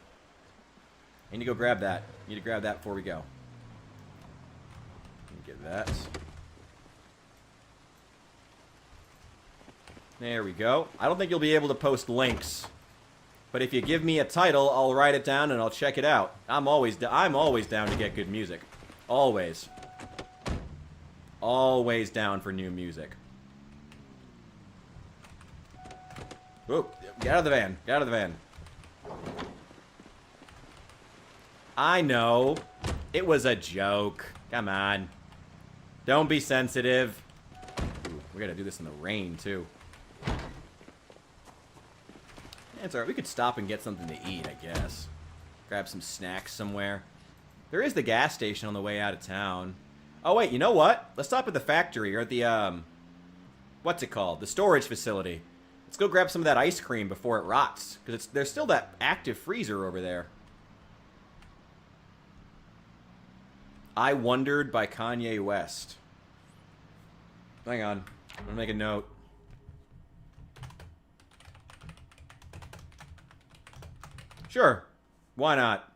I need to go grab that. I need to grab that before we go. Get that. There we go. I don't think you'll be able to post links. But if you give me a title, I'll write it down and I'll check it out. I'm always down to get good music. Always. Always down for new music. Whoa, get out of the van. Get out of the van. I know. It was a joke. Come on. Don't be sensitive. Ooh, we gotta do this in the rain, too. It's alright. We could stop and get something to eat, I guess. Grab some snacks somewhere. There is the gas station on the way out of town. Oh, wait, you know what? Let's stop at the factory, or at the, what's it called? The storage facility. Let's go grab some of that ice cream before it rots. Because there's still that active freezer over there. I Wondered by Kanye West. Hang on. I'm gonna make a note. Sure. Why not?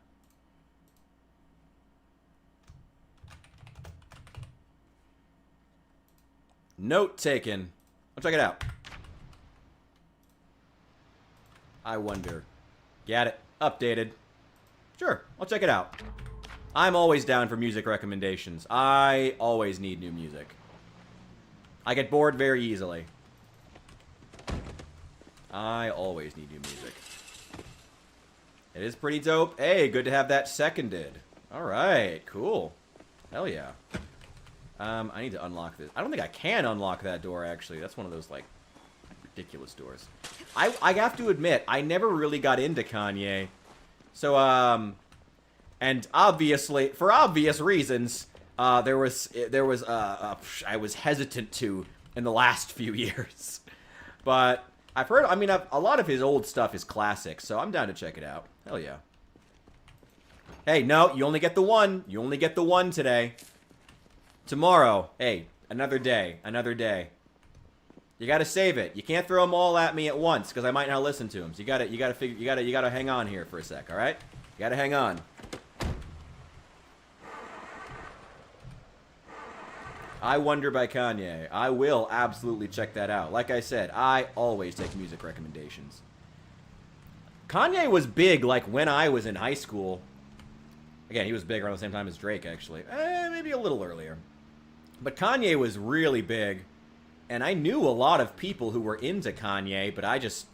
Note taken. I'll check it out. I Wonder. Got it. Updated. Sure. I'll check it out. I'm always down for music recommendations. I always need new music. I get bored very easily. I always need new music. It is pretty dope. Hey, good to have that seconded. Alright, cool. Hell yeah. I need to unlock this. I don't think I can unlock that door, actually. That's one of those, like, ridiculous doors. I have to admit, I never really got into Kanye. So, and obviously, for obvious reasons, I was hesitant to in the last few years. But I've heard, I mean, a lot of his old stuff is classic, so I'm down to check it out. Hell yeah. Hey, no, you only get the one. You only get the one today. Tomorrow, hey, another day, another day. You gotta save it. You can't throw them all at me at once, because I might not listen to them. So you gotta hang on here for a sec, all right? You gotta hang on. I Wonder by Kanye. I will absolutely check that out. Like I said, I always take music recommendations. Kanye was big, like, when I was in high school. Again, he was big around the same time as Drake, actually. Maybe a little earlier. But Kanye was really big. And I knew a lot of people who were into Kanye, but I just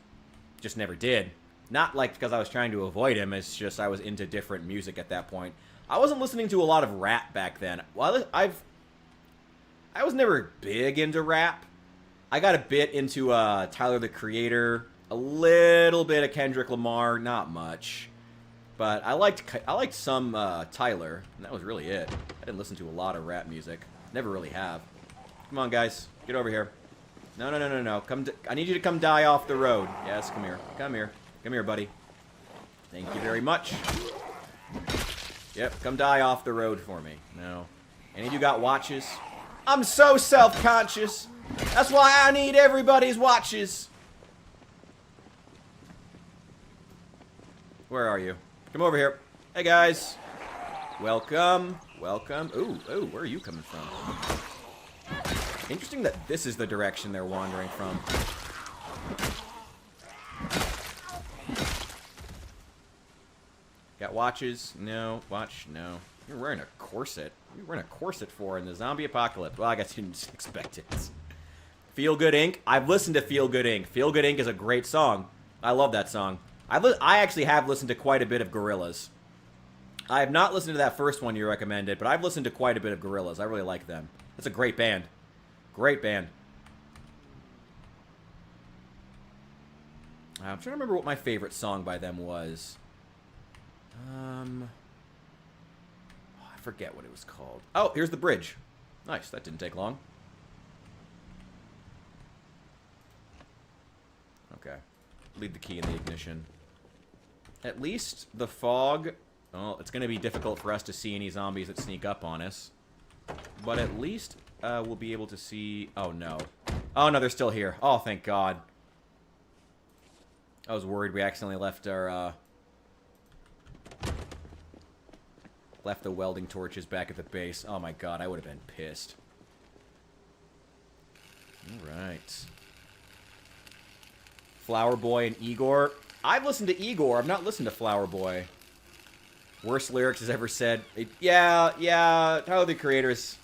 never did. Not, like, because I was trying to avoid him. It's just I was into different music at that point. I wasn't listening to a lot of rap back then. Well, I was never big into rap. I got a bit into Tyler, the Creator, a little bit of Kendrick Lamar, not much. But I liked some Tyler, and that was really it. I didn't listen to a lot of rap music. Never really have. Come on, guys. Get over here. No. I need you to come die off the road. Yes, come here. Come here. Come here, buddy. Thank you very much. Yep, come die off the road for me. No. Any of you got watches? I'm so self-conscious. That's why I need everybody's watches. Where are you? Come over here. Hey, guys. Welcome. Welcome. Ooh, where are you coming from? Interesting that this is the direction they're wandering from. Got watches? No. Watch? No. You're wearing a corset. What are you wearing a corset for in the zombie apocalypse? Well, I guess you didn't expect it. Feel Good Inc. I've listened to Feel Good Inc. Feel Good Inc. is a great song. I love that song. I actually have listened to quite a bit of Gorillaz. I have not listened to that first one you recommended, but I've listened to quite a bit of Gorillaz. I really like them. That's a great band. Great band. I'm trying to remember what my favorite song by them was. I forget what it was called. Oh, here's the bridge. Nice, that didn't take long. Okay. Leave the key in the ignition. At least the fog... Well, it's going to be difficult for us to see any zombies that sneak up on us. But at least we'll be able to see... Oh, no. Oh, no, they're still here. Oh, thank God. I was worried we accidentally left our... left the welding torches back at the base. Oh, my God, I would have been pissed. Alright. Flower Boy and Igor. I've listened to Igor. I've not listened to Flower Boy. Worst lyrics has ever said. Yeah. Tyler, the Creator is...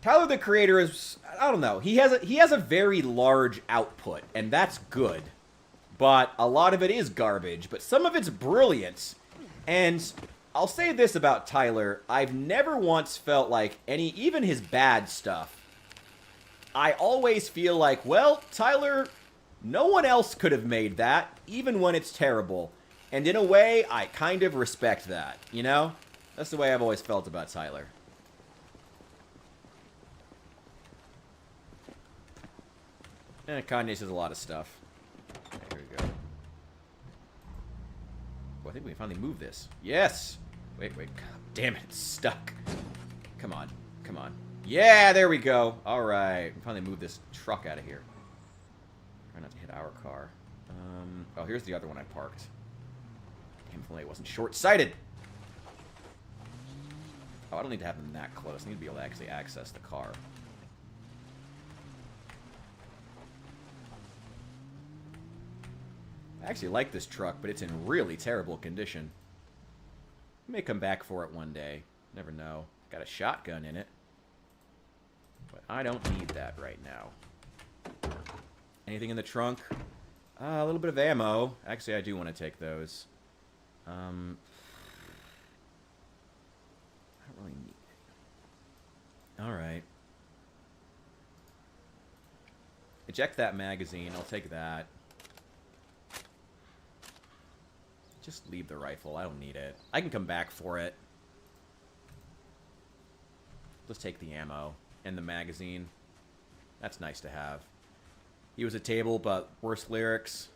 I don't know. He has a very large output, and that's good. But a lot of it is garbage. But some of it's brilliant. And I'll say this about Tyler. I've never once felt like even his bad stuff. I always feel like, well, Tyler, no one else could have made that, even when it's terrible. And in a way, I kind of respect that, you know? That's the way I've always felt about Tyler. Kanye says a lot of stuff. Okay, here we go. Oh, I think we can finally move this. Yes! Wait. God damn it, it's stuck. Come on. Yeah, there we go. Alright. We can finally move this truck out of here. Try not to hit our car. Oh, here's the other one I parked. Thankfully, I wasn't short-sighted. Oh, I don't need to have them that close. I need to be able to actually access the car. I actually like this truck, but it's in really terrible condition. I may come back for it one day. Never know. Got a shotgun in it. But I don't need that right now. Anything in the trunk? A little bit of ammo. Actually, I do want to take those. I don't really need it. Alright. Eject that magazine. I'll take that. Just leave the rifle. I don't need it. I can come back for it. Let's take the ammo and the magazine. That's nice to have. He was a table, but worse lyrics.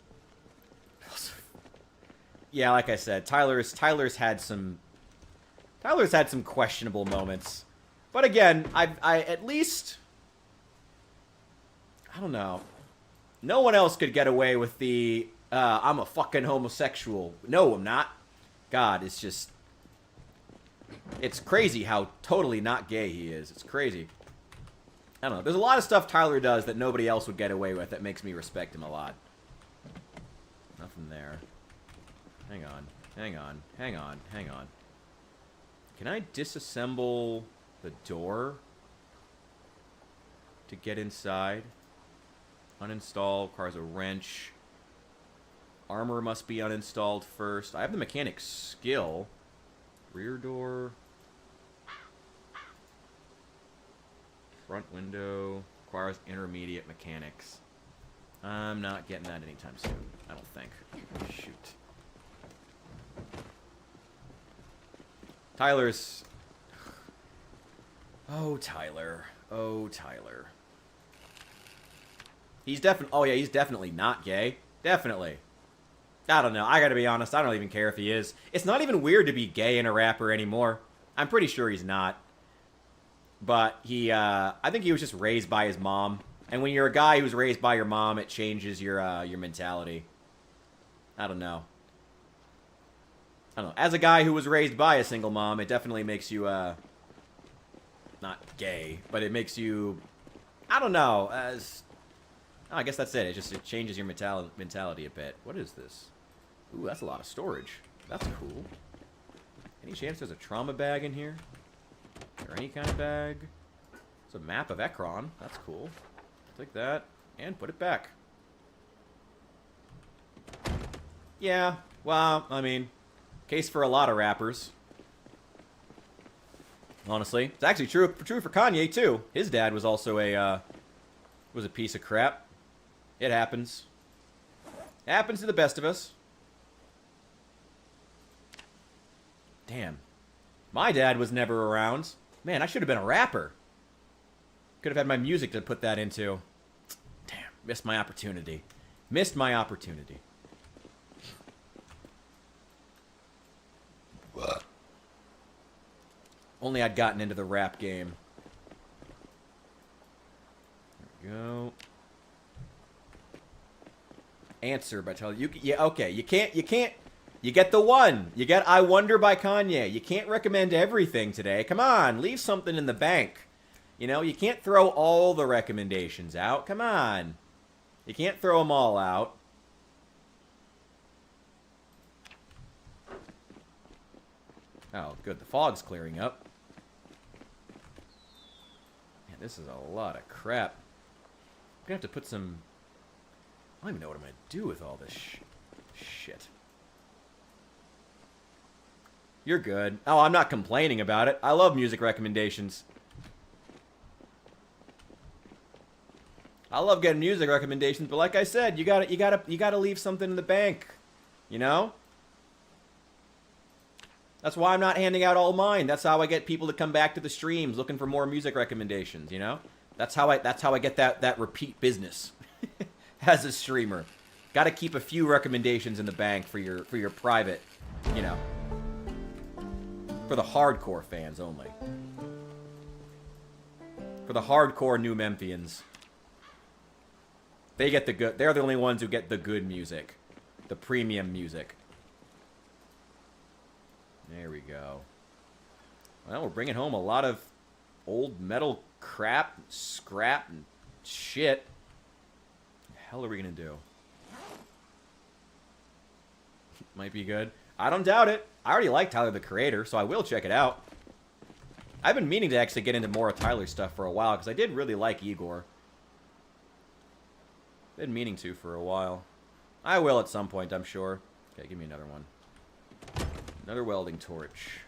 Yeah, like I said, Tyler's had some questionable moments. But again, I I don't know. No one else could get away with the, I'm a fucking homosexual. No, I'm not. God, it's just... It's crazy how totally not gay he is. It's crazy. I don't know. There's a lot of stuff Tyler does that nobody else would get away with that makes me respect him a lot. Nothing there. Hang on. Hang on. Hang on. Hang on. Can I disassemble the door to get inside? Uninstall. Requires a wrench. Armor must be uninstalled first. I have the mechanic's skill. Rear door. Front window. Requires intermediate mechanics. I'm not getting that anytime soon. I don't think. Shoot. Tyler's... Oh, Tyler. Oh, Tyler. He's definitely... Oh, yeah, he's definitely not gay. Definitely. I don't know. I gotta be honest. I don't even care if he is. It's not even weird to be gay in a rapper anymore. I'm pretty sure he's not. But he, I think he was just raised by his mom. And when you're a guy who's raised by your mom, it changes your mentality. I don't know. I don't know. As a guy who was raised by a single mom, it definitely makes you, not gay, but it makes you, I don't know, as... Oh, I guess that's it. It changes your mentality a bit. What is this? Ooh, that's a lot of storage. That's cool. Any chance there's a trauma bag in here? Or any kind of bag? It's a map of Ekron. That's cool. Take that and put it back. Yeah, well, I mean, case for a lot of rappers. Honestly, it's actually true for Kanye too. His dad was also a piece of crap. It happens. It happens to the best of us. Damn. My dad was never around. Man, I should have been a rapper. Could have had my music to put that into. Damn, missed my opportunity. Missed my opportunity. What? Only I'd gotten into the rap game. There we go. Answer by telling you, yeah, okay, you can't, you get the one. You get I Wonder by Kanye. You can't recommend everything today. Come on, leave something in the bank. You know, you can't throw all the recommendations out. Come on. You can't throw them all out. Oh, good. The fog's clearing up. Man, this is a lot of crap. I'm gonna have to put some... I don't even know what I'm gonna do with all this shit. You're good. Oh, I'm not complaining about it. I love music recommendations. I love getting music recommendations, but like I said, you gotta leave something in the bank. You know? That's why I'm not handing out all mine. That's how I get people to come back to the streams looking for more music recommendations, you know? That's how I get that repeat business as a streamer. Gotta keep a few recommendations in the bank for your private, you know. For the hardcore fans only. For the hardcore New Memphians. They get the good. They're the only ones who get the good music. The premium music. There we go. Well, we're bringing home a lot of old metal crap, scrap, and shit. What the hell are we gonna do? Might be good. I don't doubt it. I already like Tyler, the Creator, so I will check it out. I've been meaning to actually get into more of Tyler's stuff for a while, because I did really like Igor. Been meaning to for a while. I will at some point, I'm sure. Okay, give me another one. Another welding torch.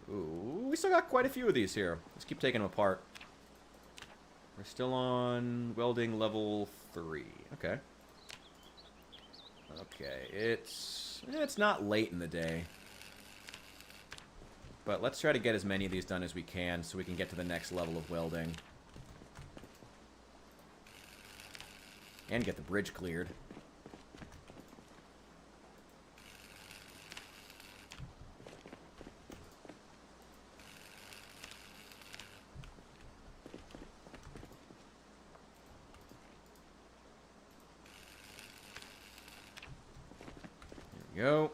Ooh, we still got quite a few of these here. Let's keep taking them apart. We're still on welding level 3. Okay. Okay, it's not late in the day. But let's try to get as many of these done as we can so we can get to the next level of welding. And get the bridge cleared. go.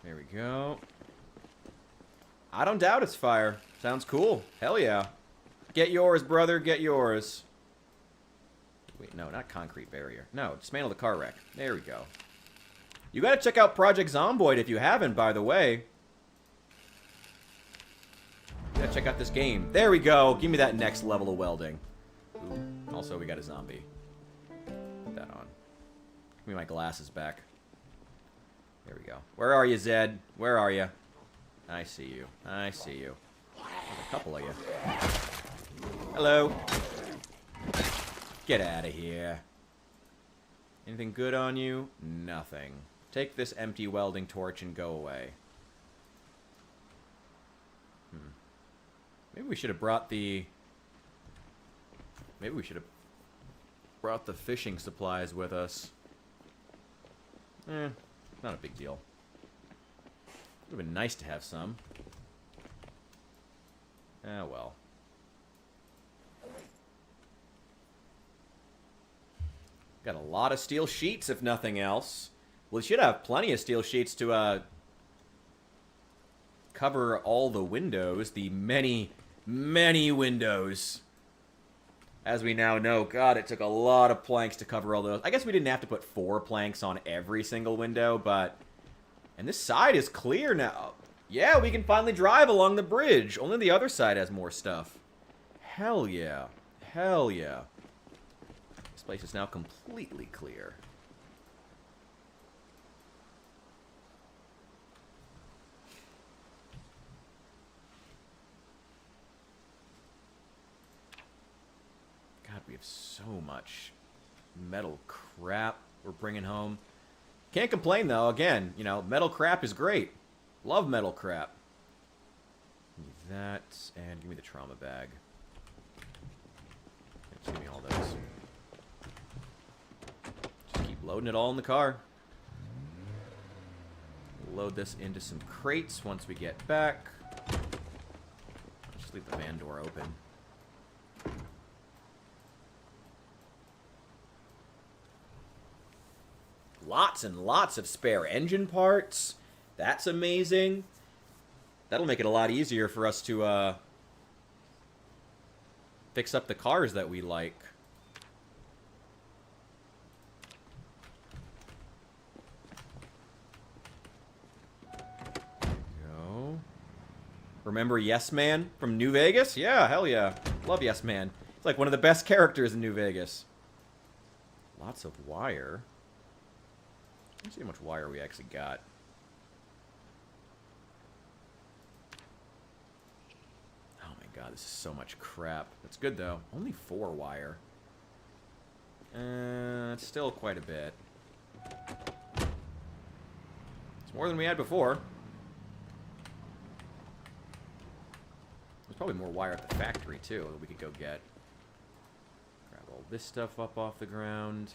There we go. I don't doubt it's fire. Sounds cool. Hell yeah. Get yours, brother. Get yours. Wait, no, not concrete barrier. No, dismantle the car wreck. There we go. You gotta check out Project Zomboid if you haven't, by the way. You gotta check out this game. There we go. Give me that next level of welding. Ooh, also, we got a zombie. Put that on. Give me my glasses back. There we go. Where are you, Zed? Where are you? I see you. I see you. There's a couple of you. Hello. Get out of here. Anything good on you? Nothing. Take this empty welding torch and go away. Maybe we should have brought the... Maybe we should have brought the fishing supplies with us. Not a big deal. Would have been nice to have some. Ah, well. Got a lot of steel sheets, if nothing else. We should have plenty of steel sheets to cover all the windows. The many, many windows. As we now know, God, it took a lot of planks to cover all those. I guess we didn't have to put 4 planks on every single window, but... And this side is clear now. Yeah, we can finally drive along the bridge. Only the other side has more stuff. Hell yeah. Hell yeah. This place is now completely clear. God, we have so much metal crap we're bringing home. Can't complain, though. Again, you know, metal crap is great. Love metal crap. Give me that, and give me the trauma bag. Just give me all those. Just keep loading it all in the car. Load this into some crates once we get back. Just leave the van door open. Lots and lots of spare engine parts. That's amazing. That'll make it a lot easier for us to fix up the cars that we like. Go. Remember Yes Man from New Vegas? Yeah, hell yeah. Love Yes Man. He's like one of the best characters in New Vegas. Lots of wire. Let's see how much wire we actually got. Oh my god, this is so much crap. That's good though. Only 4 wire. It's still quite a bit. It's more than we had before. There's probably more wire at the factory too that we could go get. Grab all this stuff up off the ground.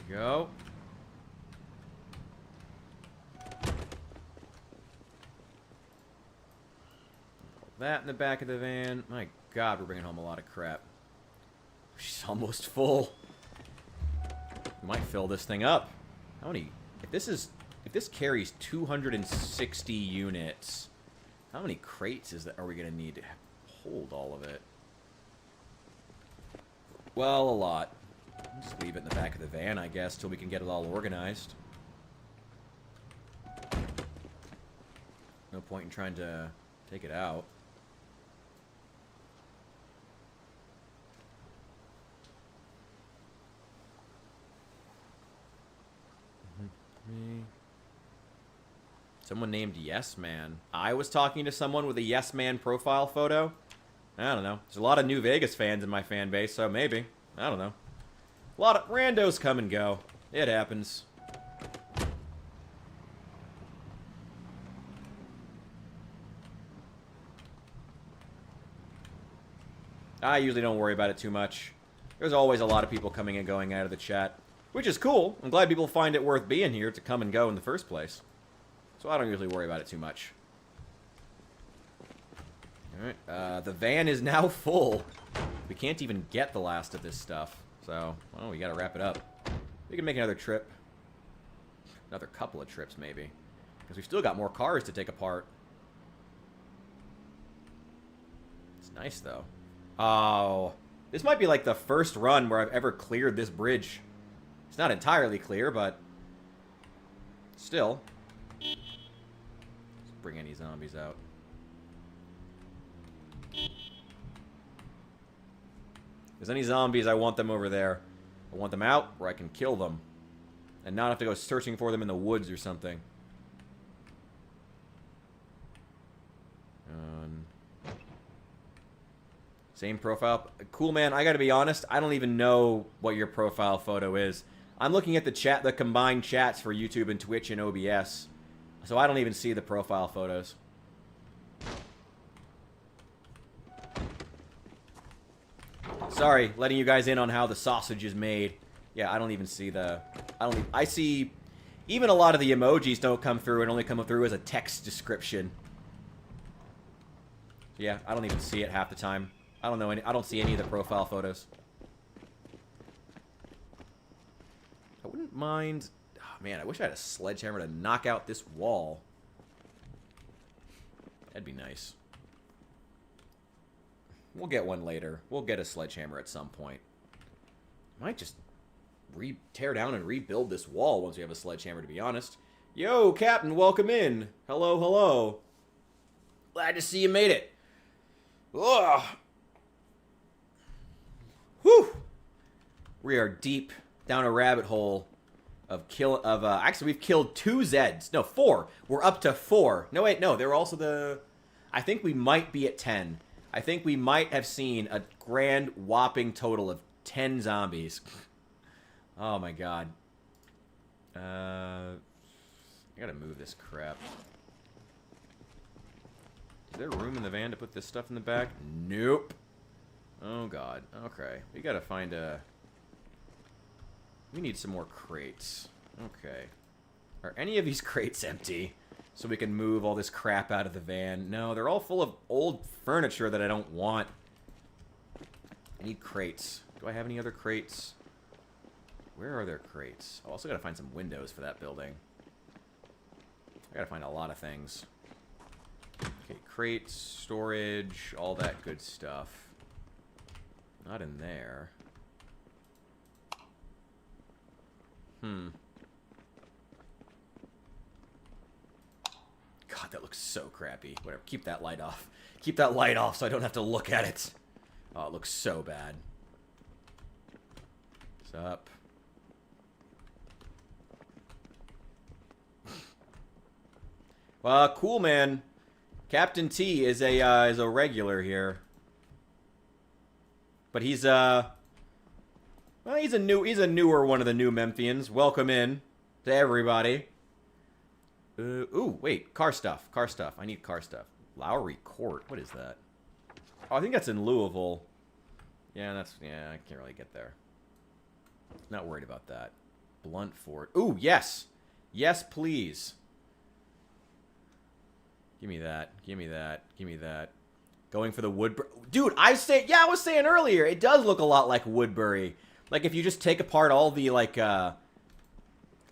Go. That in the back of the van. My god, we're bringing home a lot of crap. She's almost full. We might fill this thing up. How many? If this carries 260 units, how many crates are we gonna need to hold all of it? Well, a lot. Just leave it in the back of the van, I guess, till we can get it all organized. No point in trying to take it out. Someone named Yes Man. I was talking to someone with a Yes Man profile photo? I don't know. There's a lot of New Vegas fans in my fan base, so maybe. I don't know. A lot of randos come and go. It happens. I usually don't worry about it too much. There's always a lot of people coming and going out of the chat, which is cool. I'm glad people find it worth being here to come and go in the first place. So I don't usually worry about it too much. Alright, the van is now full. We can't even get the last of this stuff. So, well, we gotta wrap it up. We can make another trip. Another couple of trips, maybe. Because we've still got more cars to take apart. It's nice, though. Oh, this might be like the first run where I've ever cleared this bridge. It's not entirely clear, but still. Let's bring any zombies out. If there's any zombies, I want them over there. I want them out where I can kill them. And not have to go searching for them in the woods or something. Same profile. Cool, man. I gotta be honest. I don't even know what your profile photo is. I'm looking at the combined chats for YouTube and Twitch and OBS. So I don't even see the profile photos. Sorry, letting you guys in on how the sausage is made. Yeah, I don't even see the... I see... Even a lot of the emojis don't come through and only come through as a text description. Yeah, I don't even see it half the time. I don't know any... I don't see any of the profile photos. I wouldn't mind... Oh, man, I wish I had a sledgehammer to knock out this wall. That'd be nice. We'll get one later. We'll get a sledgehammer at some point. Might just tear down and rebuild this wall once we have a sledgehammer, to be honest. Yo, Captain, welcome in. Hello, hello. Glad to see you made it. Ugh. Whew. We are deep down a rabbit hole of actually, we've killed 2 Zeds. No, 4. We're up to 4. No, wait, no. There were also the... I think we might be at 10. I think we might have seen a grand whopping total of 10 zombies. Oh my god. I gotta move this crap. Is there room in the van to put this stuff in the back? Nope. Oh god. Okay. We gotta find a... We need some more crates. Okay. Are any of these crates empty? So we can move all this crap out of the van. No, they're all full of old furniture that I don't want. I need crates. Do I have any other crates? Where are there crates? I also gotta find some windows for that building. I gotta find a lot of things. Okay, crates, storage, all that good stuff. Not in there. God, that looks so crappy. Whatever, keep that light off. Keep that light off so I don't have to look at it. Oh, it looks so bad. What's up? Cool, man. Captain T is a regular here. But he's well, he's a newer one of the new Memphians. Welcome in to everybody. Ooh, wait, car stuff. I need car stuff. Lowry Court, what is that? Oh, I think that's in Louisville. Yeah, I can't really get there. Not worried about that. Blunt Fort. Ooh, yes. Yes, please. Give me that. Give me that. Give me that. Going for the Woodbury. Dude, I was saying earlier, it does look a lot like Woodbury. Like, if you just take apart all the, like you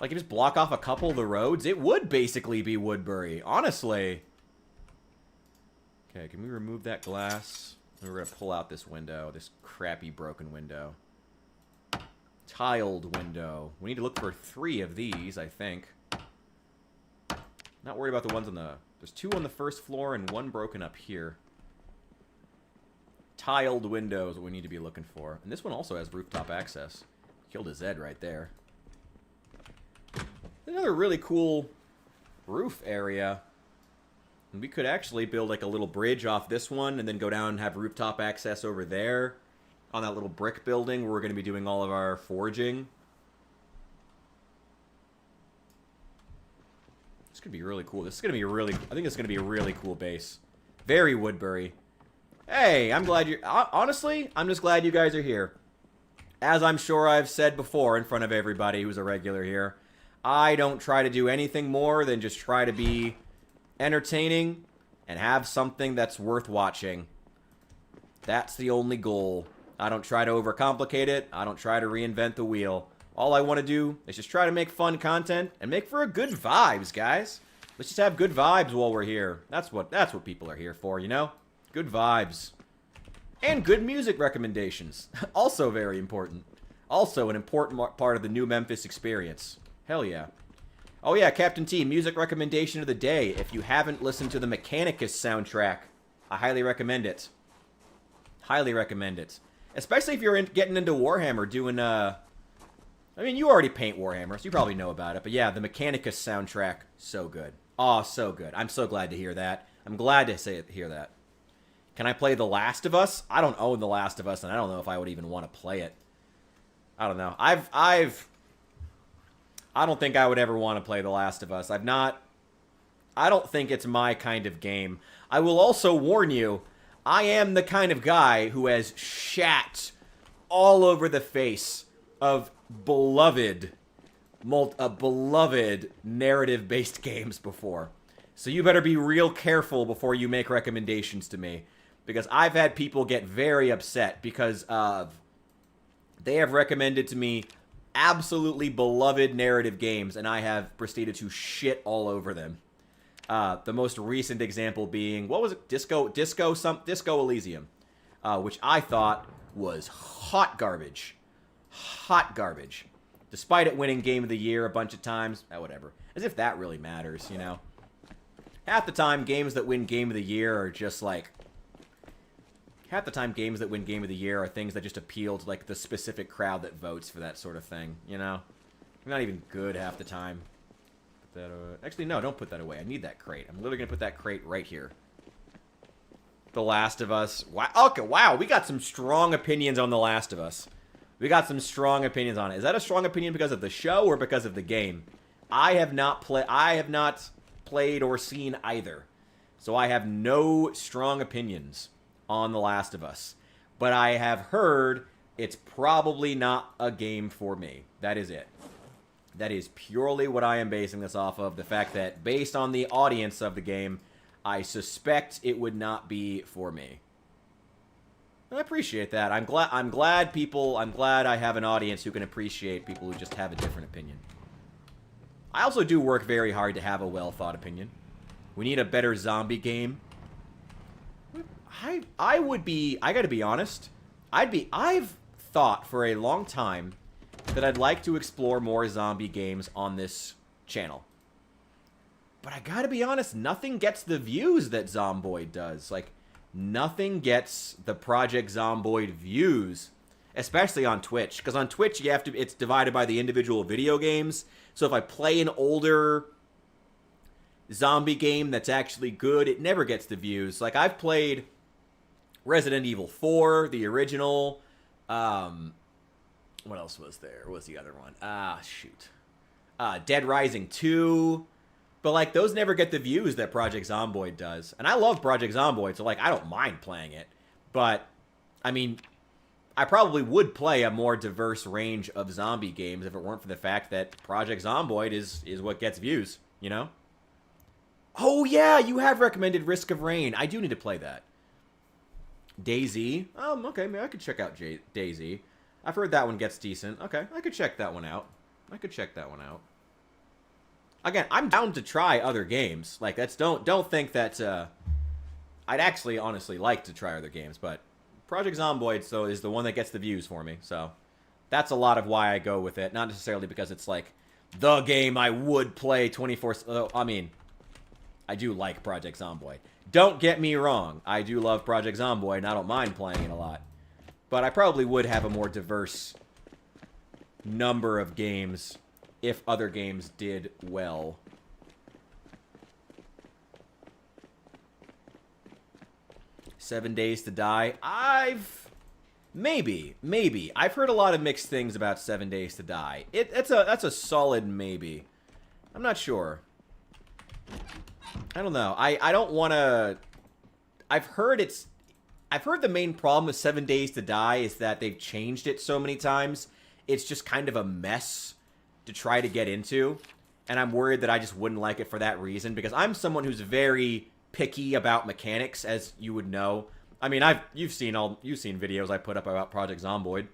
just block off a couple of the roads, it would basically be Woodbury. Honestly. Okay, can we remove that glass? We're going to pull out this window. This crappy broken window. Tiled window. We need to look for 3 of these, I think. Not worried about the ones on the... There's 2 on the first floor and 1 broken up here. Tiled windows, what we need to be looking for. And this one also has rooftop access. Killed a Zed right there. Another really cool roof area. And we could actually build like a little bridge off this one and then go down and have rooftop access over there on that little brick building where we're going to be doing all of our forging. This could be really cool. This is going to be really... I think it's going to be a really cool base. Very Woodbury. Hey, I'm glad you're... Honestly, I'm just glad you guys are here. As I'm sure I've said before in front of everybody who's a regular here, I don't try to do anything more than just try to be entertaining and have something that's worth watching. That's the only goal. I don't try to overcomplicate it. I don't try to reinvent the wheel. All I want to do is just try to make fun content and make for a good vibes, guys. Let's just have good vibes while we're here. That's what people are here for, you know? Good vibes. And good music recommendations. Also very important. Also an important part of the new Memphis experience. Hell yeah. Oh yeah, Captain T, music recommendation of the day. If you haven't listened to the Mechanicus soundtrack, I highly recommend it. Highly recommend it. Especially if you're getting into Warhammer, doing, I mean, you already paint Warhammer, so you probably know about it. But yeah, the Mechanicus soundtrack, so good. Oh, so good. I'm so glad to hear that. I'm glad to hear that. Can I play The Last of Us? I don't own The Last of Us, and I don't know if I would even want to play it. I don't know. I don't think I would ever want to play The Last of Us. I don't think it's my kind of game. I will also warn you, I am the kind of guy who has shat all over the face of beloved narrative-based games before. So you better be real careful before you make recommendations to me. Because I've had people get very upset because they have recommended to me absolutely beloved narrative games, and I have proceeded to shit all over them. The most recent example being, what was it? Disco Elysium, which I thought was hot garbage. Hot garbage. Despite it winning Game of the Year a bunch of times. Whatever. As if that really matters, you know? Half the time, games that win Game of the Year are just like... Half the time, games that win Game of the Year are things that just appeal to, like, the specific crowd that votes for that sort of thing, you know? They're not even good half the time. Put that actually, no, don't put that away. I need that crate. I'm literally going to put that crate right here. The Last of Us. Wow. Okay, wow. We got some strong opinions on The Last of Us. We got some strong opinions on it. Is that a strong opinion because of the show or because of the game? I have not played or seen either. So I have no strong opinions on The Last of Us. But I have heard it's probably not a game for me. That is it. That is purely what I am basing this off of. The fact that based on the audience of the game, I suspect it would not be for me. I appreciate that. I'm glad I have an audience who can appreciate people who just have a different opinion. I also do work very hard to have a well-thought opinion. We need a better zombie game. I gotta be honest, I've thought for a long time that I'd like to explore more zombie games on this channel. But I gotta be honest, nothing gets the views that Zomboid does. Like, nothing gets the Project Zomboid views, especially on Twitch. Because on Twitch, it's divided by the individual video games. So if I play an older zombie game that's actually good, it never gets the views. Like, I've played Resident Evil 4, the original. What else was there? What was the other one? Dead Rising 2. But, like, those never get the views that Project Zomboid does. And I love Project Zomboid, so, like, I don't mind playing it. But, I mean, I probably would play a more diverse range of zombie games if it weren't for the fact that Project Zomboid is what gets views, you know? Oh, yeah, you have recommended Risk of Rain. I do need to play that. DayZ. Okay, maybe I could check out DayZ. I've heard that one gets decent. Okay, I could check that one out. Again, I'm down to try other games. Like, don't think that, I'd actually honestly like to try other games, but Project Zomboid, so, is the one that gets the views for me, so that's a lot of why I go with it. Not necessarily because it's, like, the game I would play 24... I mean, I do like Project Zomboid. Don't get me wrong. I do love Project Zomboid, and I don't mind playing it a lot. But I probably would have a more diverse number of games if other games did well. Seven Days to Die. Maybe. I've heard a lot of mixed things about 7 Days to Die. That's a solid maybe. I'm not sure. I don't know. I don't want to... I've heard the main problem with 7 Days to Die is that they've changed it so many times. It's just kind of a mess to try to get into. And I'm worried that I just wouldn't like it for that reason. Because I'm someone who's very picky about mechanics, as you would know. I mean, you've seen videos I put up about Project Zomboid.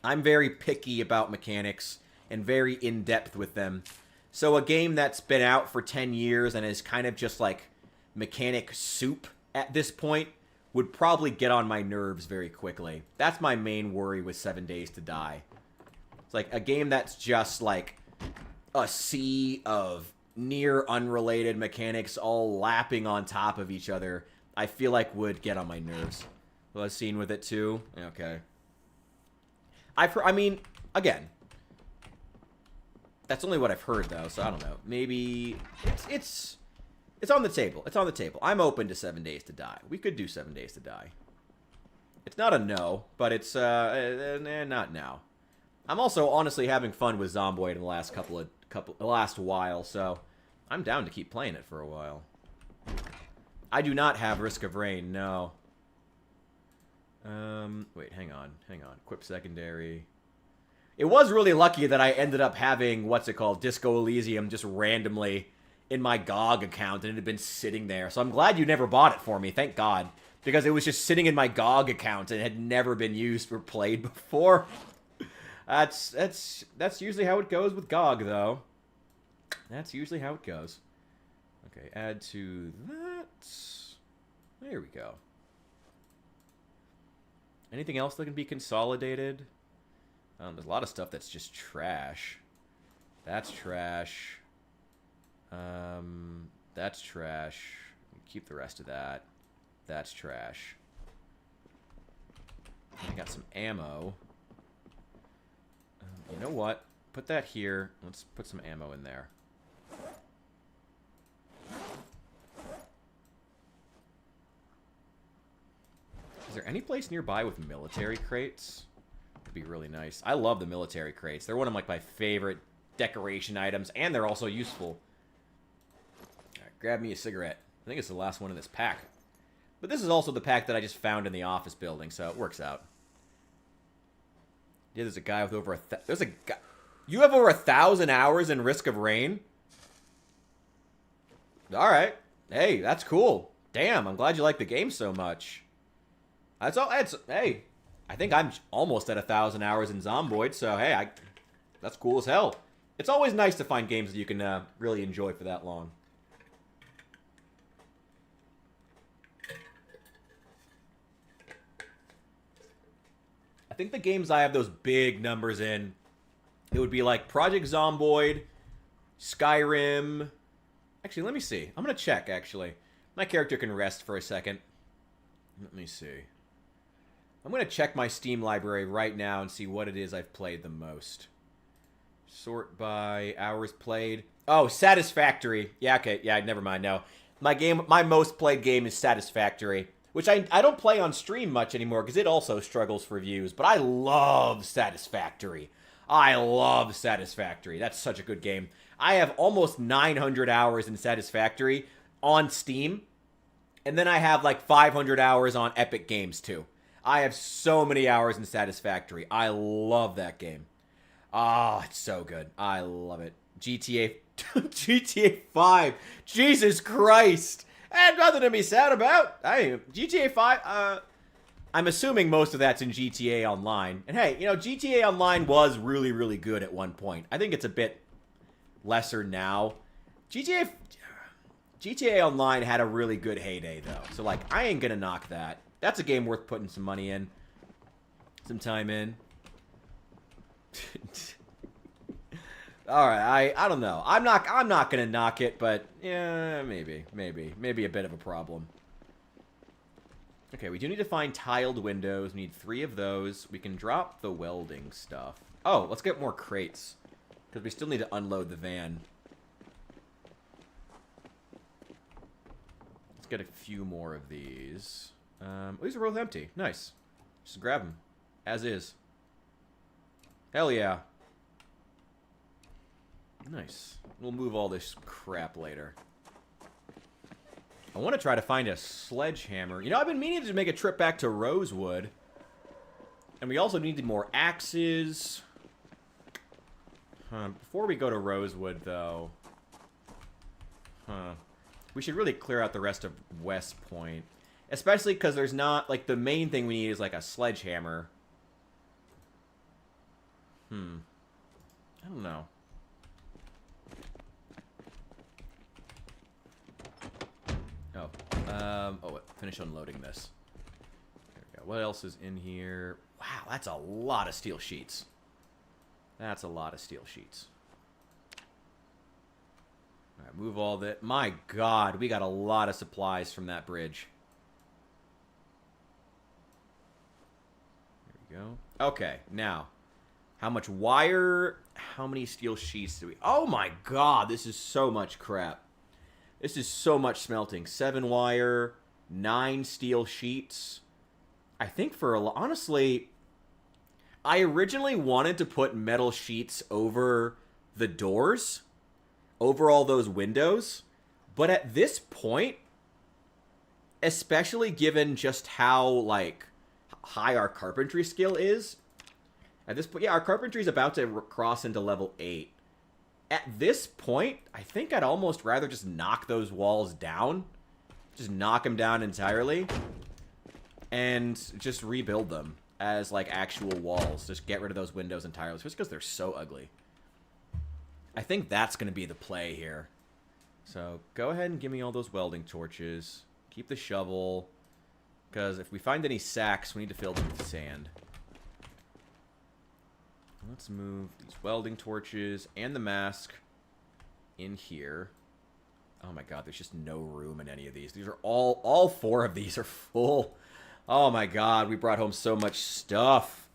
I'm very picky about mechanics and very in-depth with them. So a game that's been out for 10 years and is kind of just like mechanic soup at this point would probably get on my nerves very quickly. That's my main worry with 7 Days to Die. It's like a game that's just like a sea of near unrelated mechanics all lapping on top of each other, I feel like would get on my nerves. Well, I've seen with it too. Okay. I mean, again, that's only what I've heard though, so I don't know. Maybe it's on the table. It's on the table. I'm open to 7 Days to Die. We could do 7 Days to Die. It's not a no, but it's not now. I'm also honestly having fun with Zomboid in the last while, so I'm down to keep playing it for a while. I do not have Risk of Rain, no. Wait, hang on. Equip secondary. It was really lucky that I ended up having, what's it called, Disco Elysium just randomly in my GOG account, and it had been sitting there. So I'm glad you never bought it for me, thank God. Because it was just sitting in my GOG account and had never been used or played before. That's usually how it goes with GOG, though. That's usually how it goes. Okay, add to that. There we go. Anything else that can be consolidated? There's a lot of stuff that's just trash. That's trash. That's trash. Keep the rest of that. That's trash. I got some ammo. You know what? Put that here. Let's put some ammo in there. Is there any place nearby with military crates? That'd be really nice. I love the military crates. They're one of my favorite decoration items, and they're also useful. Alright, grab me a cigarette. I think it's the last one in this pack. But this is also the pack that I just found in the office building, so it works out. Yeah, there's a guy with over there's a guy. You have over 1,000 hours in Risk of Rain? Alright. Hey, that's cool. Damn, I'm glad you like the game so much. That's all. Hey, I think I'm almost at 1,000 hours in Zomboid, so hey, that's cool as hell. It's always nice to find games that you can really enjoy for that long. I think the games I have those big numbers in, it would be like Project Zomboid, Skyrim. Actually, let me see. I'm going to check, actually. My character can rest for a second. Let me see. I'm going to check my Steam library right now and see what it is I've played the most. Sort by hours played. Oh, Satisfactory. Yeah, okay. Yeah, never mind. No. My most played game is Satisfactory, which I don't play on stream much anymore because it also struggles for views. But I love Satisfactory. I love Satisfactory. That's such a good game. I have almost 900 hours in Satisfactory on Steam. And then I have like 500 hours on Epic Games too. I have so many hours in Satisfactory. I love that game. Oh, it's so good. I love it. GTA 5. Jesus Christ. I have nothing to be sad about. GTA 5, I'm assuming most of that's in GTA Online. And hey, you know, GTA Online was really, really good at one point. I think it's a bit lesser now. GTA Online had a really good heyday, though. So, like, I ain't gonna knock that. That's a game worth putting some money in. Some time in. Alright, I don't know. I'm not gonna knock it, but yeah, maybe a bit of a problem. Okay, we do need to find tiled windows. We need 3 of those. We can drop the welding stuff. Oh, let's get more crates. Because we still need to unload the van. Let's get a few more of these. These are both empty. Nice. Just grab them. As is. Hell yeah. Nice. We'll move all this crap later. I want to try to find a sledgehammer. You know, I've been meaning to make a trip back to Rosewood. And we also needed more axes. Before we go to Rosewood, though. We should really clear out the rest of Westpoint. Especially because there's not, like, the main thing we need is, like, a sledgehammer. I don't know. Finish unloading this. There we go. What else is in here? Wow, that's a lot of steel sheets. That's a lot of steel sheets. Alright, move all that. My god, we got a lot of supplies from that bridge. There we go. Okay, now. How much wire? How many steel sheets do we... Oh my god, this is so much crap. This is so much smelting. 7 wire, 9 steel sheets. I think for a... Honestly, I originally wanted to put metal sheets over the doors. Over all those windows. But at this point, especially given just how, like, high our carpentry skill is... At this point, yeah, our carpentry is about to cross into level 8. At this point, I think I'd almost rather just knock those walls down. Just knock them down entirely. And just rebuild them as, like, actual walls. Just get rid of those windows entirely. Just because they're so ugly. I think that's going to be the play here. So, go ahead and give me all those welding torches. Keep the shovel. Because if we find any sacks, we need to fill them with sand. Let's move these welding torches and the mask in here. Oh my god, there's just no room in any of these. These are all 4 of these are full. Oh my god, we brought home so much stuff.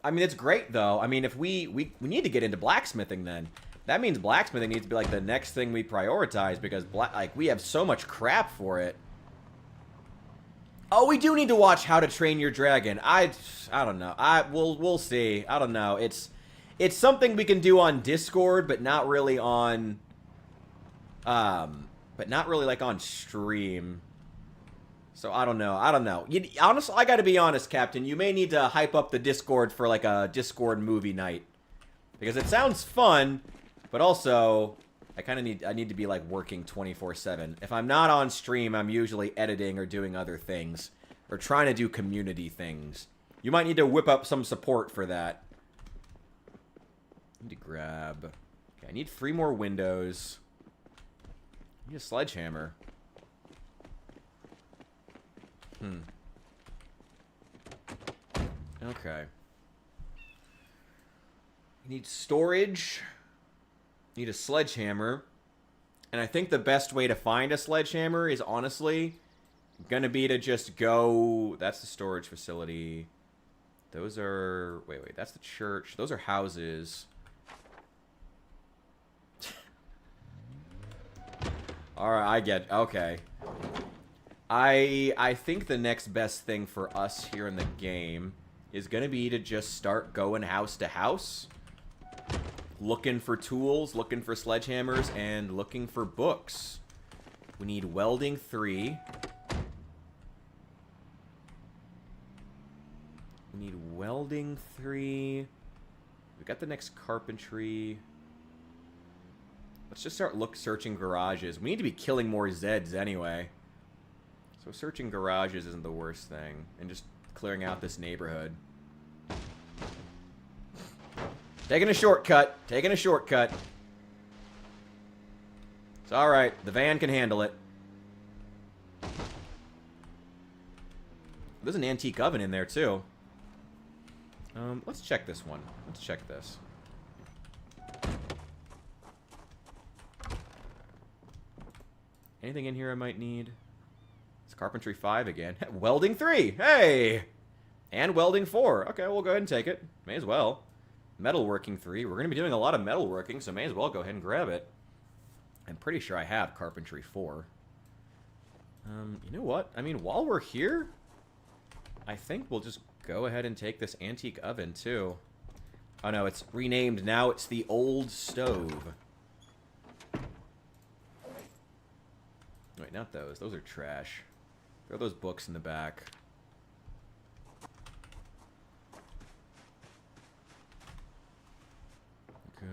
I mean, it's great though. I mean, if we need to get into blacksmithing then. That means blacksmithing needs to be like the next thing we prioritize because like we have so much crap for it. Oh, we do need to watch How to Train Your Dragon. I don't know. We'll see. I don't know. It's something we can do on Discord, but not really on like on stream. So I don't know. Honestly, I got to be honest, Captain. You may need to hype up the Discord for like a Discord movie night because it sounds fun, but also I need to be like working 24/7. If I'm not on stream, I'm usually editing or doing other things or trying to do community things. You might need to whip up some support for that. I need to grab... Okay, I need 3 more windows. I need a sledgehammer. Okay. You need storage. Need a sledgehammer. And I think the best way to find a sledgehammer is honestly gonna be to just go... That's the storage facility. Those are... Wait. That's the church. Those are houses. Alright, I get... Okay. I think the next best thing for us here in the game is gonna be to just start going house to house. Looking for tools, looking for sledgehammers, and looking for books. We need welding 3. We need welding 3. We got the next carpentry. Let's just start searching garages. We need to be killing more Zeds anyway. So searching garages isn't the worst thing. And just clearing out this neighborhood. Taking a shortcut. Taking a shortcut. It's alright. The van can handle it. There's an antique oven in there, too. Let's check this one. Let's check this. Anything in here I might need? It's carpentry 5 again. Welding 3! Hey! And welding 4. Okay, we'll go ahead and take it. May as well. Metalworking 3. We're going to be doing a lot of metalworking, so may as well go ahead and grab it. I'm pretty sure I have carpentry 4. You know what? I mean, while we're here, I think we'll just go ahead and take this antique oven, too. Oh, no, it's renamed now. It's the old stove. Wait, not those. Those are trash. Throw those books in the back.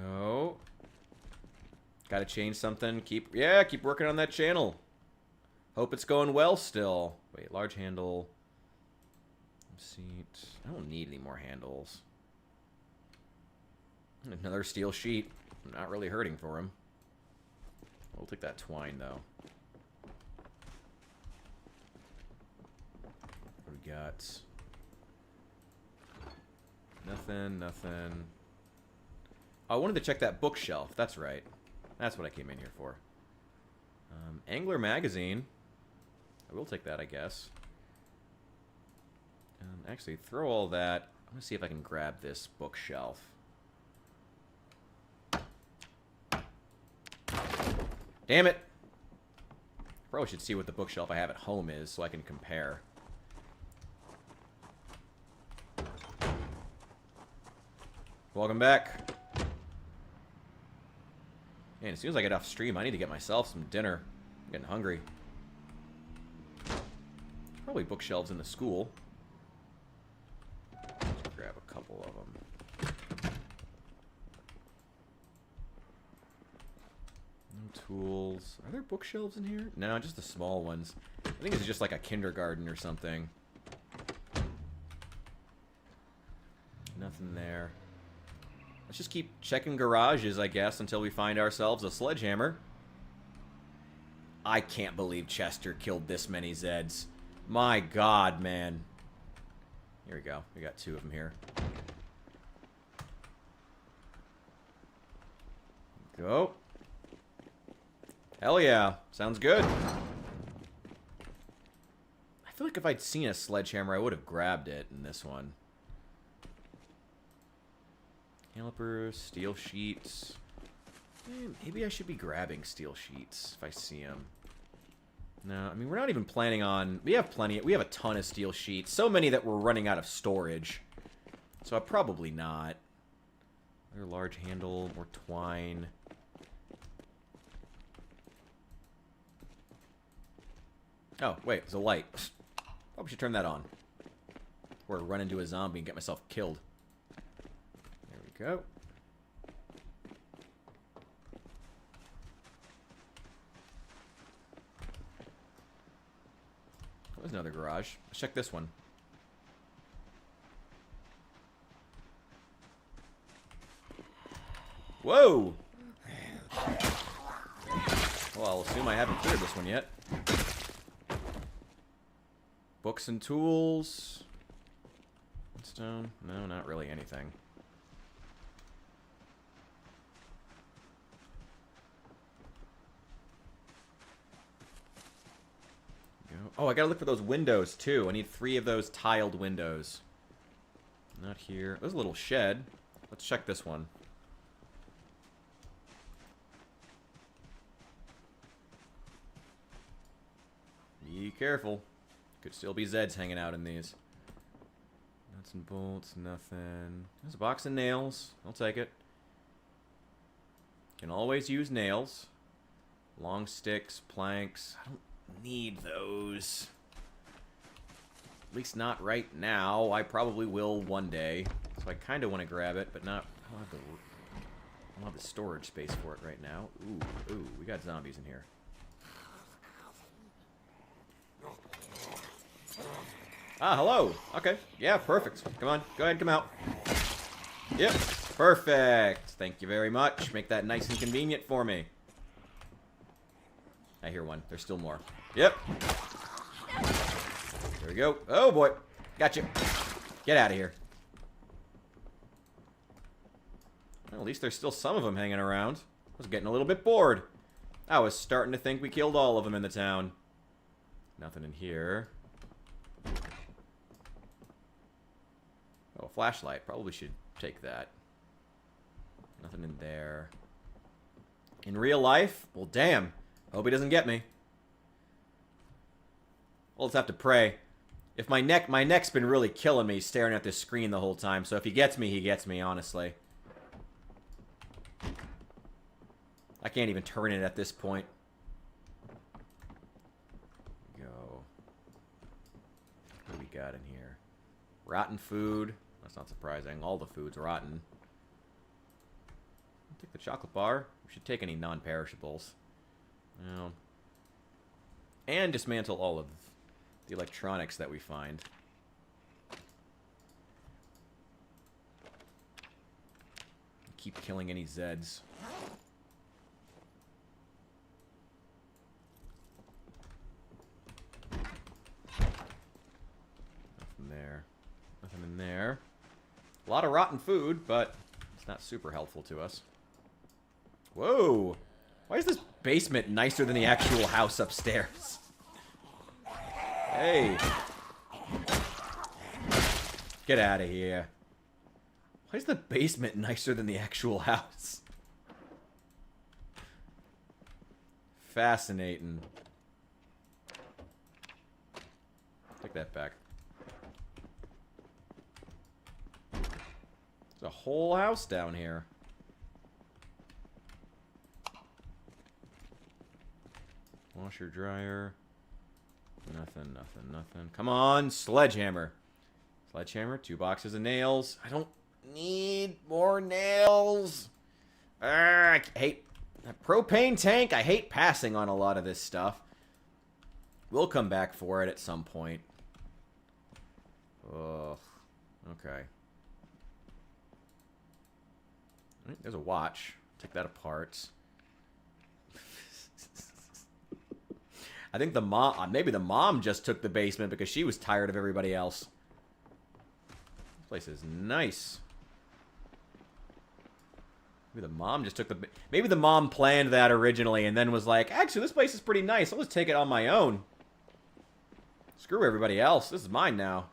Go. Gotta change something. Keep working on that channel. Hope it's going well still. Wait, large handle. Seat. I don't need any more handles. Another steel sheet. I'm not really hurting for him. We'll take that twine, though. What do we got? Nothing, nothing. Oh, I wanted to check that bookshelf. That's right. That's what I came in here for. Angler magazine. I will take that, I guess. Actually, throw all that. I'm going to see if I can grab this bookshelf. Damn it! Probably should see what the bookshelf I have at home is so I can compare. Welcome back. Man, as soon as I get off stream, I need to get myself some dinner. I'm getting hungry. There's probably bookshelves in the school. Let's grab a couple of them. No tools. Are there bookshelves in here? No, just the small ones. I think it's just like a kindergarten or something. Nothing there. Let's just keep checking garages, I guess, until we find ourselves a sledgehammer. I can't believe Chester killed this many Zeds. My God, man. Here we go. We got 2 of them here. Go. Hell yeah. Sounds good. I feel like if I'd seen a sledgehammer, I would have grabbed it in this one. Calipers, steel sheets. Maybe I should be grabbing steel sheets if I see them. No, I mean, we're not even planning on... We have plenty. We have a ton of steel sheets. So many that we're running out of storage. So I'm probably not. Another large handle, more twine. Oh, wait, there's a light. Probably should turn that on. Or run into a zombie and get myself killed. There we go. There's another garage. Let's check this one. Whoa! Well, I'll assume I haven't cleared this one yet. Books and tools. Stone? No, not really anything. Oh, I gotta look for those windows, too. I need 3 of those tiled windows. Not here. There's a little shed. Let's check this one. Be careful. Could still be Zeds hanging out in these. Nuts and bolts, nothing. There's a box of nails. I'll take it. Can always use nails. Long sticks, planks. I don't need those. At least not right now. I probably will one day. So I kind of want to grab it, but not... I don't have the storage space for it right now. Ooh, we got zombies in here. Ah, hello. Okay. Yeah, perfect. Come on. Go ahead, come out. Yep. Perfect. Thank you very much. Make that nice and convenient for me. I hear one. There's still more. Yep. There we go. Oh, boy. Gotcha. Get out of here. Well, at least there's still some of them hanging around. I was getting a little bit bored. I was starting to think we killed all of them in the town. Nothing in here. Oh, a flashlight. Probably should take that. Nothing in there. In real life? Well, damn. Hope he doesn't get me. We'll just have to pray. If my neck's been really killing me staring at this screen the whole time, so if he gets me, honestly. I can't even turn it at this point. Go. What do we got in here? Rotten food. That's not surprising. All the food's rotten. I'll take the chocolate bar. We should take any non-perishables. No. And dismantle all of the electronics that we find. Keep killing any Zeds. Nothing there. Nothing in there. A lot of rotten food, but it's not super helpful to us. Whoa! Why is this basement nicer than the actual house upstairs? Hey! Get out of here. Why is the basement nicer than the actual house? Fascinating. Take that back. There's a whole house down here. Washer, dryer. Nothing, nothing, nothing. Come on, sledgehammer. Sledgehammer, 2 boxes of nails. I don't need more nails. I hate that propane tank. I hate passing on a lot of this stuff. We'll come back for it at some point. Ugh. Okay. There's a watch. Take that apart. I think the mom, maybe the mom just took the basement because she was tired of everybody else. This place is nice. Maybe the mom just took the... Maybe the mom planned that originally and then was like, actually, this place is pretty nice. I'll just take it on my own. Screw everybody else. This is mine now.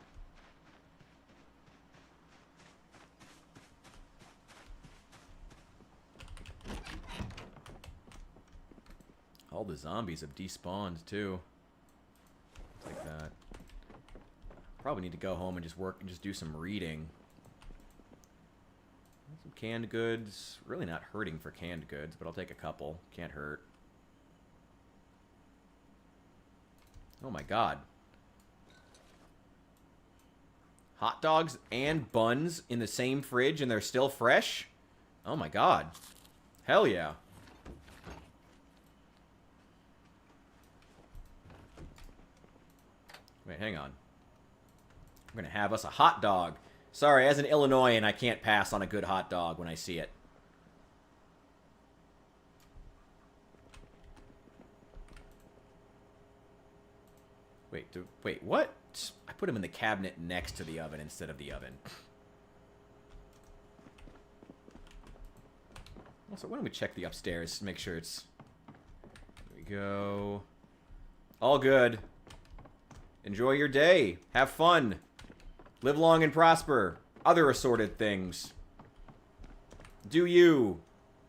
All the zombies have despawned, too. Like that. Probably need to go home and just work and just do some reading. Some canned goods. Really not hurting for canned goods, but I'll take a couple. Can't hurt. Oh my god. Hot dogs and buns in the same fridge and they're still fresh? Oh my god. Hell yeah. Wait, hang on. I'm gonna have us a hot dog. Sorry, as an Illinoisan, I can't pass on a good hot dog when I see it. Wait, what? I put him in the cabinet next to the oven instead of the oven. Also, why don't we check the upstairs to make sure it's... There we go. All good. Enjoy your day. Have fun. Live long and prosper. Other assorted things. Do you.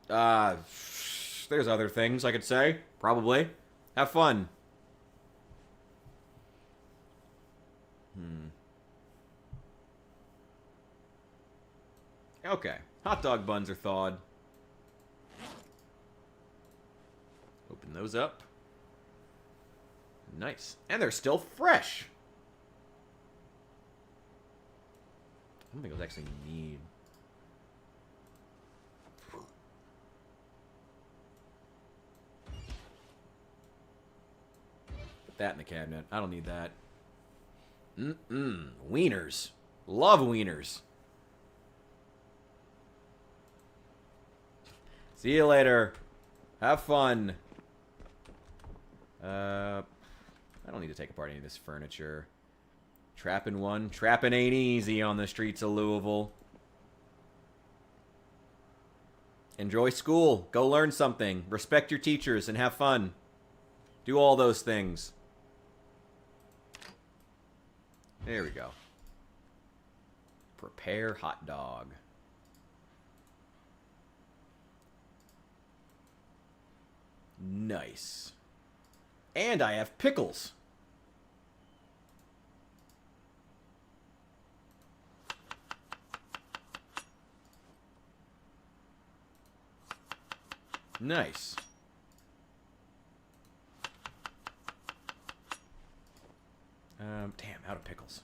There's other things I could say. Probably. Have fun. Okay. Hot dog buns are thawed. Open those up. Nice. And they're still fresh. I don't think those actually need... Put that in the cabinet. I don't need that. Wieners. Love wieners. See you later. Have fun. I don't need to take apart any of this furniture. Trapping one. Trapping ain't easy on the streets of Louisville. Enjoy school. Go learn something. Respect your teachers and have fun. Do all those things. There we go. Prepare hot dog. Nice. And I have pickles. Nice. Damn, out of pickles.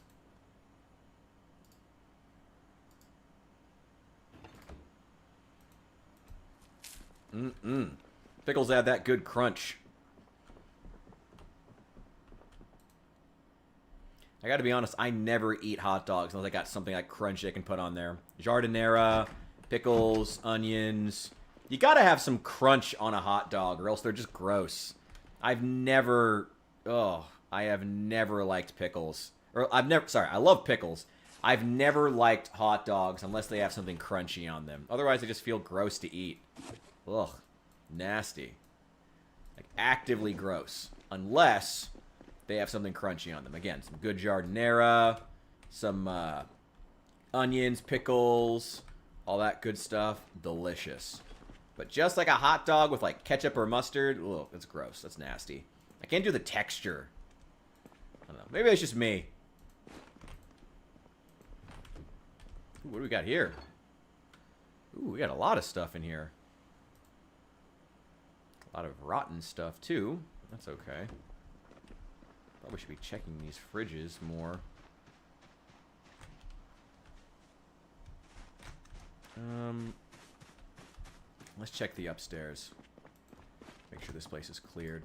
Pickles add that good crunch. I gotta be honest, I never eat hot dogs unless I got something like crunchy I can put on there. Jardinera, pickles, onions. You gotta have some crunch on a hot dog or else they're just gross. I have never liked pickles. I love pickles. I've never liked hot dogs unless they have something crunchy on them. Otherwise, they just feel gross to eat. Ugh. Nasty. Like, actively gross. Unless they have something crunchy on them. Again, some good jardinera, some onions, pickles, all that good stuff. Delicious. But just like a hot dog with, like, ketchup or mustard, ugh, that's gross. That's nasty. I can't do the texture. I don't know. Maybe it's just me. Ooh, what do we got here? Ooh, we got a lot of stuff in here. A lot of rotten stuff, too. That's okay. Probably should be checking these fridges more. Let's check the upstairs. Make sure this place is cleared.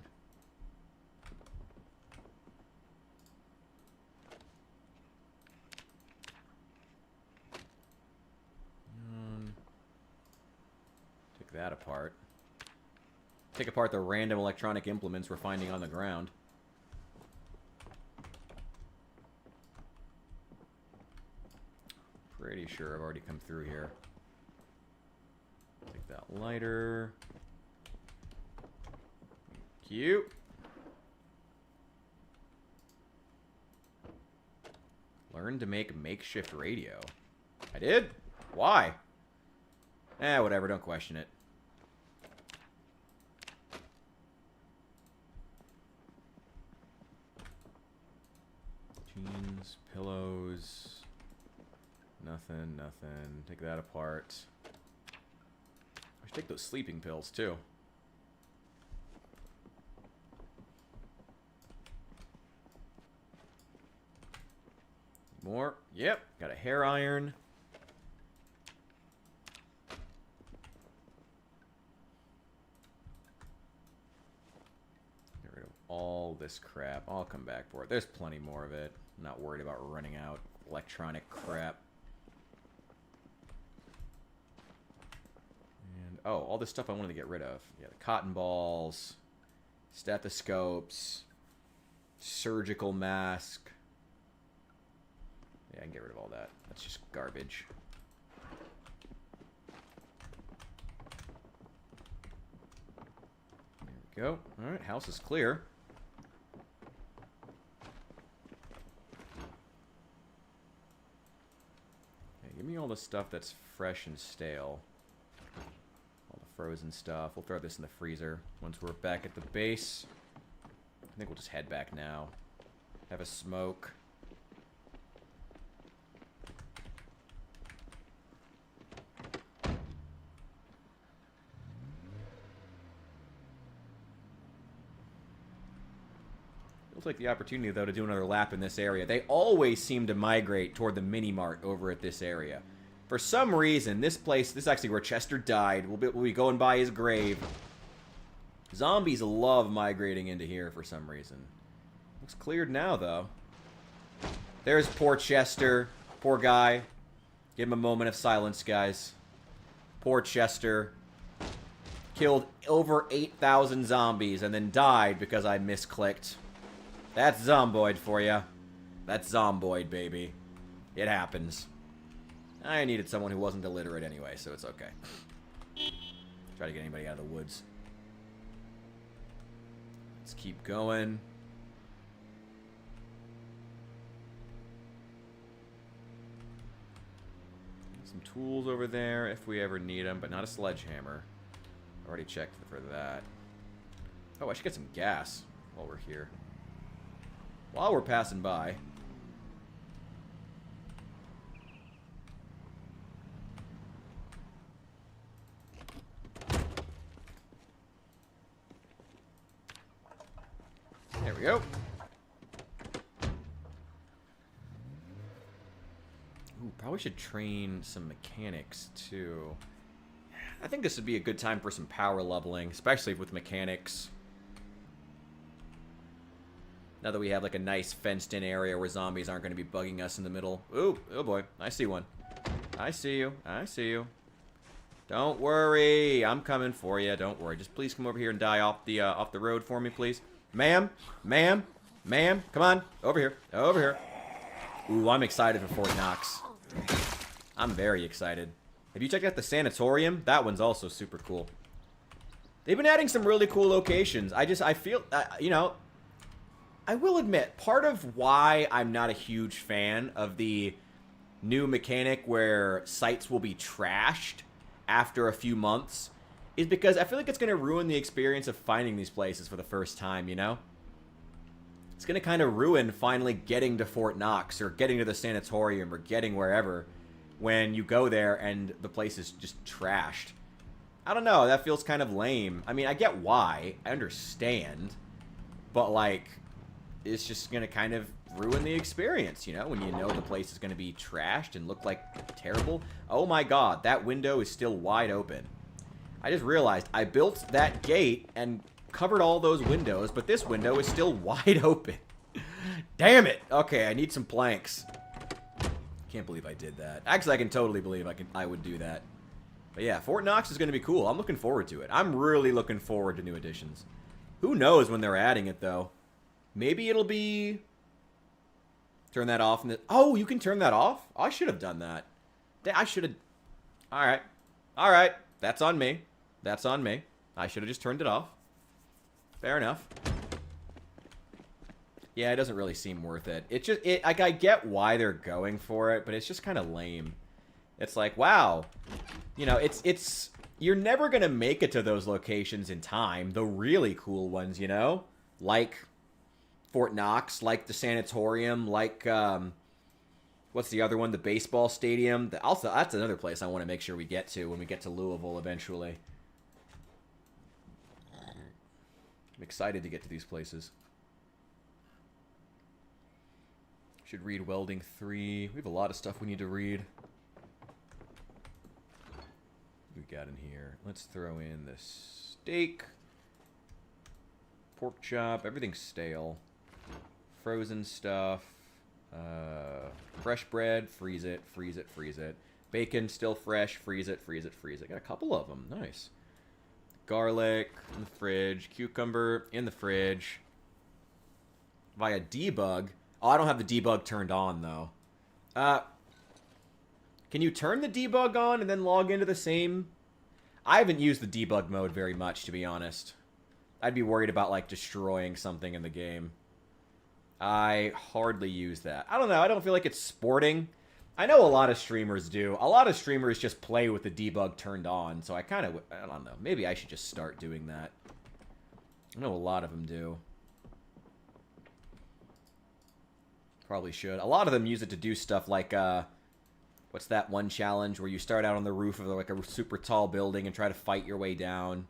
Take that apart. Take apart the random electronic implements we're finding on the ground. Pretty sure I've already come through here. Take that lighter. Cute. Learn to make makeshift radio. I did? Why? Whatever, don't question it. Jeans, pillows. Nothing, nothing. Take that apart. I should take those sleeping pills, too. More. Yep. Got a hair iron. Get rid of all this crap. I'll come back for it. There's plenty more of it. I'm not worried about running out. Electronic crap. And, oh, all this stuff I wanted to get rid of. Yeah, the cotton balls, stethoscopes, surgical mask. Yeah, I can get rid of all that. That's just garbage. There we go. Alright, house is clear. Okay, give me all the stuff that's fresh and stale. All the frozen stuff. We'll throw this in the freezer once we're back at the base. I think we'll just head back now. Have a smoke. We'll take the opportunity, though, to do another lap in this area. They always seem to migrate toward the mini-mart over at this area. For some reason, this place, this is actually where Chester died. We'll be going by his grave. Zombies love migrating into here for some reason. Looks cleared now, though. There's poor Chester. Poor guy. Give him a moment of silence, guys. Poor Chester. Killed over 8,000 zombies and then died because I misclicked. That's Zomboid for you. That's Zomboid, baby. It happens. I needed someone who wasn't illiterate anyway, so it's okay. Try to get anybody out of the woods. Let's keep going. Some tools over there if we ever need them, but not a sledgehammer. Already checked for that. Oh, I should get some gas while we're here. While we're passing by. There we go. Ooh, probably should train some mechanics too. I think this would be a good time for some power leveling, especially with mechanics. Now that we have like a nice fenced-in area where zombies aren't going to be bugging us in the middle. Ooh, oh boy, I see one. I see you. I see you. Don't worry, I'm coming for you. Don't worry. Just please come over here and die off the road for me, please. Ma'am, ma'am, ma'am, come on, over here, over here. Ooh, I'm excited for Fort Knox. I'm very excited. Have you checked out the sanatorium? That one's also super cool. They've been adding some really cool locations. I feel, you know, I will admit, part of why I'm not a huge fan of the new mechanic where sites will be trashed after a few months is because I feel like it's going to ruin the experience of finding these places for the first time, you know? It's going to kind of ruin finally getting to Fort Knox or getting to the sanatorium or getting wherever when you go there and the place is just trashed. I don't know, that feels kind of lame. I mean, I get why, I understand, but like, it's just going to kind of ruin the experience, you know, when you know the place is going to be trashed and look like terrible. Oh my god, that window is still wide open. I just realized I built that gate and covered all those windows, but this window is still wide open. Damn it! Okay, I need some planks. Can't believe I did that. Actually, I can totally believe I would do that. But yeah, Fort Knox is going to be cool. I'm looking forward to it. I'm really looking forward to new additions. Who knows when they're adding it, though? Maybe it'll be... Turn that off. Oh, you can turn that off? I should have done that. I should have... Alright. Alright. That's on me. That's on me. I should have just turned it off. Fair enough. Yeah, it doesn't really seem worth it. It just... like, I get why they're going for it, but it's just kind of lame. It's like, wow. You know, it's... You're never going to make it to those locations in time. The really cool ones, you know? Like... Fort Knox, like the sanatorium, like, what's the other one? The baseball stadium. Also, that's another place I want to make sure we get to when we get to Louisville eventually. I'm excited to get to these places. Should read Welding 3. We have a lot of stuff we need to read. What we got in here? Let's throw in the steak. Pork chop. Everything's stale. Frozen stuff. Fresh bread. Freeze it, freeze it, freeze it. Bacon, still fresh. Freeze it, freeze it, freeze it. Got a couple of them. Nice. Garlic in the fridge. Cucumber in the fridge. Via debug. Oh, I don't have the debug turned on, though. Can you turn the debug on and then log into the same? I haven't used the debug mode very much, to be honest. I'd be worried about, like, destroying something in the game. I hardly use that. I don't know. I don't feel like it's sporting. I know a lot of streamers do. A lot of streamers just play with the debug turned on, so I kind of... I don't know. Maybe I should just start doing that. I know a lot of them do. Probably should. A lot of them use it to do stuff like, what's that one challenge where you start out on the roof of, like, a super tall building and try to fight your way down?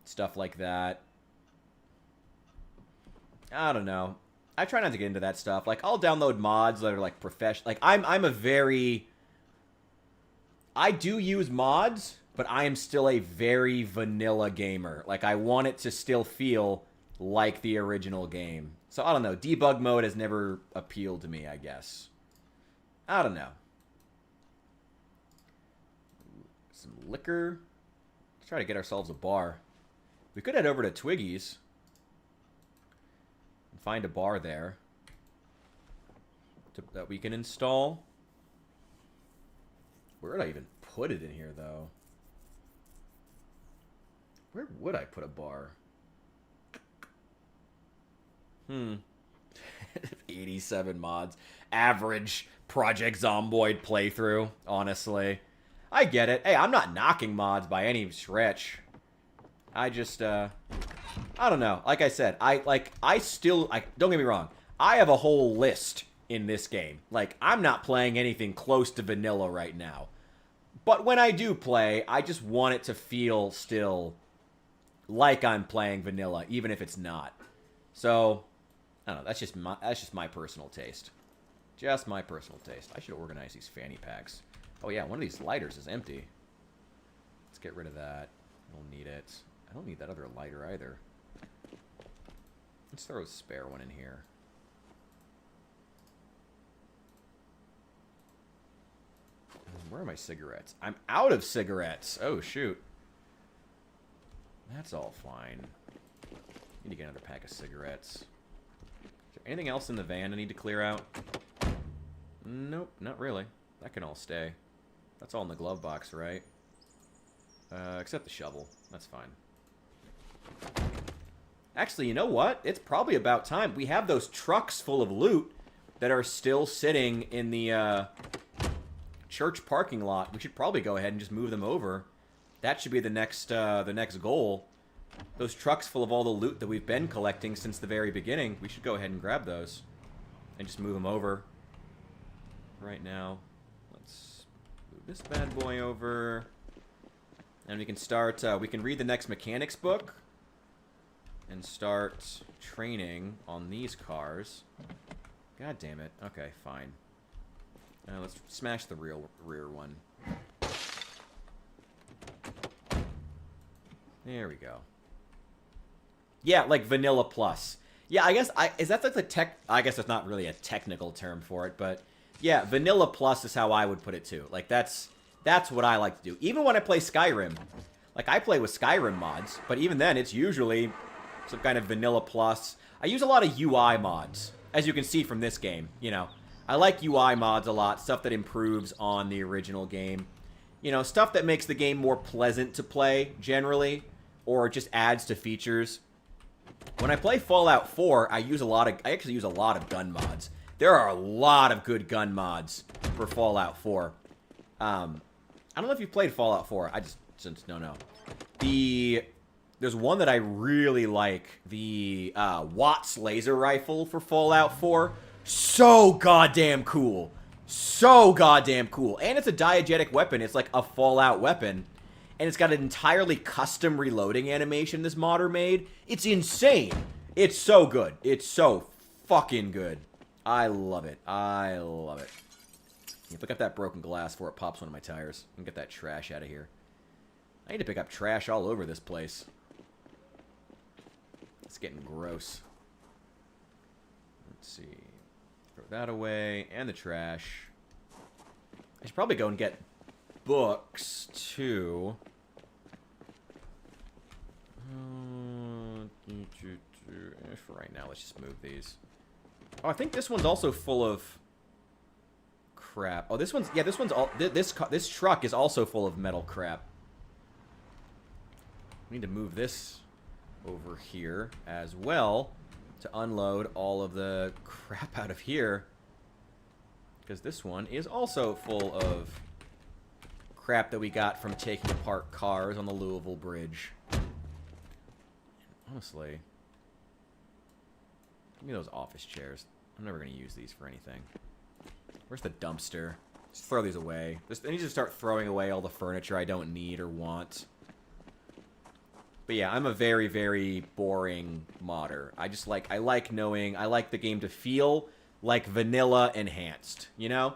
Stuff like that. I don't know. I try not to get into that stuff. Like, I'll download mods that are, like, professional. Like, I'm a very... I do use mods, but I am still a very vanilla gamer. Like, I want it to still feel like the original game. So, I don't know. Debug mode has never appealed to me, I guess. I don't know. Some liquor. Let's try to get ourselves a bar. We could head over to Twiggy's. Find a bar there that we can install. Where would I even put it in here, though? Where would I put a bar? 87 mods. Average Project Zomboid playthrough, honestly. I get it. Hey, I'm not knocking mods by any stretch. I just, I don't know. Like I said, don't get me wrong. I have a whole list in this game. Like, I'm not playing anything close to vanilla right now. But when I do play, I just want it to feel still like I'm playing vanilla, even if it's not. So, I don't know. That's just my personal taste. Just my personal taste. I should organize these fanny packs. Oh yeah, one of these lighters is empty. Let's get rid of that. I don't need it. I don't need that other lighter either. Let's throw a spare one in here. Where are my cigarettes? I'm out of cigarettes. Oh, shoot. That's all fine. Need to get another pack of cigarettes. Is there anything else in the van I need to clear out? Nope, not really. That can all stay. That's all in the glove box, right? Except the shovel. That's fine. Actually, you know what? It's probably about time. We have those trucks full of loot that are still sitting in the church parking lot. We should probably go ahead and just move them over. That should be the next goal. Those trucks full of all the loot that we've been collecting since the very beginning. We should go ahead and grab those and just move them over right now. Let's move this bad boy over. And we can start, we can read the next mechanics book and start training on these cars. God damn it. Okay, fine. Let's smash the rear one. There we go. Yeah, like Vanilla Plus. Yeah, I guess, is that like the tech, I guess that's not really a technical term for it, but yeah, Vanilla Plus is how I would put it too. Like, that's what I like to do. Even when I play Skyrim. Like, I play with Skyrim mods, but even then, it's usually some kind of Vanilla Plus. I use a lot of UI mods, as you can see from this game, you know. I like UI mods a lot, stuff that improves on the original game. You know, stuff that makes the game more pleasant to play, generally, or just adds to features. When I play Fallout 4, I actually use a lot of gun mods. There are a lot of good gun mods for Fallout 4. I don't know if you've played Fallout 4. I just don't know. There's one that I really like. The Watts laser rifle for Fallout 4. So goddamn cool. So goddamn cool. And it's a diegetic weapon. It's like a Fallout weapon. And it's got an entirely custom reloading animation this modder made. It's insane. It's so good. It's so fucking good. I love it. I love it. Yeah, pick up that broken glass before it pops one of my tires. And get that trash out of here. I need to pick up trash all over this place. It's getting gross. Let's see. Throw that away. And the trash. I should probably go and get books, too. For right now, let's just move these. Oh, I think this one's also full of crap. Oh, this one's, yeah, this one's all, this truck is also full of metal crap. We need to move this over here as well to unload all of the crap out of here. Because this one is also full of crap that we got from taking apart cars on the Louisville Bridge. Honestly, give me those office chairs. I'm never going to use these for anything. Where's the dumpster? Just throw these away. I need to start throwing away all the furniture I don't need or want. But yeah, I'm a very, very boring modder. I like knowing, I like the game to feel like vanilla enhanced, you know?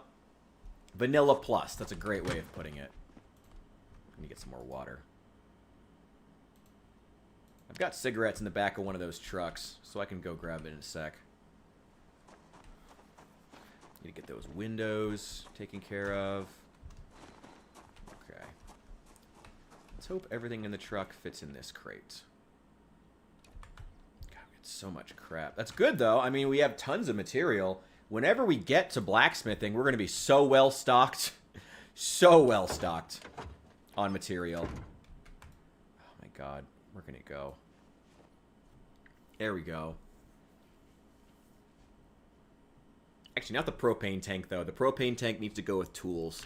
Vanilla plus, that's a great way of putting it. Let me get some more water. I've got cigarettes in the back of one of those trucks, so I can go grab it in a sec. Need to get those windows taken care of. Okay. Let's hope everything in the truck fits in this crate. God, we got so much crap. That's good, though. I mean, we have tons of material. Whenever we get to blacksmithing, we're going to be so well stocked. So well stocked on material. Oh, my God. Where can it go? There we go. Actually, not the propane tank, though. The propane tank needs to go with tools.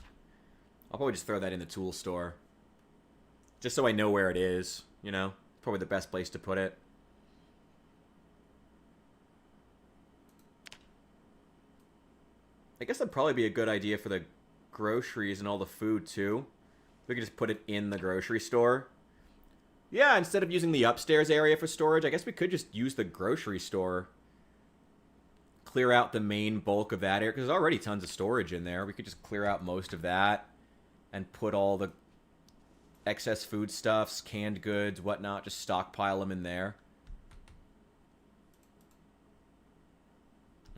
I'll probably just throw that in the tool store. Just so I know where it is, you know? Probably the best place to put it. I guess that'd probably be a good idea for the groceries and all the food, too. We could just put it in the grocery store. Yeah, instead of using the upstairs area for storage, I guess we could just use the grocery store. Clear out the main bulk of that area, because there's already tons of storage in there. We could just clear out most of that and put all the excess foodstuffs, canned goods, whatnot, just stockpile them in there.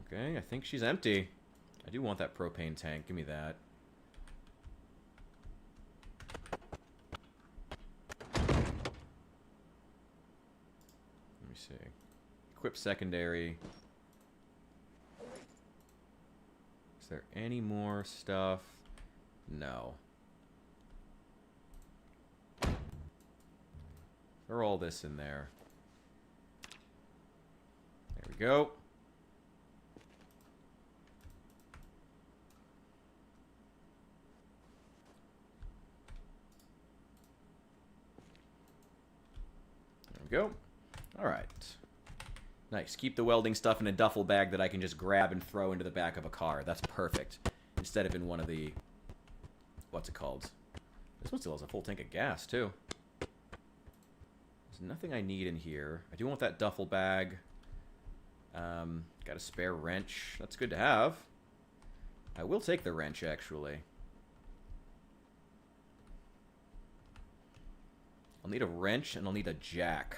Okay, I think she's empty. I do want that propane tank. Give me that. see. Equip secondary. Is there any more stuff? No. Throw all this in there. There we go. There we go. All right. Nice. Keep the welding stuff in a duffel bag that I can just grab and throw into the back of a car. That's perfect. Instead of in one of the... What's it called? This one still has a full tank of gas, too. There's nothing I need in here. I do want that duffel bag. Got a spare wrench. That's good to have. I will take the wrench, actually. I'll need a wrench, and I'll need a jack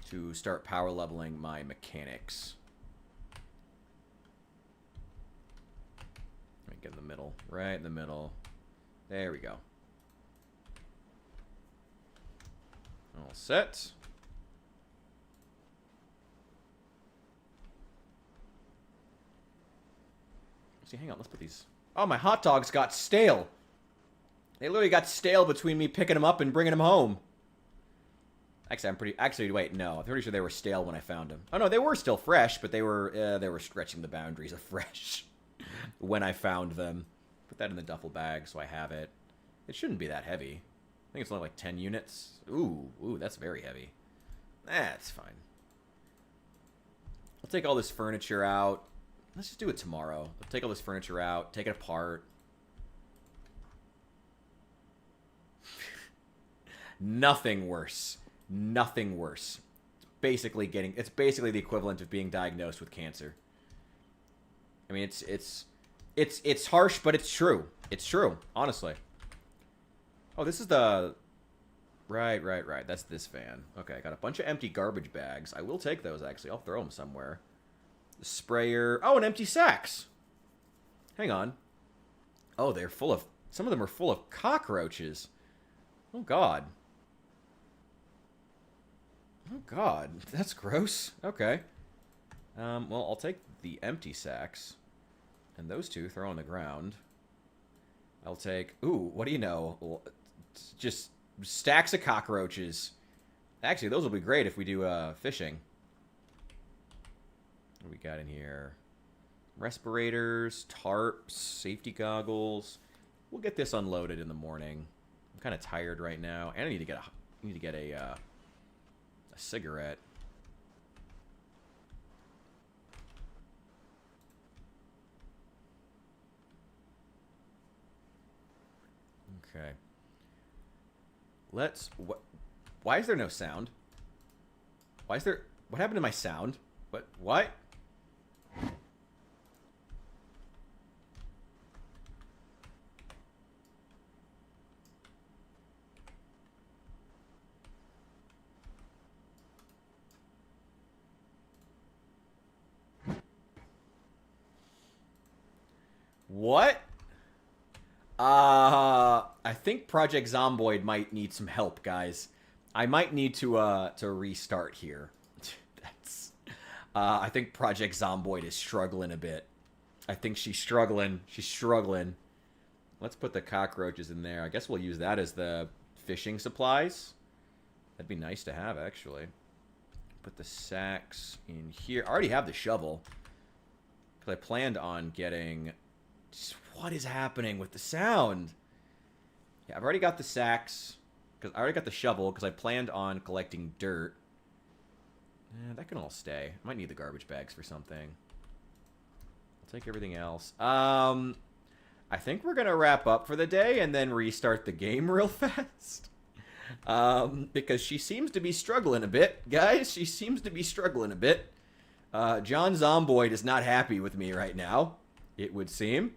to start power leveling my mechanics. Let me get in the middle. Right in the middle. There we go. All set. See, hang on, let's put these... Oh, my hot dogs got stale. They literally got stale between me picking them up and bringing them home. Actually, wait, no. I'm pretty sure they were stale when I found them. Oh, no, they were still fresh, but they were stretching the boundaries of fresh when I found them. Put that in the duffel bag so I have it. It shouldn't be that heavy. I think it's only like 10 units. Ooh, that's very heavy. That's fine. I'll take all this furniture out. Let's just do it tomorrow. I'll take all this furniture out, take it apart. Nothing worse. Nothing worse. It's basically the equivalent of being diagnosed with cancer. I mean, it's harsh, but it's true. It's true, honestly. Oh, this is the... Right. That's this van. Okay, I got a bunch of empty garbage bags. I will take those, actually. I'll throw them somewhere. The sprayer... Oh, and empty sacks! Hang on. Oh, they're full of... Some of them are full of cockroaches. Oh, God. Oh, God. That's gross. Okay. Well, I'll take the empty sacks. And those two, throw on the ground. I'll take... Ooh, what do you know? Just stacks of cockroaches. Actually, those will be great if we do fishing. What do we got in here? Respirators, tarps, safety goggles. We'll get this unloaded in the morning. I'm kind of tired right now, and I need to get a cigarette. Okay. Why is there no sound? What happened to my sound? What? What? I think Project Zomboid might need some help, guys. I might need to restart here. I think Project Zomboid is struggling a bit. I think she's struggling. Let's put the cockroaches in there. I guess we'll use that as the fishing supplies. That'd be nice to have, actually. Put the sacks in here. I already have the shovel. Because I planned on getting... What is happening with the sound? Yeah, I've already got the sacks. Because I already got the shovel because I planned on collecting dirt. That can all stay. I might need the garbage bags for something. I'll take everything else. I think we're going to wrap up for the day and then restart the game real fast. Because she seems to be struggling a bit. Guys, she seems to be struggling a bit. John Zomboid is not happy with me right now, it would seem.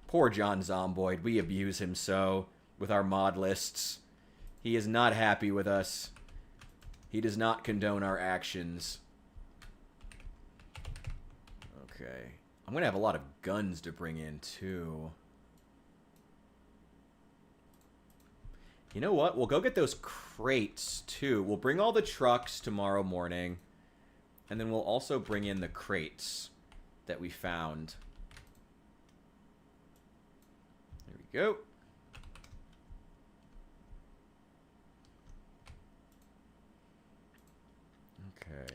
Poor John Zomboid. We abuse him so with our mod lists. He is not happy with us. He does not condone our actions. Okay. I'm going to have a lot of guns to bring in, too. You know what? We'll go get those crates, too. We'll bring all the trucks tomorrow morning. And then we'll also bring in the crates that we found. There we go. Okay.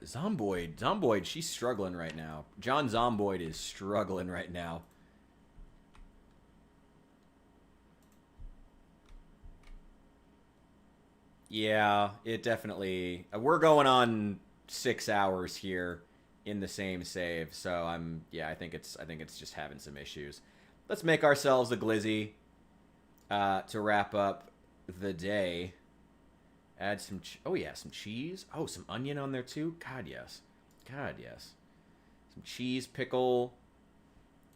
Zomboid, she's struggling right now. John Zomboid is struggling right now. Yeah, it definitely... We're going on 6 hours here in the same save, so I think it's just having some issues. Let's make ourselves a glizzy to wrap up the day. Add some... oh, yeah, some cheese. Oh, some onion on there, too? God, yes. God, yes. Some cheese, pickle,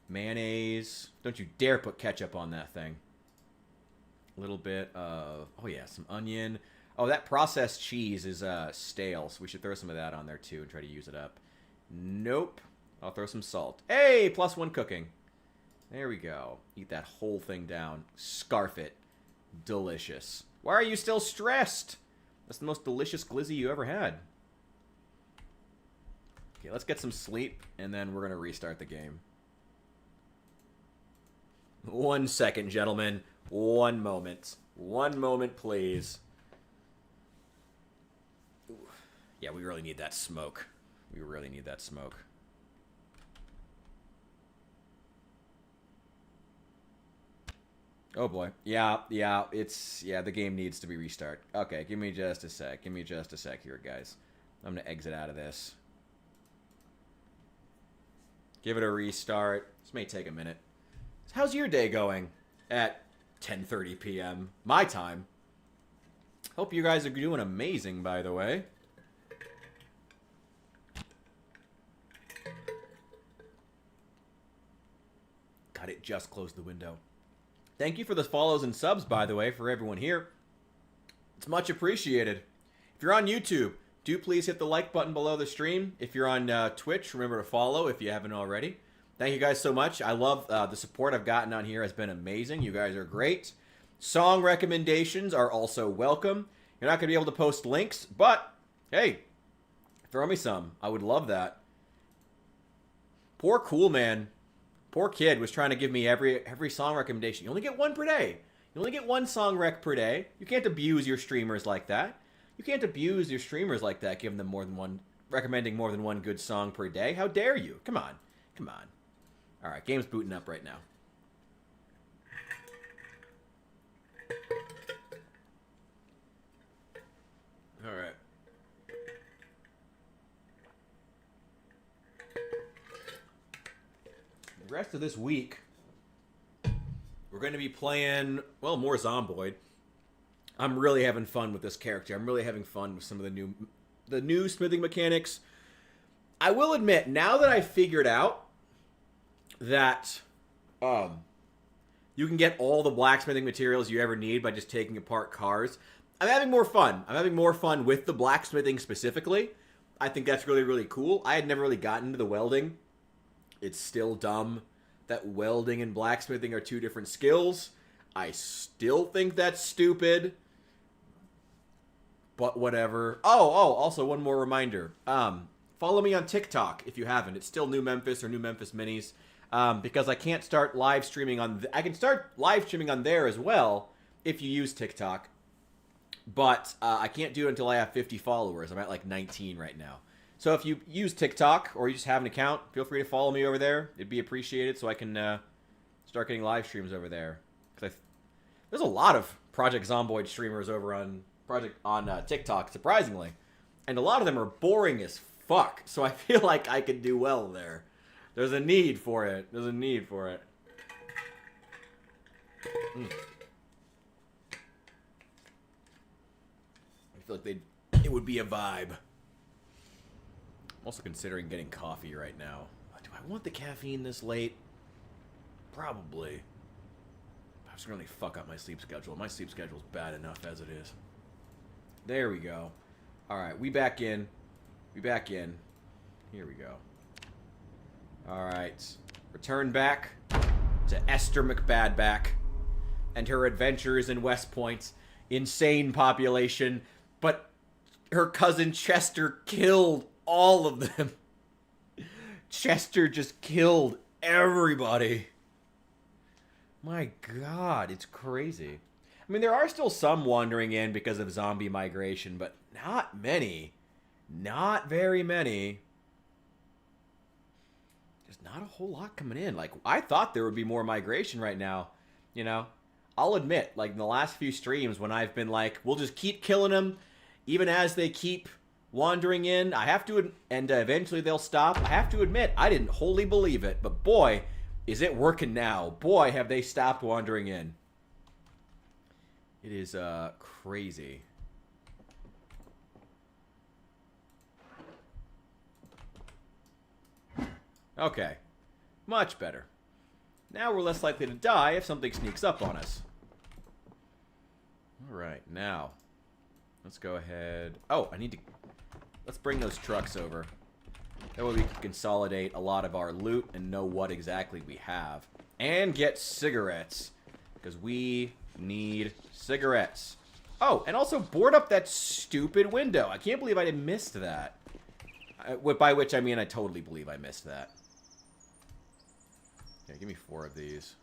mayonnaise. Don't you dare put ketchup on that thing. A little bit of... oh, yeah, some onion. Oh, that processed cheese is stale, so we should throw some of that on there, too, and try to use it up. Nope. I'll throw some salt. Hey, +1 cooking. There we go. Eat that whole thing down. Scarf it. Delicious. Why are you still stressed? That's the most delicious glizzy you ever had. Okay, let's get some sleep, and then we're going to restart the game. 1 second, gentlemen. 1 moment. 1 moment, please. Ooh. Yeah, we really need that smoke. We really need that smoke. Oh boy. Yeah, the game needs to be restart. Okay, give me just a sec. Give me just a sec here, guys. I'm going to exit out of this. Give it a restart. This may take a minute. How's your day going at 10:30 p.m. my time? Hope you guys are doing amazing, by the way. God, it just closed the window. Thank you for the follows and subs, by the way, for everyone here. It's much appreciated. If you're on YouTube, do please hit the like button below the stream. If you're on Twitch, remember to follow if you haven't already. Thank you guys so much. I love the support I've gotten on here has been amazing. You guys are great. Song recommendations are also welcome. You're not going to be able to post links, but hey, throw me some. I would love that. Poor Cool Man. Poor kid was trying to give me every song recommendation. You only get 1 per day. You only get 1 song rec per day. You can't abuse your streamers like that. You can't abuse your streamers like that, giving them more than one, recommending more than 1 good song per day. How dare you? Come on. Come on. All right, game's booting up right now. All right. The rest of this week, we're going to be playing, well, more Zomboid. I'm really having fun with this character. I'm really having fun with some of the new smithing mechanics. I will admit, now that I figured out that you can get all the blacksmithing materials you ever need by just taking apart cars, I'm having more fun. I'm having more fun with the blacksmithing specifically. I think that's really, really cool. I had never really gotten into the welding. It's still dumb that welding and blacksmithing are 2 different skills. I still think that's stupid. But whatever. Oh, also one more reminder. Follow me on TikTok if you haven't. It's still New Memphis or New Memphis Minis. Because I can't start live streaming on... I can start live streaming on there as well if you use TikTok. But I can't do it until I have 50 followers. I'm at like 19 right now. So if you use TikTok or you just have an account, feel free to follow me over there. It'd be appreciated so I can start getting live streams over there. There's a lot of Project Zomboid streamers over on TikTok, surprisingly. And a lot of them are boring as fuck. So I feel like I could do well there. There's a need for it. There's a need for it. I feel like it would be a vibe. I'm also considering getting coffee right now. Do I want the caffeine this late? Probably. I'm just going to really fuck up my sleep schedule. My sleep schedule's bad enough as it is. There we go. Alright, we back in. We back in. Here we go. Alright. Return back. to Esther McBadback and her adventures in Westpoint's insane population, but her cousin Chester killed all of them. Chester just killed everybody. My God, it's crazy. I mean, there are still some wandering in because of zombie migration, but not many. Not very many. There's not a whole lot coming in. Like, I thought there would be more migration right now. You know, I'll admit, like, in the last few streams when I've been like, we'll just keep killing them, even as they keep wandering in, I have to, and eventually they'll stop. I have to admit, I didn't wholly believe it, but boy, is it working now. Boy, have they stopped wandering in. It is, crazy. Okay. Much better. Now we're less likely to die if something sneaks up on us. Alright, now. Let's go ahead. Oh, I need to... Let's bring those trucks over. That way we can consolidate a lot of our loot and know what exactly we have. And get cigarettes. Because we need cigarettes. Oh, and also board up that stupid window. I can't believe I missed that. By which I mean I totally believe I missed that. Okay, give me 4 of these.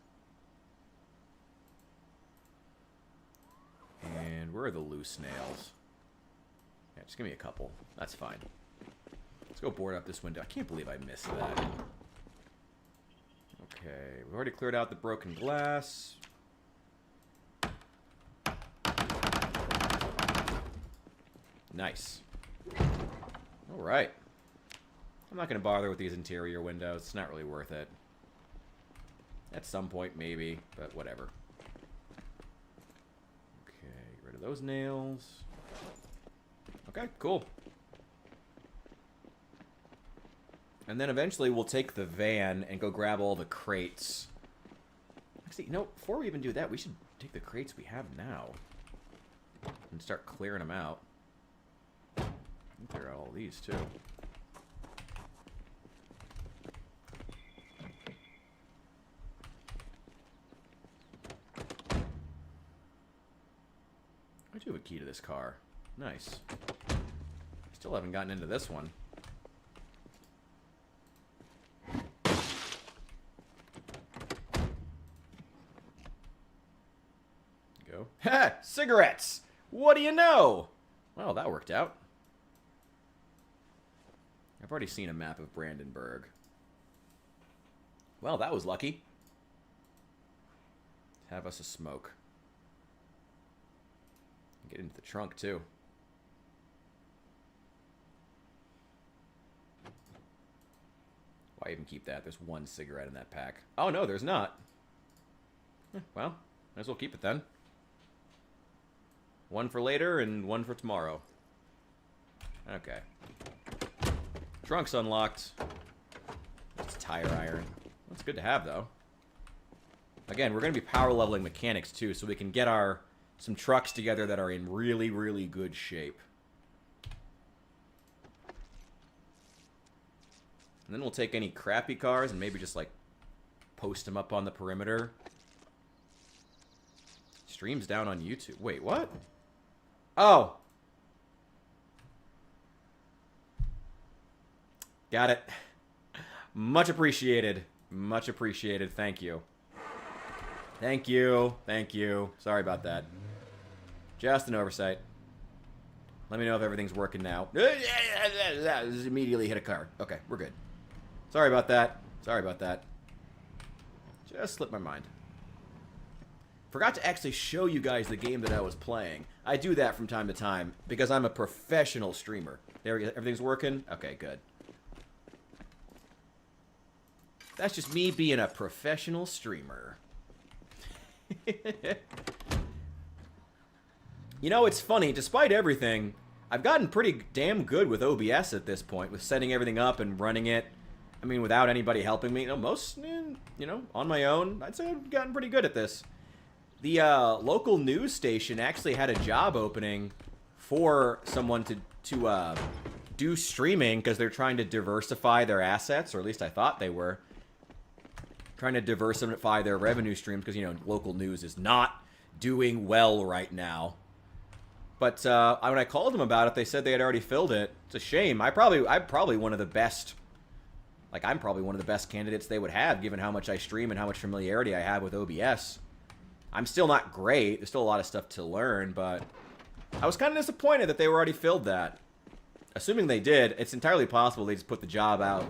And where are the loose nails? Yeah, just give me a couple. That's fine. Let's go board up this window. I can't believe I missed that. Okay, we've already cleared out the broken glass. Nice. Alright. I'm not going to bother with these interior windows. It's not really worth it. At some point, maybe, but whatever. Okay, get rid of those nails. Okay, cool. And then eventually we'll take the van and go grab all the crates. Actually, you know, before we even do that, we should take the crates we have now and start clearing them out. Clear out all these, too. I do have a key to this car. Nice. Still haven't gotten into this one. Go. Ha! Cigarettes! What do you know? Well, that worked out. I've already seen a map of Brandenburg. Well, that was lucky. Have us a smoke. Get into the trunk, too. Why even keep that? There's 1 cigarette in that pack. Oh, no, there's not. Well, might as well keep it then. 1 for later and 1 for tomorrow. Okay. Trunk's unlocked. It's tire iron. That's good to have, though. Again, we're going to be power leveling mechanics, too, so we can get some trucks together that are in really, really good shape. And then we'll take any crappy cars and maybe just, like, post them up on the perimeter. Streams down on YouTube. Wait, what? Oh! Got it. Much appreciated. Much appreciated. Thank you. Thank you. Thank you. Sorry about that. Just an oversight. Let me know if everything's working now. Just immediately hit a car. Okay, we're good. Sorry about that. Sorry about that. Just slipped my mind. Forgot to actually show you guys the game that I was playing. I do that from time to time because I'm a professional streamer. There, everything's working? Okay, good. That's just me being a professional streamer. You know, it's funny. Despite everything, I've gotten pretty damn good with OBS at this point, with setting everything up and running it. I mean, without anybody helping me. You know, on my own, I'd say I've gotten pretty good at this. The local news station actually had a job opening for someone to do streaming because they're trying to diversify their assets, or at least I thought they were. trying to diversify their revenue streams because, you know, local news is not doing well right now. But when I called them about it, they said they had already filled it. It's a shame. I'm probably one of the best. Like, I'm probably one of the best candidates they would have, given how much I stream and how much familiarity I have with OBS. I'm still not great. There's still a lot of stuff to learn, but I was kind of disappointed that they were already filled that. Assuming they did, it's entirely possible they just put the job out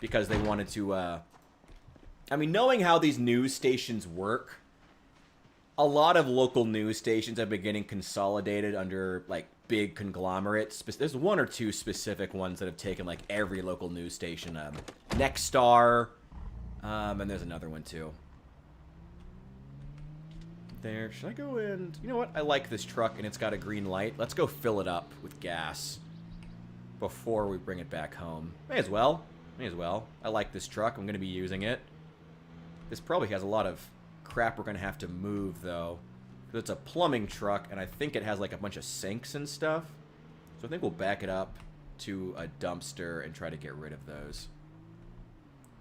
because they wanted to, I mean, knowing how these news stations work, a lot of local news stations have been getting consolidated under, like, big conglomerates. There's one or two specific ones that have taken, like, every local news station. Nexstar, and there's another one, too. There. Should I go in? You know what? I like this truck, and it's got a green light. Let's go fill it up with gas before we bring it back home. May as well. May as well. I like this truck. I'm going to be using it. This probably has a lot of crap we're going to have to move, though. Because it's a plumbing truck, and I think it has, like, a bunch of sinks and stuff. So I think we'll back it up to a dumpster and try to get rid of those.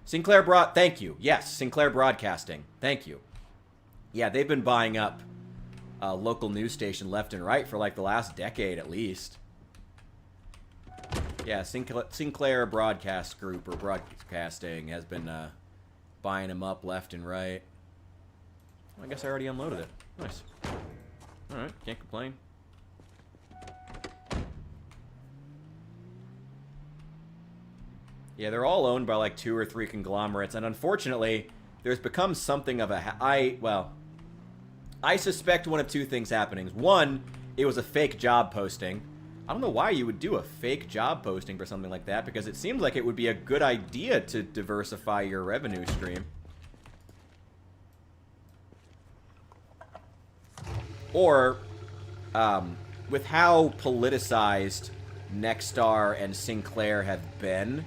Sinclair Thank you. Yes, Sinclair Broadcasting. Thank you. Yeah, they've been buying up a local news station left and right for, like, the last decade at least. Yeah, Sinclair Broadcast Group, or Broadcasting, has been buying them up left and right. Well, I guess I already unloaded it. Nice. Alright, can't complain. Yeah, they're all owned by, like, 2 or 3 conglomerates, and unfortunately, there's become something of a... I suspect one of 2 things happening. One, it was a fake job posting. I don't know why you would do a fake job posting for something like that, because it seems like it would be a good idea to diversify your revenue stream. Or, with how politicized Nexstar and Sinclair have been,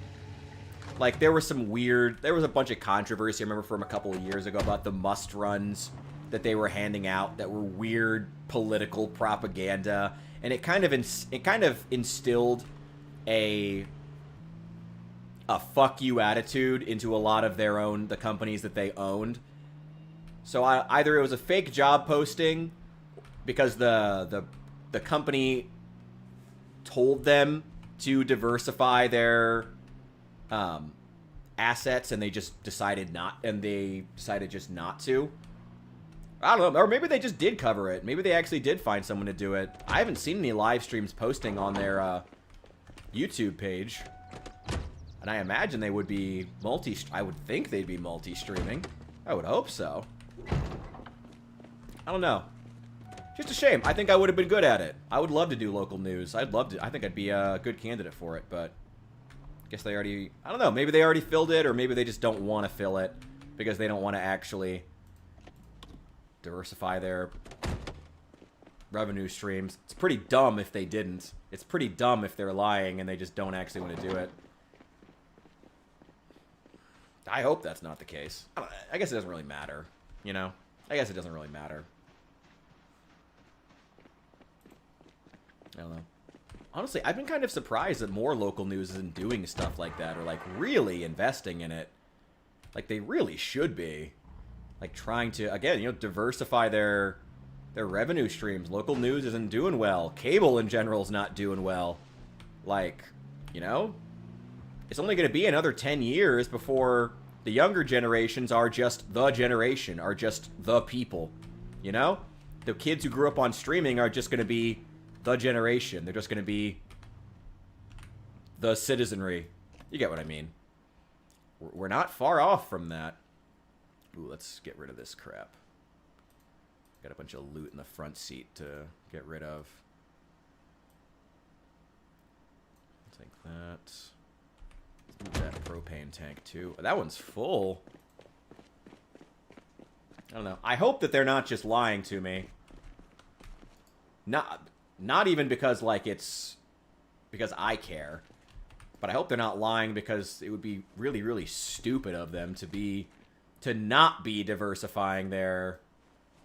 like, there was a bunch of controversy, I remember, from a couple of years ago about the must runs that they were handing out that were weird political propaganda, and it kind of instilled a fuck you attitude into a lot of the companies that they owned. So either it was a fake job posting because the company told them to diversify their assets, and they just decided just not to. I don't know, or maybe they just did cover it. Maybe they actually did find someone to do it. I haven't seen any live streams posting on their YouTube page, and I imagine they would be I would think they'd be multi-streaming. I would hope so. I don't know. Just a shame. I think I would have been good at it. I would love to do local news. I think I'd be a good candidate for it, but I guess they already... I don't know. Maybe they already filled it, or maybe they just don't want to fill it because they don't want to actually diversify their revenue streams. It's pretty dumb if they didn't. It's pretty dumb if they're lying and they just don't actually want to do it. I hope that's not the case. I guess it doesn't really matter, you know? I guess it doesn't really matter. I don't know. Honestly, I've been kind of surprised that more local news isn't doing stuff like that, or, like, really investing in it. Like, they really should be. Like, trying to, again, you know, diversify their revenue streams. Local news isn't doing well. Cable, in general, is not doing well. Like, you know? It's only going to be another 10 years before the younger generations are just the generation, are just the people. You know? The kids who grew up on streaming are just going to be the generation. They're just going to be the citizenry. You get what I mean. We're not far off from that. Ooh, let's get rid of this crap. Got a bunch of loot in the front seat to get rid of. I'll take that. Let's move that propane tank too. That one's full. I don't know. I hope that they're not just lying to me. Not even because, like, it's because I care. But I hope they're not lying because it would be really, really stupid of them to not be diversifying their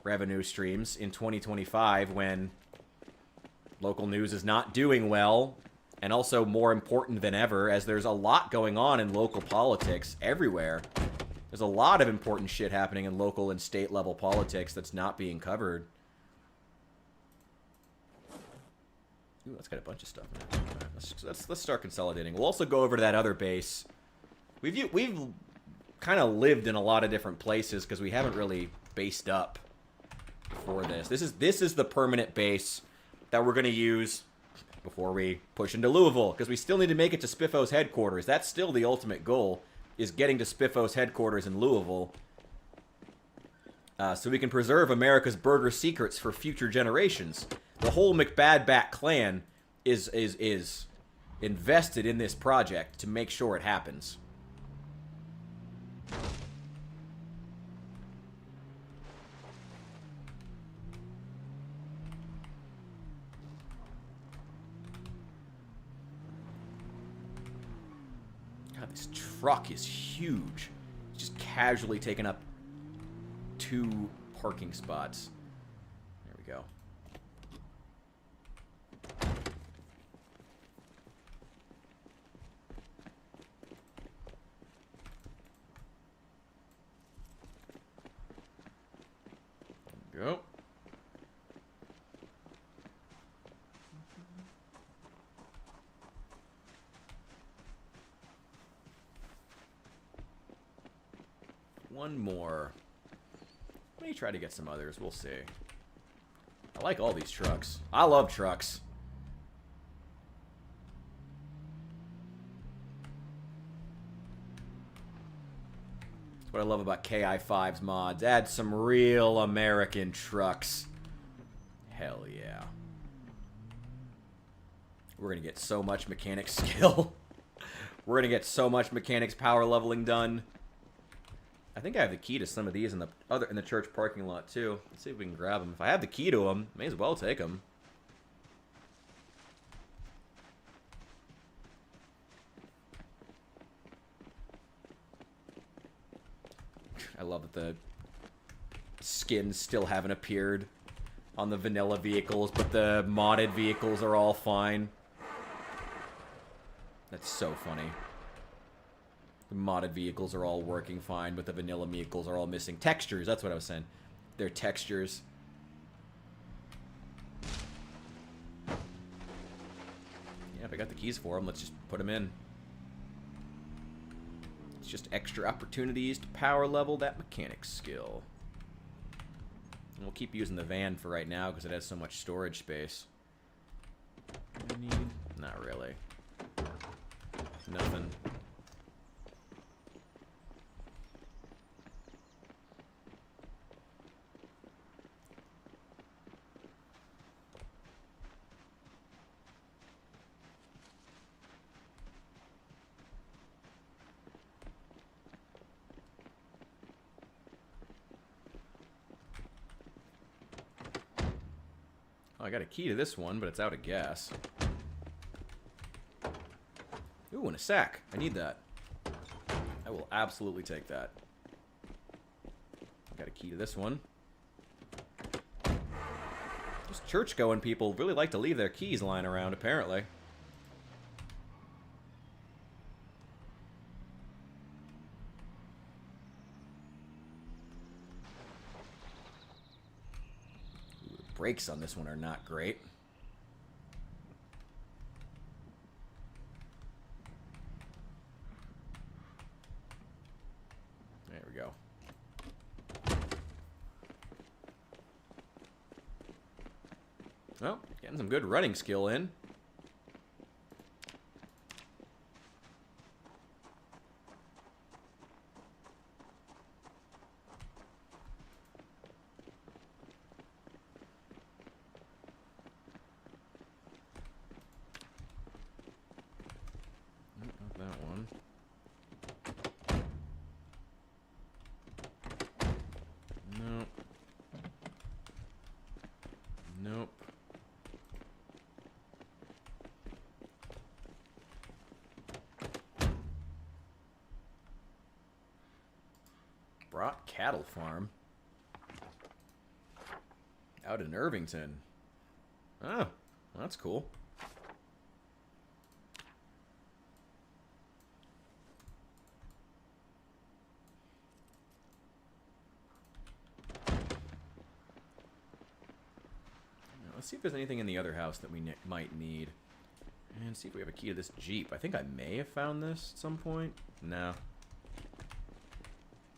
revenue streams in 2025 when local news is not doing well, and also more important than ever, as there's a lot going on in local politics everywhere. There's a lot of important shit happening in local and state level politics that's not being covered. Ooh, that's got a bunch of stuff in it. Right, let's start consolidating. We'll also go over to that other base. We've kind of lived in a lot of different places because we haven't really based up for this. This is the permanent base that we're going to use before we push into Louisville, because we still need to make it to Spiffo's headquarters. That's still the ultimate goal, is getting to Spiffo's headquarters in Louisville, so we can preserve America's burger secrets for future generations. The whole McBadback clan is invested in this project to make sure it happens. God, this truck is huge. It's just casually taking up 2 parking spots. There we go. Go. One more. Let me try to get some others. We'll see. I like all these trucks. I love trucks. That's what I love about KI5's mods. Add some real American trucks. Hell yeah. We're going to get so much mechanic skill. We're going to get so much mechanics power leveling done. I think I have the key to some of these in the church parking lot too. Let's see if we can grab them. If I have the key to them, may as well take them. I love that the skins still haven't appeared on the vanilla vehicles, but the modded vehicles are all fine. That's so funny. The modded vehicles are all working fine, but the vanilla vehicles are all missing textures. That's what I was saying. They're textures. Yeah, if I got the keys for them, let's just put them in. It's just extra opportunities to power level that mechanic skill. And we'll keep using the van for right now because it has so much storage space. What do I need? Not really. Nothing. Oh, I got a key to this one, but it's out of gas. Ooh, and a sack. I need that. I will absolutely take that. Got a key to this one. Just church-going people really like to leave their keys lying around, apparently. Ooh, the brakes on this one are not great. There we go. Well, getting some good running skill in. Not that one. Nope. Nope. Brought cattle farm. Out in Irvington. Oh, well, that's cool. Let's see if there's anything in the other house that we might need. And see if we have a key to this Jeep. I think I may have found this at some point. No.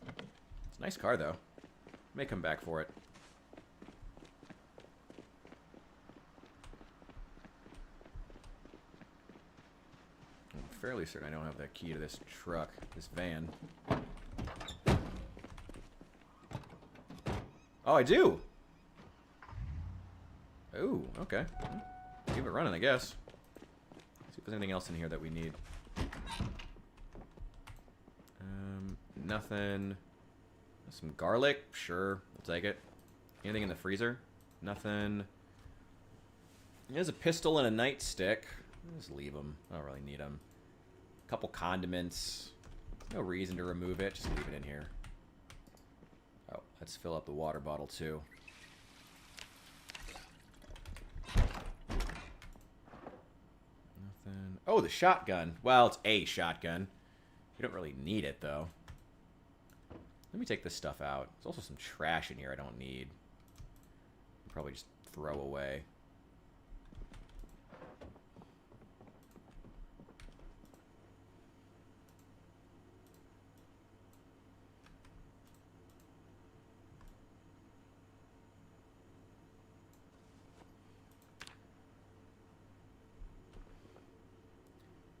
It's a nice car, though. May come back for it. I'm fairly certain I don't have that key to this truck, this van. Oh, I do! Ooh, okay. Keep it running, I guess. See if there's anything else in here that we need. Nothing. Some garlic? Sure, I'll take it. Anything in the freezer? Nothing. There's a pistol and a nightstick. Just leave them. I don't really need them. A couple condiments. No reason to remove it. Just leave it in here. Oh, let's fill up the water bottle, too. Nothing. Oh, the shotgun. Well, it's a shotgun. You don't really need it, though. Let me take this stuff out. There's also some trash in here I don't need. I'll probably just throw away.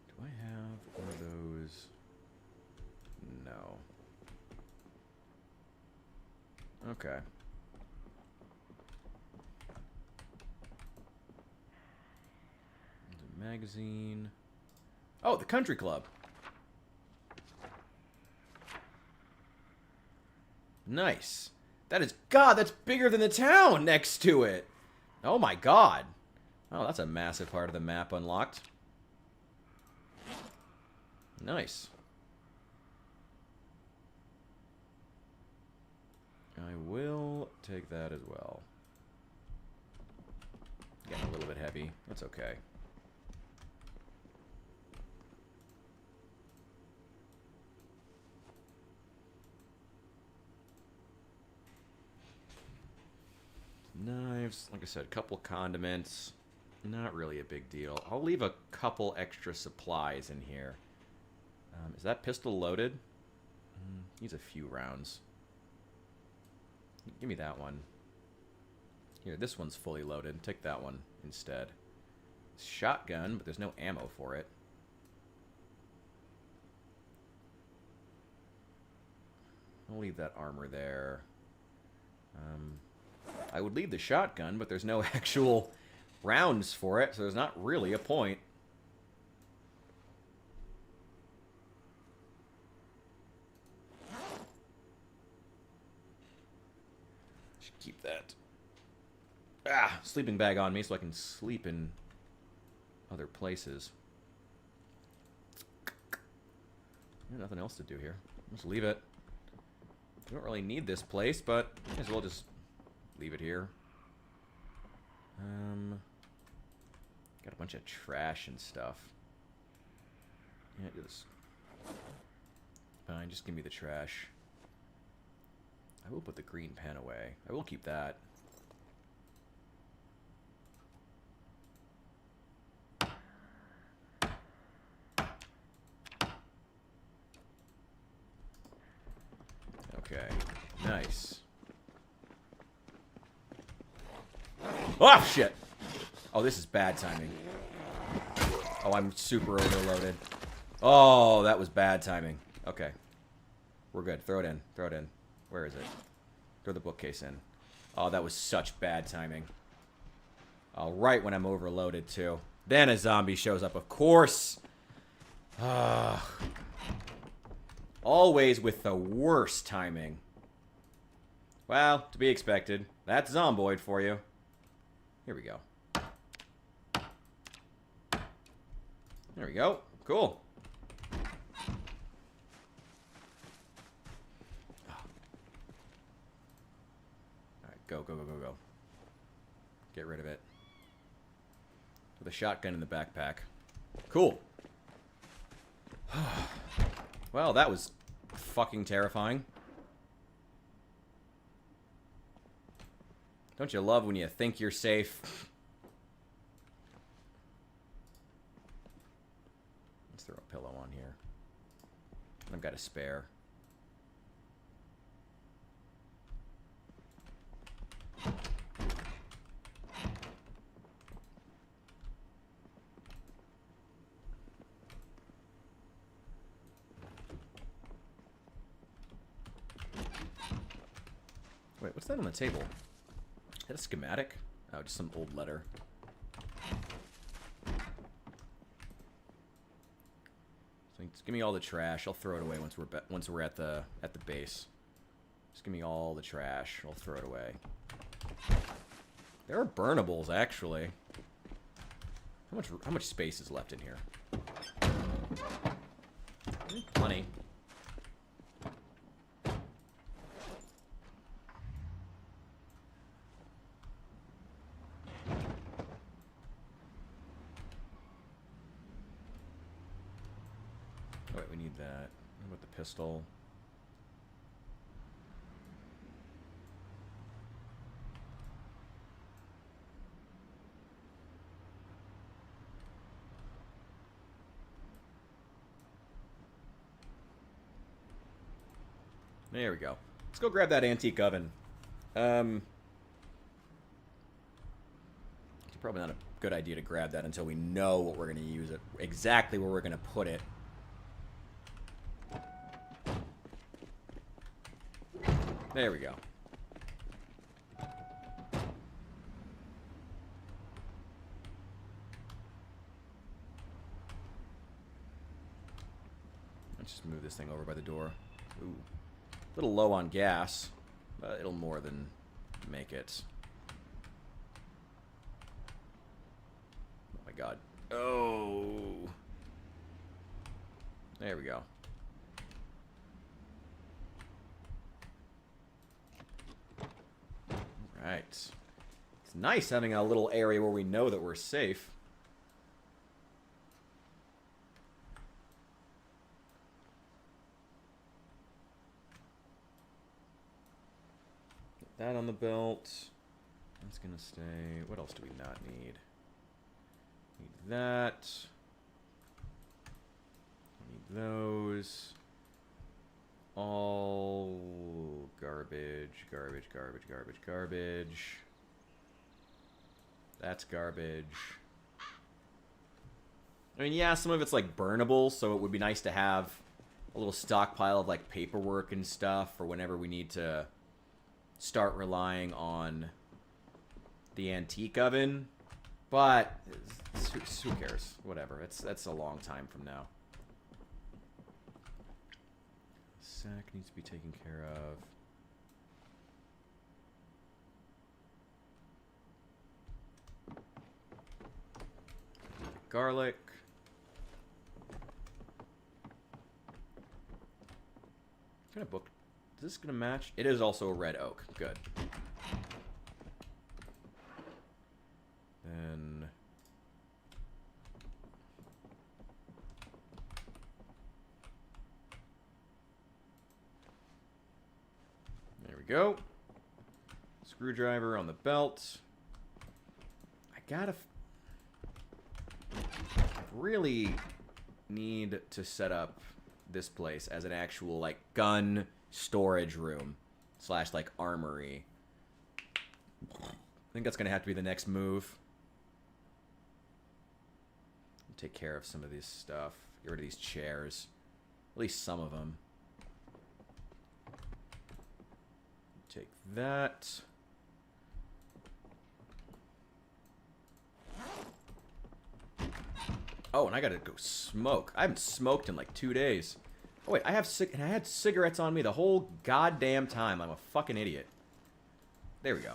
Do I have one of those? No. Okay. There's a magazine. Oh, the country club. Nice. That is... God, that's bigger than the town next to it. Oh my god. Oh, that's a massive part of the map unlocked. Nice. I will take that as well. Getting a little bit heavy. That's okay. Knives. Like I said, a couple condiments. Not really a big deal. I'll leave a couple extra supplies in here. Is that pistol loaded? Needs a few rounds. Give me that one. Here, this one's fully loaded. Take that one instead. Shotgun, but there's no ammo for it. I'll leave that armor there. I would leave the shotgun, but there's no actual rounds for it, so there's not really a point. Keep that sleeping bag on me so I can sleep in other places. Nothing else to do here. Just leave it. We don't really need this place, but might as well just leave it here. Got a bunch of trash and stuff. Yeah, just fine. Just give me the trash. I will put the green pen away. I will keep that. Okay. Nice. Oh, shit! Oh, this is bad timing. Oh, I'm super overloaded. Oh, that was bad timing. Okay. We're good. Throw it in. Throw it in. Where is it? Throw the bookcase in. Oh, that was such bad timing. Oh, right when I'm overloaded, too. Then a zombie shows up, of course. Always with the worst timing. Well, to be expected. That's zomboid for you. Here we go. There we go. Cool. Go, go, go, go, go. Get rid of it. With a shotgun in the backpack. Cool. Well, that was fucking terrifying. Don't you love when you think you're safe throw a pillow on here. I've got a spare. Wait, what's that on the table? Is that a schematic? Oh, just some old letter. So just give me all the trash. I'll throw it away once we're at the base. Just give me all the trash. I'll throw it away. There are burnables, actually. How much space is left in here? Plenty. Oh, wait, we need that. What about the pistol? There we go. Let's go grab that antique oven. It's probably not a good idea to grab that until we know what we're going to use it, exactly where we're going to put it. There we go. Let's just move this thing over by the door. Ooh. A little low on gas, but it'll more than make it. Oh my god. Oh. There we go. Alright. It's nice having a little area where we know that we're safe. That on the belt. That's gonna stay. What else do we not need? Need that. Need those. All garbage, garbage, garbage, garbage, garbage. That's garbage. I mean, yeah, some of it's like burnable, so it would be nice to have a little stockpile of like paperwork and stuff for whenever we need to start relying on the antique oven, but who cares? Whatever. That's a long time from now. Sack needs to be taken care of. Garlic. What kind of book? Is this going to match? It is also a red oak. Good. Then... there we go. Screwdriver on the belt. I gotta... really need to set up this place as an actual, like, gun storage room slash like armory. I think that's gonna have to be the next move. Take care of some of this stuff. Get rid of these chairs. At least some of them. Take that. Oh, and I gotta go smoke. I haven't smoked in like 2 days. Oh wait, I had cigarettes on me the whole goddamn time. I'm a fucking idiot. There we go.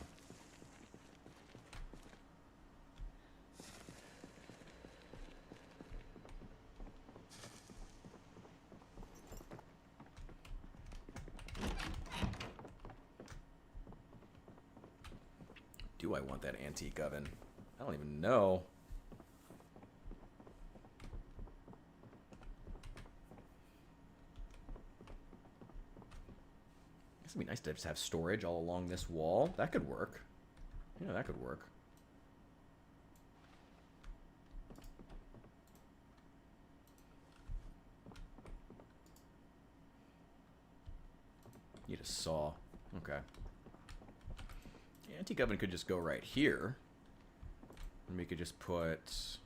Do I want that antique oven? I don't even know. It'd be nice to just have storage all along this wall. That could work. Yeah, that could work. Need a saw. Okay. The antique oven could just go right here. And we could just put...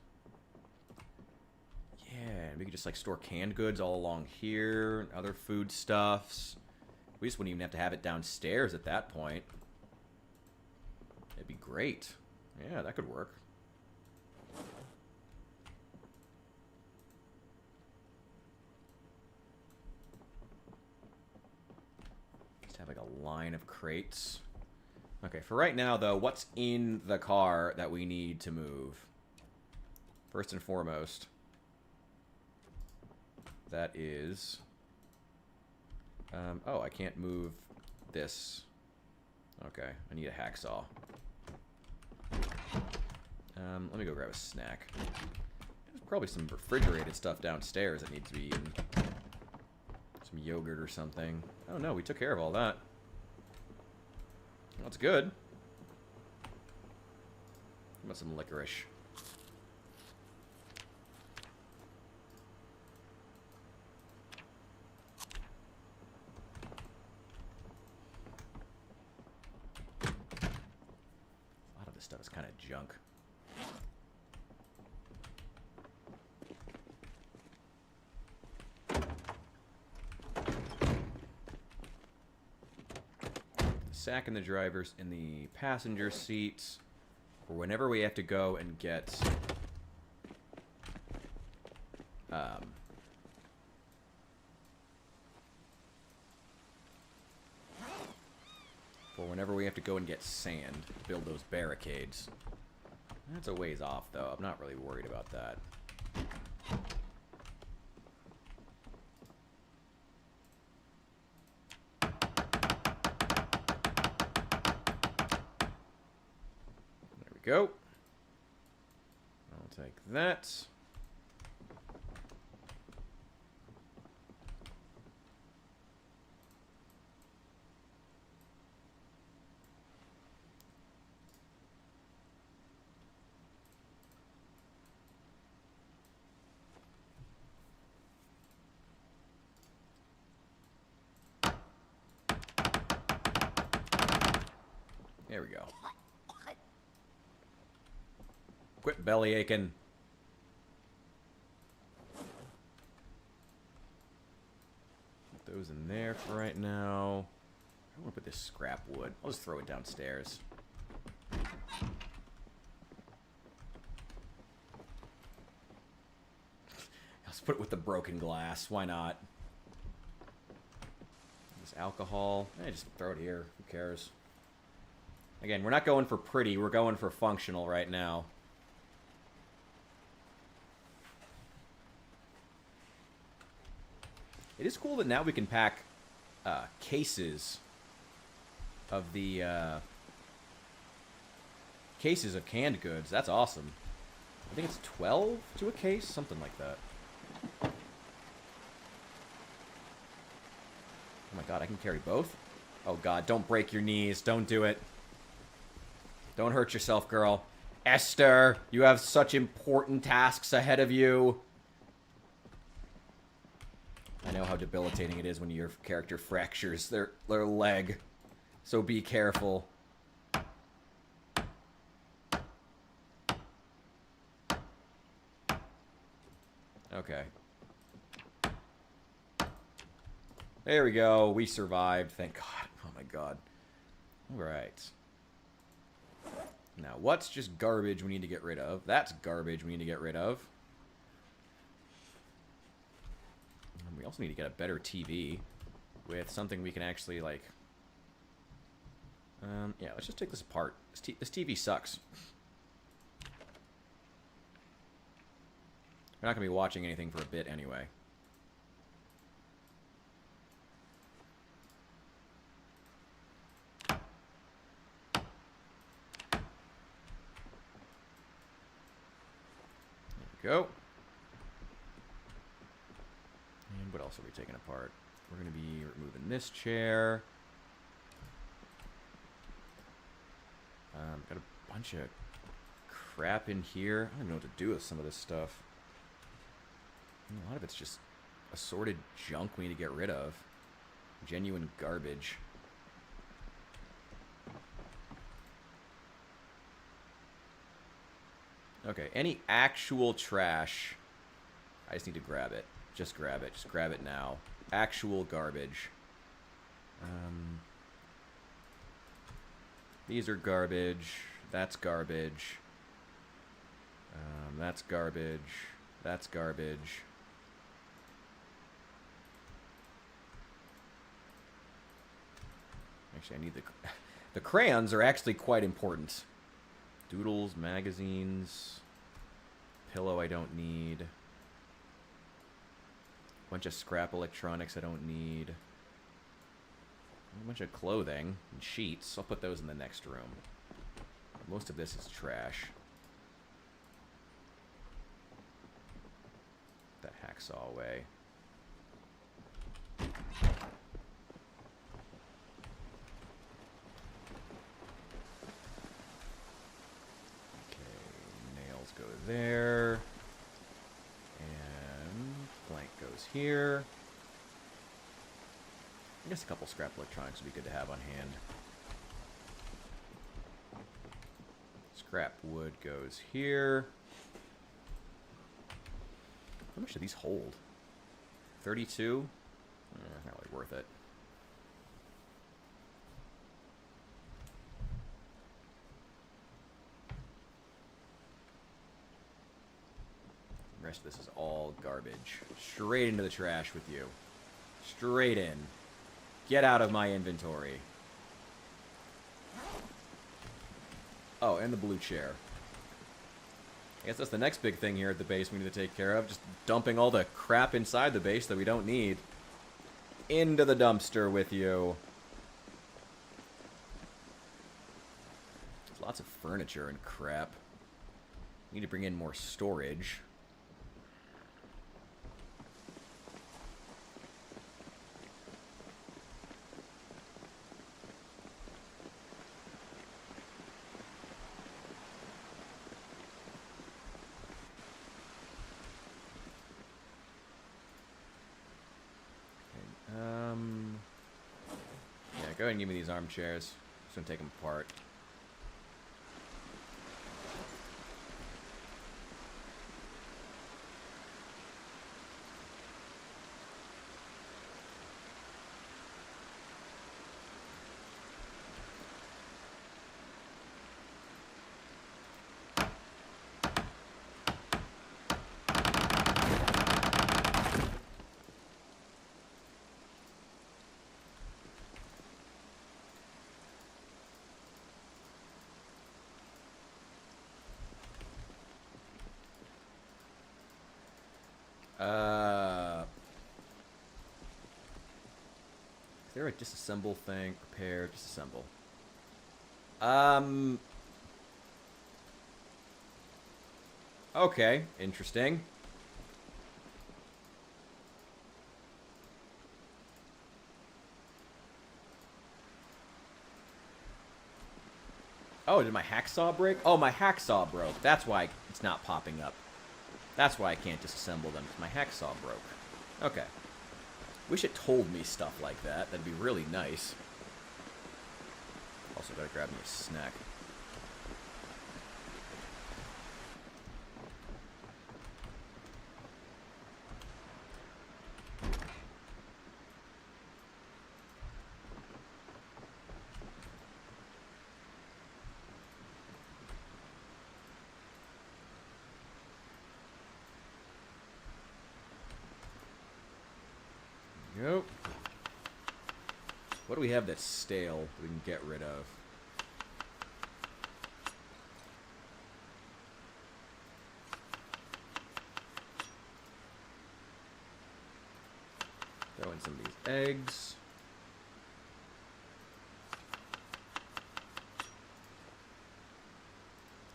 Yeah, we could just, like, store canned goods all along here. And other foodstuffs. We just wouldn't even have to have it downstairs at that point. It'd be great. Yeah, that could work. Just have, like, a line of crates. Okay, for right now, though, what's in the car that we need to move? First and foremost, that is... oh, I can't move this. Okay, I need a hacksaw. Let me go grab a snack. There's probably some refrigerated stuff downstairs that needs to be eaten. Some yogurt or something. Oh no, we took care of all that. That's good. How about some licorice? A lot of this stuff is kind of junk. Sack in the driver's in the passenger seats for whenever we have to go and get sand to build those barricades. That's a ways off though. I'm not really worried about that. Go. I'll take that. There we go. Quit belly aching. Put those in there for right now. I want to put this scrap wood. I'll just throw it downstairs. Let's put it with the broken glass. Why not? This alcohol. Just throw it here. Who cares? Again, we're not going for pretty. We're going for functional right now. It is cool that now we can pack cases of the cases of canned goods. That's awesome. I think it's 12 to a case, something like that. Oh my god, I can carry both? Oh god, don't break your knees. Don't do it. Don't hurt yourself, girl. Esther, you have such important tasks ahead of you. I know how debilitating it is when your character fractures their leg. So be careful. Okay. There we go. We survived. Thank God. Oh my God. Alright. Now, what's just garbage we need to get rid of? That's garbage we need to get rid of. We also need to get a better TV with something we can actually, like... yeah, let's just take this apart. This TV sucks. We're not going to be watching anything for a bit anyway. There we go. And what else are we taking apart? We're going to be removing this chair. Got a bunch of crap in here. I don't even know what to do with some of this stuff. A lot of it's just assorted junk we need to get rid of. Genuine garbage. Okay, any actual trash. I just need to grab it. Just grab it. Just grab it now. Actual garbage. These are garbage. That's garbage. That's garbage. That's garbage. Actually, I need the... The crayons are actually quite important. Doodles, magazines... Pillow I don't need. Bunch of scrap electronics I don't need. A bunch of clothing and sheets. I'll put those in the next room. Most of this is trash. That hacksaw away. Go there, and blank goes here. I guess a couple scrap electronics would be good to have on hand. Scrap wood goes here. How much do these hold? 32? Not really worth it. The rest of this is all garbage. Straight into the trash with you. Straight in. Get out of my inventory. Oh, and the blue chair. I guess that's the next big thing here at the base we need to take care of. Just dumping all the crap inside the base that we don't need. Into the dumpster with you. There's lots of furniture and crap. Need to bring in more storage. Yeah, go ahead and give me these armchairs. Just gonna take them apart. Is there a disassemble thing? Prepare, disassemble. Okay, interesting. Oh, did my hacksaw break? Oh, my hacksaw broke. That's why it's not popping up. That's why I can't disassemble them, because my hacksaw broke. Okay. Wish it told me stuff like that. That'd be really nice. Also, gotta grab me a snack. Yep. What do we have that's stale that we can get rid of? Throw in some of these eggs.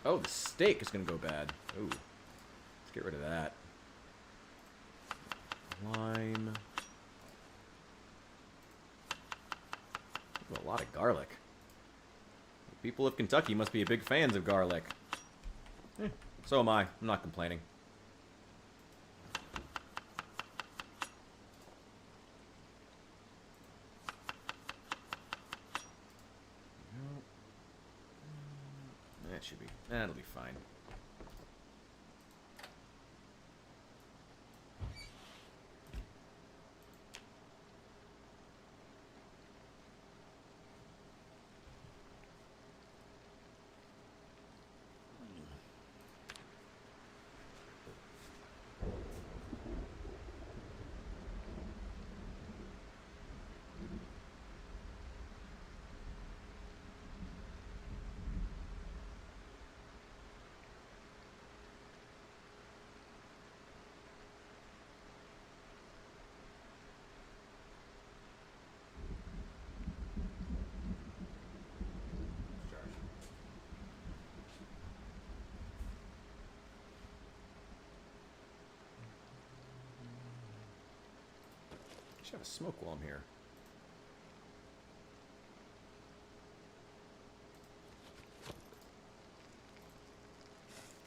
Oh, the steak is going to go bad. Ooh. Let's get rid of that. Lime. A lot of garlic. People of Kentucky must be big fans of garlic. So am I. I'm not complaining. That'll be fine. I should have a smoke while I'm here.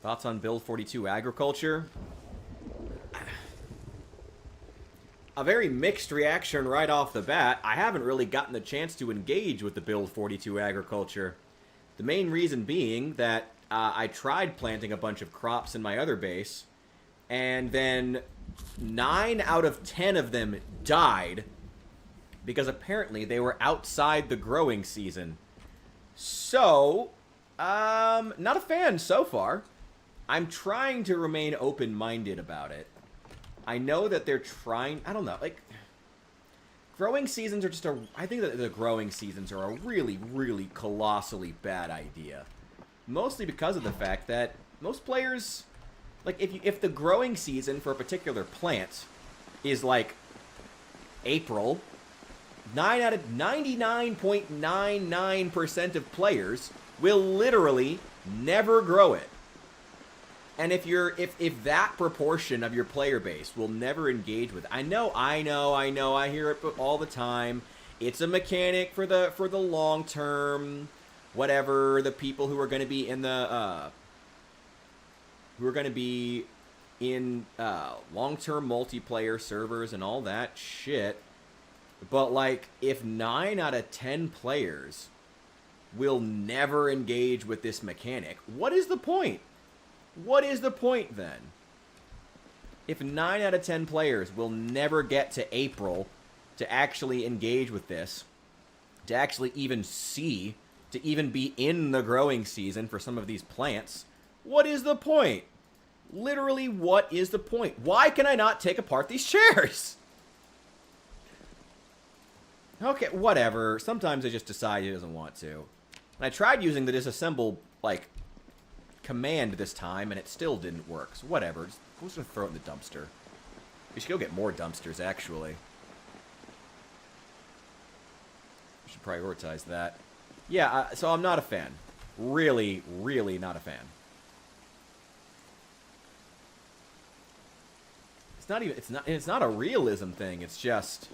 Thoughts on Build 42 agriculture? A very mixed reaction right off the bat. I haven't really gotten the chance to engage with the Build 42 agriculture. The main reason being that I tried planting a bunch of crops in my other base, and then 9 out of 10 of them died because apparently they were outside the growing season. So, not a fan so far. I'm trying to remain open-minded about it. I know that they're trying... I don't know, like... Growing seasons are just a... I think that the growing seasons are a really, really colossally bad idea. Mostly because of the fact that most players... Like, if the growing season for a particular plant is, like, April, 99.99% of players will literally never grow it. And if that proportion of your player base will never engage with it, I know, I hear it all the time. It's a mechanic for the long term, whatever. The people who are going to be in the long-term multiplayer servers and all that shit. But like, if 9 out of 10 players will never engage with this mechanic, what is the point? What is the point then? If 9 out of 10 players will never get to April to actually engage with this, to actually even see, to even be in the growing season for some of these plants, what is the point? Literally, what is the point? Why can I not take apart these chairs? Okay, whatever. Sometimes I just decide he doesn't want to. And I tried using the disassemble, like, command this time, and it still didn't work. So whatever. I'm just gonna throw it in the dumpster. We should go get more dumpsters, actually. We should prioritize that. Yeah, so I'm not a fan. Really, really not a fan. It's not even. It's not a realism thing. It's just.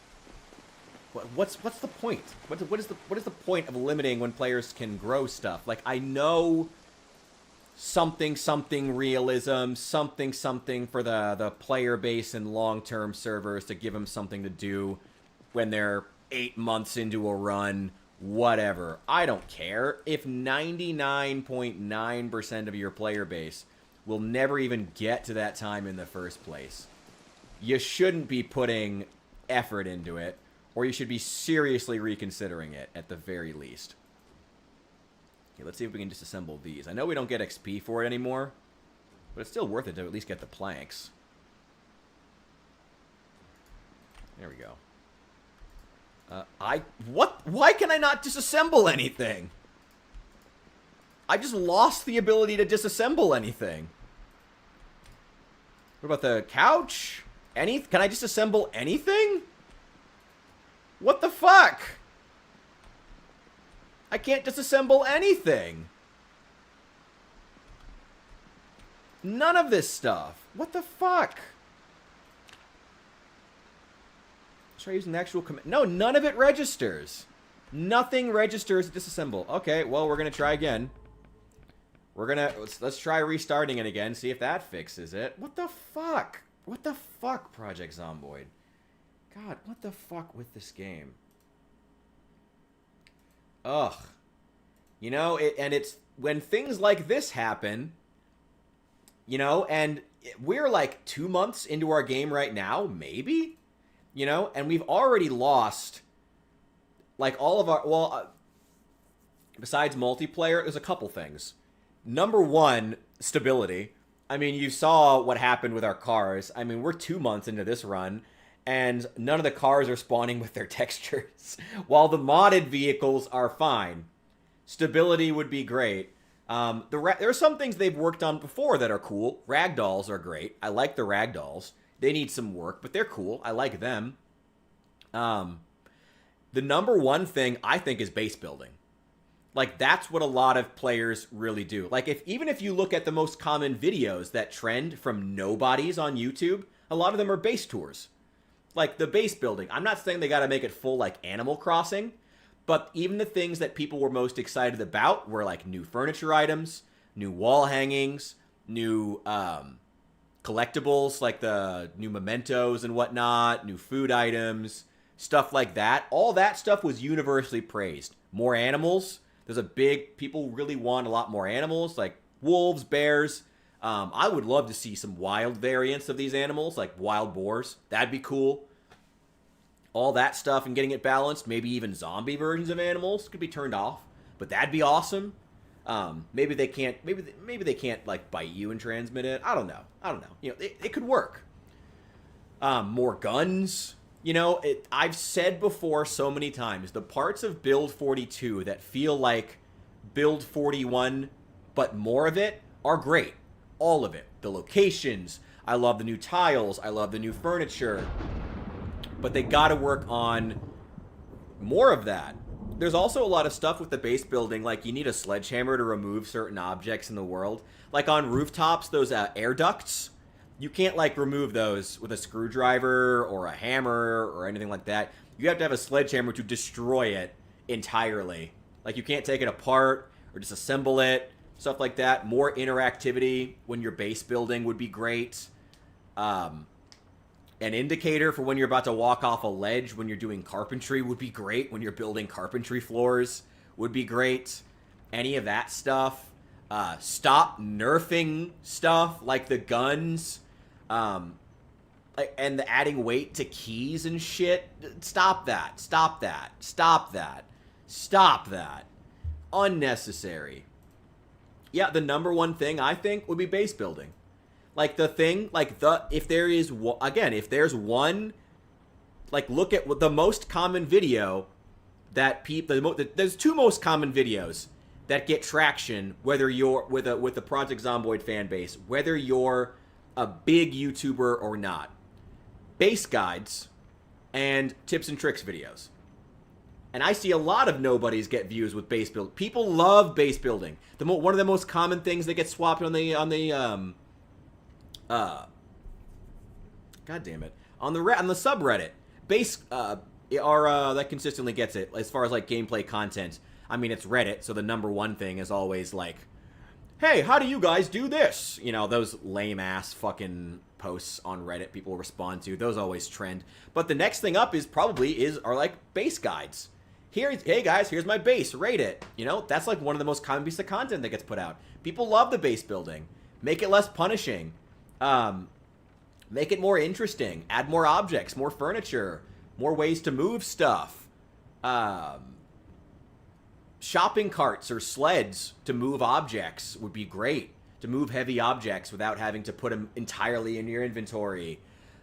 What's the point? What is the point of limiting when players can grow stuff? Like, I know something realism, something for the player base and long-term servers to give them something to do when they're 8 months into a run, whatever. I don't care. If 99.9% of your player base will never even get to that time in the first place, you shouldn't be putting effort into it, or you should be seriously reconsidering it at the very least. Okay, let's see if we can disassemble these. I know we don't get XP for it anymore, but it's still worth it to at least get the planks. There we go. Why can I not disassemble anything? I just lost the ability to disassemble anything. What about the couch? Can I disassemble anything? What the fuck? I can't disassemble anything. None of this stuff. What the fuck? Try using the actual command. No, none of it registers. Nothing registers to disassemble. Okay, well, we're gonna try again. Let's try restarting it again, see if that fixes it. What the fuck? What the fuck, Project Zomboid? God, what the fuck with this game? Ugh. You know, when things like this happen, you know, and we're like 2 months into our game right now, maybe, you know, and we've already lost like all of our, besides multiplayer, there's a couple things. Number one, stability. I mean, you saw what happened with our cars. I mean, we're 2 months into this run, and none of the cars are spawning with their textures, while the modded vehicles are fine. Stability would be great. There are some things they've worked on before that are cool. Ragdolls are great. I like the ragdolls. They need some work, but they're cool. I like them. The number one thing I think is base building. Like, that's what a lot of players really do. Like, even if you look at the most common videos that trend from nobodies on YouTube, a lot of them are base tours. Like, the base building. I'm not saying they got to make it full like Animal Crossing, but even the things that people were most excited about were like new furniture items, new wall hangings, new collectibles like the new mementos and whatnot, new food items, stuff like that. All that stuff was universally praised. More animals. There's a big, people really want a lot more animals, like wolves, bears. I would love to see some wild variants of these animals, like wild boars. That'd be cool. All that stuff and getting it balanced. Maybe even zombie versions of animals could be turned off, but that'd be awesome. Maybe they can't. Maybe they can't like bite you and transmit it. I don't know. You know, it could work. More guns. You know, I've said before so many times, the parts of Build 42 that feel like Build 41, but more of it, are great. All of it. The locations. I love the new tiles. I love the new furniture. But they gotta work on more of that. There's also a lot of stuff with the base building, like you need a sledgehammer to remove certain objects in the world. Like on rooftops, those air ducts. You can't, like, remove those with a screwdriver or a hammer or anything like that. You have to have a sledgehammer to destroy it entirely. Like, you can't take it apart or disassemble it, stuff like that. More interactivity when you're base building would be great. An indicator for when you're about to walk off a ledge when you're doing carpentry would be great. When you're building carpentry floors would be great. Any of that stuff. Stop nerfing stuff like the guns. And the adding weight to keys and shit. Stop that. Stop that. Stop that. Stop that. Unnecessary. Yeah, the number one thing I think would be base building. Like the thing, like if there's one, like look at the most common video that there's two most common videos that get traction, whether you're with the Project Zomboid fan base, whether you're a big YouTuber or not. Base guides and tips and tricks videos. And I see a lot of nobodies get views with base build. People love base building. One of the most common things that get swapped on the God damn it, on the subreddit, base that consistently gets it as far as like gameplay content. I mean, it's Reddit, so the number one thing is always like, hey, how do you guys do this? You know, those lame-ass fucking posts on Reddit people respond to. Those always trend. But the next thing up are like base guides. Hey guys, here's my base, rate it. You know, that's like one of the most common pieces of content that gets put out. People love the base building. Make it less punishing. Make it more interesting. Add more objects, more furniture, more ways to move stuff. Shopping carts or sleds to move objects would be great. To move heavy objects without having to put them entirely in your inventory.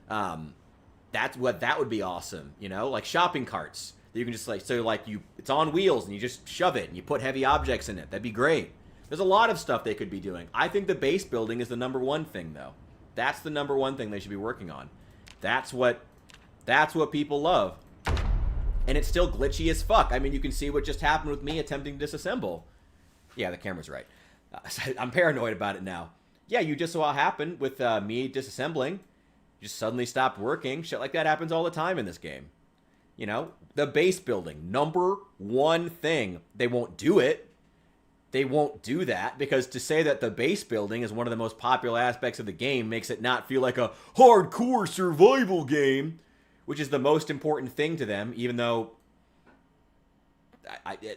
That would be awesome, you know? Like shopping carts. That you can just it's on wheels and you just shove it and you put heavy objects in it. That'd be great. There's a lot of stuff they could be doing. I think the base building is the number one thing, though. That's the number one thing they should be working on. That's what people love. And it's still glitchy as fuck. I mean, you can see what just happened with me attempting to disassemble. Yeah, the camera's right. I'm paranoid about it now. Yeah, you just saw what happened with me disassembling. Just suddenly stopped working. Shit like that happens all the time in this game. You know, the base building, number one thing. They won't do it. They won't do that because to say that the base building is one of the most popular aspects of the game makes it not feel like a hardcore survival game, which is the most important thing to them, even though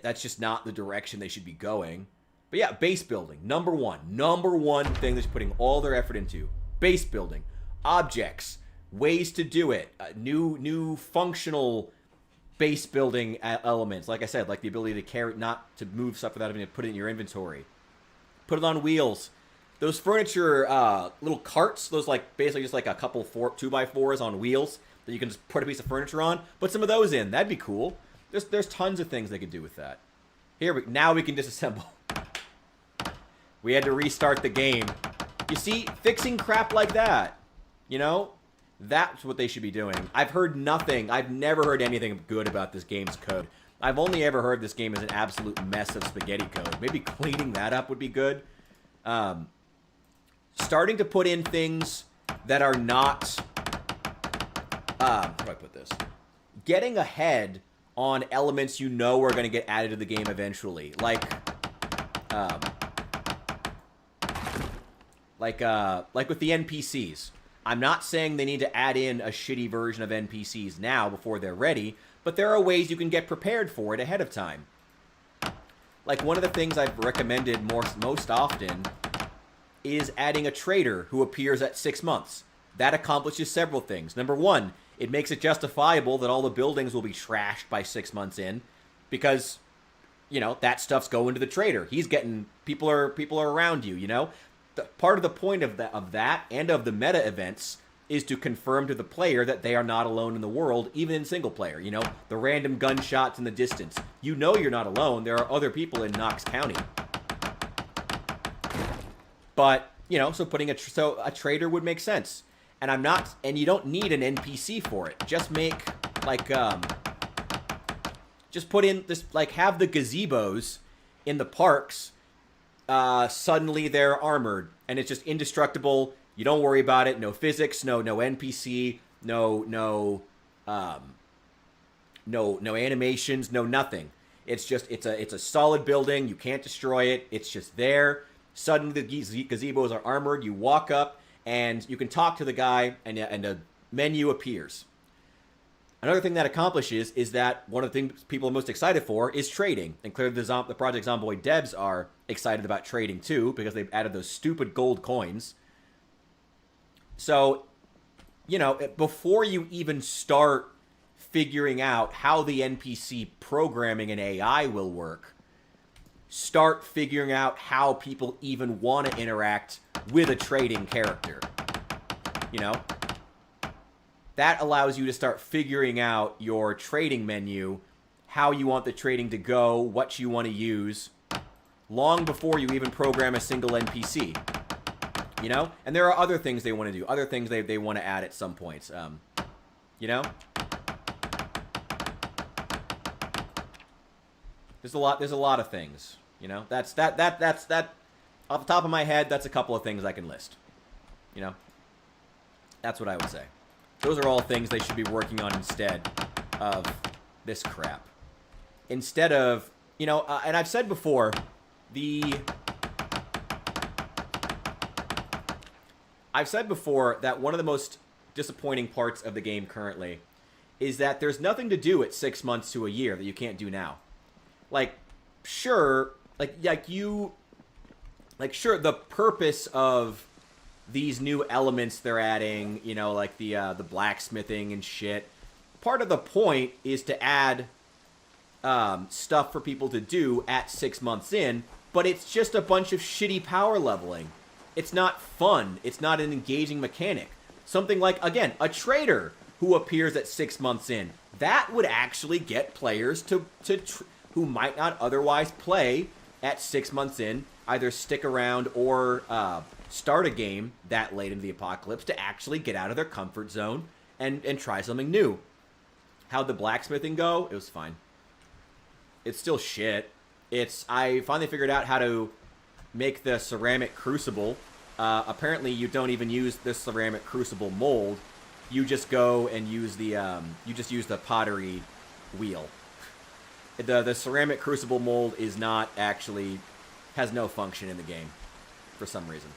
that's just not the direction they should be going. But yeah, base building, number one thing that's putting all their effort into. Base building, objects, ways to do it, new functional base building elements. Like I said, like the ability to carry, not to move stuff without having to put it in your inventory. Put it on wheels. Those furniture little carts, those like basically just like a couple 2x4s on wheels that you can just put a piece of furniture on. Put some of those in. That'd be cool. There's tons of things they could do with that. Now we can disassemble. We had to restart the game. You see, fixing crap like that, you know, that's what they should be doing. I've heard nothing. I've never heard anything good about this game's code. I've only ever heard this game is an absolute mess of spaghetti code. Maybe cleaning that up would be good. Starting to put in things that are not... how do I put this? Getting ahead on elements you know are going to get added to the game eventually. Like with the NPCs. I'm not saying they need to add in a shitty version of NPCs now before they're ready, but there are ways you can get prepared for it ahead of time. Like, one of the things I've recommended most often is adding a trader who appears at 6 months. That accomplishes several things. Number one, it makes it justifiable that all the buildings will be trashed by 6 months in, because, you know, that stuff's going to the trader. He's getting... People are around you, you know? Part of the point of that and of the meta events is to confirm to the player that they are not alone in the world, even in single player. You know, the random gunshots in the distance. You know you're not alone. There are other people in Knox County. But, you know, so putting a trader would make sense. And you don't need an NPC for it. Just make, like, just put in this, like, have the gazebos in the parks. Suddenly they're armored, and it's just indestructible. You don't worry about it. No physics, no NPC, no animations, no nothing. It's just it's a solid building. You can't destroy it. It's just there. Suddenly the gazebos are armored. You walk up and you can talk to the guy, and a menu appears. Another thing that accomplishes is that one of the things people are most excited for is trading. And clearly the Project Zomboid devs are excited about trading too, because they've added those stupid gold coins. So, you know, before you even start figuring out how the NPC programming and AI will work, start figuring out how people even want to interact with a trading character. You know? That allows you to start figuring out your trading menu, how you want the trading to go, what you want to use, long before you even program a single NPC. You know? And there are other things they want to do, other things they want to add at some points. You know? There's a lot of things. You know? That's off the top of my head, that's a couple of things I can list. You know? That's what I would say. Those are all things they should be working on instead of this crap. Instead of, you know, and I've said before, that one of the most disappointing parts of the game currently is that there's nothing to do at 6 months to a year that you can't do now. Like, sure, sure, the purpose of these new elements they're adding, you know, like the blacksmithing and shit. Part of the point is to add stuff for people to do at 6 months in, but it's just a bunch of shitty power leveling. It's not fun. It's not an engaging mechanic. Something like, again, a trader who appears at 6 months in. That would actually get players who might not otherwise play at 6 months in, either stick around or start a game that late into the apocalypse to actually get out of their comfort zone and try something new. How'd the blacksmithing go? It was fine. It's still shit. I finally figured out how to make the ceramic crucible. Apparently you don't even use this ceramic crucible mold. You just go and use the pottery wheel. The ceramic crucible mold is not actually, has no function in the game for some reason.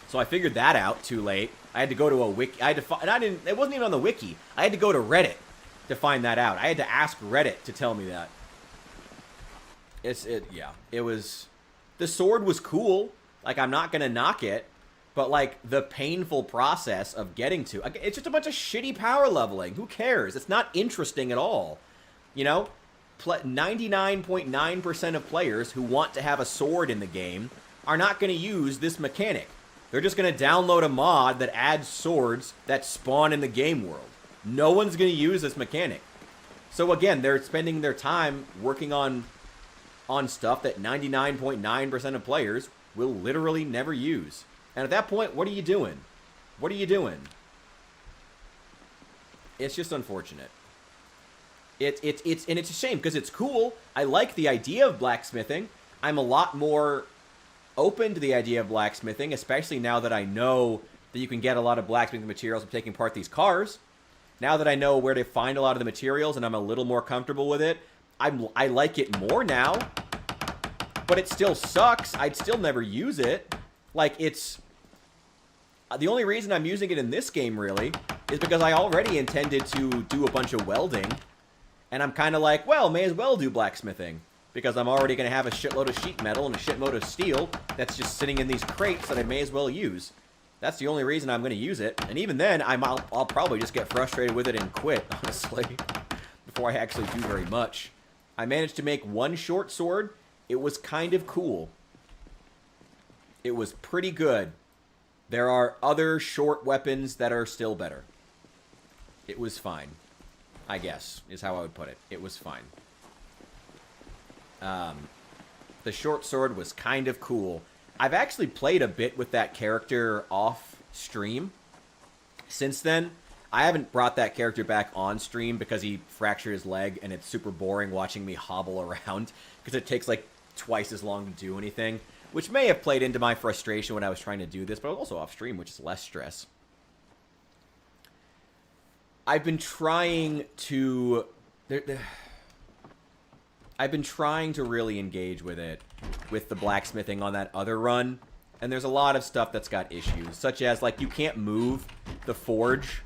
So I figured that out too late. I had to go to a wiki. It wasn't even on the wiki. I had to go to Reddit to find that out. I had to ask Reddit to tell me that. It was The sword was cool. Like, I'm not going to knock it. But, like, the painful process of getting to... It's just a bunch of shitty power leveling. Who cares? It's not interesting at all. You know? 99.9% of players who want to have a sword in the game are not going to use this mechanic. They're just going to download a mod that adds swords that spawn in the game world. No one's going to use this mechanic. So, again, they're spending their time working on stuff that 99.9% of players will literally never use. And at that point, what are you doing? What are you doing? It's just unfortunate. And it's a shame because it's cool. I like the idea of blacksmithing. I'm a lot more open to the idea of blacksmithing, especially now that I know that you can get a lot of blacksmithing materials from taking apart these cars. Now that I know where to find a lot of the materials and I'm a little more comfortable with it, I like it more now. But it still sucks. I'd still never use it. Like, it's... The only reason I'm using it in this game, really, is because I already intended to do a bunch of welding. And I'm kind of like, well, may as well do blacksmithing. Because I'm already going to have a shitload of sheet metal and a shitload of steel that's just sitting in these crates that I may as well use. That's the only reason I'm going to use it. And even then, I'll probably just get frustrated with it and quit, honestly. Before I actually do very much. I managed to make one short sword. It was kind of cool. It was pretty good. There are other short weapons that are still better. It was fine. I guess, is how I would put it. It was fine. The short sword was kind of cool. I've actually played a bit with that character off stream. Since then, I haven't brought that character back on stream because he fractured his leg and it's super boring watching me hobble around because it takes like twice as long to do anything, which may have played into my frustration when I was trying to do this, but I was also off stream, which is less stress. I've been trying to... I've been trying to really engage with it, with the blacksmithing on that other run, and there's a lot of stuff that's got issues, such as, like, you can't move the forge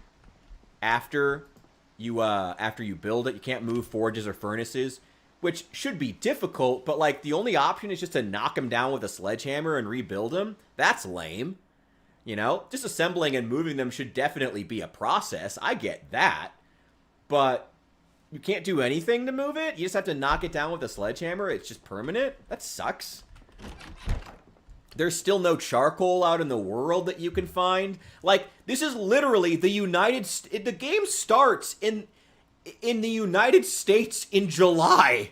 after you build it. You can't move forges or furnaces, which should be difficult, but, like, the only option is just to knock them down with a sledgehammer and rebuild them. That's lame. You know? Just assembling and moving them should definitely be a process. I get that. But you can't do anything to move it? You just have to knock it down with a sledgehammer? It's just permanent? That sucks. There's still no charcoal out in the world that you can find. Like, this is literally the the game starts in the United States in July.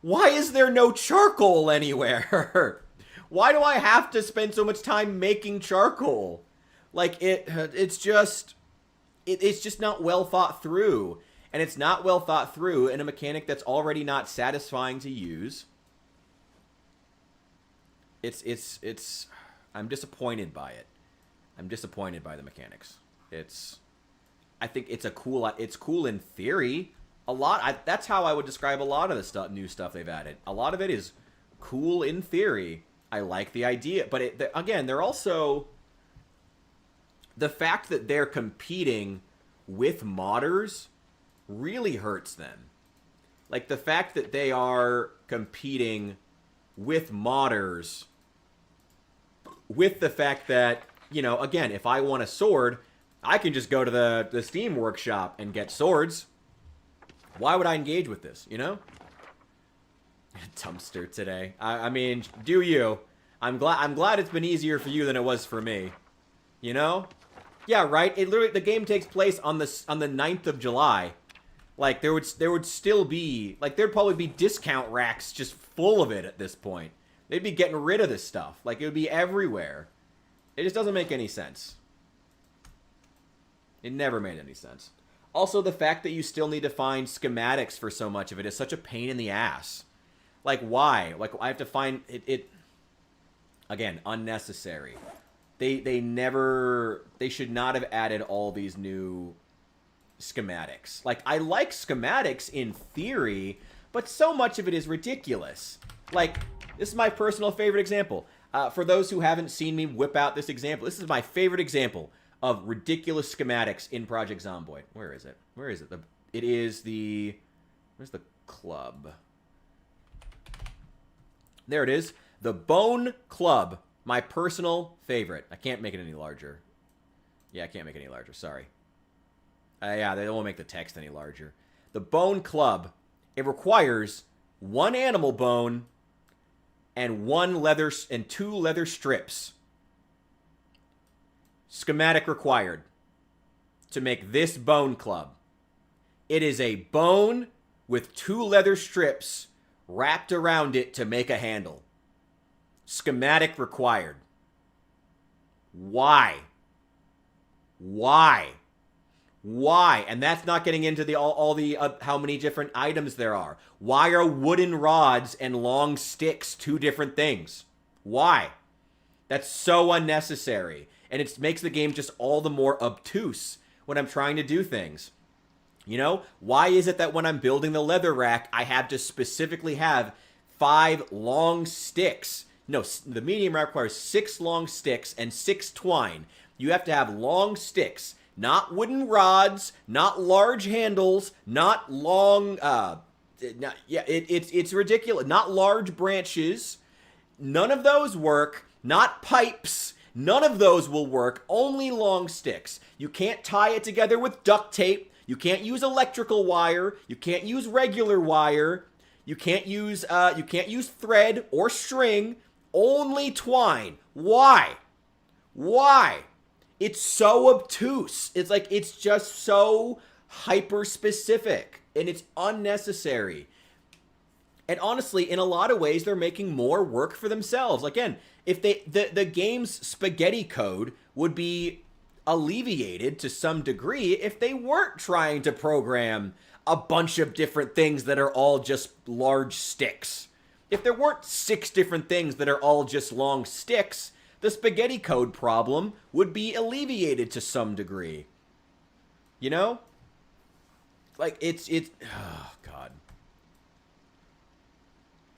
Why is there no charcoal anywhere? Why do I have to spend so much time making charcoal? Like, it's just not well thought through. And it's not well thought through in a mechanic that's already not satisfying to use. I'm disappointed by it. I'm disappointed by the mechanics. I think it's cool in theory. That's how I would describe a lot of the new stuff they've added. A lot of it is cool in theory. I like the idea, but again, they're also... The fact that they're competing with modders really hurts them. Like, the fact that they are competing with modders, with the fact that, you know, again, if I want a sword, I can just go to the Steam workshop and get swords. Why would I engage with this, you know? Dumpster today. I mean, do you? I'm glad it's been easier for you than it was for me. You know? Yeah, right? The game takes place on the 9th of July. Like, there would still be, like, there'd probably be discount racks just full of it at this point. They'd be getting rid of this stuff. Like, it would be everywhere. It just doesn't make any sense. It never made any sense. Also, the fact that you still need to find schematics for so much of it is such a pain in the ass. Like, why? Like, I have to find it again, unnecessary. They should not have added all these new schematics. Like, I like schematics in theory, but so much of it is ridiculous. Like, this is my personal favorite example. For those who haven't seen me whip out this example, this is my favorite example of ridiculous schematics in Project Zomboid. Where is it? Where is it? Where's the club? There it is. The Bone Club, my personal favorite. I can't make it any larger. Yeah, I can't make it any larger. Sorry. Yeah, they won't make the text any larger. The Bone Club, it requires 1 animal bone and 2 leather strips. Schematic required to make this Bone Club. It is a bone with 2 leather strips wrapped around it to make a handle. Schematic required. Why? Why? Why? And that's not getting into the all the how many different items there are. Why are wooden rods and long sticks 2 different things? Why? That's so unnecessary. And it makes the game just all the more obtuse when I'm trying to do things. You know, why is it that when I'm building the leather rack, I have to specifically have 5 long sticks? No, the medium rack requires 6 long sticks and 6 twine. You have to have long sticks, not wooden rods, not large handles, not long, it's ridiculous. Not large branches. None of those work. Not pipes. None of those will work. Only long sticks. You can't tie it together with duct tape. You can't use electrical wire. You can't use regular wire. You can't use thread or string. Only twine. Why? Why? It's so obtuse. It's like, it's just so hyper specific and it's unnecessary. And honestly, in a lot of ways, they're making more work for themselves. Again, if the game's spaghetti code would be alleviated to some degree if they weren't trying to program a bunch of different things that are all just large sticks. If there weren't 6 different things that are all just long sticks, the spaghetti code problem would be alleviated to some degree. You know? Like, it's oh, God.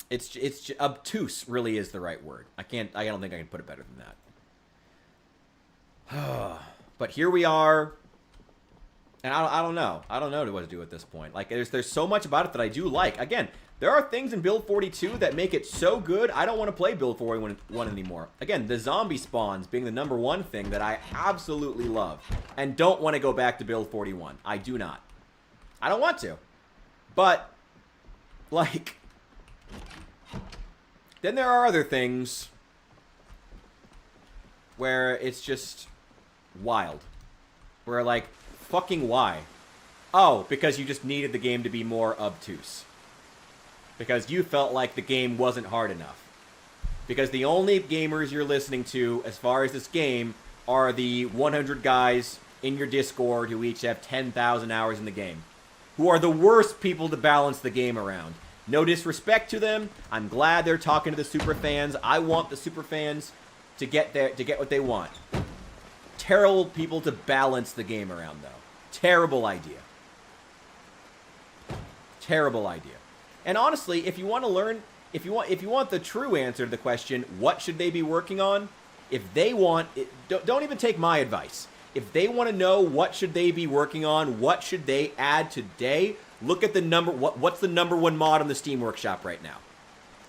It's obtuse really is the right word. I don't think I can put it better than that. But here we are. And I don't know. I don't know what to do at this point. Like, there's so much about it that I do like. Again, there are things in Build 42 that make it so good, I don't want to play Build 41 anymore. Again, the zombie spawns being the #1 thing that I absolutely love. And don't want to go back to Build 41. I do not. I don't want to. But, like, then there are other things where it's just wild. Where, like, fucking why? Oh, because you just needed the game to be more obtuse. Because you felt like the game wasn't hard enough. Because the only gamers you're listening to, as far as this game, are the 100 guys in your Discord who each have 10,000 hours in the game. Who are the worst people to balance the game around. No disrespect to them. I'm glad they're talking to the super fans. I want the super fans to get what they want. Terrible people to balance the game around, though. Terrible idea. Terrible idea. And honestly, if you want to learn, if you want the true answer to the question, what should they be working on? If they want, don't even take my advice. If they want to know what should they be working on, what should they add today, look at the what's the #1 mod on the Steam Workshop right now.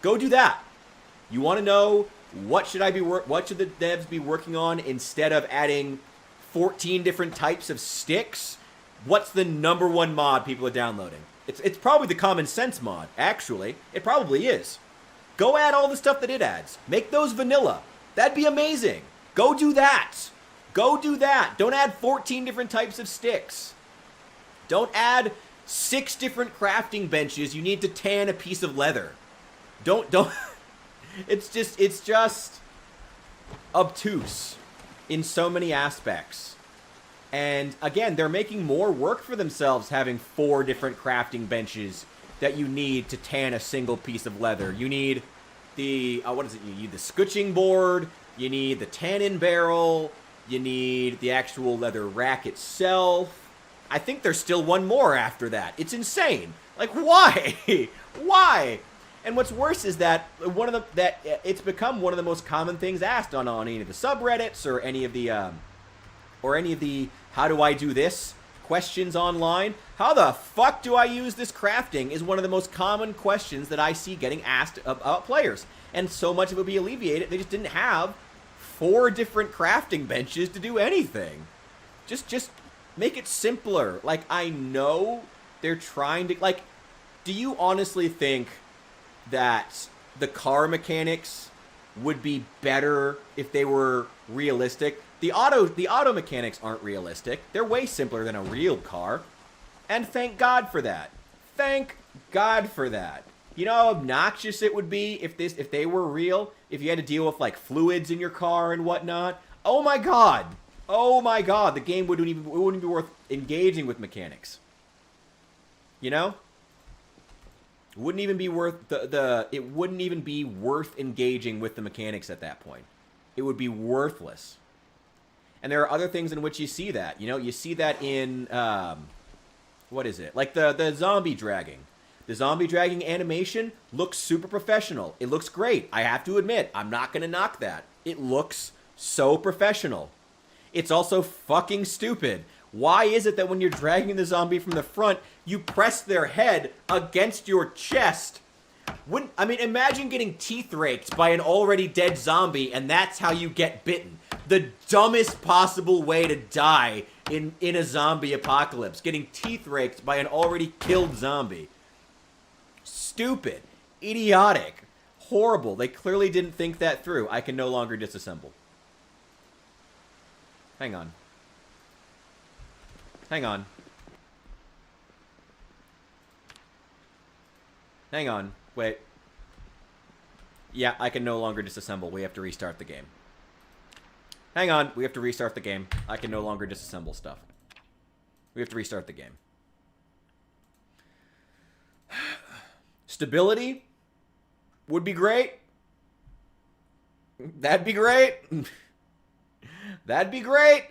Go do that. You want to know what should the devs be working on instead of adding 14 different types of sticks? What's the #1 mod people are downloading? It's probably the Common Sense mod, actually. It probably is. Go add all the stuff that it adds. Make those vanilla. That'd be amazing. Go do that. Go do that. Don't add 14 different types of sticks. Don't add 6 different crafting benches you need to tan a piece of leather. Don't. It's just obtuse in so many aspects. And again, they're making more work for themselves having 4 different crafting benches that you need to tan a single piece of leather. You need the, what is it? You need the scutching board, you need the tannin barrel, you need the actual leather rack itself. I think there's still one more after that. It's insane. Like, why? Why? And what's worse is that it's become one of the most common things asked on any of the subreddits or any of the how do I do this questions online. How the fuck do I use this crafting is one of the most common questions that I see getting asked about players. And so much of it would be alleviated. They just didn't have 4 different crafting benches to do anything. Just make it simpler. Like, I know they're trying to, like, do you honestly think that the car mechanics would be better if they were realistic? The auto mechanics aren't realistic. They're way simpler than a real car. And thank God for that. Thank God for that. You know how obnoxious it would be if they were real? If you had to deal with like fluids in your car and whatnot? Oh my God. Oh my God. The game wouldn't be worth engaging with mechanics. You know? It wouldn't even be worth it wouldn't even be worth engaging with the mechanics at that point. It would be worthless. And there are other things in which you see that. You know, you see that in what is it? Like the zombie dragging. The zombie dragging animation looks super professional. It looks great. I have to admit, I'm not going to knock that. It looks so professional. It's also fucking stupid. Why is it that when you're dragging the zombie from the front, you press their head against your chest? I mean, imagine getting teeth raked by an already dead zombie, and that's how you get bitten. The dumbest possible way to die in a zombie apocalypse. Getting teeth raked by an already killed zombie. Stupid. Idiotic. Horrible. They clearly didn't think that through. I can no longer disassemble. Hang on. Hang on. Hang on. Wait. Yeah, I can no longer disassemble. We have to restart the game. Hang on. We have to restart the game. I can no longer disassemble stuff. We have to restart the game. Stability would be great. That'd be great. That'd be great.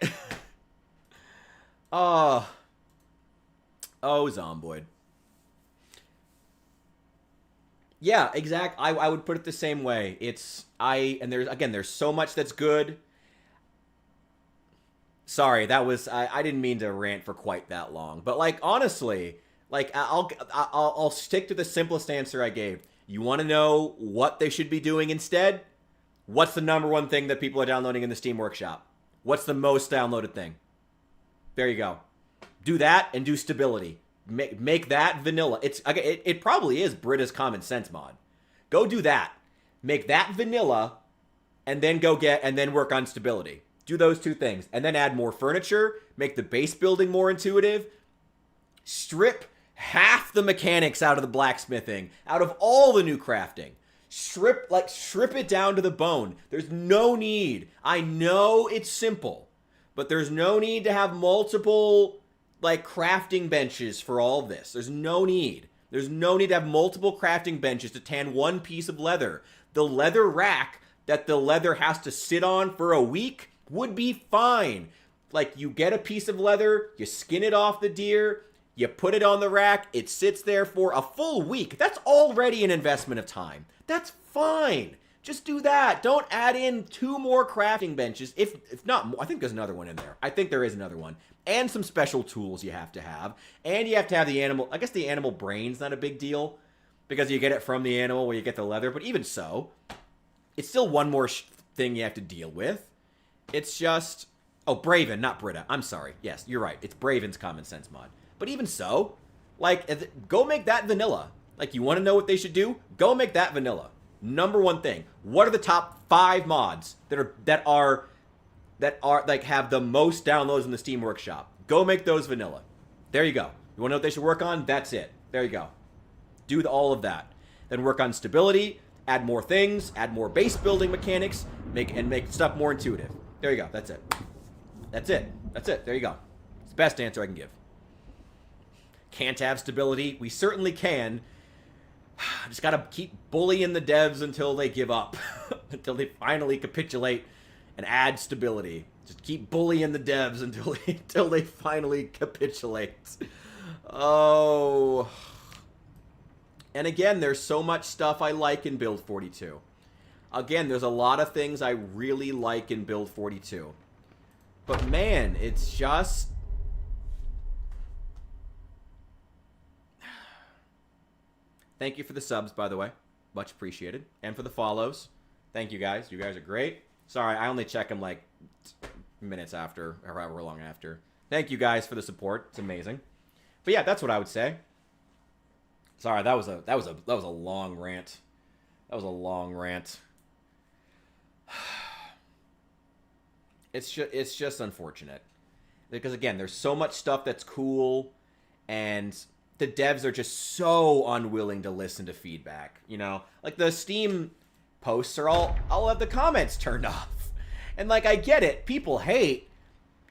Oh, Zomboid. Yeah, exact. I would put it the same way. There's so much that's good. Sorry, I didn't mean to rant for quite that long. But like honestly, like I'll stick to the simplest answer I gave. You want to know what they should be doing instead? What's the #1 thing that people are downloading in the Steam Workshop? What's the most downloaded thing? There you go. Do that and do stability. Make that vanilla. It probably is Brita's Common Sense mod. Go do that. Make that vanilla, and then work on stability. Do those 2 things, and then add more furniture. Make the base building more intuitive. Strip half the mechanics out of the blacksmithing, out of all the new crafting. Strip it down to the bone. There's no need. I know it's simple, but there's no need to have multiple crafting benches for all this. There's no need. There's no need to have multiple crafting benches to tan 1 piece of leather. The leather rack that the leather has to sit on for a week would be fine. Like, you get a piece of leather, you skin it off the deer, you put it on the rack, it sits there for a full week. That's already an investment of time. That's fine. Just do that. Don't add in 2 more crafting benches. If not more, I think there's another one in there. I think there is another one. And some special tools you have to have. And you have to have the animal. I guess the animal brain's not a big deal, because you get it from the animal where you get the leather. But even so, it's still one more thing you have to deal with. It's just... Oh, Braven, not Brita. I'm sorry. Yes, you're right. It's Braven's Common Sense mod. But even so, go make that vanilla. Like, you want to know what they should do? Go make that vanilla. #1 thing. What are the top 5 mods that have the most downloads in the Steam Workshop? Go make those vanilla. There you go. You want to know what they should work on? That's it. There you go. Do all of that. Then work on stability, add more things, add more base building mechanics, make stuff more intuitive. There you go. That's it. That's it. That's it. There you go. It's the best answer I can give. Can't have stability? We certainly can. Just gotta keep bullying the devs until they give up. Until they finally capitulate and add stability. Just keep bullying the devs until they finally capitulate. Oh. And again, there's so much stuff I like in Build 42. Again, there's a lot of things I really like in Build 42. But man, it's just... Thank you for the subs, by the way. Much appreciated. And for the follows. Thank you guys. You guys are great. Sorry, I only check them like minutes after, or however long after. Thank you guys for the support. It's amazing. But yeah, that's what I would say. Sorry, that was a long rant. That was a long rant. It's just unfortunate. Because again, there's so much stuff that's cool, and the devs are just so unwilling to listen to feedback. You know, like the Steam posts are all have the comments turned off, and like I get it, people hate,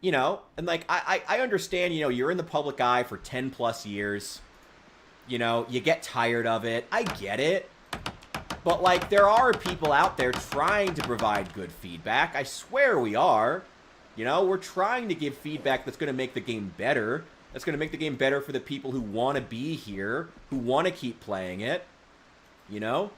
you know, and like I understand, you know, you're in the public eye for 10 plus years, you know, you get tired of it. I get it, but like there are people out there trying to provide good feedback. I swear we are. You know, we're trying to give feedback that's going to make the game better. That's going to make the game better for the people who want to be here, who want to keep playing it. You know?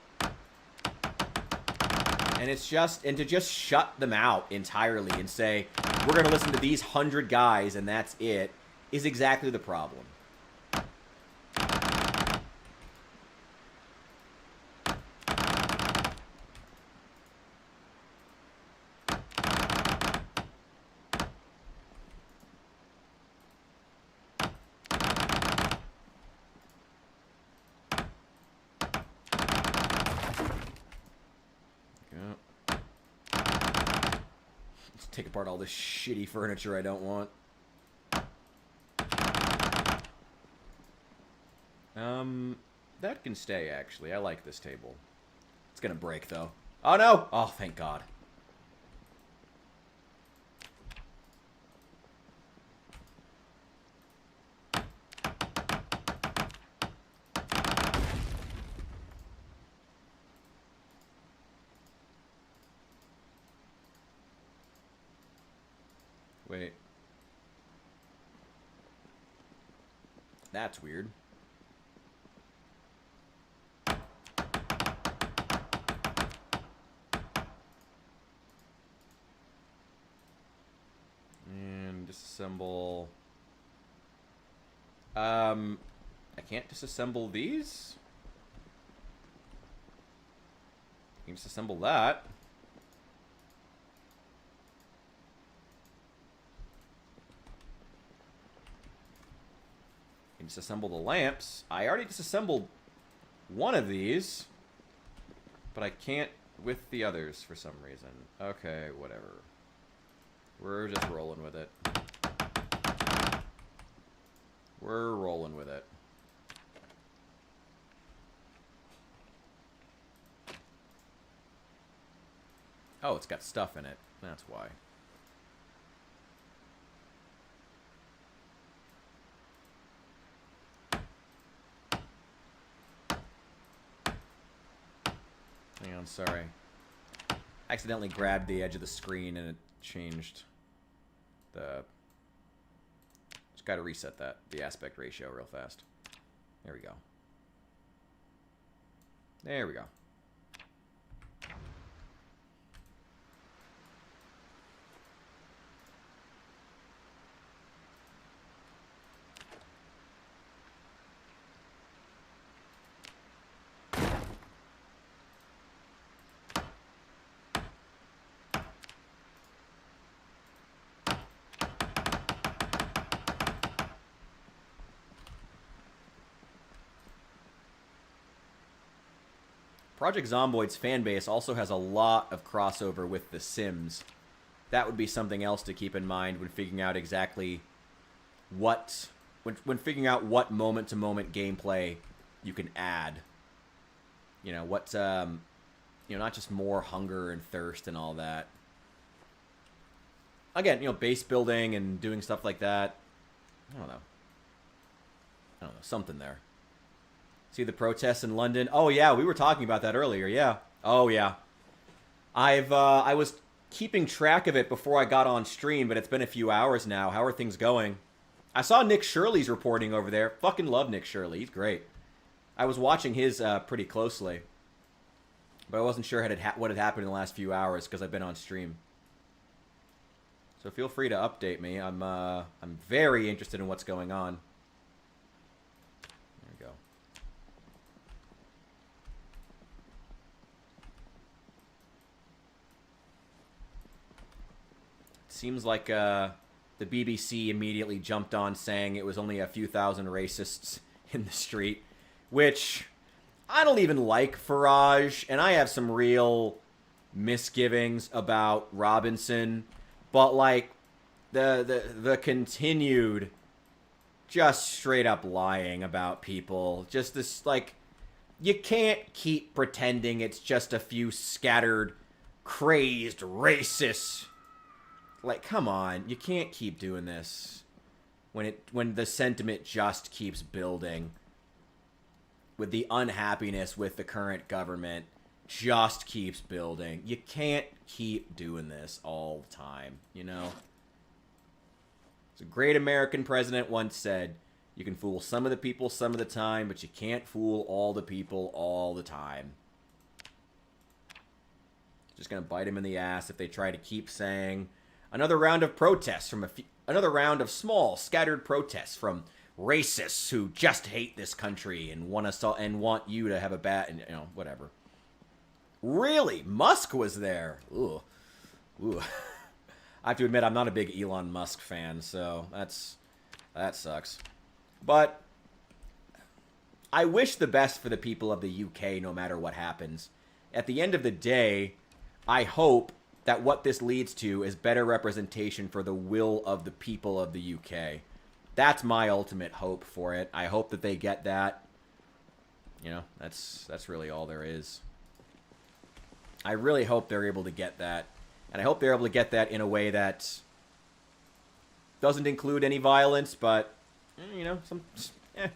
And it's just, and to just shut them out entirely and say, we're going to listen to these 100 guys and that's it, is exactly the problem. Take apart all this shitty furniture I don't want. That can stay, actually. I like this table. It's gonna break, though. Oh, no! Oh, thank God. Wait. That's weird. And disassemble. I can't disassemble these? You can disassemble that. Disassemble the lamps. I already disassembled one of these, but I can't with the others for some reason. Okay, whatever. We're just rolling with it. We're rolling with it. Oh, it's got stuff in it. That's why. Hang on, sorry. I accidentally grabbed the edge of the screen and it changed the... Just gotta reset that, the aspect ratio real fast. There we go. There we go. Project Zomboid's fanbase also has a lot of crossover with The Sims. That would be something else to keep in mind when figuring out exactly what... When figuring out what moment-to-moment gameplay you can add. You know, what... you know, not just more hunger and thirst and all that. Again, you know, base building and doing stuff like that. I don't know. Something there. See the protests in London? Oh, yeah, we were talking about that earlier, yeah. Oh, yeah. I was keeping track of it before I got on stream, but it's been a few hours now. How are things going? I saw Nick Shirley's reporting over there. Fucking love Nick Shirley. He's great. I was watching his pretty closely. But I wasn't sure what had happened in the last few hours because I've been on stream. So feel free to update me. I'm very interested in what's going on. There we go. seems like the BBC immediately jumped on saying it was only a few thousand racists in the street, which I don't even like Farage, and I have some real misgivings about Robinson, but like the continued just straight up lying about people, just this like, you can't keep pretending it's just a few scattered crazed racists. Like, come on, you can't keep doing this when the sentiment just keeps building, with the unhappiness with the current government just keeps building. You can't keep doing this all the time, you know? As a great American president once said, you can fool some of the people some of the time, but you can't fool all the people all the time. Just gonna bite him in the ass if they try to keep saying another round of protests from another round of small scattered protests from racists who just hate this country and want you to have a bad, and, you know, whatever. Really, Musk was there. Ooh. I have to admit, I'm not a big Elon Musk fan, so that sucks. But I wish the best for the people of the UK no matter what happens. At the end of the day, I hope that what this leads to is better representation for the will of the people of the UK. That's my ultimate hope for it. I hope that they get that. You know, that's really all there is. I really hope they're able to get that. And I hope they're able to get that in a way that doesn't include any violence, but, you know, yeah,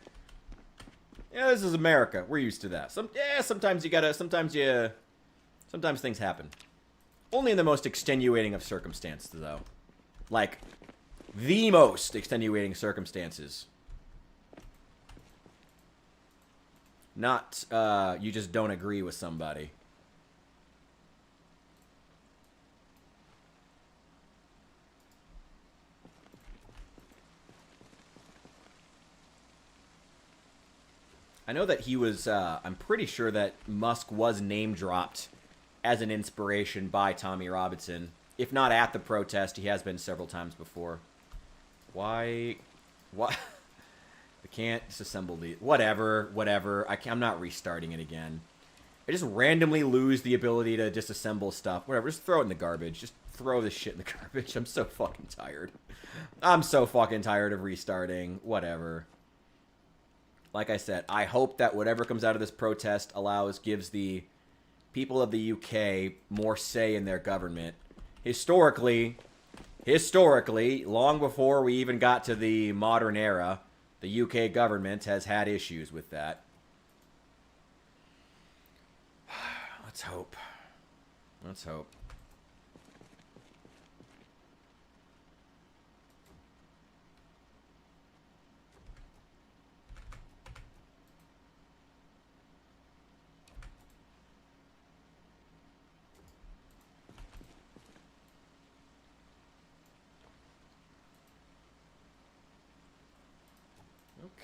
this is America. We're used to that. Sometimes things happen. Only in the most extenuating of circumstances, though. Like, the most extenuating circumstances. Not, you just don't agree with somebody. I know that he was, I'm pretty sure that Musk was name-dropped as an inspiration by Tommy Robinson. If not at the protest, he has been several times before. Why? I can't disassemble the... Whatever. I'm not restarting it again. I just randomly lose the ability to disassemble stuff. Whatever, just throw it in the garbage. Just throw this shit in the garbage. I'm so fucking tired. I'm so fucking tired of restarting. Whatever. Like I said, I hope that whatever comes out of this protest gives the people of the UK more say in their government. Historically, long before we even got to the modern era, the UK government has had issues with that. Let's hope. Let's hope.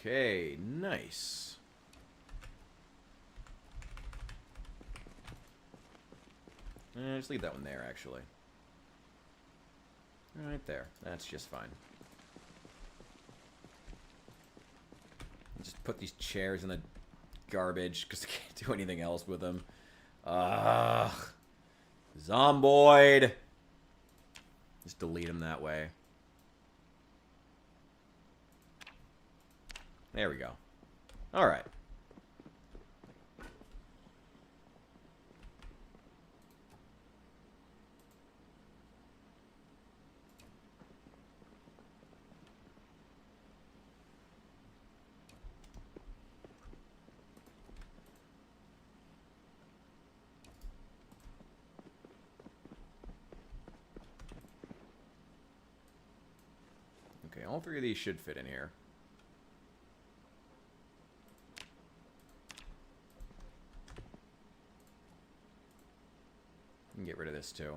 Okay, nice. Just leave that one there, actually. Right there. That's just fine. Just put these chairs in the garbage, because I can't do anything else with them. Ugh. Zomboid! Just delete them that way. There we go. Alright. Okay, all three of these should fit in here. Get rid of this too.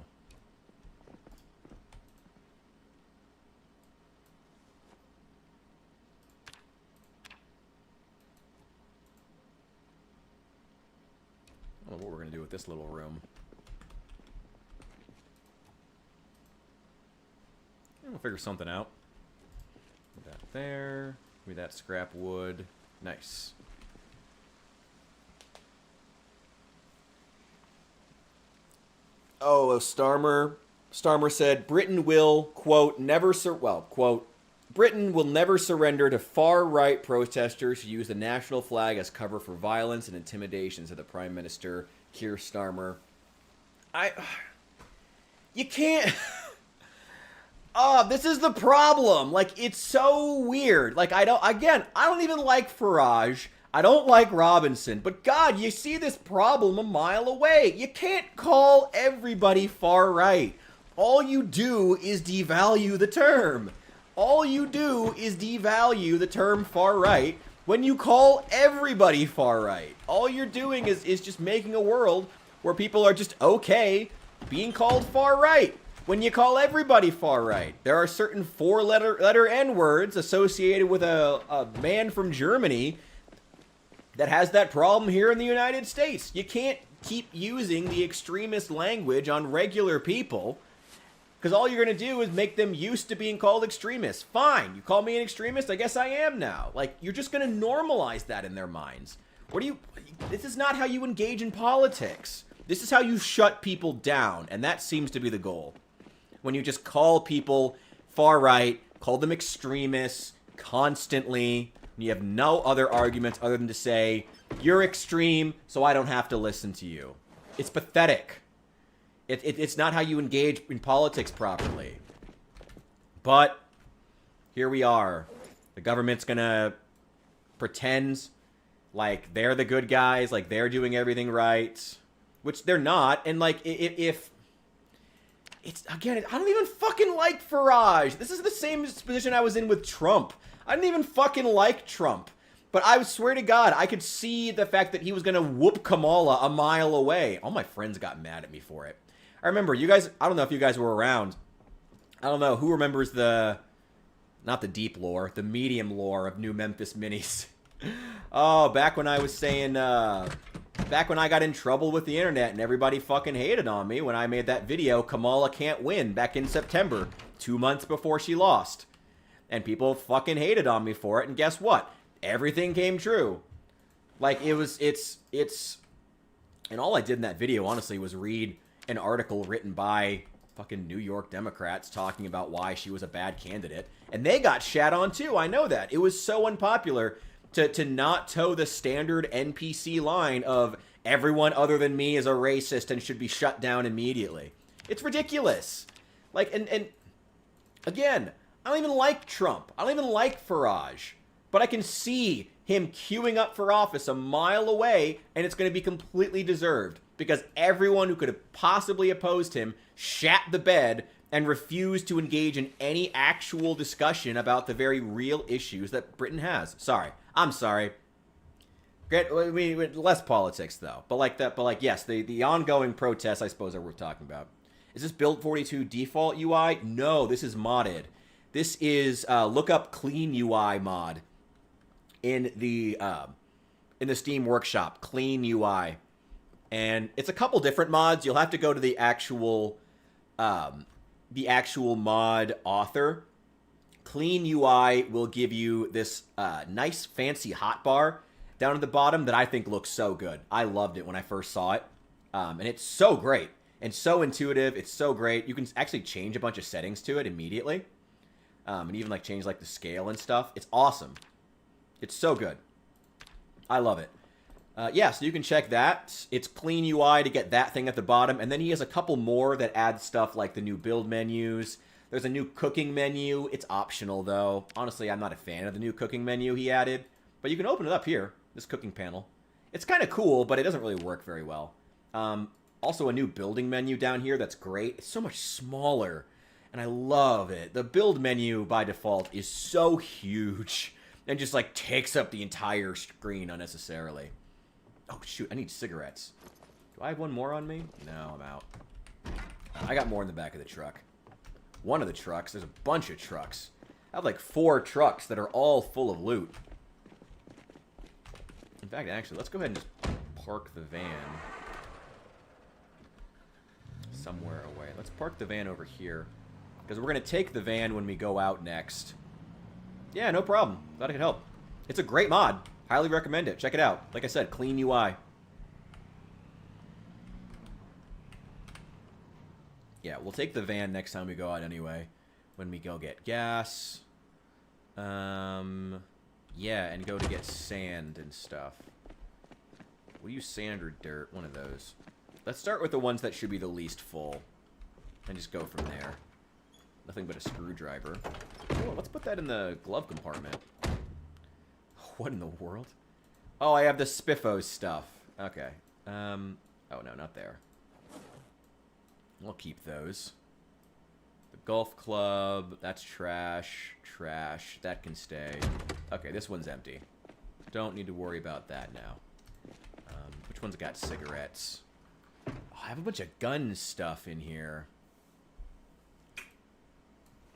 I don't know what we're going to do with this little room. We'll figure something out. Put that there. Give me that scrap wood. Nice. Oh, Starmer said Britain will, quote, Britain will never surrender to far-right protesters who use the national flag as cover for violence and intimidation, said the Prime Minister, Keir Starmer. You can't... this is the problem. Like, it's so weird. Like, I don't even like Farage. I don't like Robinson, but God, you see this problem a mile away. You can't call everybody far right. All you do is devalue the term. All you do is devalue the term far right when you call everybody far right. All you're doing is just making a world where people are just okay being called far right when you call everybody far right. There are certain four-letter N-words associated with a man from Germany that has that problem here in the United States. You can't keep using the extremist language on regular people because all you're going to do is make them used to being called extremists. Fine, you call me an extremist, I guess I am now. Like, you're just going to normalize that in their minds. This is not how you engage in politics. This is how you shut people down, and that seems to be the goal. When you just call people far right, call them extremists constantly, and you have no other arguments other than to say, you're extreme, so I don't have to listen to you. It's pathetic. It's not how you engage in politics properly. But here we are. The government's gonna pretend like they're the good guys, like they're doing everything right, which they're not. And like, if it's, again, I don't even fucking like Farage. This is the same position I was in with Trump. I didn't even fucking like Trump. But I swear to God, I could see the fact that he was going to whoop Kamala a mile away. All my friends got mad at me for it. I remember, you guys, I don't know if you guys were around. I don't know, who remembers not the deep lore, the medium lore of New Memphis minis. Oh, back when I was saying, back when I got in trouble with the internet and everybody fucking hated on me when I made that video, Kamala can't win, back in September, 2 months before she lost. And people fucking hated on me for it, and guess what? Everything came true. Like, it's, and all I did in that video, honestly, was read an article written by fucking New York Democrats talking about why she was a bad candidate. And they got shat on too, I know that. It was so unpopular to not toe the standard NPC line of everyone other than me is a racist and should be shut down immediately. It's ridiculous. Like, and again, I don't even like Trump. I don't even like Farage. But I can see him queuing up for office a mile away, and it's going to be completely deserved. Because everyone who could have possibly opposed him shat the bed and refused to engage in any actual discussion about the very real issues that Britain has. Sorry. I'm sorry. Less politics, though. But yes, the ongoing protests, I suppose, are worth talking about. Is this Build 42 default UI? No, this is modded. This is, look up Clean UI mod in the Steam Workshop. Clean UI. And it's a couple different mods. You'll have to go to the actual mod author. Clean UI will give you this nice fancy hotbar down at the bottom that I think looks so good. I loved it when I first saw it. And it's so great and so intuitive. It's so great. You can actually change a bunch of settings to it immediately. And even like change like the scale and stuff. It's awesome. It's so good. I love it. Yeah, so you can check that. It's Clean UI to get that thing at the bottom. And then he has a couple more that add stuff like the new build menus. There's a new cooking menu. It's optional, though. Honestly, I'm not a fan of the new cooking menu he added. But you can open it up here, this cooking panel. It's kind of cool, but it doesn't really work very well. Also, a new building menu down here that's great. It's so much smaller, and I love it. The build menu, by default, is so huge and just, like, takes up the entire screen unnecessarily. Oh, shoot, I need cigarettes. Do I have one more on me? No, I'm out. I got more in the back of the truck. One of the trucks. There's a bunch of trucks. I have like 4 trucks that are all full of loot. In fact, actually, let's go ahead and just park the van somewhere away. Let's park the van over here. Because we're going to take the van when we go out next. Yeah, no problem. Thought it could help. It's a great mod. Highly recommend it. Check it out. Like I said, clean UI. Yeah, we'll take the van next time we go out anyway. When we go get gas. Yeah, and go to get sand and stuff. We'll use sand or dirt. One of those. Let's start with the ones that should be the least full. And just go from there. Nothing but a screwdriver. Oh, let's put that in the glove compartment. What in the world? Oh, I have the Spiffos stuff. Okay. Oh, no, not there. We'll keep those. The golf club. That's trash. Trash. That can stay. Okay, this one's empty. Don't need to worry about that now. Which one's got cigarettes? Oh, I have a bunch of gun stuff in here.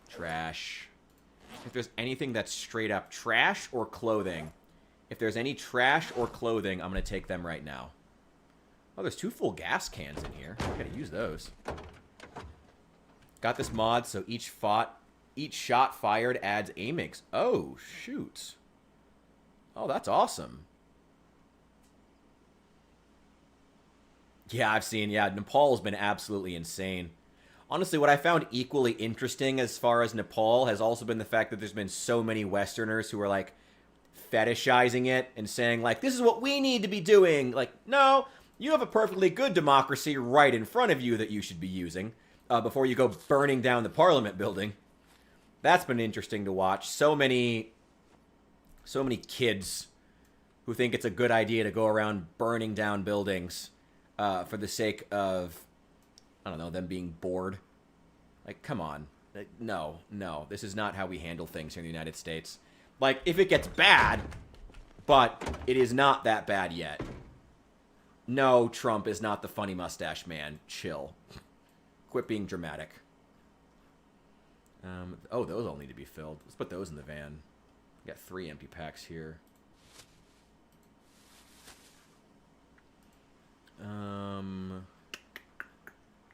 Trash. If there's anything that's straight up trash or clothing. If there's any trash or clothing, I'm going to take them right now. Oh, there's 2 full gas cans in here. I gotta use those. Got this mod, so each shot fired adds aiming. Oh, shoot. Oh, that's awesome. Yeah, I've seen. Yeah, Nepal's been absolutely insane. Honestly, what I found equally interesting as far as Nepal has also been the fact that there's been so many Westerners who are, like, fetishizing it and saying, like, this is what we need to be doing. Like, no, you have a perfectly good democracy right in front of you that you should be using before you go burning down the Parliament building. That's been interesting to watch. So many kids who think it's a good idea to go around burning down buildings for the sake of, I don't know, them being bored. Like, come on. Like, no. This is not how we handle things here in the United States. Like, if it gets bad, but it is not that bad yet. No, Trump is not the funny mustache man. Chill. Quit being dramatic. Oh, those all need to be filled. Let's put those in the van. We got 3 empty packs here.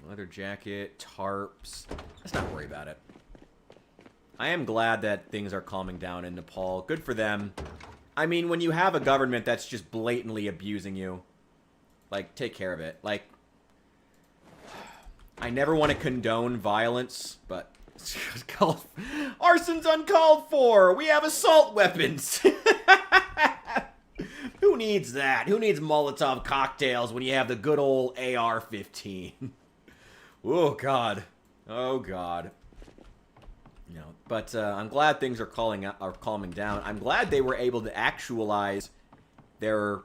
Leather jacket, tarps. Let's not worry about it. I am glad that things are calming down in Nepal. Good for them. I mean, when you have a government that's just blatantly abusing you, like, take care of it. Like, I never want to condone violence, but arson's uncalled for. We have assault weapons. Who needs that? Who needs Molotov cocktails when you have the good old AR-15? Oh, God. Oh, God. No, but I'm glad things are calming down. I'm glad they were able to actualize their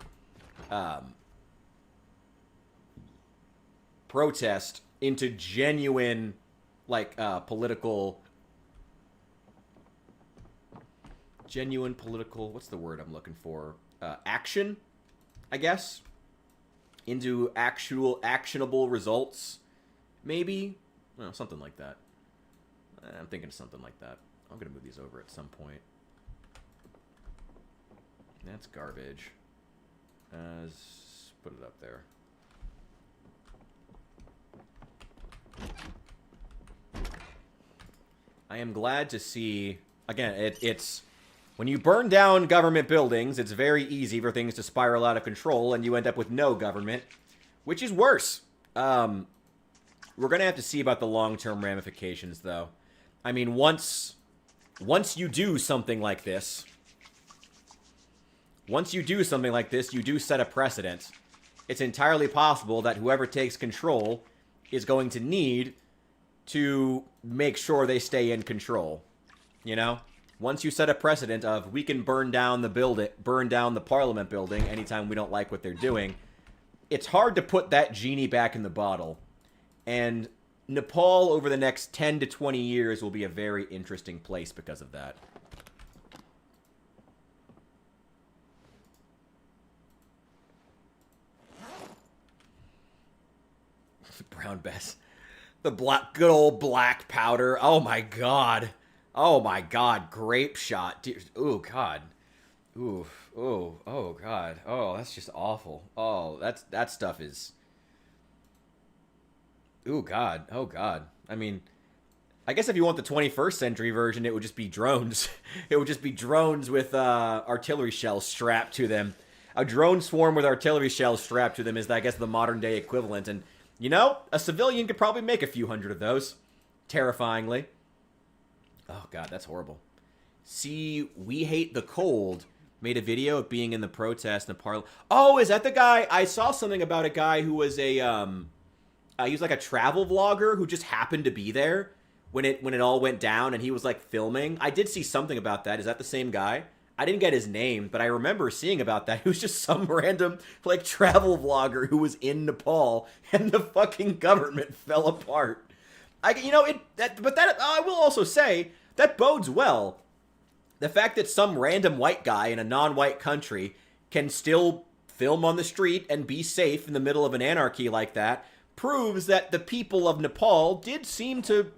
protest into genuine, like, political, what's the word I'm looking for? Action, I guess, into actionable results, maybe, well, something like that. I'm thinking of something like that. I'm gonna move these over at some point. That's garbage. Put it up there. I am glad to see, again, it's when you burn down government buildings, it's very easy for things to spiral out of control and you end up with no government, which is worse. We're going to have to see about the long-term ramifications, though. I mean, once you do something like this, you do set a precedent. It's entirely possible that whoever takes control is going to need to make sure they stay in control. You know? Once you set a precedent of we can burn down the Parliament building anytime we don't like what they're doing, it's hard to put that genie back in the bottle. And Nepal over the next 10 to 20 years will be a very interesting place because of that. Brown Bess. The good old black powder. Oh my god. Oh my god. Grape shot. Oh god. Ooh. Oh god. Oh, that's just awful. Oh, that stuff is... Ooh god. Oh god. I mean, I guess if you want the 21st century version, it would just be drones. It would just be drones with artillery shells strapped to them. A drone swarm with artillery shells strapped to them is, I guess, the modern day equivalent. And, you know, a civilian could probably make a few hundred of those. Terrifyingly. Oh, God, that's horrible. See, We Hate the Cold made a video of being in the protest in a parliament. Oh, is that the guy? I saw something about a guy who was he was like a travel vlogger who just happened to be there when it all went down, and he was like filming. I did see something about that. Is that the same guy? I didn't get his name, but I remember seeing about that. He was just some random like travel vlogger who was in Nepal, and the fucking government fell apart. I will also say that bodes well. The fact that some random white guy in a non-white country can still film on the street and be safe in the middle of an anarchy like that proves that the people of Nepal did seem to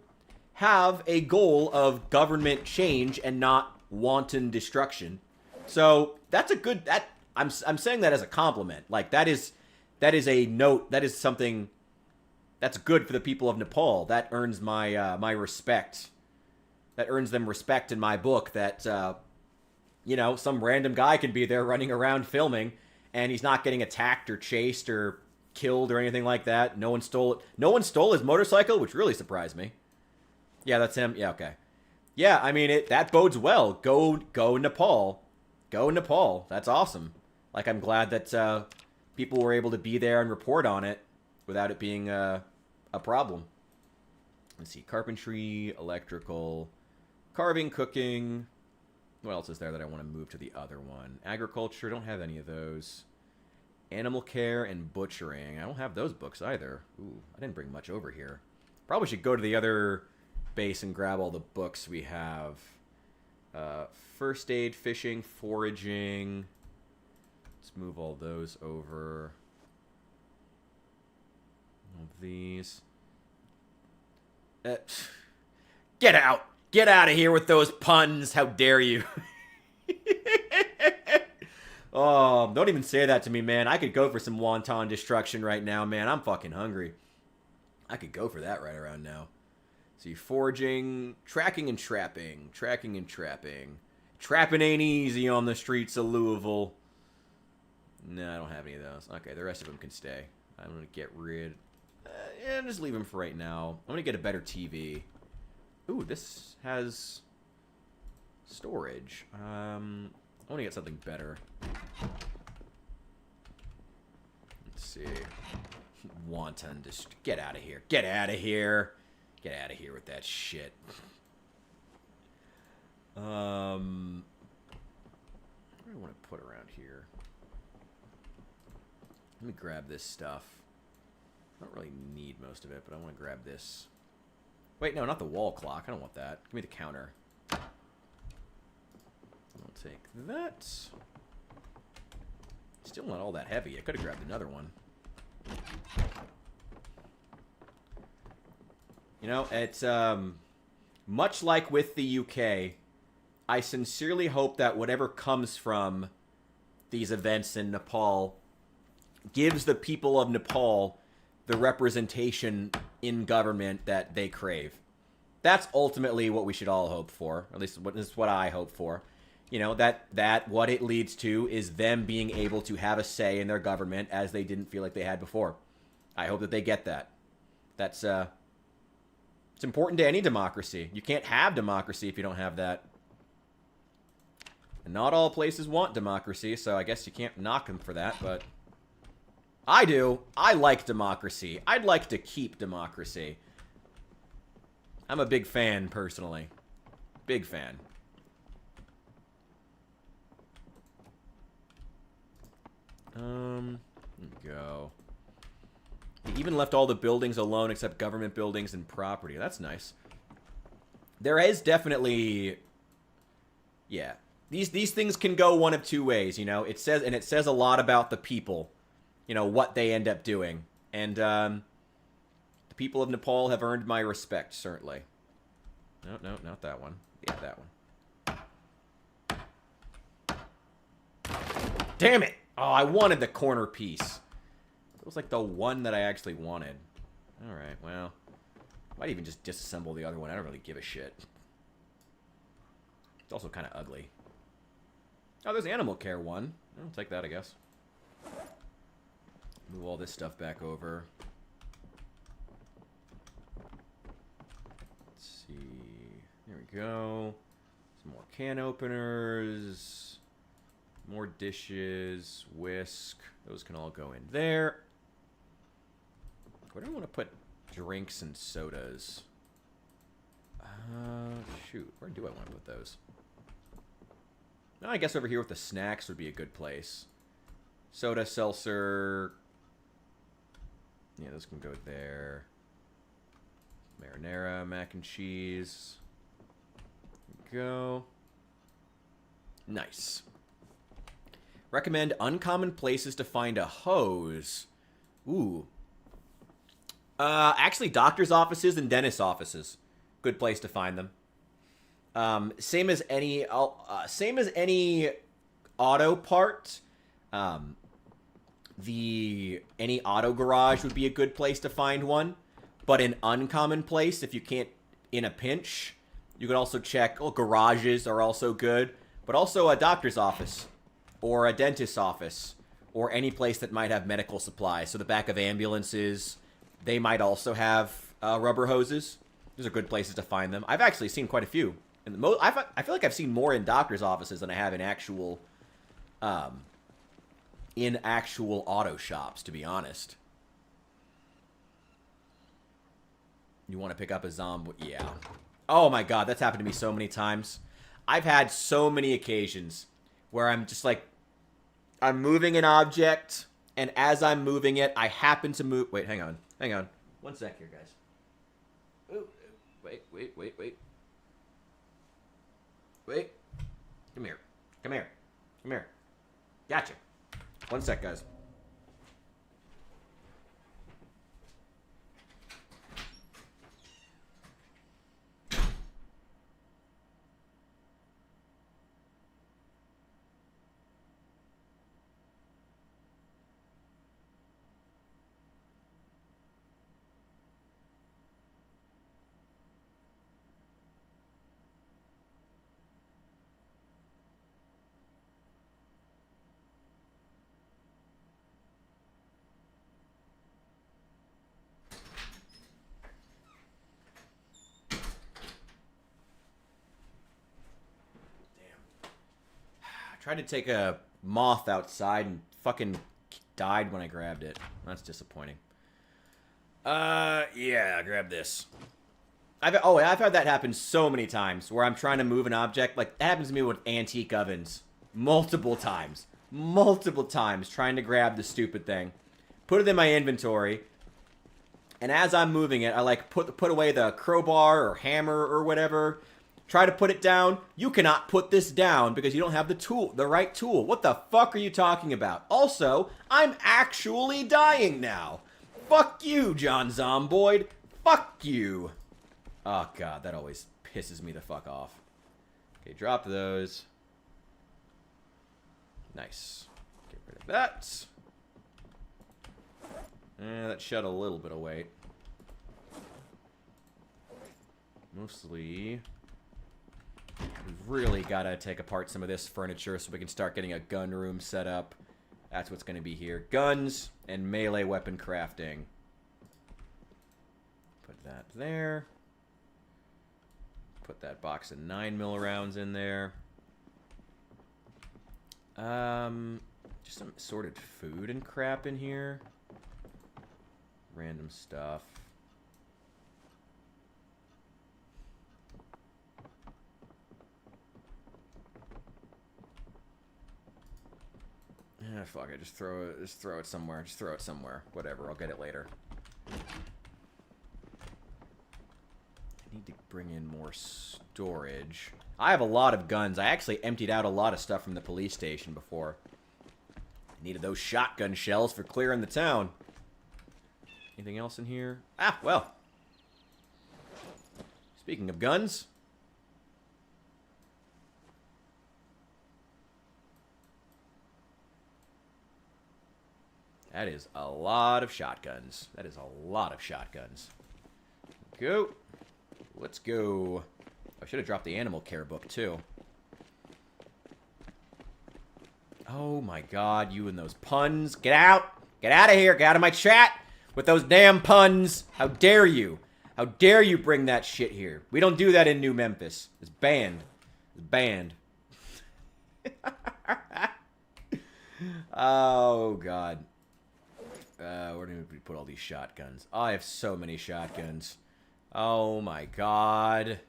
have a goal of government change and not wanton destruction. So that's a good. I'm saying that as a compliment. Like that is a note. That is something that's good for the people of Nepal. That earns my my respect. That earns them respect in my book. That you know, some random guy can be there running around filming, and he's not getting attacked or chased or killed or anything like that. No one stole it. No one stole his motorcycle, which really surprised me. Yeah, that's him. Yeah, okay. Yeah, I mean, that bodes well. Go Nepal. Go Nepal. That's awesome. Like, I'm glad that people were able to be there and report on it without it being a problem. Let's see. Carpentry, electrical, carving, cooking. What else is there that I want to move to the other one? Agriculture. Don't have any of those. Animal care and butchering. I don't have those books either. Ooh, I didn't bring much over here. Probably should go to the other base and grab all the books we have. First aid, fishing, foraging. Let's move all those over. All of these. Get out! Get out of here with those puns! How dare you! Oh, don't even say that to me, man. I could go for some wonton destruction right now, man. I'm fucking hungry. I could go for that right around now. See, foraging, tracking and trapping. Tracking and trapping. Trapping ain't easy on the streets of Louisville. No, I don't have any of those. Okay, the rest of them can stay. I'm going to get rid... yeah, just leave them for right now. I'm going to get a better TV. Ooh, this has storage. I want to get something better. Let's see. Wanton, just get out of here. Get out of here. Get out of here with that shit. What do I want to put around here? Let me grab this stuff. I don't really need most of it, but I want to grab this. Wait, no, not the wall clock. I don't want that. Give me the counter. I'll take that. Still not all that heavy. I could have grabbed another one. You know, it's much like with the UK, I sincerely hope that whatever comes from these events in Nepal gives the people of Nepal the representation in government that they crave. That's ultimately what we should all hope for. At least this is what I hope for. You know, that what it leads to is them being able to have a say in their government as they didn't feel like they had before. I hope that they get that. That's it's important to any democracy. You can't have democracy if you don't have that. And not all places want democracy, so I guess you can't knock them for that, but I do. I like democracy. I'd like to keep democracy. I'm a big fan, personally. Big fan. Go. He even left all the buildings alone except government buildings and property. That's nice. There is definitely... yeah. These things can go one of two ways, you know. It says a lot about the people, you know, what they end up doing. And the people of Nepal have earned my respect, certainly. No, not that one. Yeah, that one. Damn it! Oh, I wanted the corner piece. It was like the one that I actually wanted. Alright, well. Might even just disassemble the other one. I don't really give a shit. It's also kind of ugly. Oh, there's animal care one. I'll take that, I guess. Move all this stuff back over. Let's see. There we go. Some more can openers. More dishes. Whisk. Those can all go in there. Where do I want to put drinks and sodas? Shoot. Where do I want to put those? No, I guess over here with the snacks would be a good place. Soda, seltzer. Yeah, those can go there. Marinara, mac and cheese. Go. Nice. Recommend uncommon places to find a hose. Ooh. Actually, doctor's offices and dentist offices. Good place to find them. Same as any auto part. Any auto garage would be a good place to find one. But an uncommon place, if you can't in a pinch, you could also check. Oh, garages are also good, but also a doctor's office or a dentist's office or any place that might have medical supplies. So the back of ambulances, they might also have rubber hoses. Those are good places to find them. I've actually seen quite a few. And I feel like I've seen more in doctor's offices than I have in actual auto shops, to be honest. You want to pick up a zombie? Yeah. Oh my god, that's happened to me so many times. I've had so many occasions where I'm just like, I'm moving an object, and as I'm moving it, I happen to move... Wait, hang on. Hang on. One sec here, guys. Ooh, wait. Wait. Come here. Come here. Come here. Gotcha. One sec, guys. Tried to take a moth outside and fucking died when I grabbed it. That's disappointing. Yeah, grab this. I've had that happen so many times where I'm trying to move an object. Like, that happens to me with antique ovens. Multiple times. Multiple times trying to grab the stupid thing. Put it in my inventory. And as I'm moving it, I like put away the crowbar or hammer or whatever. Try to put it down. You cannot put this down because you don't have the right tool. What the fuck are you talking about? Also, I'm actually dying now. Fuck you, John Zomboid. Fuck you. Oh, God, that always pisses me the fuck off. Okay, drop those. Nice. Get rid of that. That shed a little bit of weight. Mostly... We've really got to take apart some of this furniture so we can start getting a gun room set up. That's what's going to be here. Guns and melee weapon crafting. Put that there. Put that box of 9mm rounds in there. Just some assorted food and crap in here. Random stuff. Ah, fuck it. Just throw it somewhere. Just throw it somewhere. Whatever. I'll get it later. I need to bring in more storage. I have a lot of guns. I actually emptied out a lot of stuff from the police station before. I needed those shotgun shells for clearing the town. Anything else in here? Ah, well. Speaking of guns... That is a lot of shotguns. That is a lot of shotguns. go. Let's go. I should have dropped the animal care book, too. Oh, my God. You and those puns. Get out. Get out of here. Get out of my chat with those damn puns. How dare you? How dare you bring that shit here? We don't do that in New Memphis. It's banned. It's banned. Oh, God. Where do we put all these shotguns? Oh, I have so many shotguns. Oh, my God.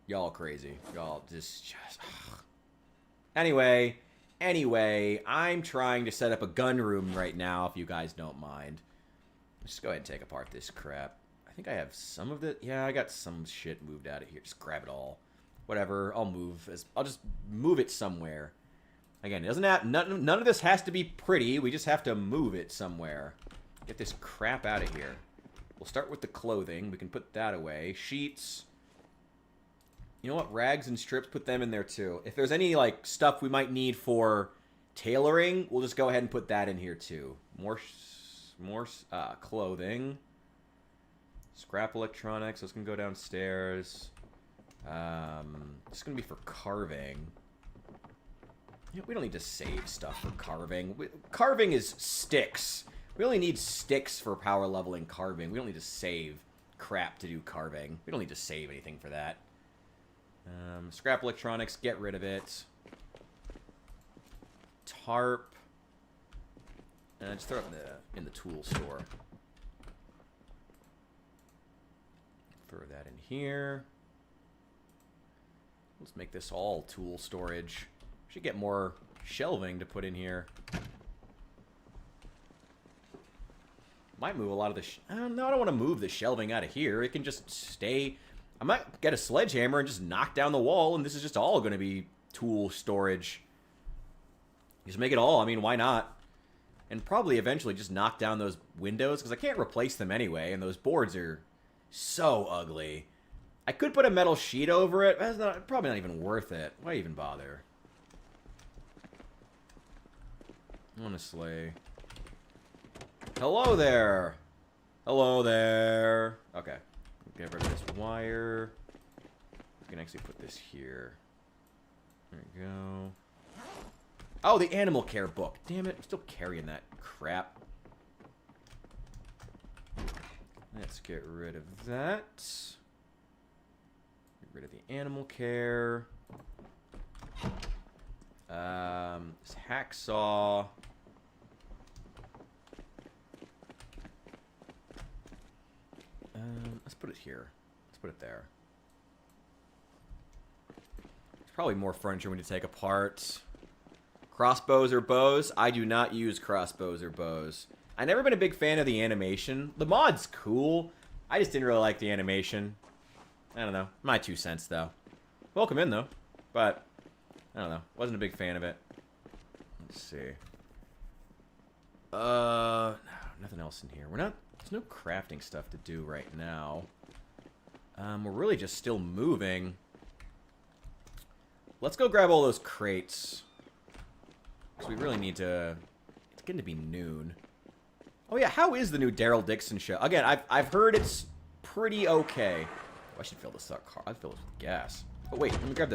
Y'all crazy. Y'all just... Anyway, I'm trying to set up a gun room right now, if you guys don't mind. Let's just go ahead and take apart this crap. I think I have some of it. Yeah, I got some shit moved out of here. Just grab it all. Whatever, I'll move. I'll just move it somewhere. Again, it doesn't have... None of this has to be pretty. We just have to move it somewhere. Get this crap out of here. We'll start with the clothing. We can put that away. Sheets... You know what? Rags and strips, put them in there too. If there's any, like, stuff we might need for tailoring, we'll just go ahead and put that in here too. More clothing. Scrap electronics. Those can go downstairs. This is going to be for carving. You know, we don't need to save stuff for carving. Carving is sticks. We only need sticks for power leveling carving. We don't need to save crap to do carving. We don't need to save anything for that. Scrap electronics, get rid of it. Tarp. Just throw it in the tool store. Throw that in here. Let's make this all tool storage. Should get more shelving to put in here. Might move a lot of the... no, I don't want to move the shelving out of here. It can just stay... I might get a sledgehammer and just knock down the wall, and this is just all going to be tool storage. Just make it all. I mean, why not? And probably eventually just knock down those windows, because I can't replace them anyway, and those boards are so ugly. I could put a metal sheet over it, but that's probably not even worth it. Why even bother? Honestly. Hello there. Hello there. Okay. Get rid of this wire. We can actually put this here. There we go. Oh, the animal care book. Damn it. I'm still carrying that crap. Let's get rid of that. Get rid of the animal care. This hacksaw. Let's put it here. Let's put it there. There's probably more furniture we need to take apart. Crossbows or bows? I do not use crossbows or bows. I've never been a big fan of the animation. The mod's cool. I just didn't really like the animation. I don't know. My 2 cents, though. Welcome in, though. But, I don't know. Wasn't a big fan of it. Let's see. No, nothing else in here. There's no crafting stuff to do right now. We're really just still moving. Let's go grab all those crates. Because we really need to... It's getting to be noon. Oh yeah, how is the new Daryl Dixon show? Again, I've heard it's pretty okay. Oh, I should fill this up. I'd fill this with gas. Oh wait, let me grab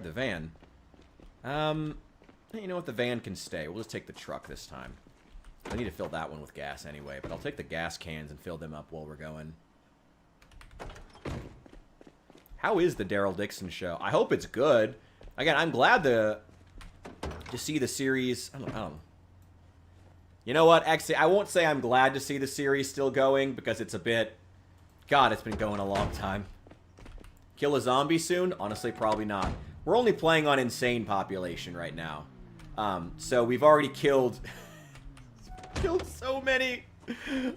the van. You know what? The van can stay. We'll just take the truck this time. I need to fill that one with gas anyway, but I'll take the gas cans and fill them up while we're going. How is the Daryl Dixon show? I hope it's good. Again, I'm glad to see the series. I don't know. You know what? Actually, I won't say I'm glad to see the series still going because it's a bit... God, it's been going a long time. Kill a zombie soon? Honestly, probably not. We're only playing on insane population right now. So we've already killed... killed so many.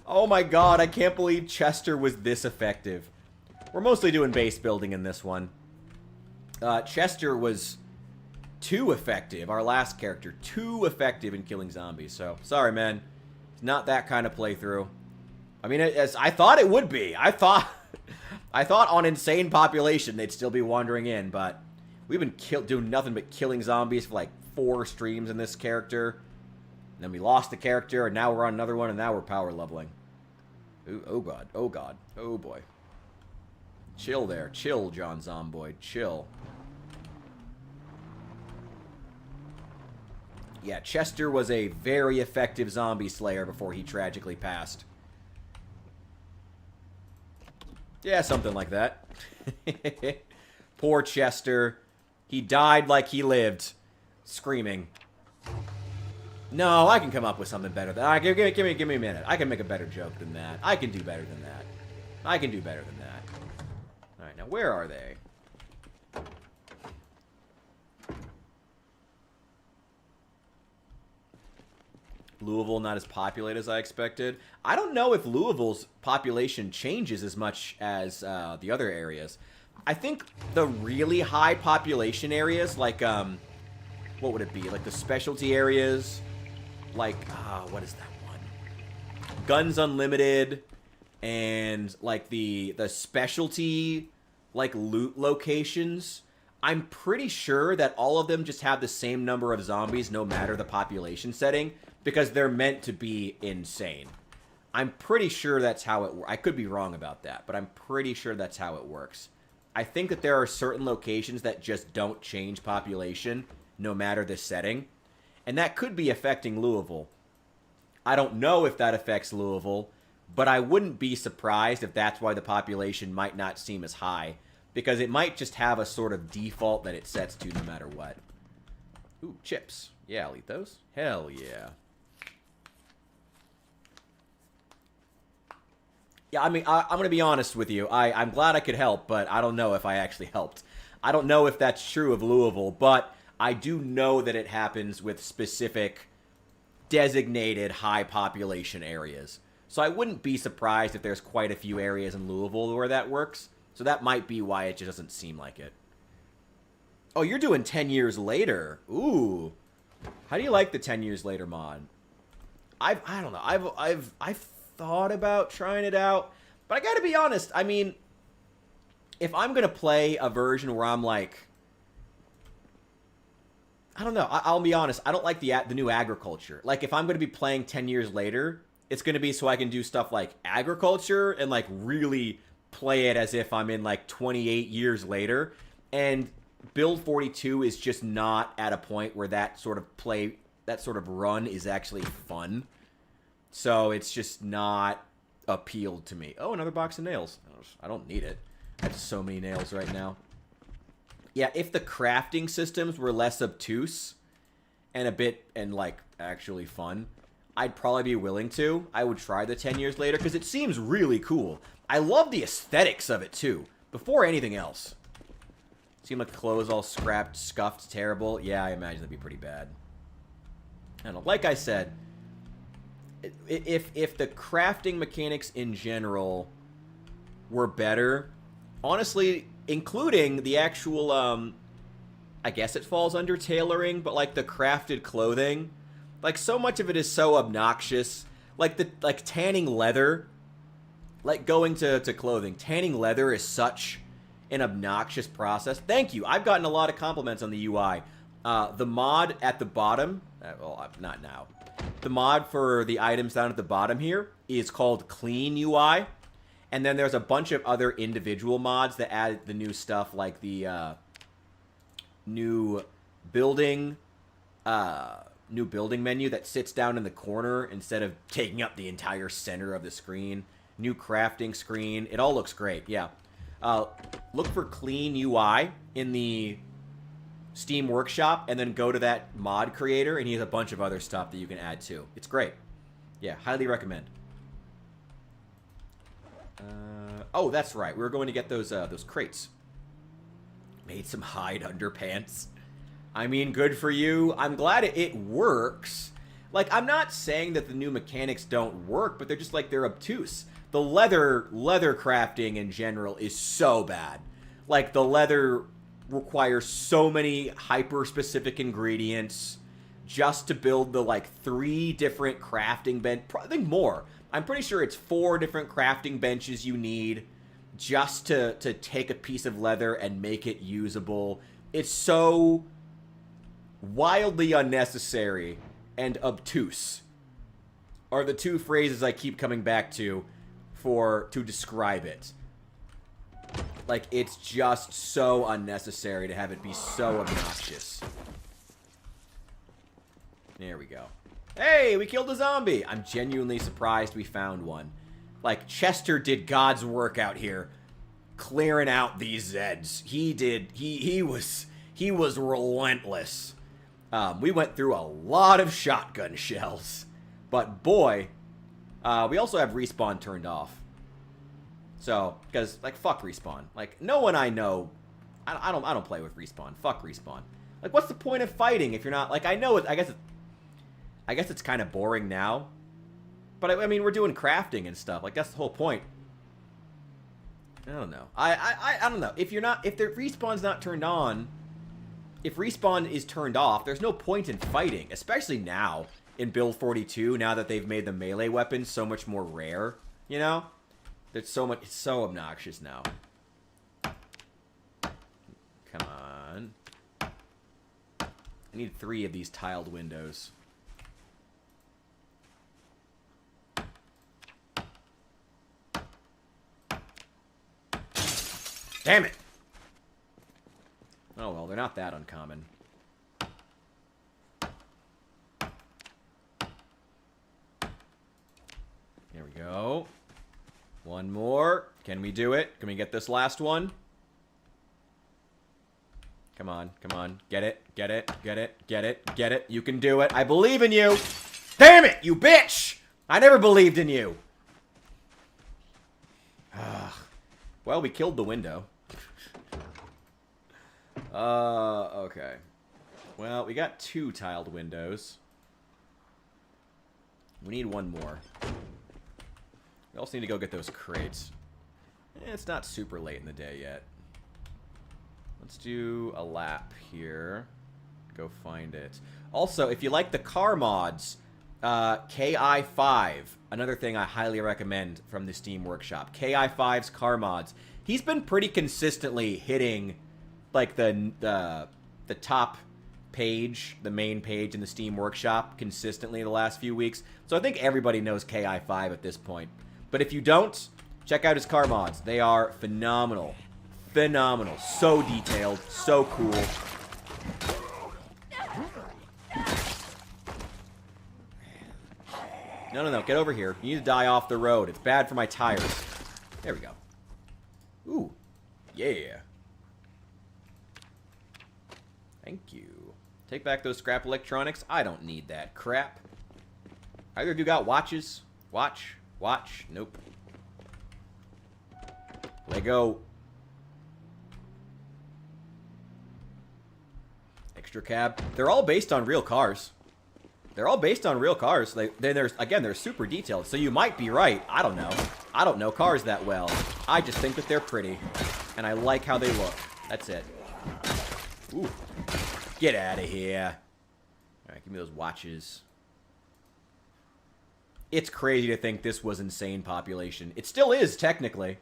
Oh my god, I can't believe Chester was this effective. We're mostly doing base building in this one. Chester was too effective. Our last character, too effective in killing zombies. So, sorry, man. It's not that kind of playthrough. I mean, as I thought it would be. I thought on insane population they'd still be wandering in, but we've been doing nothing but killing zombies for like 4 streams in this character. And then we lost the character, and now we're on another one, and now we're power leveling. Ooh, oh god, oh god, oh boy. Chill there, chill, John Zomboid, chill. Yeah, Chester was a very effective zombie slayer before he tragically passed. Yeah, something like that. Poor Chester. He died like he lived, screaming. No, I can come up with something better than that. Give me a minute. I can make a better joke than that. I can do better than that. I can do better than that. Alright, now where are they? Louisville not as populated as I expected. I don't know if Louisville's population changes as much as the other areas. I think the really high population areas, like, what would it be? Like the specialty areas, like, what is that one? Guns Unlimited, and, like, the specialty, like, loot locations. I'm pretty sure that all of them just have the same number of zombies no matter the population setting, because they're meant to be insane. I'm pretty sure that's how it works. I could be wrong about that, but I'm pretty sure that's how it works. I think that there are certain locations that just don't change population no matter the setting, and that could be affecting Louisville. I don't know if that affects Louisville, but I wouldn't be surprised if that's why the population might not seem as high, because it might just have a sort of default that it sets to no matter what. Ooh, chips. Yeah, I'll eat those. Hell yeah. Yeah, I mean, I'm going to be honest with you. I'm glad I could help, but I don't know if I actually helped. I don't know if that's true of Louisville, but I do know that it happens with specific designated high population areas. So I wouldn't be surprised if there's quite a few areas in Louisville where that works. So that might be why it just doesn't seem like it. Oh, you're doing 10 years later. Ooh. How do you like the 10 years later mod? I don't know. I've thought about trying it out, but I gotta be honest. I mean, if I'm gonna play a version where I'm like, I don't know. I'll be honest. I don't like the new agriculture. Like, if I'm gonna be playing 10 years later, it's gonna be so I can do stuff like agriculture and like really play it as if I'm in like 28 years later. And Build 42 is just not at a point where that sort of run is actually fun. So it's just not appealed to me. Oh, another box of nails. I don't need it. I have so many nails right now. Yeah, if the crafting systems were less obtuse and like actually fun, I'd probably be willing to. I would try the 10 years later because it seems really cool. I love the aesthetics of it too, before anything else. Seem like clothes all scrapped, scuffed, terrible. Yeah, I imagine that'd be pretty bad. I don't know. Like I said, if the crafting mechanics in general were better, honestly, including the actual, I guess it falls under tailoring, but like the crafted clothing, like so much of it is so obnoxious. Like tanning leather, like going to clothing. Tanning leather is such an obnoxious process. Thank you. I've gotten a lot of compliments on the UI. The mod at the bottom, well, not now. The mod for the items down at the bottom here is called Clean UI. And then there's a bunch of other individual mods that add the new stuff, like the new building menu that sits down in the corner instead of taking up the entire center of the screen. New crafting screen. It all looks great, yeah. Look for Clean UI in the Steam Workshop, and then go to that mod creator, and he has a bunch of other stuff that you can add too. It's great. Yeah, highly recommend. Oh, that's right. We were going to get those crates. Made some hide underpants. I mean, good for you. I'm glad it works. Like, I'm not saying that the new mechanics don't work, but they're just like, they're obtuse. The leather crafting in general is so bad. Like, the leather requires so many hyper-specific ingredients just to build the, like, 3 different crafting bench. I think more. I'm pretty sure it's 4 different crafting benches you need just to take a piece of leather and make it usable. It's so wildly unnecessary and obtuse are the 2 phrases I keep coming back to to describe it. Like, it's just so unnecessary to have it be so obnoxious. There we go. Hey, we killed a zombie! I'm genuinely surprised we found one. Like, Chester did God's work out here, clearing out these Zeds. He was relentless. We went through a lot of shotgun shells. But boy, we also have respawn turned off. So, because, like, fuck respawn. Like, no one I know, I don't play with respawn. Fuck respawn. Like, what's the point of fighting if you're not, like, I know it, I guess it's kind of boring now. But, I mean, we're doing crafting and stuff. Like, that's the whole point. I don't know. I don't know. If the respawn's not turned on, if respawn is turned off, there's no point in fighting. Especially now, in Build 42, now that they've made the melee weapons so much more rare. You know? It's so obnoxious now. Come on. I need 3 of these tiled windows. Damn it! Oh well, they're not that uncommon. There we go. One more. Can we do it? Can we get this last one? Come on, come on. Get it, get it, get it, get it, get it. You can do it. I believe in you. Damn it, you bitch! I never believed in you. Well, we killed the window. Okay. Well, we got 2 tiled windows. We need 1 more. We also need to go get those crates. It's not super late in the day yet. Let's do a lap here. Go find it. Also, if you like the car mods, KI5, another thing I highly recommend from the Steam Workshop. KI5's car mods. He's been pretty consistently hitting, like, the top page, the main page in the Steam Workshop consistently the last few weeks. So I think everybody knows KI5 at this point. But if you don't, check out his car mods. They are phenomenal. Phenomenal. So detailed. So cool. No. Get over here. You need to die off the road. It's bad for my tires. There we go. Ooh. Yeah. Thank you. Take back those scrap electronics. I don't need that crap. Either of you got watches? Watch. Nope. Lego. Extra cab. They're all based on real cars. They're super detailed, so you might be right. I don't know. I don't know cars that well. I just think that they're pretty. And I like how they look. That's it. Ooh. Get out of here. Alright, give me those watches. It's crazy to think this was insane population. It still is, technically.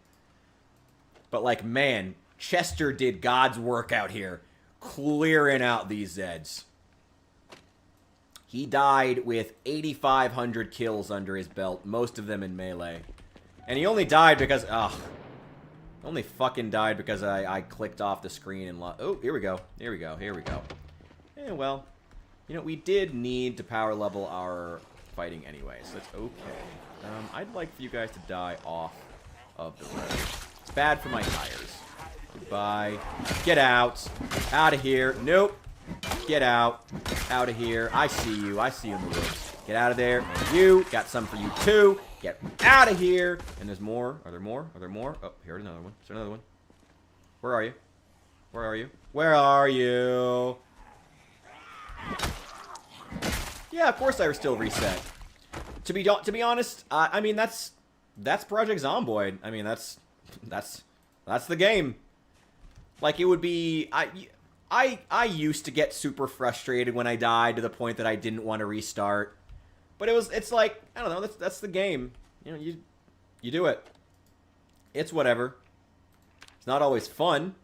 But, like, man, Chester did God's work out here, clearing out these Zeds. He died with 8,500 kills under his belt, most of them in melee. And he only died because, only fucking died because I clicked off the screen and oh, here we go. Well, you know, we did need to power level our fighting anyway, so that's okay. I'd like for you guys to die off of the road. It's bad for my tires. Goodbye. Get out. Out of here. Nope. Get out. Out of here. I see you in the woods. Get out of there. And you. Got some for you too. Get out of here. And there's more. Are there more? Oh, here's another one. Is there another one? Where are you? Where are you? Yeah, of course I was still reset. To be honest, I mean that's Project Zomboid. I mean that's the game. Like, it would be I used to get super frustrated when I died to the point that I didn't want to restart. But it's like, I don't know, that's the game. You know, you do it. It's whatever. It's not always fun.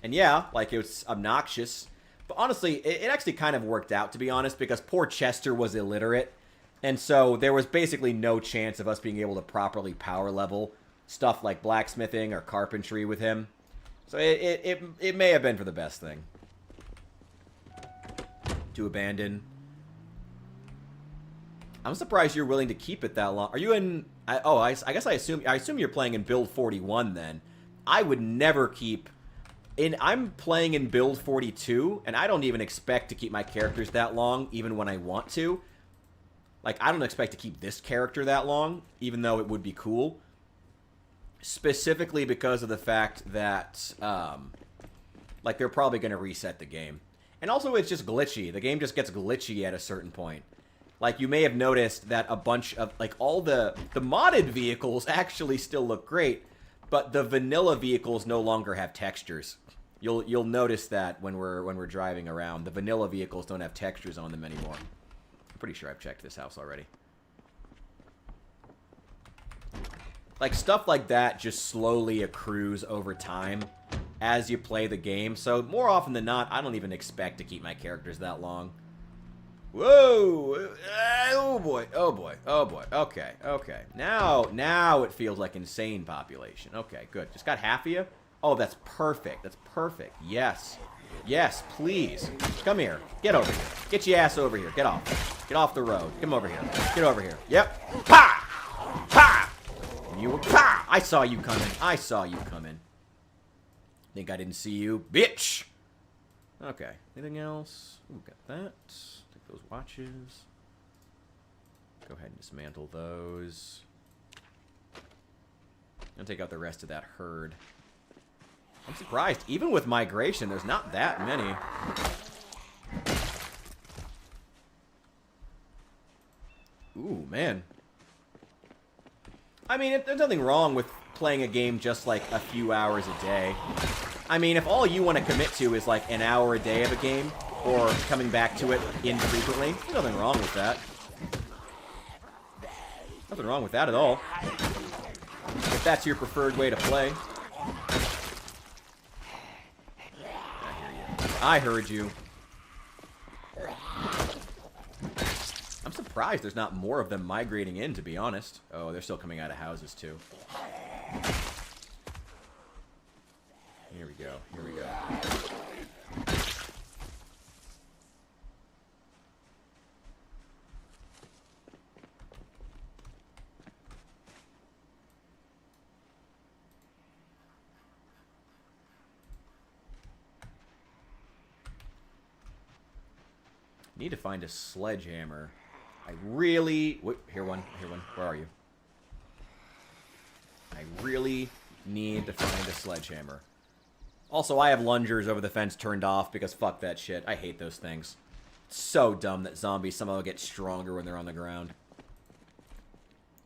And yeah, like, it was obnoxious. But honestly, it actually kind of worked out, to be honest, because poor Chester was illiterate. And so there was basically no chance of us being able to properly power level stuff like blacksmithing or carpentry with him. So it may have been for the best thing. To abandon. I'm surprised you're willing to keep it that long. Are you in... I guess I assume you're playing in build 41 then. I would never keep... I'm playing in build 42, and I don't even expect to keep my characters that long, even when I want to. Like, I don't expect to keep this character that long, even though it would be cool. Specifically because of the fact that, like, they're probably going to reset the game. And also, it's just glitchy. The game just gets glitchy at a certain point. Like, you may have noticed that a bunch of, like, all the modded vehicles actually still look great, but the vanilla vehicles no longer have textures. You'll notice that when we're driving around. The vanilla vehicles don't have textures on them anymore. I'm pretty sure I've checked this house already. Like, stuff like that just slowly accrues over time as you play the game. So, more often than not, I don't even expect to keep my characters that long. Whoa! Oh, boy. Oh, boy. Oh, boy. Okay. Okay. Now it feels like insane population. Okay, good. Just got half of you? Oh, that's perfect. That's perfect. Yes. Yes, please. Come here. Get over here. Get your ass over here. Get off. Get off the road. Come over here. Get over here. Yep. Pa! Pa! You were... Pa! I saw you coming. I saw you coming. Think I didn't see you? Bitch! Okay. Anything else? Ooh, got that. Take those watches. Go ahead and dismantle those. And take out the rest of that herd. I'm surprised. Even with migration, there's not that many. Ooh, man. I mean, there's nothing wrong with playing a game just like a few hours a day. I mean, if all you want to commit to is like an hour a day of a game, or coming back to it infrequently, there's nothing wrong with that. Nothing wrong with that at all. If that's your preferred way to play. I heard you. I'm surprised there's not more of them migrating in, to be honest. Oh, they're still coming out of houses, too. Here we go. Here we go. Need to find a sledgehammer. I really... Wait, here one. Here one. Where are you? I really need to find a sledgehammer. Also, I have lungers over the fence turned off because fuck that shit. I hate those things. It's so dumb that zombies somehow get stronger when they're on the ground.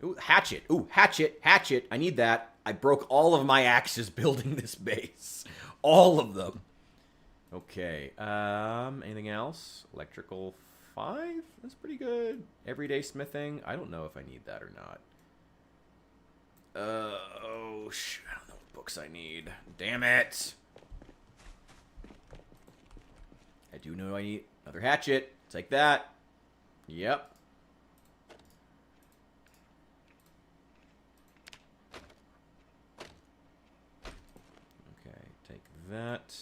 Ooh, hatchet. Ooh, hatchet. Hatchet. I need that. I broke all of my axes building this base. All of them. Okay, anything else? Electrical 5? That's pretty good. Everyday smithing? I don't know if I need that or not. Oh, shit. I don't know what books I need. Damn it! I do know I need another hatchet. Take that. Yep. Okay, take that.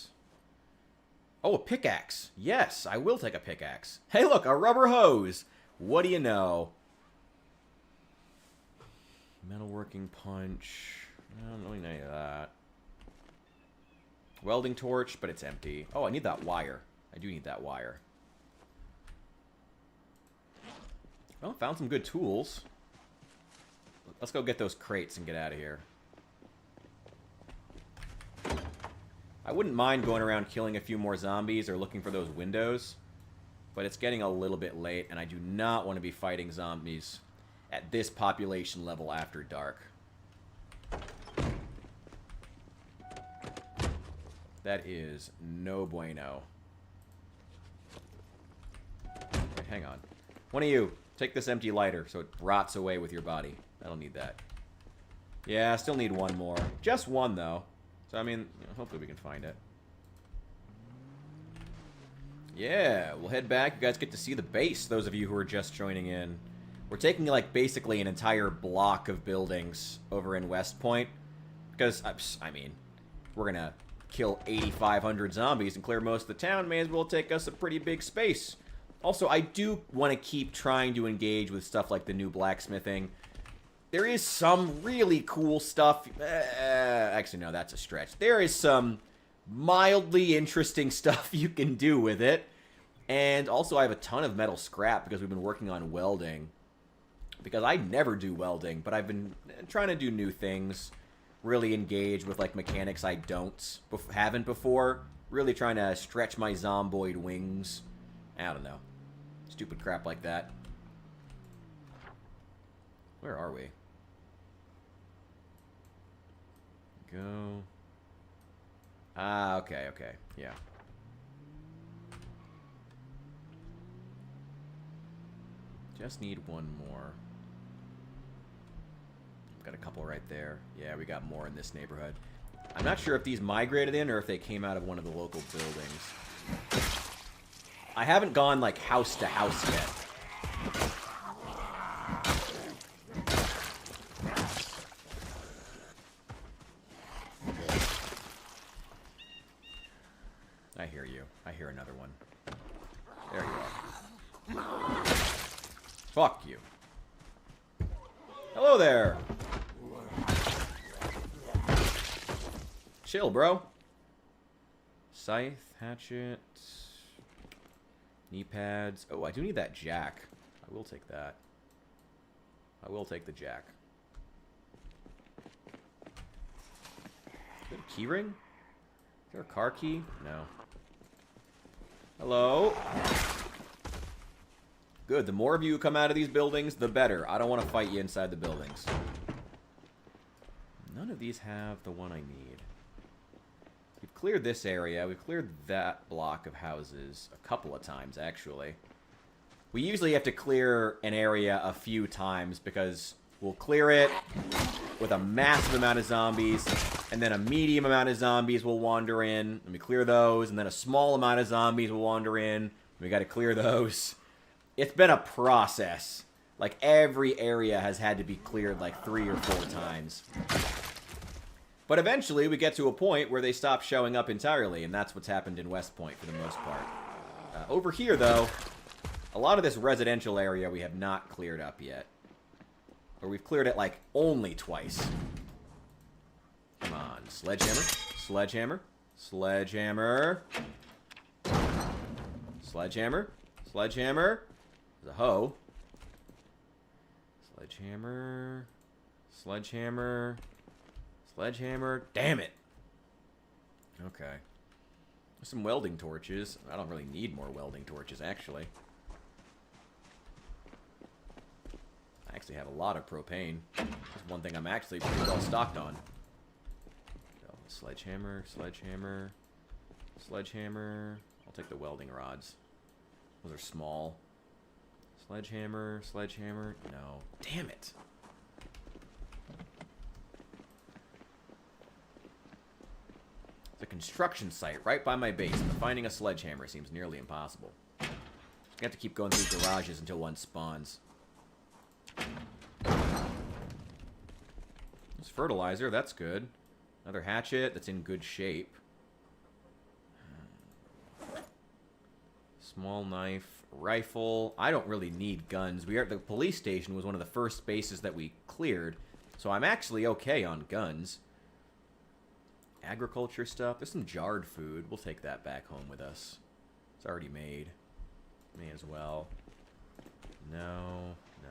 Oh, a pickaxe. Yes, I will take a pickaxe. Hey, look, a rubber hose. What do you know? Metalworking punch. I don't really need that. Welding torch, but it's empty. Oh, I need that wire. I do need that wire. Well, found some good tools. Let's go get those crates and get out of here. I wouldn't mind going around killing a few more zombies or looking for those windows, but it's getting a little bit late, and I do not want to be fighting zombies at this population level after dark. That is no bueno. Wait, hang on. One of you, take this empty lighter so it rots away with your body. I don't need that. Yeah, I still need one more. Just one, though. So, I mean, hopefully we can find it. Yeah, we'll head back. You guys get to see the base, those of you who are just joining in. We're taking, like, basically an entire block of buildings over in Westpoint. Because, I mean, we're gonna kill 8,500 zombies and clear most of the town. May as well take us a pretty big space. Also, I do want to keep trying to engage with stuff like the new blacksmithing. There is some really cool stuff. Actually, no, that's a stretch. There is some mildly interesting stuff you can do with it. And also, I have a ton of metal scrap because we've been working on welding. Because I never do welding, but I've been trying to do new things. Really engage with, like, mechanics I haven't before. Really trying to stretch my zomboid wings. I don't know. Stupid crap like that. Where are we? Go. Ah, okay, okay. Yeah. Just need one more. Got a couple right there. Yeah, we got more in this neighborhood. I'm not sure if these migrated in or if they came out of one of the local buildings. I haven't gone, like, house to house yet. I hear you. I hear another one. There you are. Fuck you. Hello there. Chill, bro. Scythe, hatchet, knee pads. Oh, I do need that jack. I will take that. I will take the jack. Is there a key ring? Is there a car key? No. Hello? Good. The more of you who come out of these buildings, the better. I don't want to fight you inside the buildings. None of these have the one I need. We've cleared this area. We've cleared that block of houses a couple of times, actually. We usually have to clear an area a few times because we'll clear it with a massive amount of zombies, and then a medium amount of zombies will wander in, and we clear those, and then a small amount of zombies will wander in, and we gotta clear those. It's been a process. Like, every area has had to be cleared like 3 or 4 times. But eventually, we get to a point where they stop showing up entirely, and that's what's happened in Westpoint for the most part. Over here, though, a lot of this residential area we have not cleared up yet. Or we've cleared it, like, only twice. Come on. Sledgehammer. Sledgehammer. Sledgehammer. Sledgehammer. Sledgehammer. There's a hoe. Sledgehammer. Sledgehammer. Sledgehammer. Damn it. Okay. There's some welding torches. I don't really need more welding torches, actually. I actually have a lot of propane. That's one thing I'm actually pretty well stocked on. So, sledgehammer, sledgehammer, sledgehammer. I'll take the welding rods. Those are small. Sledgehammer, sledgehammer. No. Damn it. It's a construction site right by my base, but finding a sledgehammer seems nearly impossible. I have to keep going through garages until one spawns. There's fertilizer, that's good. Another hatchet that's in good shape. Small knife, rifle. I don't really need guns. The police station was one of the first bases that we cleared, so I'm actually okay on guns. Agriculture stuff. There's some jarred food. We'll take that back home with us. It's already made. May as well. No, no.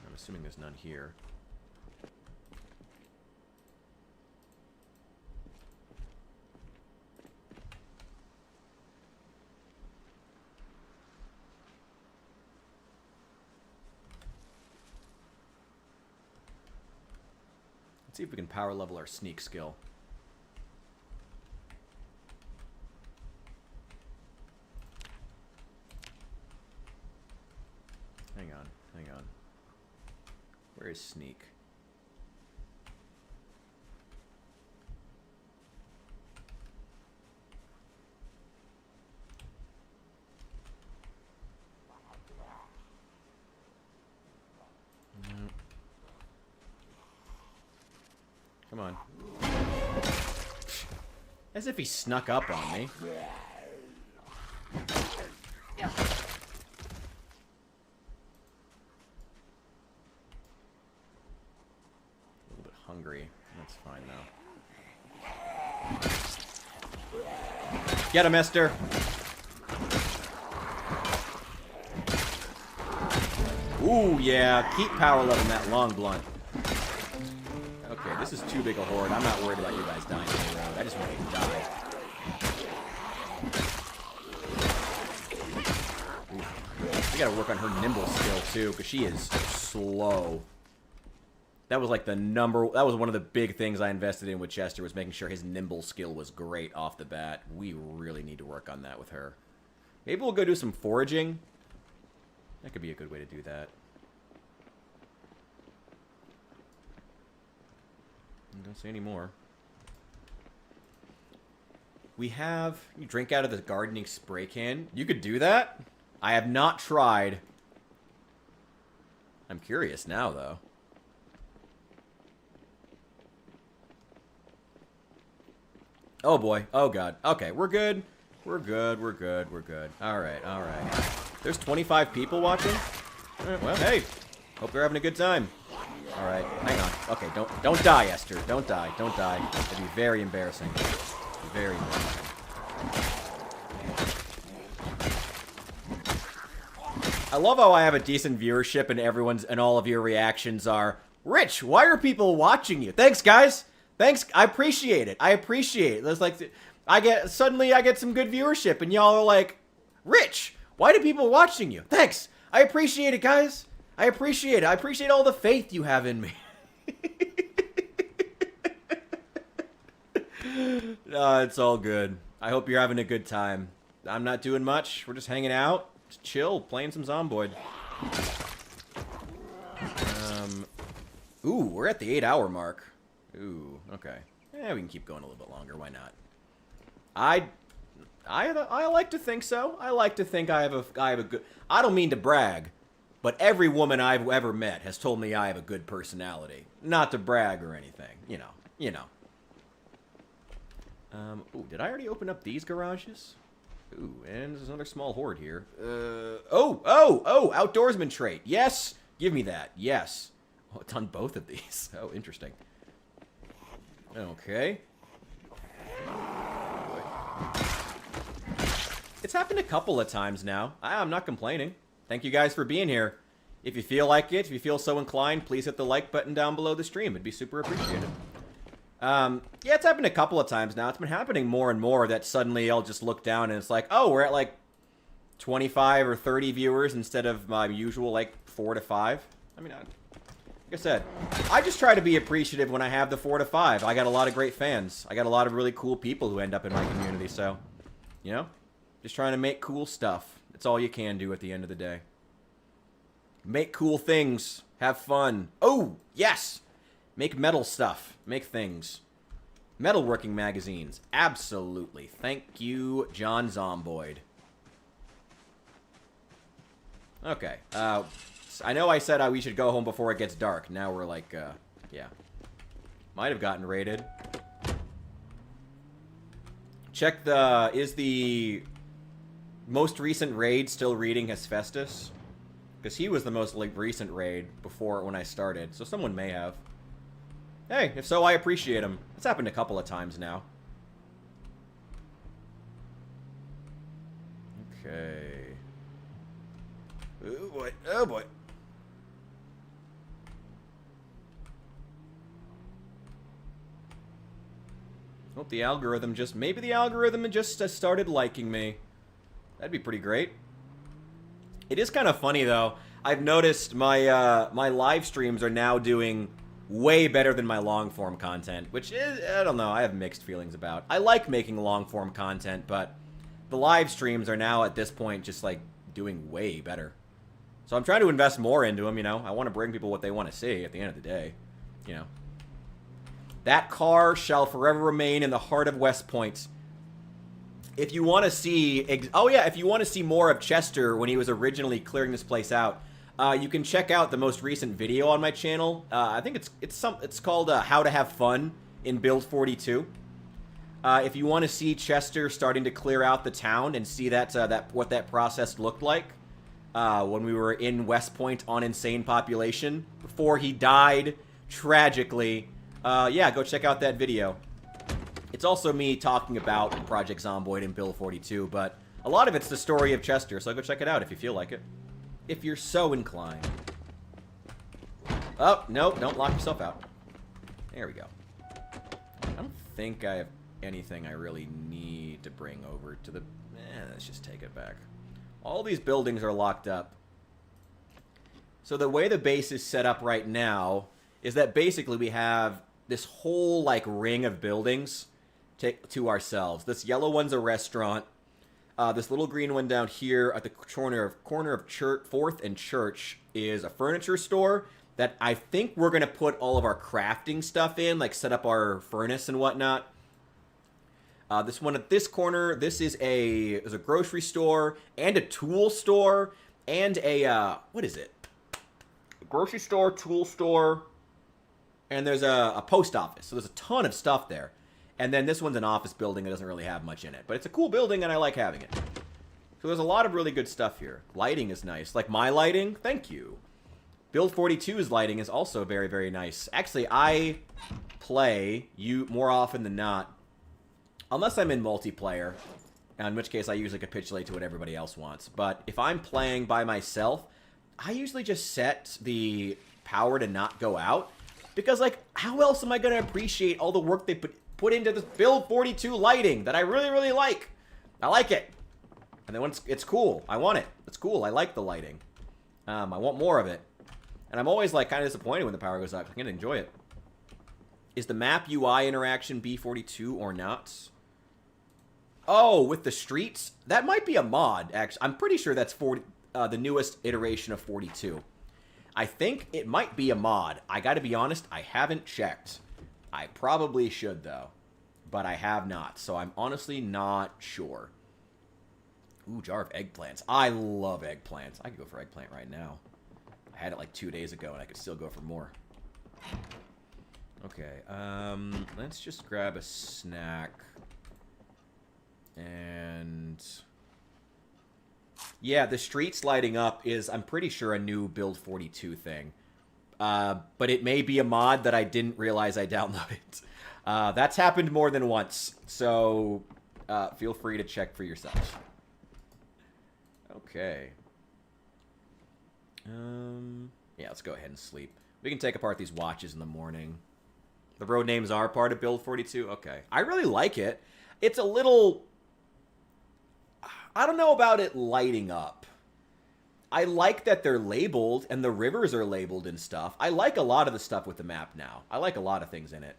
I'm assuming there's none here. Let's see if we can power level our sneak skill. Hang on, hang on. Where is sneak? Come on. As if he snuck up on me. A little bit hungry. That's fine, though. Get him, Esther! Ooh, yeah. Keep power leveling that long blunt. Okay, this is too big a horde. I'm not worried about you guys dying on the road. I just want you to die. Ooh. We gotta work on her nimble skill, too, because she is slow. That was like that was one of the big things I invested in with Chester, was making sure his nimble skill was great off the bat. We really need to work on that with her. Maybe we'll go do some foraging. That could be a good way to do that. Don't say any more. We have... You drink out of the gardening spray can. You could do that? I have not tried. I'm curious now, though. Oh, boy. Oh, God. Okay, we're good. We're good. We're good. We're good. All right. All right. There's 25 people watching? All right, well, hey. Hope they're having a good time. All right, hang on. Okay, don't die, Esther. Don't die. Don't die. That'd be very embarrassing. Very embarrassing. I love how I have a decent viewership and all of your reactions are, Rich, why are people watching you? Thanks, guys. Thanks. I appreciate it. I appreciate it. There's like, suddenly I get some good viewership, and y'all are like, Rich, why do people watching you? Thanks. I appreciate it, guys. I appreciate it. I appreciate all the faith you have in me. It's all good. I hope you're having a good time. I'm not doing much. We're just hanging out. Just chill, playing some Zomboid. Ooh, we're at the 8-hour mark. Ooh, okay. Yeah, we can keep going a little bit longer. Why not? I like to think so. I like to think I have a good... I don't mean to brag, but every woman I've ever met has told me I have a good personality. Not to brag or anything. You know. Ooh, did I already open up these garages? Ooh, and there's another small horde here. Outdoorsman trait. Yes! Give me that. Yes. Oh, it's on both of these. Oh, interesting. Okay. It's happened a couple of times now. I'm not complaining. Thank you guys for being here. If you feel like it, if you feel so inclined, please hit the like button down below the stream. It'd be super appreciated. Yeah, it's happened a couple of times now. It's been happening more and more that suddenly I'll just look down and it's like, oh, we're at like 25 or 30 viewers instead of my usual like 4 to 5. I mean, like I said, I just try to be appreciative when I have the 4 to 5. I got a lot of great fans. I got a lot of really cool people who end up in my community, so, you know, just trying to make cool stuff. It's all you can do at the end of the day. Make cool things. Have fun. Oh, yes! Make metal stuff. Make things. Metalworking magazines. Absolutely. Thank you, John Zomboid. Okay. I know I said we should go home before it gets dark. Now we're like, yeah. Might have gotten raided. Check is the most recent raid still reading Hephaestus? Because he was the most recent raid before when I started. So someone may have. Hey, if so, I appreciate him. It's happened a couple of times now. Okay. Oh boy. Oh boy. Hope the algorithm just... Maybe the algorithm just started liking me. That'd be pretty great. It is kind of funny, though. I've noticed my my live streams are now doing way better than my long-form content, which is, I don't know, I have mixed feelings about. I like making long-form content, but the live streams are now, at this point, just, like, doing way better. So I'm trying to invest more into them, you know? I want to bring people what they want to see at the end of the day, you know? That car shall forever remain in the heart of Westpoint. If you want to see... Oh, yeah, if you want to see more of Chester when he was originally clearing this place out, you can check out the most recent video on my channel. I think it's called How to Have Fun. in Build 42. If you want to see Chester starting to clear out the town and see what that process looked like when we were in Westpoint on Insane Population before he died tragically, yeah, go check out that video. It's also me talking about Project Zomboid and Build 42, but a lot of it's the story of Chester, so go check it out if you feel like it. If you're so inclined. Oh, no, don't lock yourself out. There we go. I don't think I have anything I really need to bring over to the... let's just take it back. All these buildings are locked up. So the way the base is set up right now is that basically we have this whole, like, ring of buildings to ourselves. This yellow one's a restaurant. This little green one down here at the corner of 4th and Church is a furniture store that I think we're going to put all of our crafting stuff in, like set up our furnace and whatnot. This one at this corner, this is a grocery store and a tool store and a, what is it? A grocery store, tool store, and there's a post office. So there's a ton of stuff there. And then this one's an office building that doesn't really have much in it. But it's a cool building and I like having it. So there's a lot of really good stuff here. Lighting is nice. Like my lighting, thank you. Build 42's lighting is also very, very nice. Actually, I play more often than not, unless I'm in multiplayer, in which case I usually capitulate to what everybody else wants. But if I'm playing by myself, I usually just set the power to not go out. Because, like, how else am I going to appreciate all the work they put into this Build 42 lighting that I really, really like? I like it. And then when it's cool. I want it. It's cool. I like the lighting. I want more of it. And I'm always, like, kind of disappointed when the power goes out. I'm going to enjoy it. Is the map UI interaction B42 or not? Oh, with the streets? That might be a mod, actually. I'm pretty sure that's the newest iteration of 42. I think it might be a mod. I gotta be honest, I haven't checked. I probably should, though. But I have not, so I'm honestly not sure. Ooh, jar of eggplants. I love eggplants. I could go for eggplant right now. I had it like 2 days ago, and I could still go for more. Okay, let's just grab a snack. And... yeah, the streets lighting up is, I'm pretty sure, a new Build 42 thing. But it may be a mod that I didn't realize I downloaded. That's happened more than once, so feel free to check for yourself. Okay. Yeah, let's go ahead and sleep. We can take apart these watches in the morning. The road names are part of Build 42? Okay. I really like it. It's a little... I don't know about it lighting up. I like that they're labeled, and the rivers are labeled and stuff. I like a lot of the stuff with the map now. I like a lot of things in it.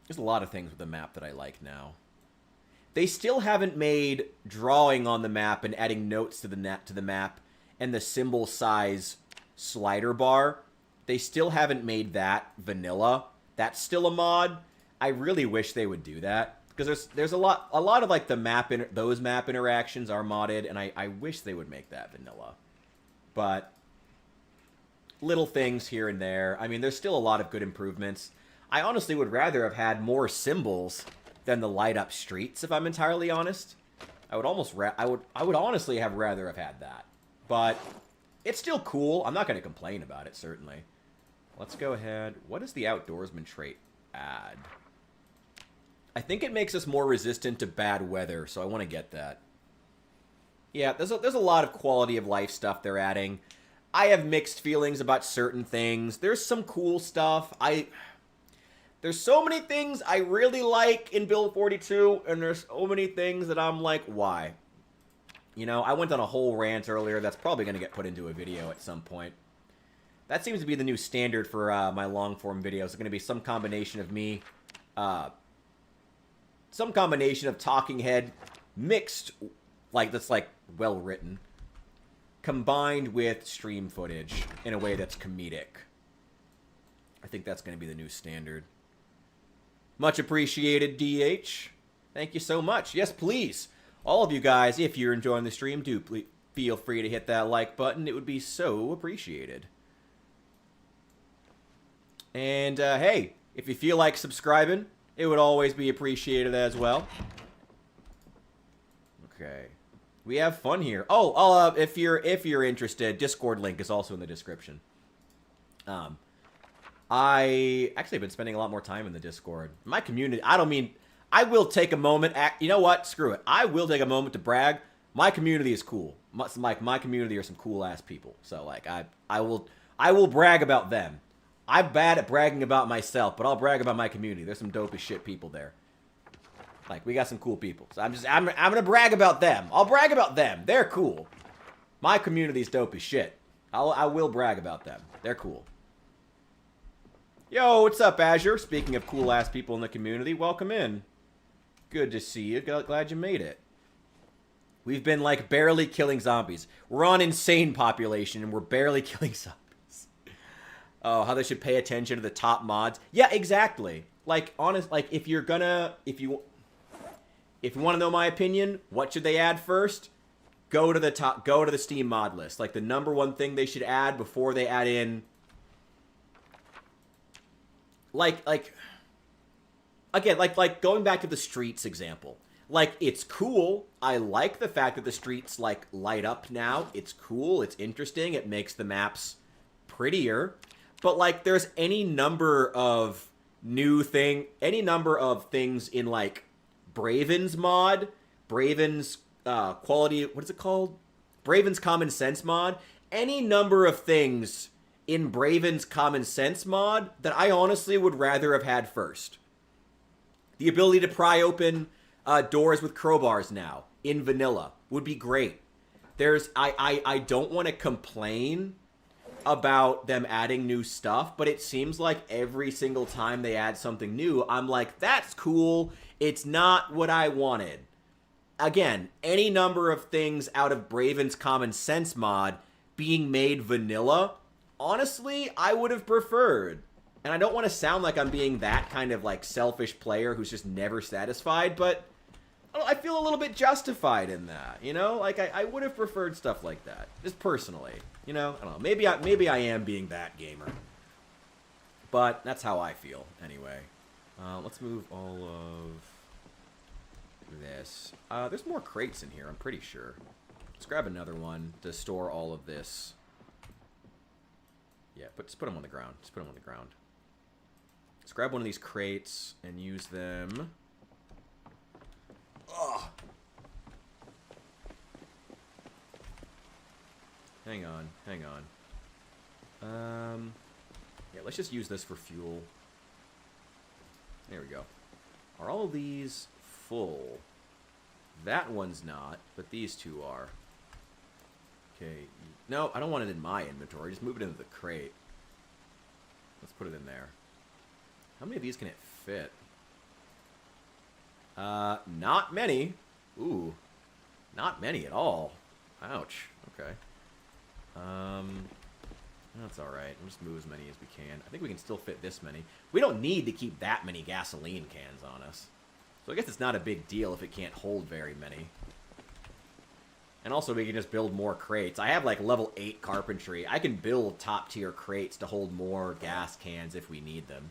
There's a lot of things with the map that I like now. They still haven't made drawing on the map and adding notes to the map and the symbol size slider bar. They still haven't made that vanilla. That's still a mod. I really wish they would do that. Because there's a lot of like the those map interactions are modded, and I wish they would make that vanilla. But little things here and there. I mean, there's still a lot of good improvements. I honestly would rather have had more symbols than the light up streets, if I'm entirely honest. I would honestly have rather have had that. But it's still cool. I'm not going to complain about it, certainly. Let's go ahead. What does the outdoorsman trait add? I think it makes us more resistant to bad weather, so I want to get that. Yeah, there's a lot of quality of life stuff they're adding. I have mixed feelings about certain things. There's some cool stuff. There's so many things I really like in Build 42, and there's so many things that I'm like, why? You know, I went on a whole rant earlier that's probably going to get put into a video at some point. That seems to be the new standard for my long-form videos. It's going to be some combination of me... some combination of talking head mixed, like, that's, like, well-written, combined with stream footage in a way that's comedic. I think that's going to be the new standard. Much appreciated, DH. Thank you so much. Yes, please. All of you guys, if you're enjoying the stream, do feel free to hit that like button. It would be so appreciated. And, hey, If you feel like subscribing, it would always be appreciated as well. Okay. We have fun here. Oh, if you're interested, Discord link is also in the description. I actually have been spending a lot more time in the Discord. My community, I will take a moment. You know what? Screw it. I will take a moment to brag. My community is cool. My community are some cool ass people. So like I will brag about them. I'm bad at bragging about myself, but I'll brag about my community. There's some dope as shit people there. Like, we got some cool people. So I'm gonna brag about them. I'll brag about them. They're cool. My community's dope as shit. I will brag about them. They're cool. Yo, what's up, Azure? Speaking of cool-ass people in the community, welcome in. Good to see you. Glad you made it. We've been, like, barely killing zombies. We're on insane population, and we're barely killing zombies. Oh, how they should pay attention to the top mods. Yeah, exactly. Like, if you want to know my opinion, what should they add first? Go to the Steam mod list. Like, the number one thing they should add before they add in... Again, going back to the streets example. Like, it's cool. I like the fact that the streets, like, light up now. It's cool. It's interesting. It makes the maps prettier. But, like, there's any number of things in, like, Braven's mod, Braven's quality, what is it called? Braven's Common Sense mod. Any number of things in Braven's Common Sense mod that I honestly would rather have had first. The ability to pry open doors with crowbars now in vanilla would be great. I don't want to complain about them adding new stuff, but it seems like every single time they add something new, I'm like, that's cool. It's not what I wanted. Again, any number of things out of Braven's Common Sense mod being made vanilla, honestly, I would have preferred. And I don't want to sound like I'm being that kind of, like, selfish player who's just never satisfied, but I feel a little bit justified in that, you know? Like, I would have preferred stuff like that, just personally, you know? I don't know, maybe I am being that gamer. But that's how I feel, anyway. Let's move all of this. There's more crates in here, I'm pretty sure. Let's grab another one to store all of this. Yeah, just put them on the ground. Just put them on the ground. Let's grab one of these crates and use them. Ugh. Hang on. Yeah, let's just use this for fuel. There we go. Are all of these full? That one's not, but these two are. Okay. No, I don't want it in my inventory. Just move it into the crate. Let's put it in there. How many of these can it fit? Not many. Ooh. Not many at all. Ouch. Okay. That's alright. We'll just move as many as we can. I think we can still fit this many. We don't need to keep that many gasoline cans on us. So I guess it's not a big deal if it can't hold very many. And also we can just build more crates. I have like level 8 carpentry. I can build top tier crates to hold more gas cans if we need them.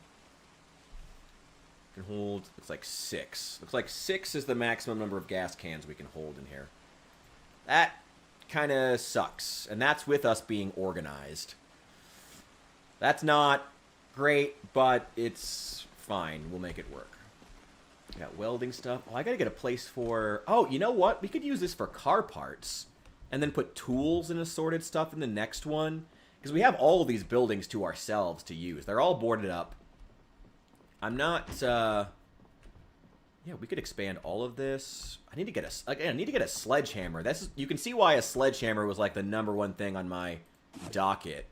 Can hold, looks like 6. Looks like 6 is the maximum number of gas cans we can hold in here. That kind of sucks. And that's with us being organized. That's not great, but it's fine. We'll make it work. Got welding stuff. Oh, I gotta get a place for... Oh, you know what? We could use this for car parts. And then put tools and assorted stuff in the next one. Because we have all of these buildings to ourselves to use. They're all boarded up. I'm not... Yeah, we could expand all of this. I need to get a sledgehammer. You can see why a sledgehammer was like the #1 thing on my docket.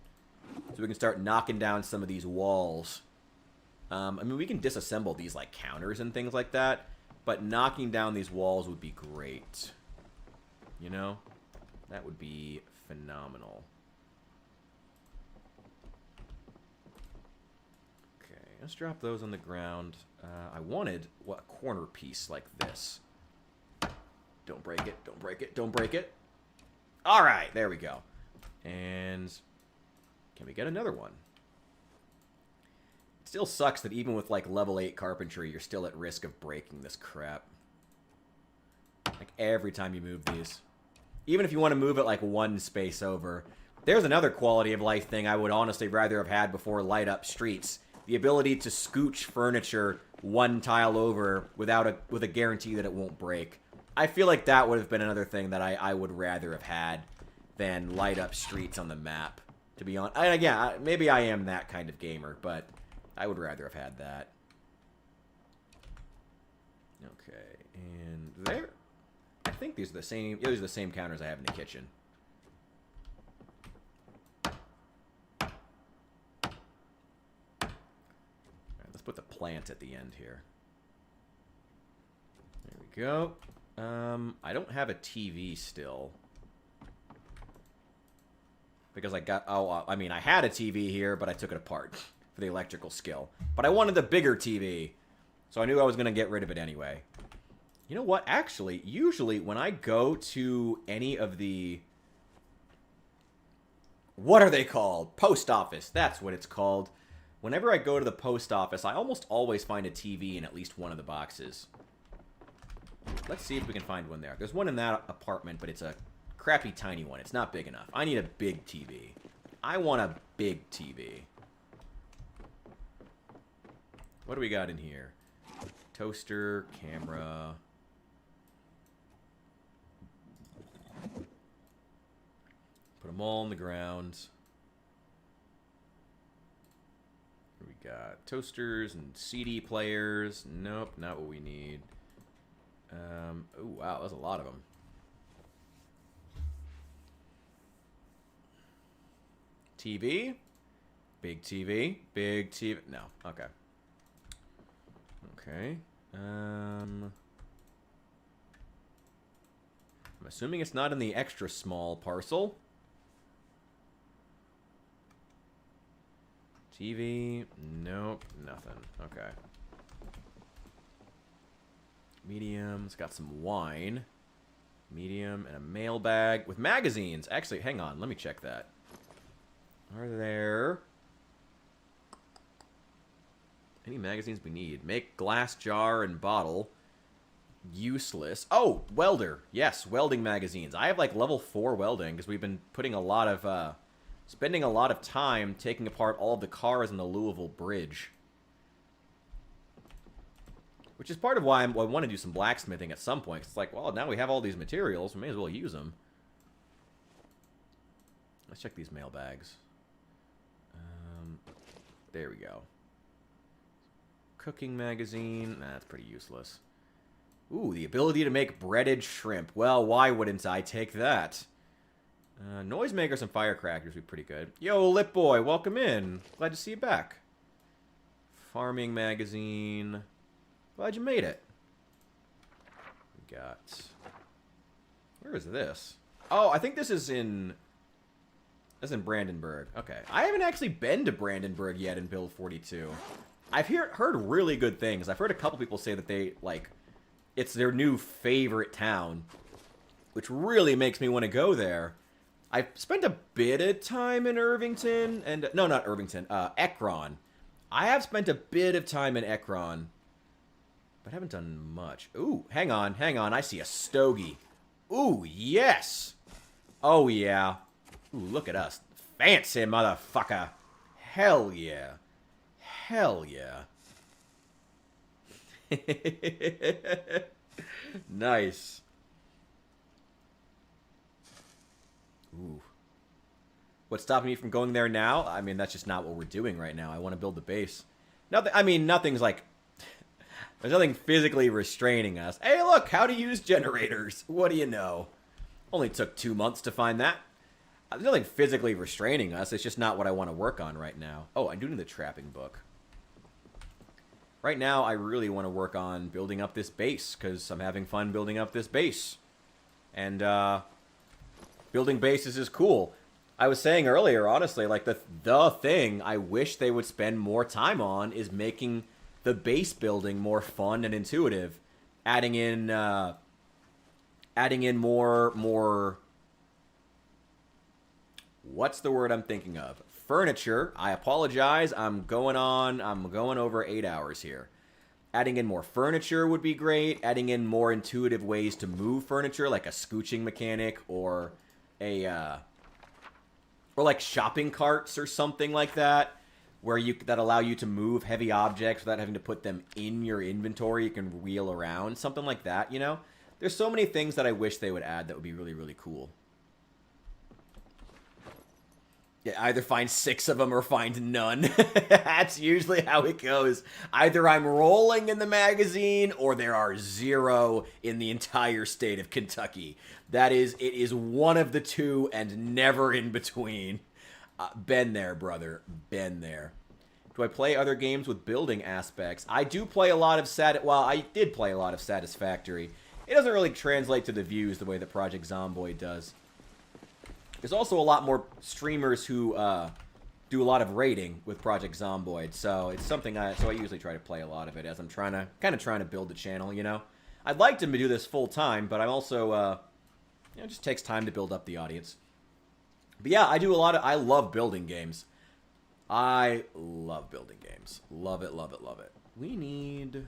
So we can start knocking down some of these walls. I mean, we can disassemble these, like, counters and things like that, but knocking down these walls would be great. You know? That would be phenomenal. Okay, let's drop those on the ground. I wanted a corner piece like this. Don't break it, don't break it, don't break it. All right, there we go. And can we get another one? It's Still sucks that even with, like, level 8 carpentry, you're still at risk of breaking this crap. Like, every time you move these. Even if you want to move it, like, one space over. There's another quality of life thing I would honestly rather have had before light up streets. The ability to scooch furniture one tile over with a guarantee that it won't break. I feel like that would have been another thing that I would rather have had than light up streets on the map. To be honest, again, maybe I am that kind of gamer, but I would rather have had that. Okay, and there. I think these are the same. Yeah, these are the same counters I have in the kitchen. All right, let's put the plant at the end here. There we go. I don't have a TV still. Because I got... Oh, I mean, I had a TV here, but I took it apart for the electrical skill. But I wanted the bigger TV, so I knew I was going to get rid of it anyway. You know what? Actually, usually when I go to any of the... What are they called? Post office. That's what it's called. Whenever I go to the post office, I almost always find a TV in at least one of the boxes. Let's see if we can find one there. There's one in that apartment, but it's a crappy tiny one. It's not big enough. I need a big TV. I want a big TV. What do we got in here? Toaster, camera. Put them all on the ground. We got toasters and CD players. Nope, not what we need. Oh, wow, there's a lot of them. TV. Big TV. Big TV. No, okay. Okay. I'm assuming it's not in the extra small parcel. TV. Nope, nothing. Okay. Medium. It's got some wine. Medium and a mailbag with magazines. Actually, hang on. Let me check that. Are there any magazines we need? Make glass jar and bottle. Useless. Oh, welder. Yes, welding magazines. I have like level 4 welding because we've been putting a lot of, spending a lot of time taking apart all of the cars on the Louisville Bridge. Which is part of why I want to do some blacksmithing at some point. It's like, well, now we have all these materials. We may as well use them. Let's check these mailbags. There we go. Cooking magazine. Nah, that's pretty useless. Ooh, the ability to make breaded shrimp. Well, why wouldn't I take that? Noisemakers and firecrackers would be pretty good. Yo, Lip Boy, welcome in. Glad to see you back. Farming magazine. Glad you made it. We got... Where is this? Oh, I think this is in... That's in Brandenburg. Okay. I haven't actually been to Brandenburg yet in Build 42. I've heard really good things. I've heard a couple people say that they, like... It's their new favorite town. Which really makes me want to go there. I've spent a bit of time in Irvington and... No, not Irvington. Ekron. I have spent a bit of time in Ekron. But haven't done much. Ooh, hang on, hang on. I see a stogie. Ooh, yes. Oh, yeah. Ooh, look at us. Fancy, motherfucker. Hell yeah. Hell yeah. Nice. Ooh. What's stopping me from going there now? I mean, that's just not what we're doing right now. I want to build the base. Nothing. I mean, nothing's like... There's nothing physically restraining us. Hey, look, how to use generators. What do you know? Only took 2 months to find that. There's nothing physically restraining us. It's just not what I want to work on right now. Oh, I do need the trapping book. Right now, I really want to work on building up this base, because I'm having fun building up this base. And, building bases is cool. I was saying earlier, honestly, like, the thing I wish they would spend more time on is making the base building more fun and intuitive. Adding in more... What's the word I'm thinking of? furniture. I apologize. I'm going over 8 hours here. Adding in more furniture would be great. Adding in more intuitive ways to move furniture, like a scooching mechanic or or like shopping carts or something like that, that allow you to move heavy objects without having to put them in your inventory. You can wheel around, something like that, you know? There's so many things that I wish they would add that would be really, really cool. Yeah, either find 6 of them or find none. That's usually how it goes. Either I'm rolling in the magazine or there are 0 in the entire state of Kentucky. It is one of the two and never in between. Been there, brother. Been there. Do I play other games with building aspects? I do play a lot of I did play a lot of Satisfactory. It doesn't really translate to the views the way that Project Zomboid does. There's also a lot more streamers who do a lot of raiding with Project Zomboid, so it's something I usually try to play a lot of it as I'm trying to build the channel, you know. I'd like to do this full time, but I'm also it just takes time to build up the audience. But yeah, I love building games. I love building games. Love it, love it, love it. We need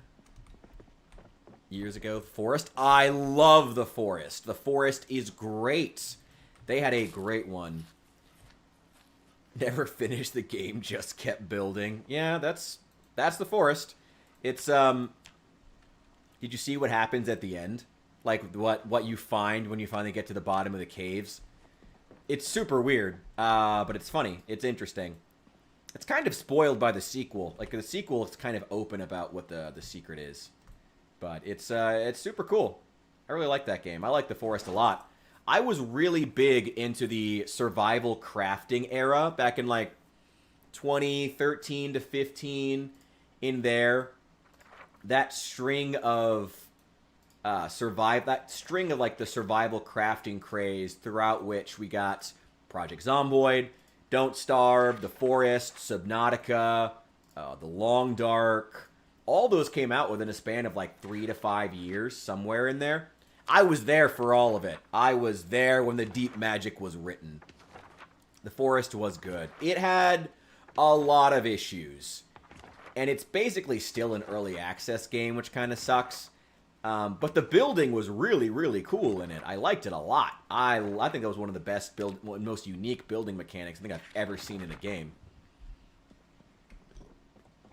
years ago Forest. I love the Forest. The Forest is great. They had a great one. Never finished the game, just kept building. Yeah, that's the Forest. It's did you see what happens at the end? Like what you find when you finally get to the bottom of the caves? It's super weird, but it's funny. It's interesting. It's kind of spoiled by the sequel. Like the sequel is kind of open about what the secret is. But it's super cool. I really like that game. I like the Forest a lot. I was really big into the survival crafting era back in like 2013 to 15 in there. That string of like the survival crafting craze throughout which we got Project Zomboid, Don't Starve, The Forest, Subnautica, The Long Dark. All those came out within a span of like 3 to 5 years, somewhere in there. I was there for all of it. I was there when the deep magic was written. The Forest was good. It had a lot of issues. And it's basically still an early access game, which kind of sucks. But the building was really, really cool in it. I liked it a lot. I think that was one of the best most unique building mechanics I think I've ever seen in a game.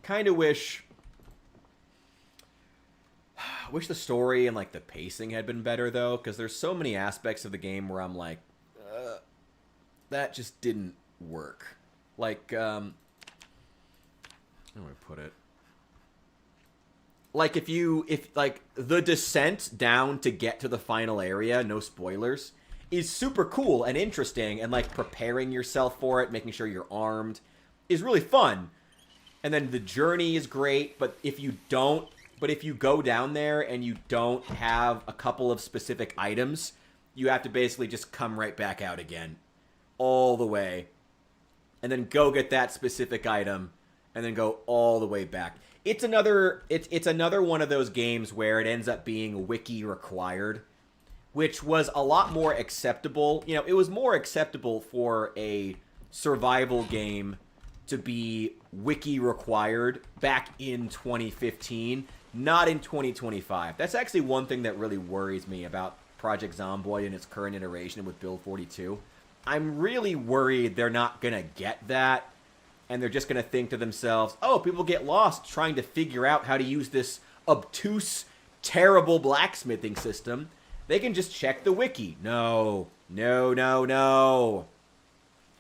Kind of wish the story and like the pacing had been better though, because there's so many aspects of the game where I'm like, that just didn't work. Like, how do I put it? Like if like the descent down to get to the final area, no spoilers, is super cool and interesting, and like preparing yourself for it, making sure you're armed, is really fun. And then the journey is great, but if you go down there and you don't have a couple of specific items, you have to basically just come right back out again. All the way. And then go get that specific item. And then go all the way back. It's another one of those games where it ends up being wiki required. Which was a lot more acceptable. You know, it was more acceptable for a survival game to be wiki required back in 2015. Not in 2025. That's actually one thing that really worries me about Project Zomboid in its current iteration with Build 42. I'm really worried they're not going to get that, and they're just going to think to themselves, oh, people get lost trying to figure out how to use this obtuse, terrible blacksmithing system. They can just check the wiki. No. No, no, no.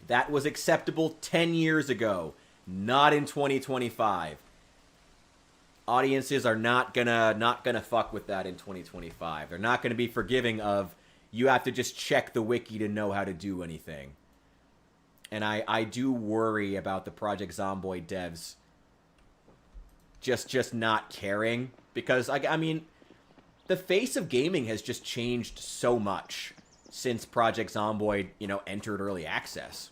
That was acceptable 10 years ago, not in 2025. Audiences are not gonna fuck with that in 2025. They're not gonna be forgiving of you have to just check the wiki to know how to do anything. And I do worry about the Project Zomboid devs just not caring, because I mean the face of gaming has just changed so much since Project Zomboid, you know, entered early access.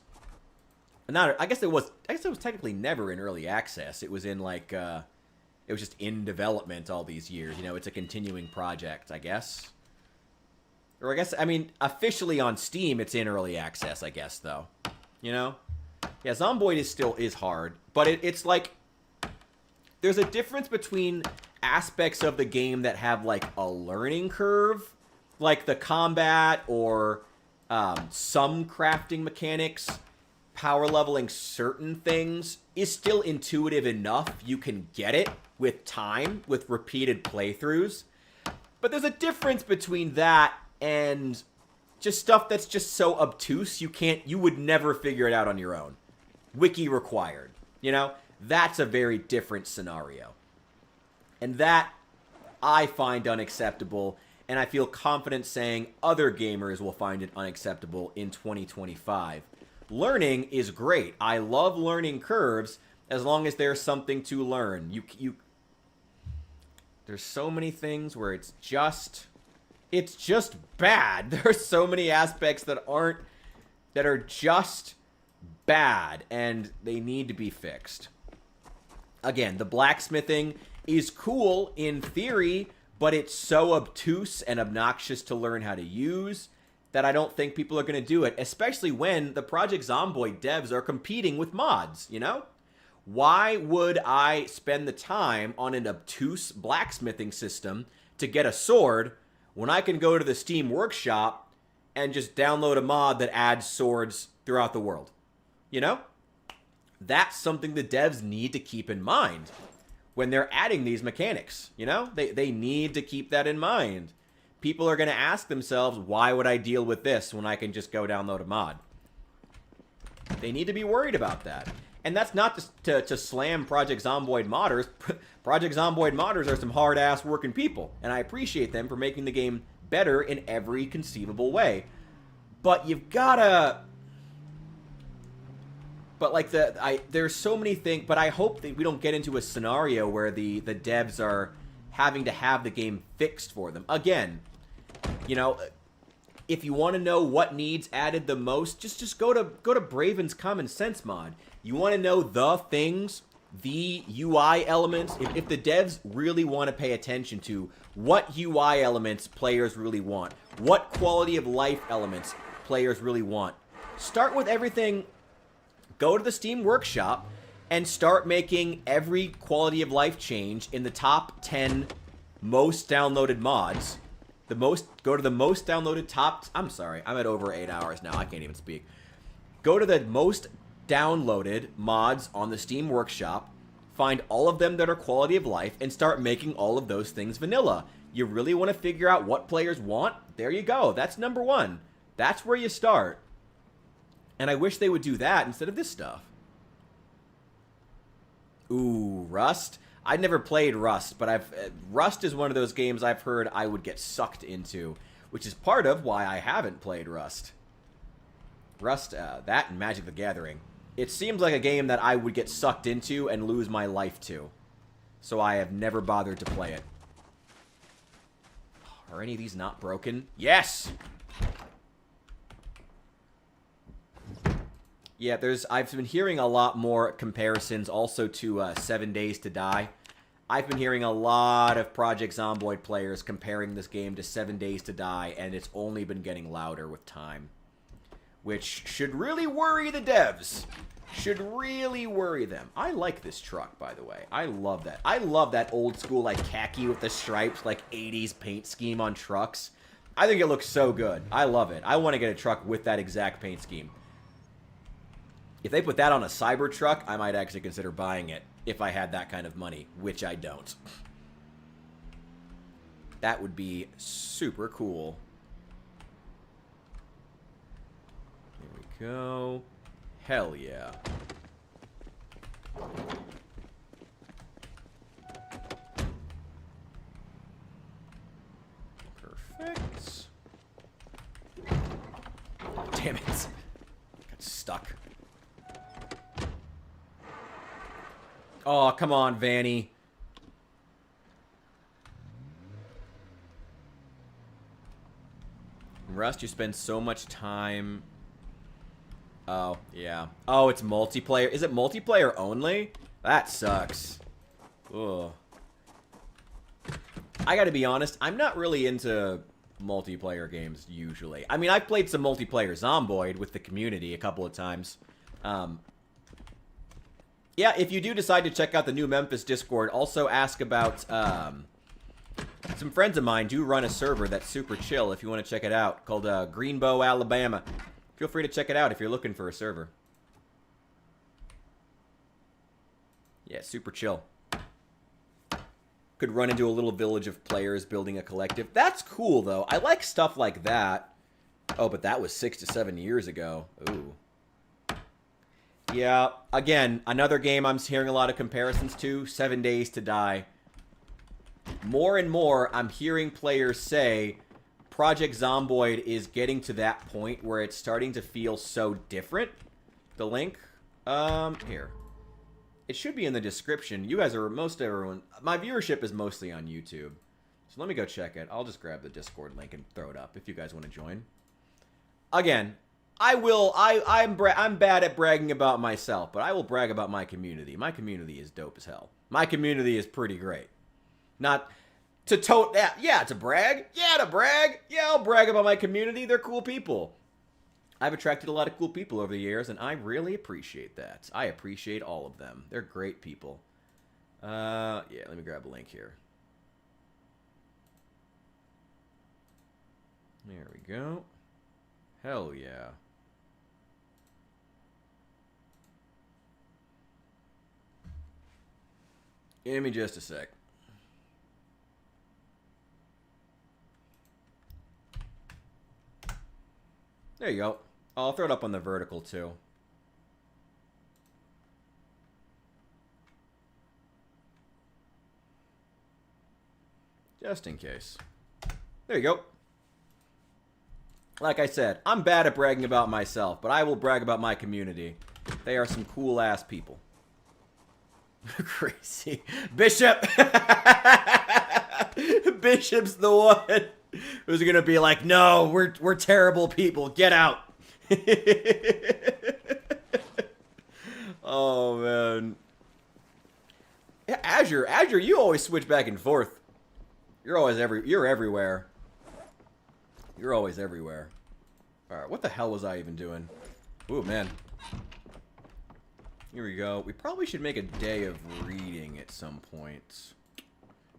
And I guess it was technically never in early access. It was in like it was just in development all these years. You know, it's a continuing project, I guess. Or I mean, officially on Steam, it's in early access, I guess, though. You know? Yeah, Zomboid is hard, but it's like there's a difference between aspects of the game that have like a learning curve, like the combat or some crafting mechanics, power leveling certain things is still intuitive enough. You can get it with time, with repeated playthroughs. But there's a difference between that and just stuff that's just so obtuse you would never figure it out on your own. Wiki required. You know? That's a very different scenario. And that I find unacceptable, and I feel confident saying other gamers will find it unacceptable in 2025. Learning is great. I love learning curves as long as there's something to learn. There's so many things where it's just bad. There's so many aspects that are just bad, and they need to be fixed. Again, the blacksmithing is cool in theory, but it's so obtuse and obnoxious to learn how to use that I don't think people are going to do it, especially when the Project Zomboid devs are competing with mods, you know? Why would I spend the time on an obtuse blacksmithing system to get a sword when I can go to the Steam Workshop and just download a mod that adds swords throughout the world? You know? That's something the devs need to keep in mind when they're adding these mechanics, you know? They need to keep that in mind. People are going to ask themselves, why would I deal with this when I can just go download a mod? They need to be worried about that. And that's not to slam Project Zomboid modders. Project Zomboid modders are some hard-ass working people, and I appreciate them for making the game better in every conceivable way. But you've gotta... But like there's so many things, but I hope that we don't get into a scenario where the devs are having to have the game fixed for them. Again, you know, if you want to know what needs added the most, just go to Braven's Common Sense mod. You want to know the things, the UI elements. If the devs really want to pay attention to what UI elements players really want, what quality of life elements players really want, start with everything. Go to the Steam Workshop and start making every quality of life change in the top 10 most downloaded mods. Go to the most downloaded I'm sorry, I'm at over 8 hours now. I can't even speak. Go to the most downloaded mods on the Steam Workshop, find all of them that are quality of life, and start making all of those things vanilla. You really want to figure out what players want? There you go. That's number one. That's where you start. And I wish they would do that instead of this stuff. Ooh, Rust? I've never played Rust, but Rust is one of those games I've heard I would get sucked into, which is part of why I haven't played Rust. Rust, that and Magic the Gathering. It seems like a game that I would get sucked into and lose my life to. So I have never bothered to play it. Are any of these not broken? Yes! Yeah, I've been hearing a lot more comparisons also to 7 Days to Die. I've been hearing a lot of Project Zomboid players comparing this game to 7 Days to Die, and it's only been getting louder with time. Which should really worry the devs. Should really worry them. I like this truck, by the way. I love that. I love that old school, like, khaki with the stripes, like, 80s paint scheme on trucks. I think it looks so good. I love it. I want to get a truck with that exact paint scheme. If they put that on a Cybertruck, I might actually consider buying it if I had that kind of money, which I don't. That would be super cool. Here we go. Hell yeah. Perfect. Damn it. Got stuck. Oh, come on, Vanny. Rust, you spend so much time... Oh, yeah. Oh, it's multiplayer. Is it multiplayer only? That sucks. Ugh. I gotta be honest, I'm not really into multiplayer games, usually. I mean, I've played some multiplayer Zomboid with the community a couple of times. Yeah, if you do decide to check out the new Memphis Discord, also ask about some friends of mine do run a server that's super chill if you want to check it out, called Greenbow, Alabama. Feel free to check it out if you're looking for a server. Yeah, super chill. Could run into a little village of players building a collective. That's cool, though. I like stuff like that. Oh, but that was 6 to 7 years ago. Ooh. Yeah, again, another game I'm hearing a lot of comparisons to, 7 Days to Die. More and more, I'm hearing players say Project Zomboid is getting to that point where it's starting to feel so different. The link? Here. It should be in the description. You guys are, most everyone, my viewership is mostly on YouTube. So let me go check it. I'll just grab the Discord link and throw it up if you guys want to join. Again, I'm bad at bragging about myself, but I will brag about my community. My community is dope as hell. My community is pretty great. Not to tote that. Yeah, to brag. Yeah, to brag. Yeah, I'll brag about my community. They're cool people. I've attracted a lot of cool people over the years, and I really appreciate that. I appreciate all of them. They're great people. Yeah, let me grab a link here. There we go. Hell yeah. Give me just a sec. There you go. I'll throw it up on the vertical too. Just in case. There you go. Like I said, I'm bad at bragging about myself, but I will brag about my community. They are some cool-ass people. Crazy. Bishop! Bishop's the one who's gonna be like, no, we're terrible people. Get out. Oh, man. Yeah, Azure, you always switch back and forth. You're everywhere. You're always everywhere. Alright, what the hell was I even doing? Ooh, man. Here we go. We probably should make a day of reading at some point.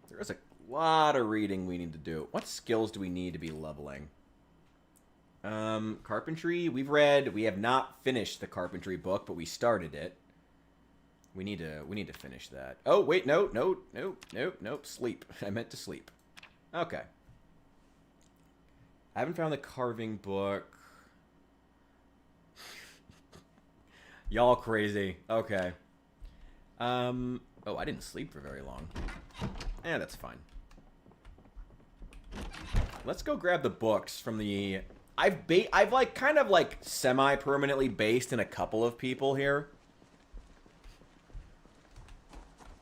There's a lot of reading we need to do. What skills do we need to be leveling? Carpentry. We have not finished the carpentry book, but we started it. We need to finish that. Oh, wait, no. Sleep. I meant to sleep. Okay. I haven't found the carving book. Y'all crazy. Okay. Oh, I didn't sleep for very long. Eh, that's fine. Let's go grab the books from the... I've like kind of like semi-permanently based in a couple of people here.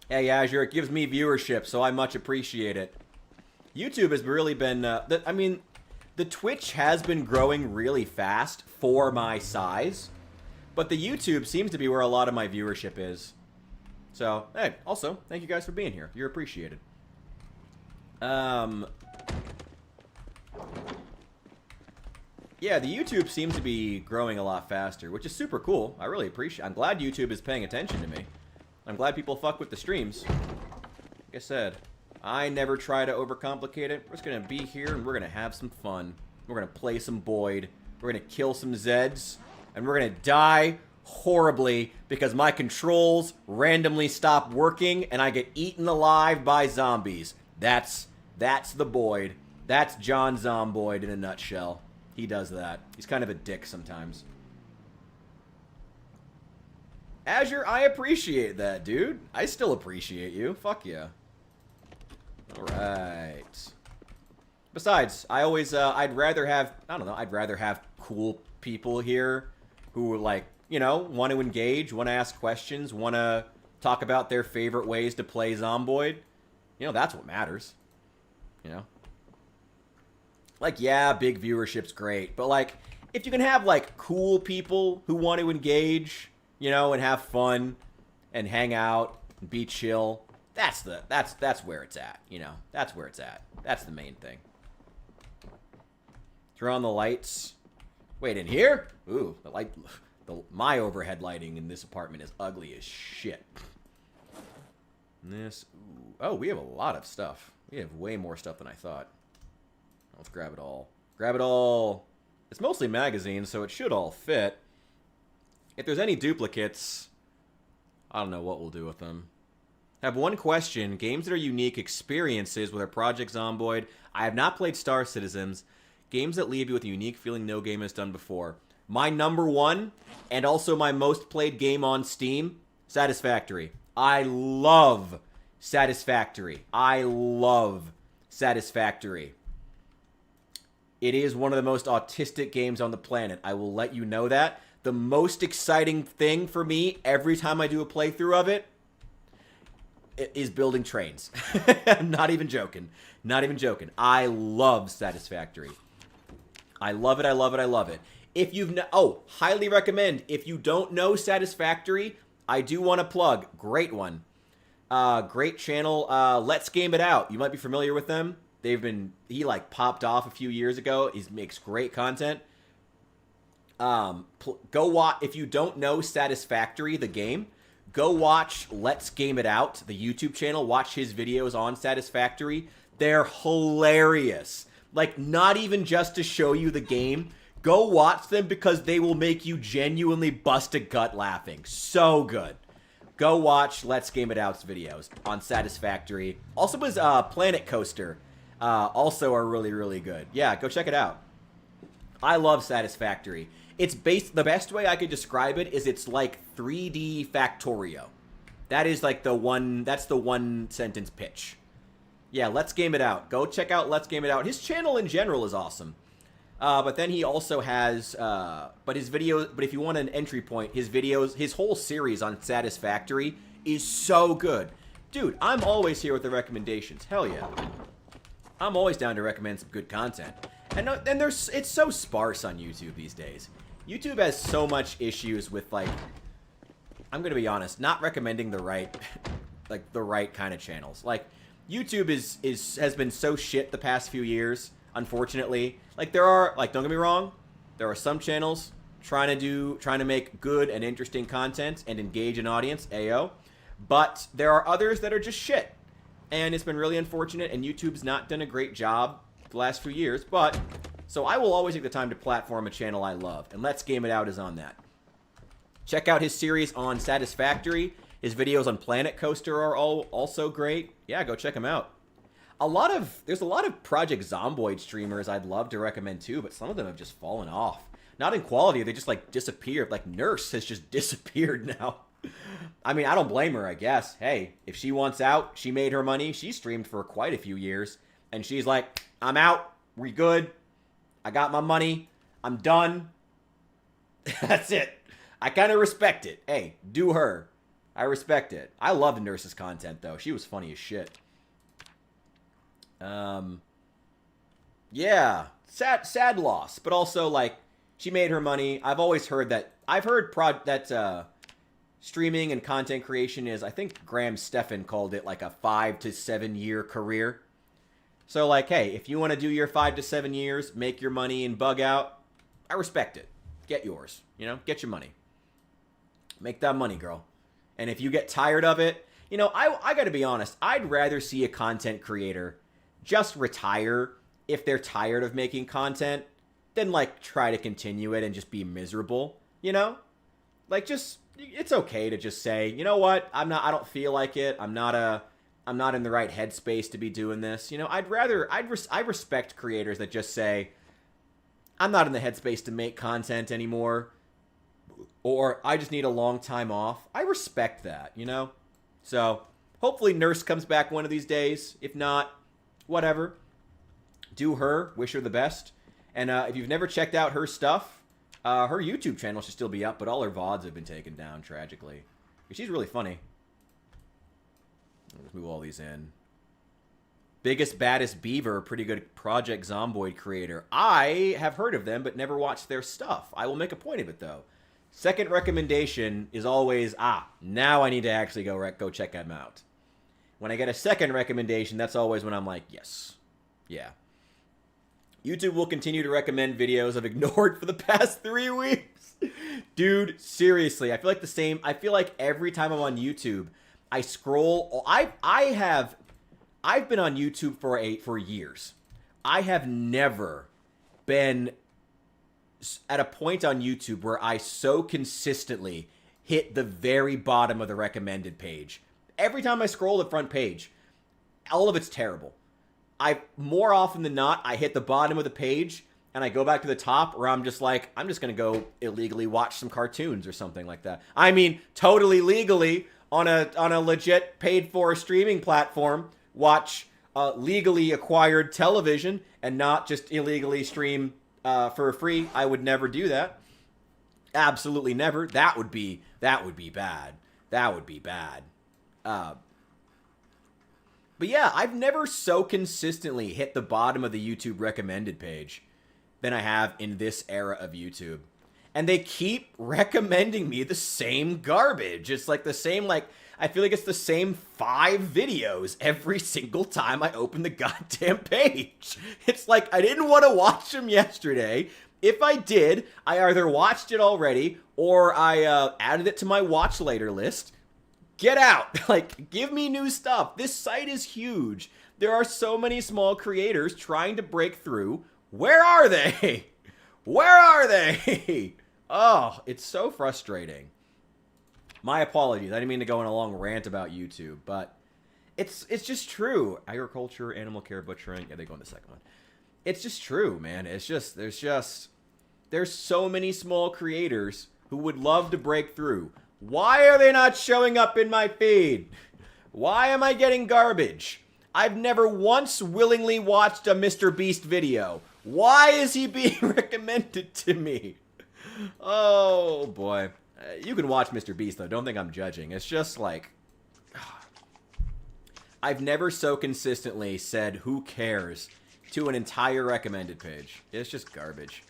Hey, Azure, it gives me viewership, so I much appreciate it. YouTube has really been... I mean, the Twitch has been growing really fast for my size. But the YouTube seems to be where a lot of my viewership is. So, hey, also, thank you guys for being here. You're appreciated. Yeah, the YouTube seems to be growing a lot faster, which is super cool. I really appreciate it. I'm glad YouTube is paying attention to me. I'm glad people fuck with the streams. Like I said, I never try to overcomplicate it. We're just going to be here and we're going to have some fun. We're going to play some Boyd. We're going to kill some Zeds. And we're going to die horribly because my controls randomly stop working and I get eaten alive by zombies. That's the Boyd. That's John Zomboid in a nutshell. He does that. He's kind of a dick sometimes. Azure, I appreciate that, dude. I still appreciate you. Fuck yeah. Alright. Besides, I always, I'd rather have cool people here who, like, you know, want to engage, want to ask questions, want to talk about their favorite ways to play Zomboid. You know, that's what matters. You know? Like, yeah, big viewership's great, but, like, if you can have, like, cool people who want to engage, you know, and have fun and hang out and be chill, that's where it's at, you know? That's where it's at. That's the main thing. Turn on the lights. Wait, in here? Ooh, My overhead lighting in this apartment is ugly as shit. This, ooh. Oh, we have a lot of stuff. We have way more stuff than I thought. Let's grab it all. Grab it all. It's mostly magazines, so it should all fit. If there's any duplicates, I don't know what we'll do with them. I have one question. Games that are unique experiences with our Project Zomboid. I have not played Star Citizens. Games that leave you with a unique feeling no game has done before. My number one, and also my most played game on Steam, Satisfactory. I love Satisfactory. I love Satisfactory. It is one of the most autistic games on the planet. I will let you know that. The most exciting thing for me every time I do a playthrough of it is building trains. I'm not even joking. Not even joking. I love Satisfactory. I love it. I love it. I love it. If you've highly recommend. If you don't know Satisfactory, I do want to plug. Great one. Great channel. Let's Game It Out. You might be familiar with them. He like popped off a few years ago. He makes great content. Go watch, if you don't know Satisfactory, the game, go watch Let's Game It Out, the YouTube channel. Watch his videos on Satisfactory. They're hilarious. Like, not even just to show you the game. Go watch them because they will make you genuinely bust a gut laughing. So good. Go watch Let's Game It Out's videos on Satisfactory. Also his Planet Coaster also are really, really good. Yeah, go check it out. I love Satisfactory. It's the best way I could describe it is it's like 3D Factorio. That is like that's the one sentence pitch. Yeah, Let's Game It Out. Go check out Let's Game It Out. His channel in general is awesome. But then he also has, but if you want an entry point, his whole series on Satisfactory is so good. Dude, I'm always here with the recommendations. Hell yeah. I'm always down to recommend some good content. And it's so sparse on YouTube these days. YouTube has so much issues with, like, I'm going to be honest, not recommending the right, like, the right kind of channels. Like, YouTube has been so shit the past few years, unfortunately. Like, don't get me wrong, there are some channels trying to make good and interesting content and engage an audience, AO. But there are others that are just shit. And it's been really unfortunate, and YouTube's not done a great job the last few years, but so I will always take the time to platform a channel I love, and Let's Game It Out is on that. Check out his series on Satisfactory. His videos on Planet Coaster are also great. Yeah, go check them out. There's a lot of Project Zomboid streamers I'd love to recommend too, but some of them have just fallen off. Not in quality, they just like disappeared. Like Nurse has just disappeared now. I mean, I don't blame her, I guess. Hey, if she wants out, she made her money. She streamed for quite a few years. And she's like, I'm out. We good. I got my money. I'm done. That's it. I kind of respect it. Hey, do her. I respect it. I loved Nurse's content, though. She was funny as shit. Yeah. Sad loss. But also, like, she made her money. I've always heard that. I've heard streaming and content creation is, I think Graham Stephan called it like a 5 to 7 year career. So like, hey, if you want to do your 5 to 7 years, make your money and bug out, I respect it. Get yours, get your money. Make that money, girl. And if you get tired of it, I got to be honest, I'd rather see a content creator just retire if they're tired of making content than like try to continue it and just be miserable, Like it's okay to just say, you know what? I don't feel like it. I'm not in the right headspace to be doing this. I respect creators that just say, I'm not in the headspace to make content anymore, or I just need a long time off. I respect that, So hopefully Nurse comes back one of these days. If not, whatever. Do her. Wish her the best. And if you've never checked out her stuff, her YouTube channel should still be up, but all her VODs have been taken down, tragically. She's really funny. Let's move all these in. Biggest Baddest Beaver, pretty good Project Zomboid creator. I have heard of them, but never watched their stuff. I will make a point of it, though. Second recommendation is always, now I need to actually go check them out. When I get a second recommendation, that's always when I'm like, yes. Yeah. YouTube will continue to recommend videos I've ignored for the past 3 weeks. Dude, seriously, I feel like the same. I feel like every time I'm on YouTube, I scroll. I've been on YouTube for years. I have never been at a point on YouTube where I so consistently hit the very bottom of the recommended page. Every time I scroll the front page, all of it's terrible. More often than not, I hit the bottom of the page and I go back to the top where I'm just like, I'm just going to go illegally watch some cartoons or something like that. I mean, totally legally on a legit paid for streaming platform, watch legally acquired television and not just illegally stream for free. I would never do that. Absolutely never. That would be bad. That would be bad. But yeah, I've never so consistently hit the bottom of the YouTube recommended page than I have in this era of YouTube. And they keep recommending me the same garbage. It's like the same, like, I feel like it's the same 5 videos every single time I open the goddamn page. It's like, I didn't want to watch them yesterday. If I did, I either watched it already or I added it to my watch later list. Get out. Like, give me new stuff. This site is huge. There are so many small creators trying to break through. Where are they? Where are they? Oh, it's so frustrating. My apologies. I didn't mean to go on a long rant about YouTube, but it's just true. Agriculture, animal care, butchering. Yeah, they go in the second one. It's just true, man. It's just, there's so many small creators who would love to break through. Why are they not showing up in my feed? Why am I getting garbage? I've never once willingly watched a Mr. Beast video. Why is he being recommended to me? Oh, boy. You can watch Mr. Beast, though. Don't think I'm judging. It's just like, I've never so consistently said, who cares, to an entire recommended page. It's just garbage.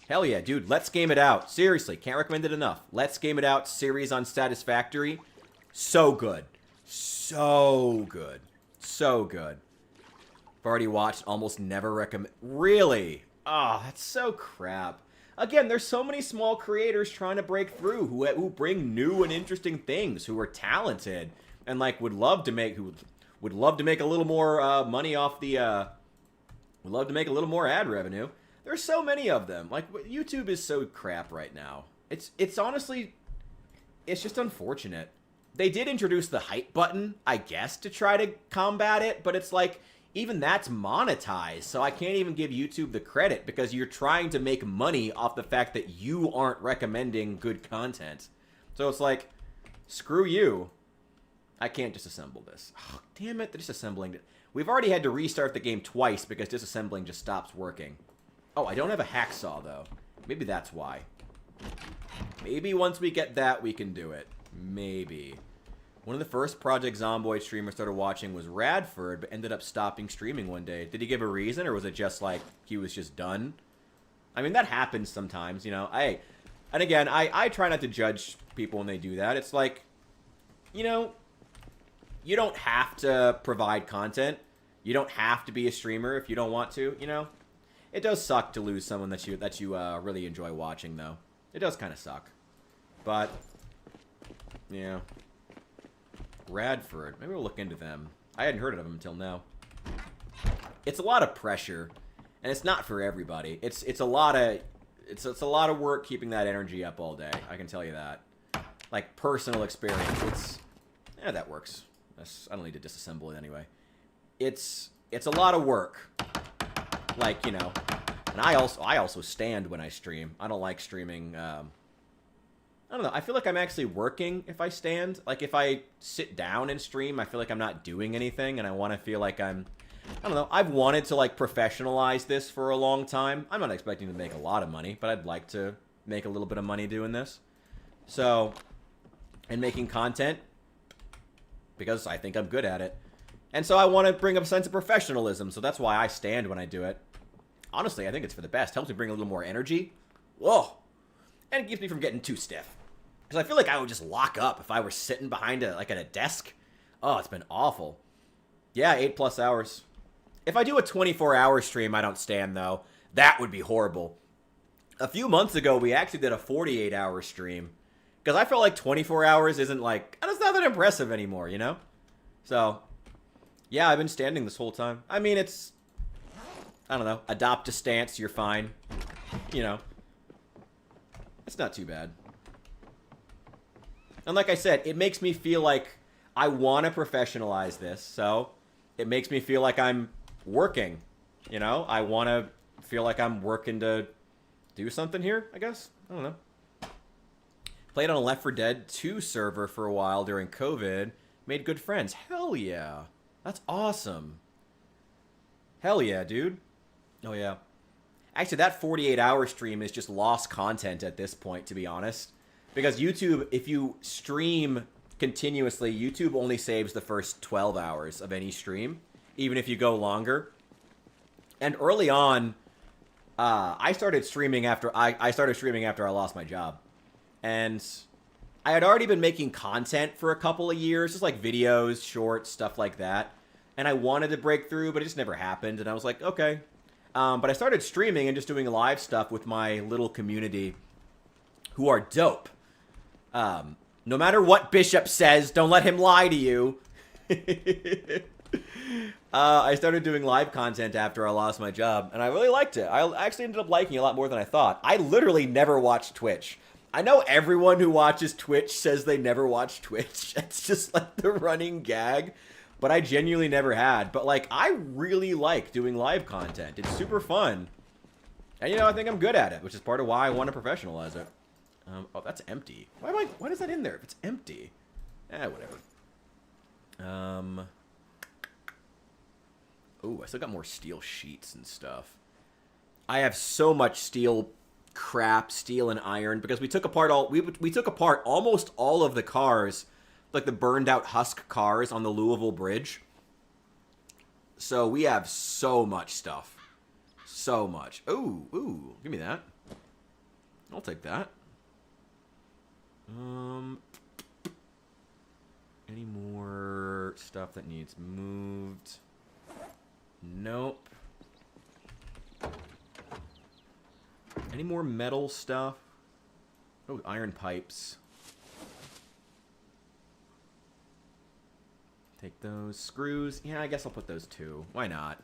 Hell yeah, dude. Let's Game It Out. Seriously, can't recommend it enough. Let's Game It Out series on Satisfactory. So good. So good. So good. I've already watched, almost never recommend. Really? Oh, that's so crap. Again, there's so many small creators trying to break through who bring new and interesting things, who are talented and like would love to make a little more money off the would love to make a little more ad revenue. There's so many of them. Like, YouTube is so crap right now. It's honestly, it's just unfortunate. They did introduce the hype button, I guess, to try to combat it, but it's like, even that's monetized, so I can't even give YouTube the credit because you're trying to make money off the fact that you aren't recommending good content. So it's like, screw you. I can't disassemble this. Oh, damn it, the disassembling. We've already had to restart the game twice because disassembling just stops working. Oh, I don't have a hacksaw, though. Maybe that's why. Maybe once we get that, we can do it. Maybe. One of the first Project Zomboid streamers started watching was Radford, but ended up stopping streaming one day. Did he give a reason, or was it just like he was just done? I mean, that happens sometimes, you know. And again, I try not to judge people when they do that. It's like, you know, you don't have to provide content. You don't have to be a streamer if you don't want to, you know. It does suck to lose someone that you really enjoy watching, though. It does kind of suck. But, yeah. Radford. Maybe we'll look into them. I hadn't heard of them until now. It's a lot of pressure, and it's not for everybody. It's a lot of work keeping that energy up all day. I can tell you that. Like personal experience. That works. I don't need to disassemble it anyway. It's a lot of work. Like, you know, and I also stand when I stream. I don't like streaming. I don't know. I feel like I'm actually working if I stand. Like, if I sit down and stream, I feel like I'm not doing anything, and I want to feel like I don't know. I've wanted to, like, professionalize this for a long time. I'm not expecting to make a lot of money, but I'd like to make a little bit of money doing this. So, and making content, because I think I'm good at it. And so I want to bring up a sense of professionalism, so that's why I stand when I do it. Honestly, I think it's for the best. Helps me bring a little more energy. Whoa. And it keeps me from getting too stiff. Because I feel like I would just lock up if I were sitting behind at a desk. Oh, it's been awful. Yeah, 8+ hours. If I do a 24-hour stream, I don't stand, though. That would be horrible. A few months ago, we actually did a 48-hour stream. Because I felt like 24 hours isn't like... It's not that impressive anymore, you know? So, yeah, I've been standing this whole time. I mean, it's... I don't know. Adopt a stance, you're fine. You know. It's not too bad. And like I said, it makes me feel like I want to professionalize this. So, it makes me feel like I'm working. You know? I want to feel like I'm working to do something here, I guess. I don't know. Played on a Left 4 Dead 2 server for a while during COVID. Made good friends. Hell yeah. That's awesome. Hell yeah, dude. Oh yeah. Actually, that 48-hour stream is just lost content at this point, to be honest. Because YouTube, if you stream continuously, YouTube only saves the first 12 hours of any stream, even if you go longer. And early on, I started streaming after I lost my job. And I had already been making content for a couple of years, just like videos, shorts, stuff like that. And I wanted to break through, but it just never happened. And I was like, okay. But I started streaming and just doing live stuff with my little community who are dope. No matter what Bishop says, don't let him lie to you. I started doing live content after I lost my job, and I really liked it. I actually ended up liking it a lot more than I thought. I literally never watched Twitch. I know everyone who watches Twitch says they never watch Twitch. It's just like the running gag. But I genuinely never had. But, like, I really like doing live content. It's super fun. And, you know, I think I'm good at it, which is part of why I want to professionalize it. Oh, that's empty. Why is that in there if it's empty? Whatever. Oh, I still got more steel sheets and stuff. I have so much steel crap, steel and iron, because we took apart we took apart almost all of the cars, like the burned out husk cars on the Louisville Bridge. So we have so much stuff. So much. Ooh, give me that. I'll take that. Any more stuff that needs moved? Nope. Any more metal stuff? Oh, iron pipes. Take those screws. Yeah, I guess I'll put those too. Why not?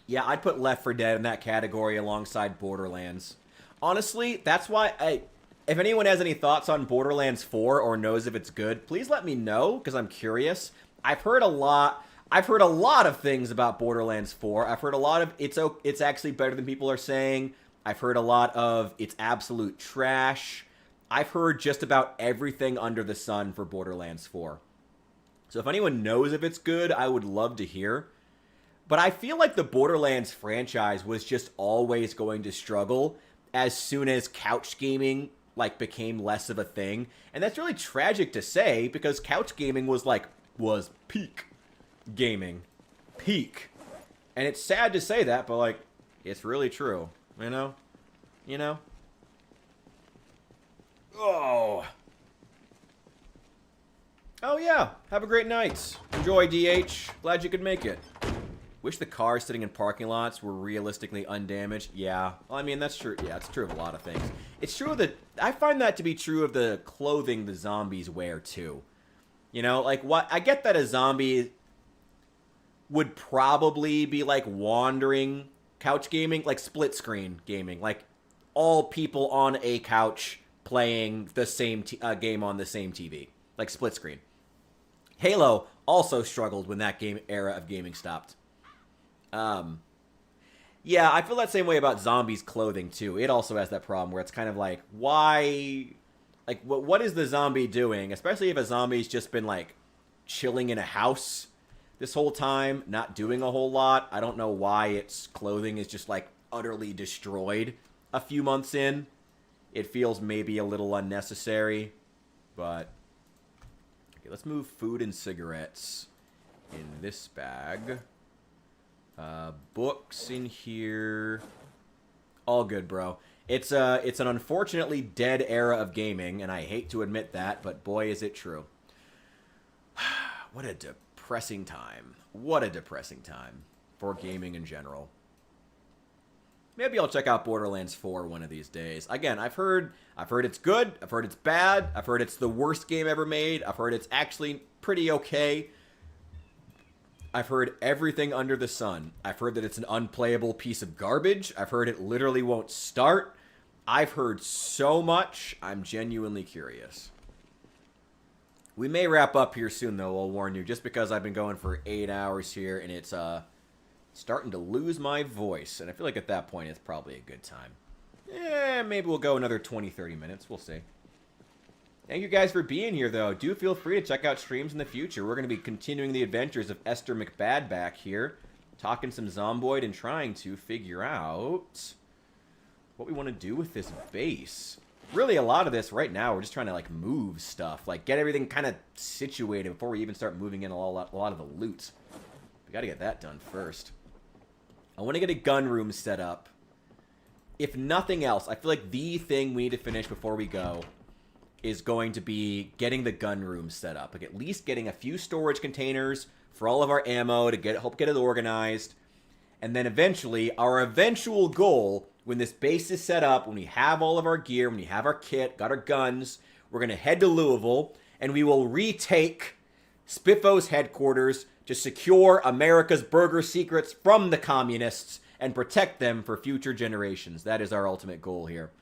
Yeah, I'd put Left 4 Dead in that category alongside Borderlands. Honestly, that's why if anyone has any thoughts on Borderlands 4 or knows if it's good, please let me know, because I'm curious. I've heard a lot of things about Borderlands 4. I've heard a lot of it's actually better than people are saying. I've heard a lot of it's absolute trash. I've heard just about everything under the sun for Borderlands 4. So if anyone knows if it's good, I would love to hear. But I feel like the Borderlands franchise was just always going to struggle as soon as couch gaming became less of a thing. And that's really tragic to say, because couch gaming was peak gaming. Peak. And it's sad to say that, but it's really true. You know? Oh yeah. Have a great night. Enjoy, DH. Glad you could make it. Wish the cars sitting in parking lots were realistically undamaged. Yeah. Well, I mean, that's true. Yeah, it's true of a lot of things. It's true that I find that to be true of the clothing the zombies wear too. You know, what I get that a zombie would probably be wandering couch gaming, split screen gaming, all people on a couch playing the same game on the same TV, split screen. Halo also struggled when that era of gaming stopped. Yeah, I feel that same way about zombies clothing too. It also has that problem where it's kind of why, what is the zombie doing? Especially if a zombie's just been chilling in a house this whole time, not doing a whole lot. I don't know why its clothing is just utterly destroyed a few months in. It feels maybe a little unnecessary, but okay, let's move food and cigarettes in this bag. Books in here. All good, bro. It's an unfortunately dead era of gaming, and I hate to admit that, but boy, is it true. What a depressing time. What a depressing time for gaming in general. Maybe I'll check out Borderlands 4 one of these days. Again, I've heard it's good. I've heard it's bad. I've heard it's the worst game ever made. I've heard it's actually pretty okay. I've heard everything under the sun. I've heard that it's an unplayable piece of garbage. I've heard it literally won't start. I've heard so much. I'm genuinely curious. We may wrap up here soon, though, I'll warn you, just because I've been going for 8 hours here, and it's starting to lose my voice. And I feel like at that point, it's probably a good time. Maybe we'll go another 20, 30 minutes. We'll see. Thank you guys for being here, though. Do feel free to check out streams in the future. We're going to be continuing the adventures of Esther McBadback here, talking some Zomboid and trying to figure out what we want to do with this base. Really, a lot of this right now, we're just trying to, like, move stuff. Like, get everything kind of situated before we even start moving in a lot of the loot. We got to get that done first. I want to get a gun room set up. If nothing else, I feel like the thing we need to finish before we go is going to be getting the gun room set up. Like, at least getting a few storage containers for all of our ammo to help get it organized. And then eventually, our eventual goal, when this base is set up, when we have all of our gear, when we have our kit, got our guns, we're going to head to Louisville, and we will retake Spiffo's headquarters to secure America's burger secrets from the communists and protect them for future generations. That is our ultimate goal here.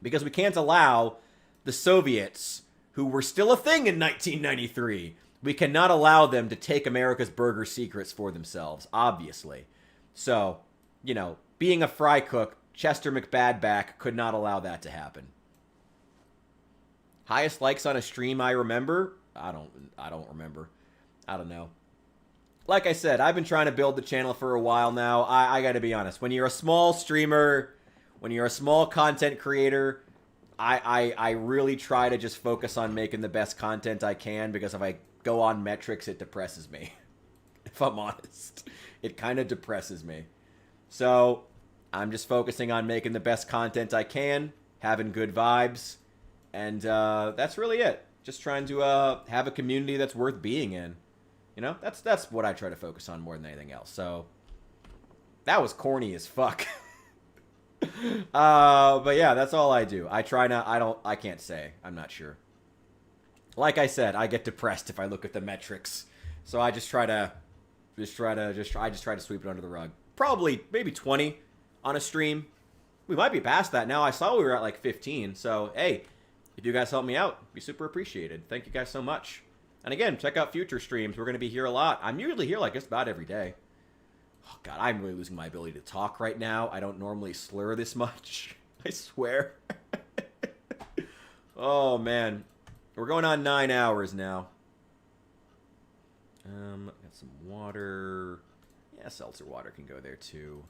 Because we can't allow the Soviets, who were still a thing in 1993, we cannot allow them to take America's burger secrets for themselves, obviously. So, you know, being a fry cook, Chester McBadback could not allow that to happen. Highest likes on a stream I remember? I don't remember. I don't know. Like I said, I've been trying to build the channel for a while now. I gotta be honest. When you're a small streamer, when you're a small content creator, I really try to just focus on making the best content I can, because if I go on metrics, it depresses me. If I'm honest. It kind of depresses me. So, I'm just focusing on making the best content I can, having good vibes, and that's really it. Just trying to have a community that's worth being in. You know, that's what I try to focus on more than anything else. So, that was corny as fuck. But yeah, that's all I do. I can't say. I'm not sure. Like I said, I get depressed if I look at the metrics. So I just try to sweep it under the rug. Probably maybe 20 on a stream. We might be past that now. I saw we were at like 15. So, hey, if you guys help me out, it'd be super appreciated. Thank you guys so much. And again, check out future streams. We're going to be here a lot. I'm usually here like just about every day. Oh, God, I'm really losing my ability to talk right now. I don't normally slur this much. I swear. Oh, man. We're going on 9 hours now. Got some water. Yeah, seltzer water can go there, too.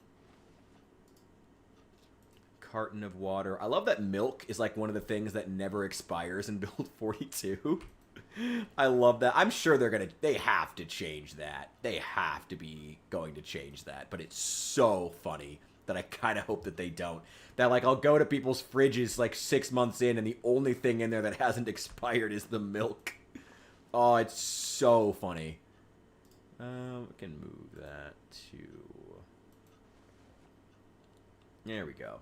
Carton of water. I love that milk is like one of the things that never expires in Build 42. I love that. I'm sure they have to change that. They have to be going to change that. But it's so funny that I kind of hope that they don't. That, like, I'll go to people's fridges, like, 6 months in, and the only thing in there that hasn't expired is the milk. Oh, it's so funny. We can move that to... There we go.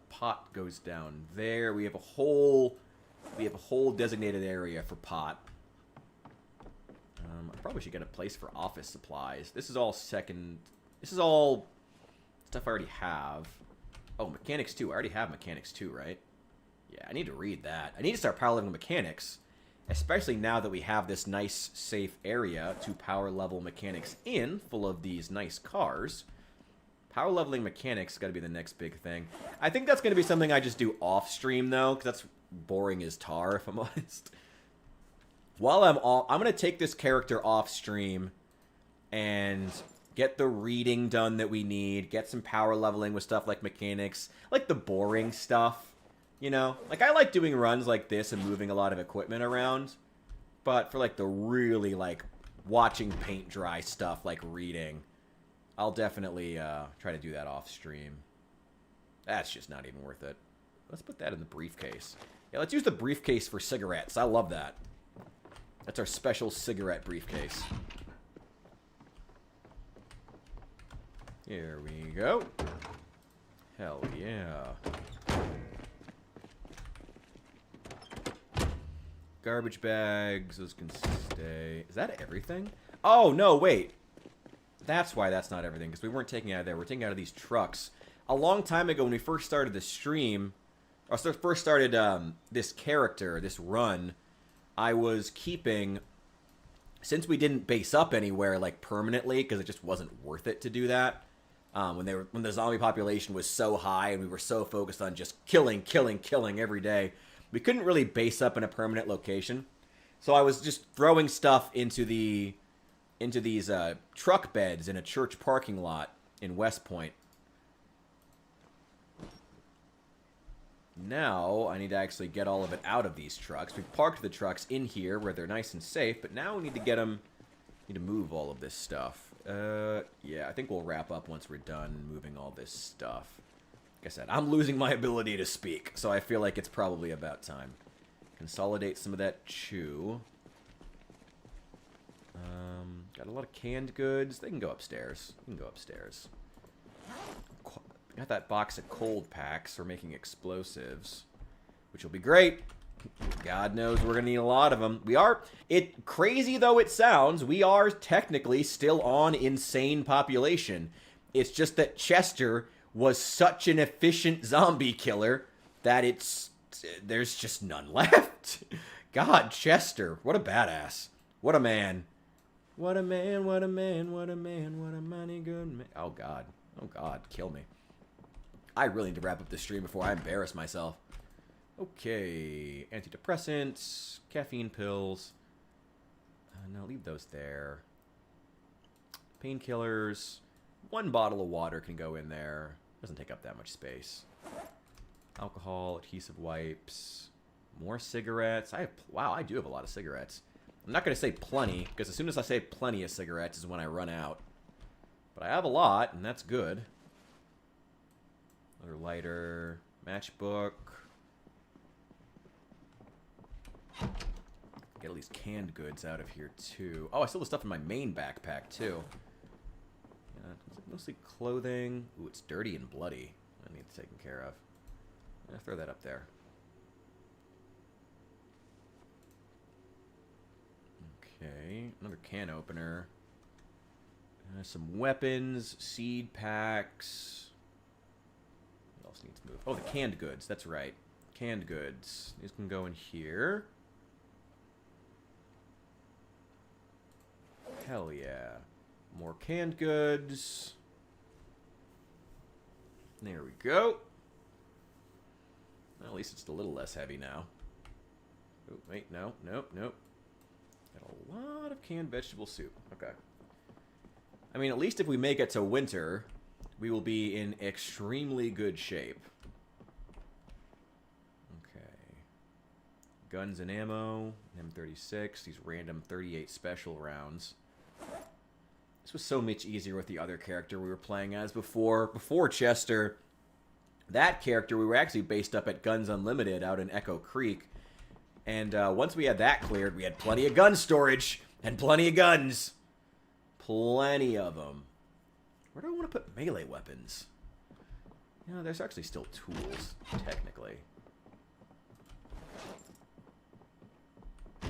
Pot goes down there. We have a whole designated area for pot. I probably should get a place for office supplies. This is all This is all stuff I already have. Oh, mechanics 2. I already have mechanics 2, right? Yeah, I need to read that. I need to start power leveling mechanics, especially now that we have this nice, safe area to power level mechanics in, full of these nice cars. Power leveling mechanics got to be the next big thing. I think that's going to be something I just do off stream, though, because that's boring as tar, if I'm honest. While I'm going to take this character off stream and get the reading done that we need, get some power leveling with stuff like mechanics, like the boring stuff, you know? Like, I like doing runs like this and moving a lot of equipment around, but for, like, the really, like, watching paint dry stuff like reading, I'll definitely try to do that off stream. That's just not even worth it. Let's put that in the briefcase. Yeah, let's use the briefcase for cigarettes. I love that. That's our special cigarette briefcase. Here we go. Hell yeah. Garbage bags, those can stay. Is that everything? Oh, no, wait. That's why that's not everything, because we weren't taking it out of there. We're taking it out of these trucks. A long time ago when we first started the stream, or first started this character, this run, I was keeping, since we didn't base up anywhere, like, permanently, because it just wasn't worth it to do that, when the zombie population was so high and we were so focused on just killing every day, we couldn't really base up in a permanent location. So I was just throwing stuff into these truck beds in a church parking lot in Westpoint. Now I need to actually get all of it out of these trucks. We've parked the trucks in here where they're nice and safe, but now we need to get them. Need to move all of this stuff. Yeah, I think we'll wrap up once we're done moving all this stuff. Like I said, I'm losing my ability to speak, so I feel like it's probably about time. Consolidate some of that chew. Got a lot of canned goods. They can go upstairs. You can go upstairs. Got that box of cold packs for making explosives, which will be great. God knows we're going to need a lot of them. We are, crazy though it sounds, we are technically still on insane population. It's just that Chester was such an efficient zombie killer that there's just none left. God, Chester, what a badass. What a man. What a man, what a man, what a man, what a mighty good man. Oh, God. Oh, God, kill me. I really need to wrap up this stream before I embarrass myself. Okay, antidepressants, caffeine pills. No, leave those there. Painkillers. 1 bottle of water can go in there. Doesn't take up that much space. Alcohol, adhesive wipes, more cigarettes. Wow, I do have a lot of cigarettes. I'm not going to say plenty, because as soon as I say plenty of cigarettes is when I run out. But I have a lot, and that's good. Another lighter, matchbook. Get all these canned goods out of here, too. Oh, I still have stuff in my main backpack, too. Yeah, mostly clothing. Ooh, it's dirty and bloody. I need it taken care of. Yeah, throw that up there. Okay, another can opener. Some weapons, seed packs. What else needs to move? Oh, the canned goods. That's right. Canned goods. These can go in here. Hell yeah. More canned goods. There we go. Well, at least it's a little less heavy now. Oh, wait, no, nope, nope. Got a lot of canned vegetable soup. Okay. I mean, at least if we make it to winter, we will be in extremely good shape. Okay. Guns and ammo. M36. These random 38 special rounds. This was so much easier with the other character we were playing as before. Before Chester, that character, we were actually based up at Guns Unlimited out in Echo Creek. And once we had that cleared, we had plenty of gun storage and plenty of guns. Plenty of them. Where do I want to put melee weapons? You know, there's actually still tools, technically. Oh,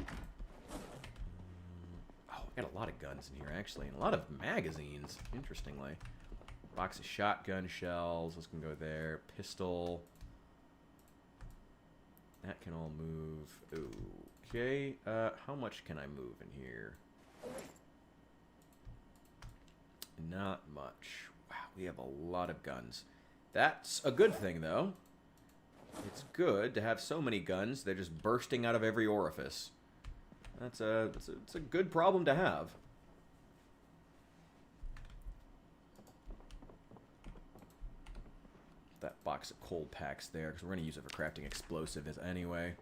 I got a lot of guns in here, actually, and a lot of magazines, interestingly. Box of shotgun shells. Those can go there. Pistol. That can all move. Okay. How much can I move in here? Not much. Wow, we have a lot of guns. That's a good thing, though. It's good to have so many guns. They're just bursting out of every orifice. It's a good problem to have. That box of cold packs there, because we're going to use it for crafting explosives anyway.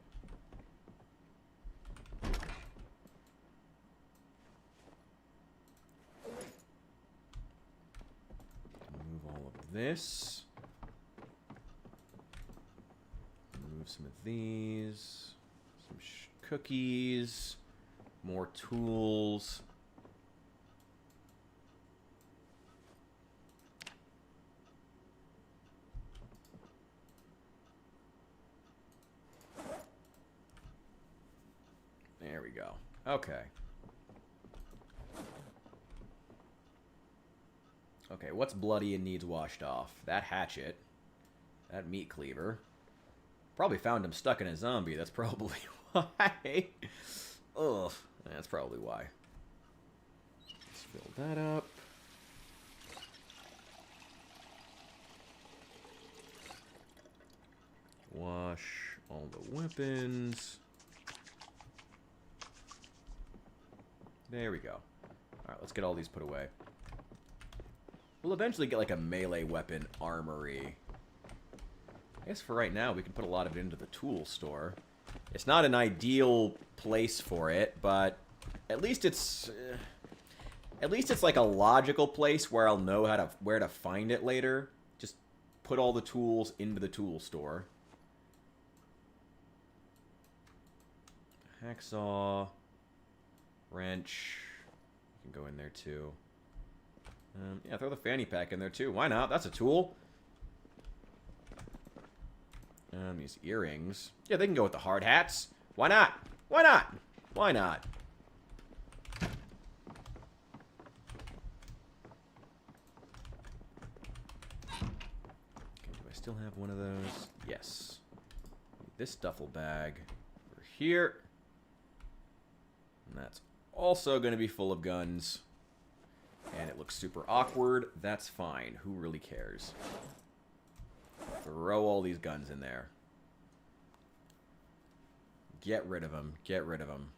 Move all of this. Move some of these. Some cookies. More tools. There we go. Okay. Okay, what's bloody and needs washed off? That hatchet. That meat cleaver. Probably found him stuck in a zombie. That's probably why. Ugh. That's probably why. Let's fill that up. Wash all the weapons. There we go. Alright, let's get all these put away. We'll eventually get like a melee weapon armory. I guess for right now we can put a lot of it into the tool store. It's not an ideal place for it, but at least it's like a logical place where I'll know where to find it later. Just put all the tools into the tool store. Hacksaw, wrench, you can go in there too. Yeah, throw the fanny pack in there too. Why not? That's a tool. These earrings. Yeah, they can go with the hard hats. Why not? Why not? Why not? Okay, do I still have one of those? Yes. This duffel bag over here. And that's also going to be full of guns. And it looks super awkward. That's fine. Who really cares? Throw all these guns in there. Get rid of them. Get rid of them.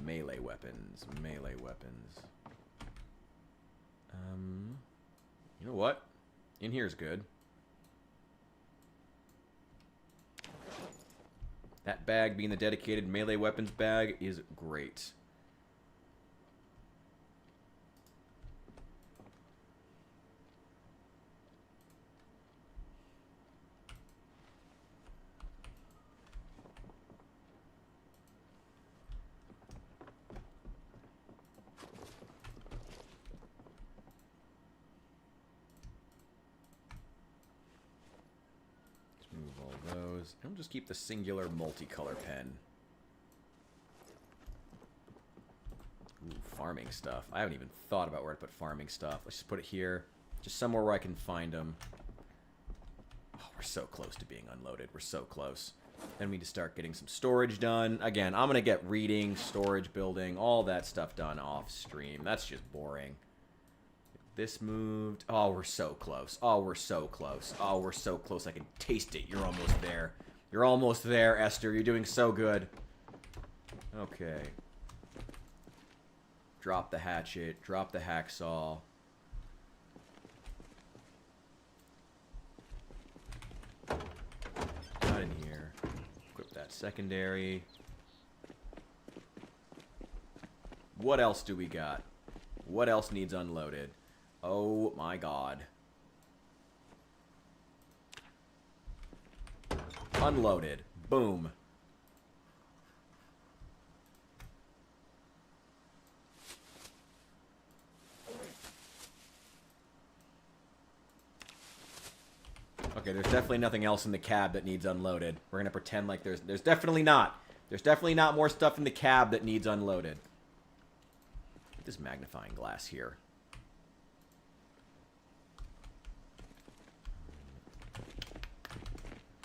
Melee weapons. Melee weapons. You know what? In here is good. That bag being the dedicated melee weapons bag is great. And we'll just keep the singular multicolor pen. Ooh, farming stuff. I haven't even thought about where to put farming stuff. Let's just put it here. Just somewhere where I can find them. Oh, we're so close to being unloaded. We're so close. Then we need to start getting some storage done. Again, I'm going to get reading, storage, building, all that stuff done off stream. That's just boring. This moved. Oh, we're so close. Oh, we're so close. Oh, we're so close. I can taste it. You're almost there. You're almost there, Esther. You're doing so good. Okay. Drop the hatchet. Drop the hacksaw. Not in here. Equip that secondary. What else do we got? What else needs unloaded? Oh my god. Unloaded. Boom. Okay, there's definitely nothing else in the cab that needs unloaded. We're gonna pretend like there's definitely not. There's definitely not more stuff in the cab that needs unloaded. This magnifying glass here.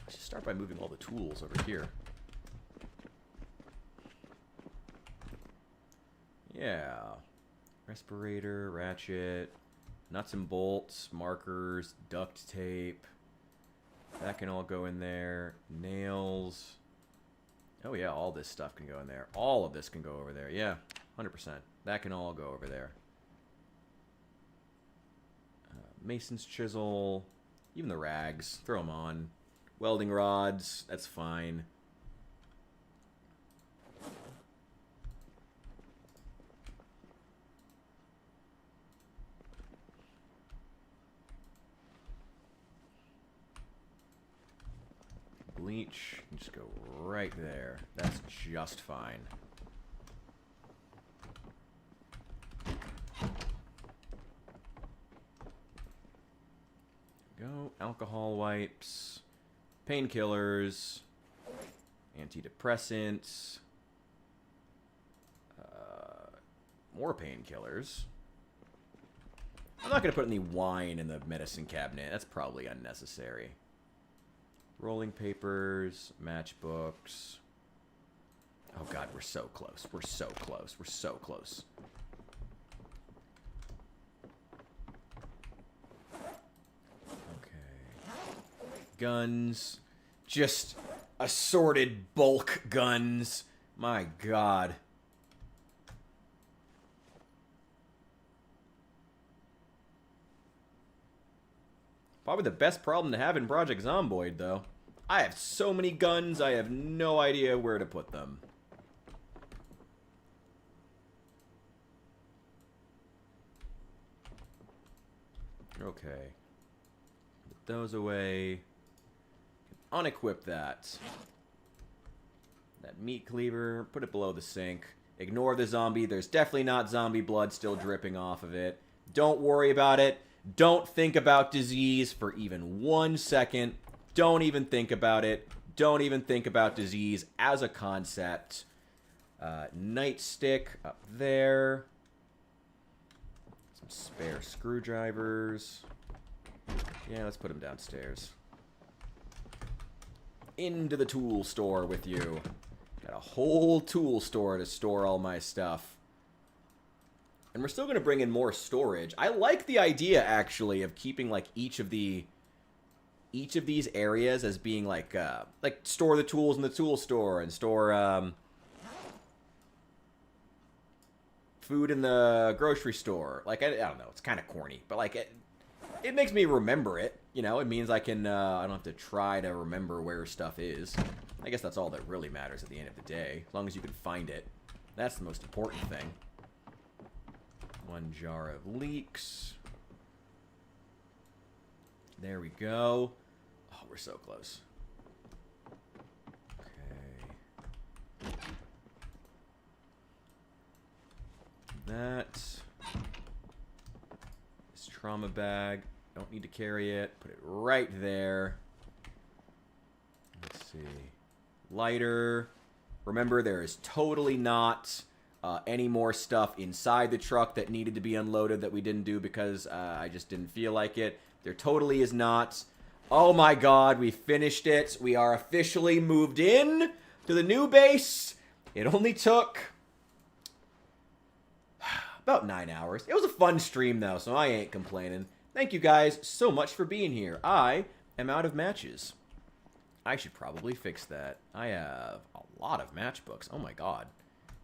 Start by moving all the tools over here. Yeah. Respirator, ratchet, nuts and bolts, markers, duct tape. That can all go in there. Nails. Oh yeah, all this stuff can go in there. All of this can go over there. Yeah, 100%. That can all go over there. Mason's chisel. Even the rags. Throw them on. Welding rods, that's fine. leech. Just go right there. That's just fine. Go. Alcohol wipes. Painkillers. Antidepressants. More painkillers. I'm not going to put any wine in the medicine cabinet. That's probably unnecessary. Rolling papers, matchbooks. Oh god, we're so close. We're so close. We're so close. Okay. Guns. Just assorted bulk guns. My god. Probably the best problem to have in Project Zomboid, though. I have so many guns, I have no idea where to put them. Okay. Put those away. Unequip that. That meat cleaver, put it below the sink. Ignore the zombie. There's definitely not zombie blood still dripping off of it. Don't worry about it. Don't think about disease for even 1 second. Don't even think about it. Don't even think about disease as a concept. Nightstick up there. Some spare screwdrivers. Yeah, let's put them downstairs. Into the tool store with you. Got a whole tool store to store all my stuff. And we're still going to bring in more storage. I like the idea, actually, of keeping, like, each of these areas as being, like store the tools in the tool store and store, food in the grocery store. Like, I don't know. It's kind of corny. But, like, it makes me remember it. You know, it means I can, I don't have to try to remember where stuff is. I guess that's all that really matters at the end of the day. As long as you can find it. That's the most important thing. 1 jar of leeks. There we go. Oh, we're so close. Okay. That. This trauma bag. Don't need to carry it. Put it right there. Let's see. Lighter. Remember, there is totally not any more stuff inside the truck that needed to be unloaded that we didn't do because I just didn't feel like it. There totally is not. Oh my god, we finished it. We are officially moved in to the new base. It only took about 9 hours. It was a fun stream though, so I ain't complaining. Thank you guys so much for being here. I am out of matches. I should probably fix that. I have a lot of matchbooks. Oh my god.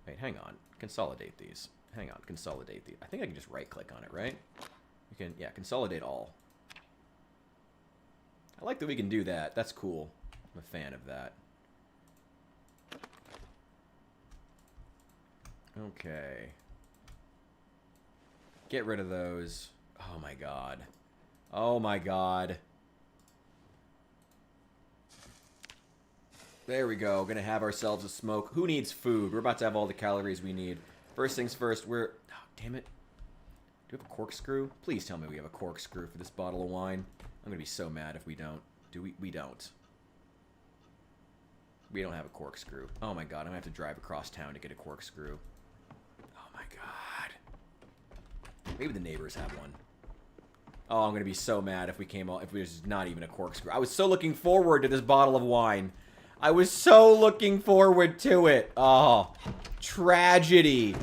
Wait, hang on. Consolidate these. Hang on, consolidate these. I think I can just right-click on it, right? You can, yeah, consolidate all. I like that we can do that. That's cool. I'm a fan of that. Okay. Get rid of those. Oh my god. Oh my god. There we go. Gonna have ourselves a smoke. Who needs food? We're about to have all the calories we need. First things first, we're... Oh, damn it. Do we have a corkscrew? Please tell me we have a corkscrew for this bottle of wine. I'm gonna be so mad if we don't. Do we? We don't. We don't have a corkscrew. Oh my god, I'm gonna have to drive across town to get a corkscrew. Oh my god. Maybe the neighbors have one. Oh, I'm gonna be so mad if we came out, if there's not even a corkscrew. I was so looking forward to this bottle of wine. I was so looking forward to it. Oh, tragedy.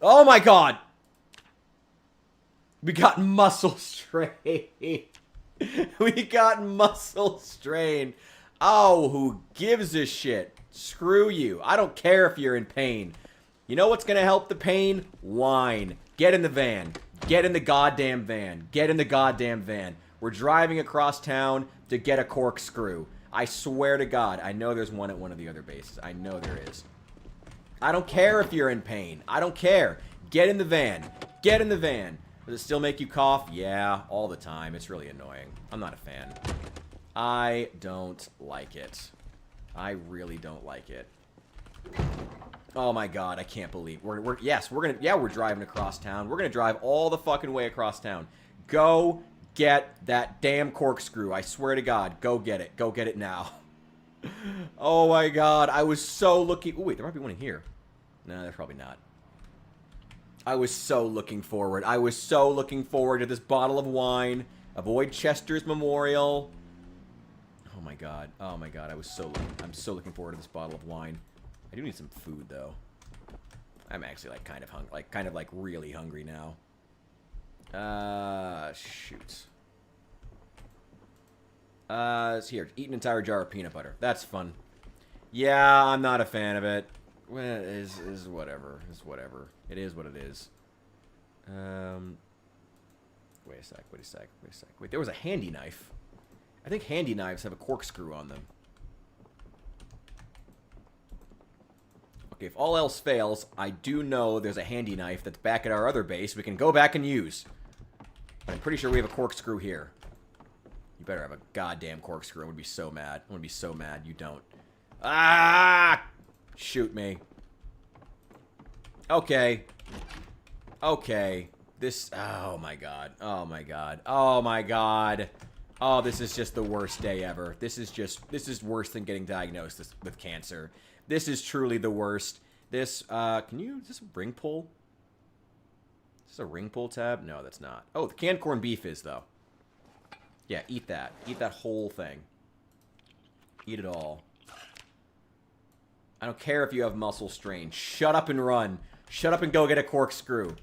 Oh my god. We got muscle strain. We got muscle strain. Oh, who gives a shit? Screw you. I don't care if you're in pain. You know what's going to help the pain? Wine. Get in the van. Get in the goddamn van. Get in the goddamn van. We're driving across town to get a corkscrew. I swear to God, I know there's one at one of the other bases. I know there is. I don't care if you're in pain. I don't care. Get in the van. Get in the van. Does it still make you cough? Yeah, all the time. It's really annoying. I'm not a fan. I don't like it. I really don't like it. Oh my god, I can't believe we're driving across town. We're gonna drive all the fucking way across town. Go get that damn corkscrew. I swear to God, go get it. Go get it now. Oh my god, I was so looking. Oh wait, there might be one in here. No, there's probably not. I was so looking forward. I was so looking forward to this bottle of wine. Avoid Chester's Memorial. Oh my god. Oh my god, I'm so looking forward to this bottle of wine. I do need some food though. I'm actually like kind of really hungry now. Shoot. Here, eat an entire jar of peanut butter. That's fun. Yeah, I'm not a fan of it. Well, it is whatever. It's whatever. It is what it is. Wait a sec. Wait, there was a handy knife. I think handy knives have a corkscrew on them. Okay, if all else fails, I do know there's a handy knife that's back at our other base we can go back and use. But I'm pretty sure we have a corkscrew here. You better have a goddamn corkscrew. I'm gonna be so mad. I'm gonna be so mad you don't. Ah! Shoot me. Okay. Okay. This... Oh, my God. Oh, my God. Oh, my God. Oh, this is just the worst day ever. This is worse than getting diagnosed with cancer. This is truly the worst. This, is this a ring pull? Is this a ring pull tab? No, that's not. Oh, the canned corned beef is, though. Yeah, eat that. Eat that whole thing. Eat it all. I don't care if you have muscle strain. Shut up and run. Shut up and go get a corkscrew.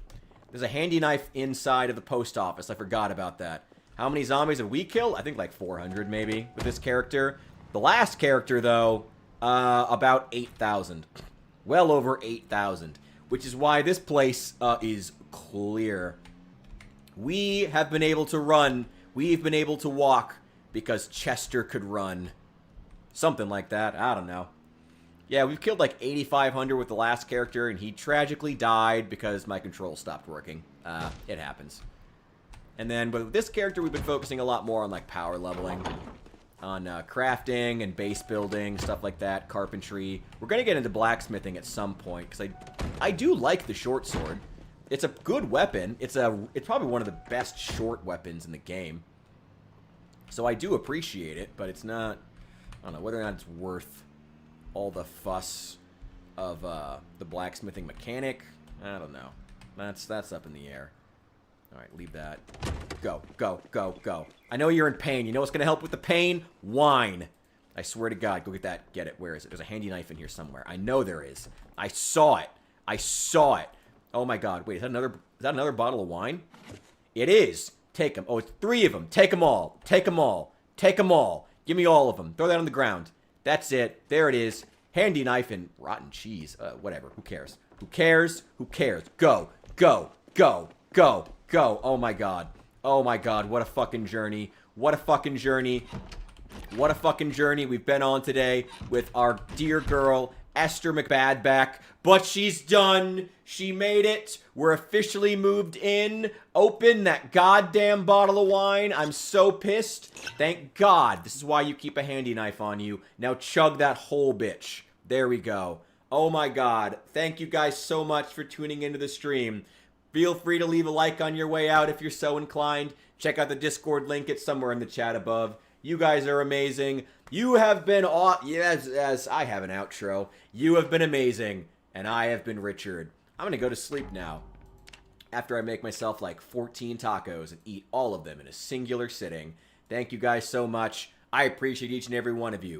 There's a handy knife inside of the post office. I forgot about that. How many zombies have we killed? I think like 400 maybe with this character. The last character, though, about 8,000. Well over 8,000. Which is why this place is clear. We have been able to run. We've been able to walk because Chester could run. Something like that. I don't know. Yeah, we've killed like 8,500 with the last character, and he tragically died because my controls stopped working. It happens. And then with this character, we've been focusing a lot more on like power leveling. On crafting and base building, stuff like that, carpentry. We're going to get into blacksmithing at some point, because I do like the short sword. It's a good weapon. It's probably one of the best short weapons in the game. So I do appreciate it, but it's not... I don't know whether or not it's worth all the fuss of the blacksmithing mechanic. I don't know. That's up in the air. Alright, leave that. Go, go, go, go. I know you're in pain. You know what's going to help with the pain? Wine. I swear to God, go get that. Get it. Where is it? There's a handy knife in here somewhere. I know there is. I saw it. I saw it. Oh my God. Wait, is that another bottle of wine? It is. Take them. Oh, it's 3 of them. Take them all. Take them all. Take them all. Give me all of them. Throw that on the ground. That's it. There it is. Handy knife and rotten cheese. Whatever. Who cares? Who cares? Who cares? Go. Go. Go. Go. Go. Oh my God. Oh my God. What a fucking journey. What a fucking journey. What a fucking journey we've been on today with our dear girl, Esther McBadback. But she's done. She made it. We're officially moved in. Open that goddamn bottle of wine. I'm so pissed. Thank God. This is why you keep a handy knife on you. Now chug that whole bitch. There we go. Oh my God. Thank you guys so much for tuning into the stream. Feel free to leave a like on your way out if you're so inclined. Check out the Discord link. It's somewhere in the chat above. You guys are amazing. You have been yes, I have an outro. You have been amazing. And I have been Richard. I'm going to go to sleep now. After I make myself like 14 tacos and eat all of them in a singular sitting. Thank you guys so much. I appreciate each and every one of you.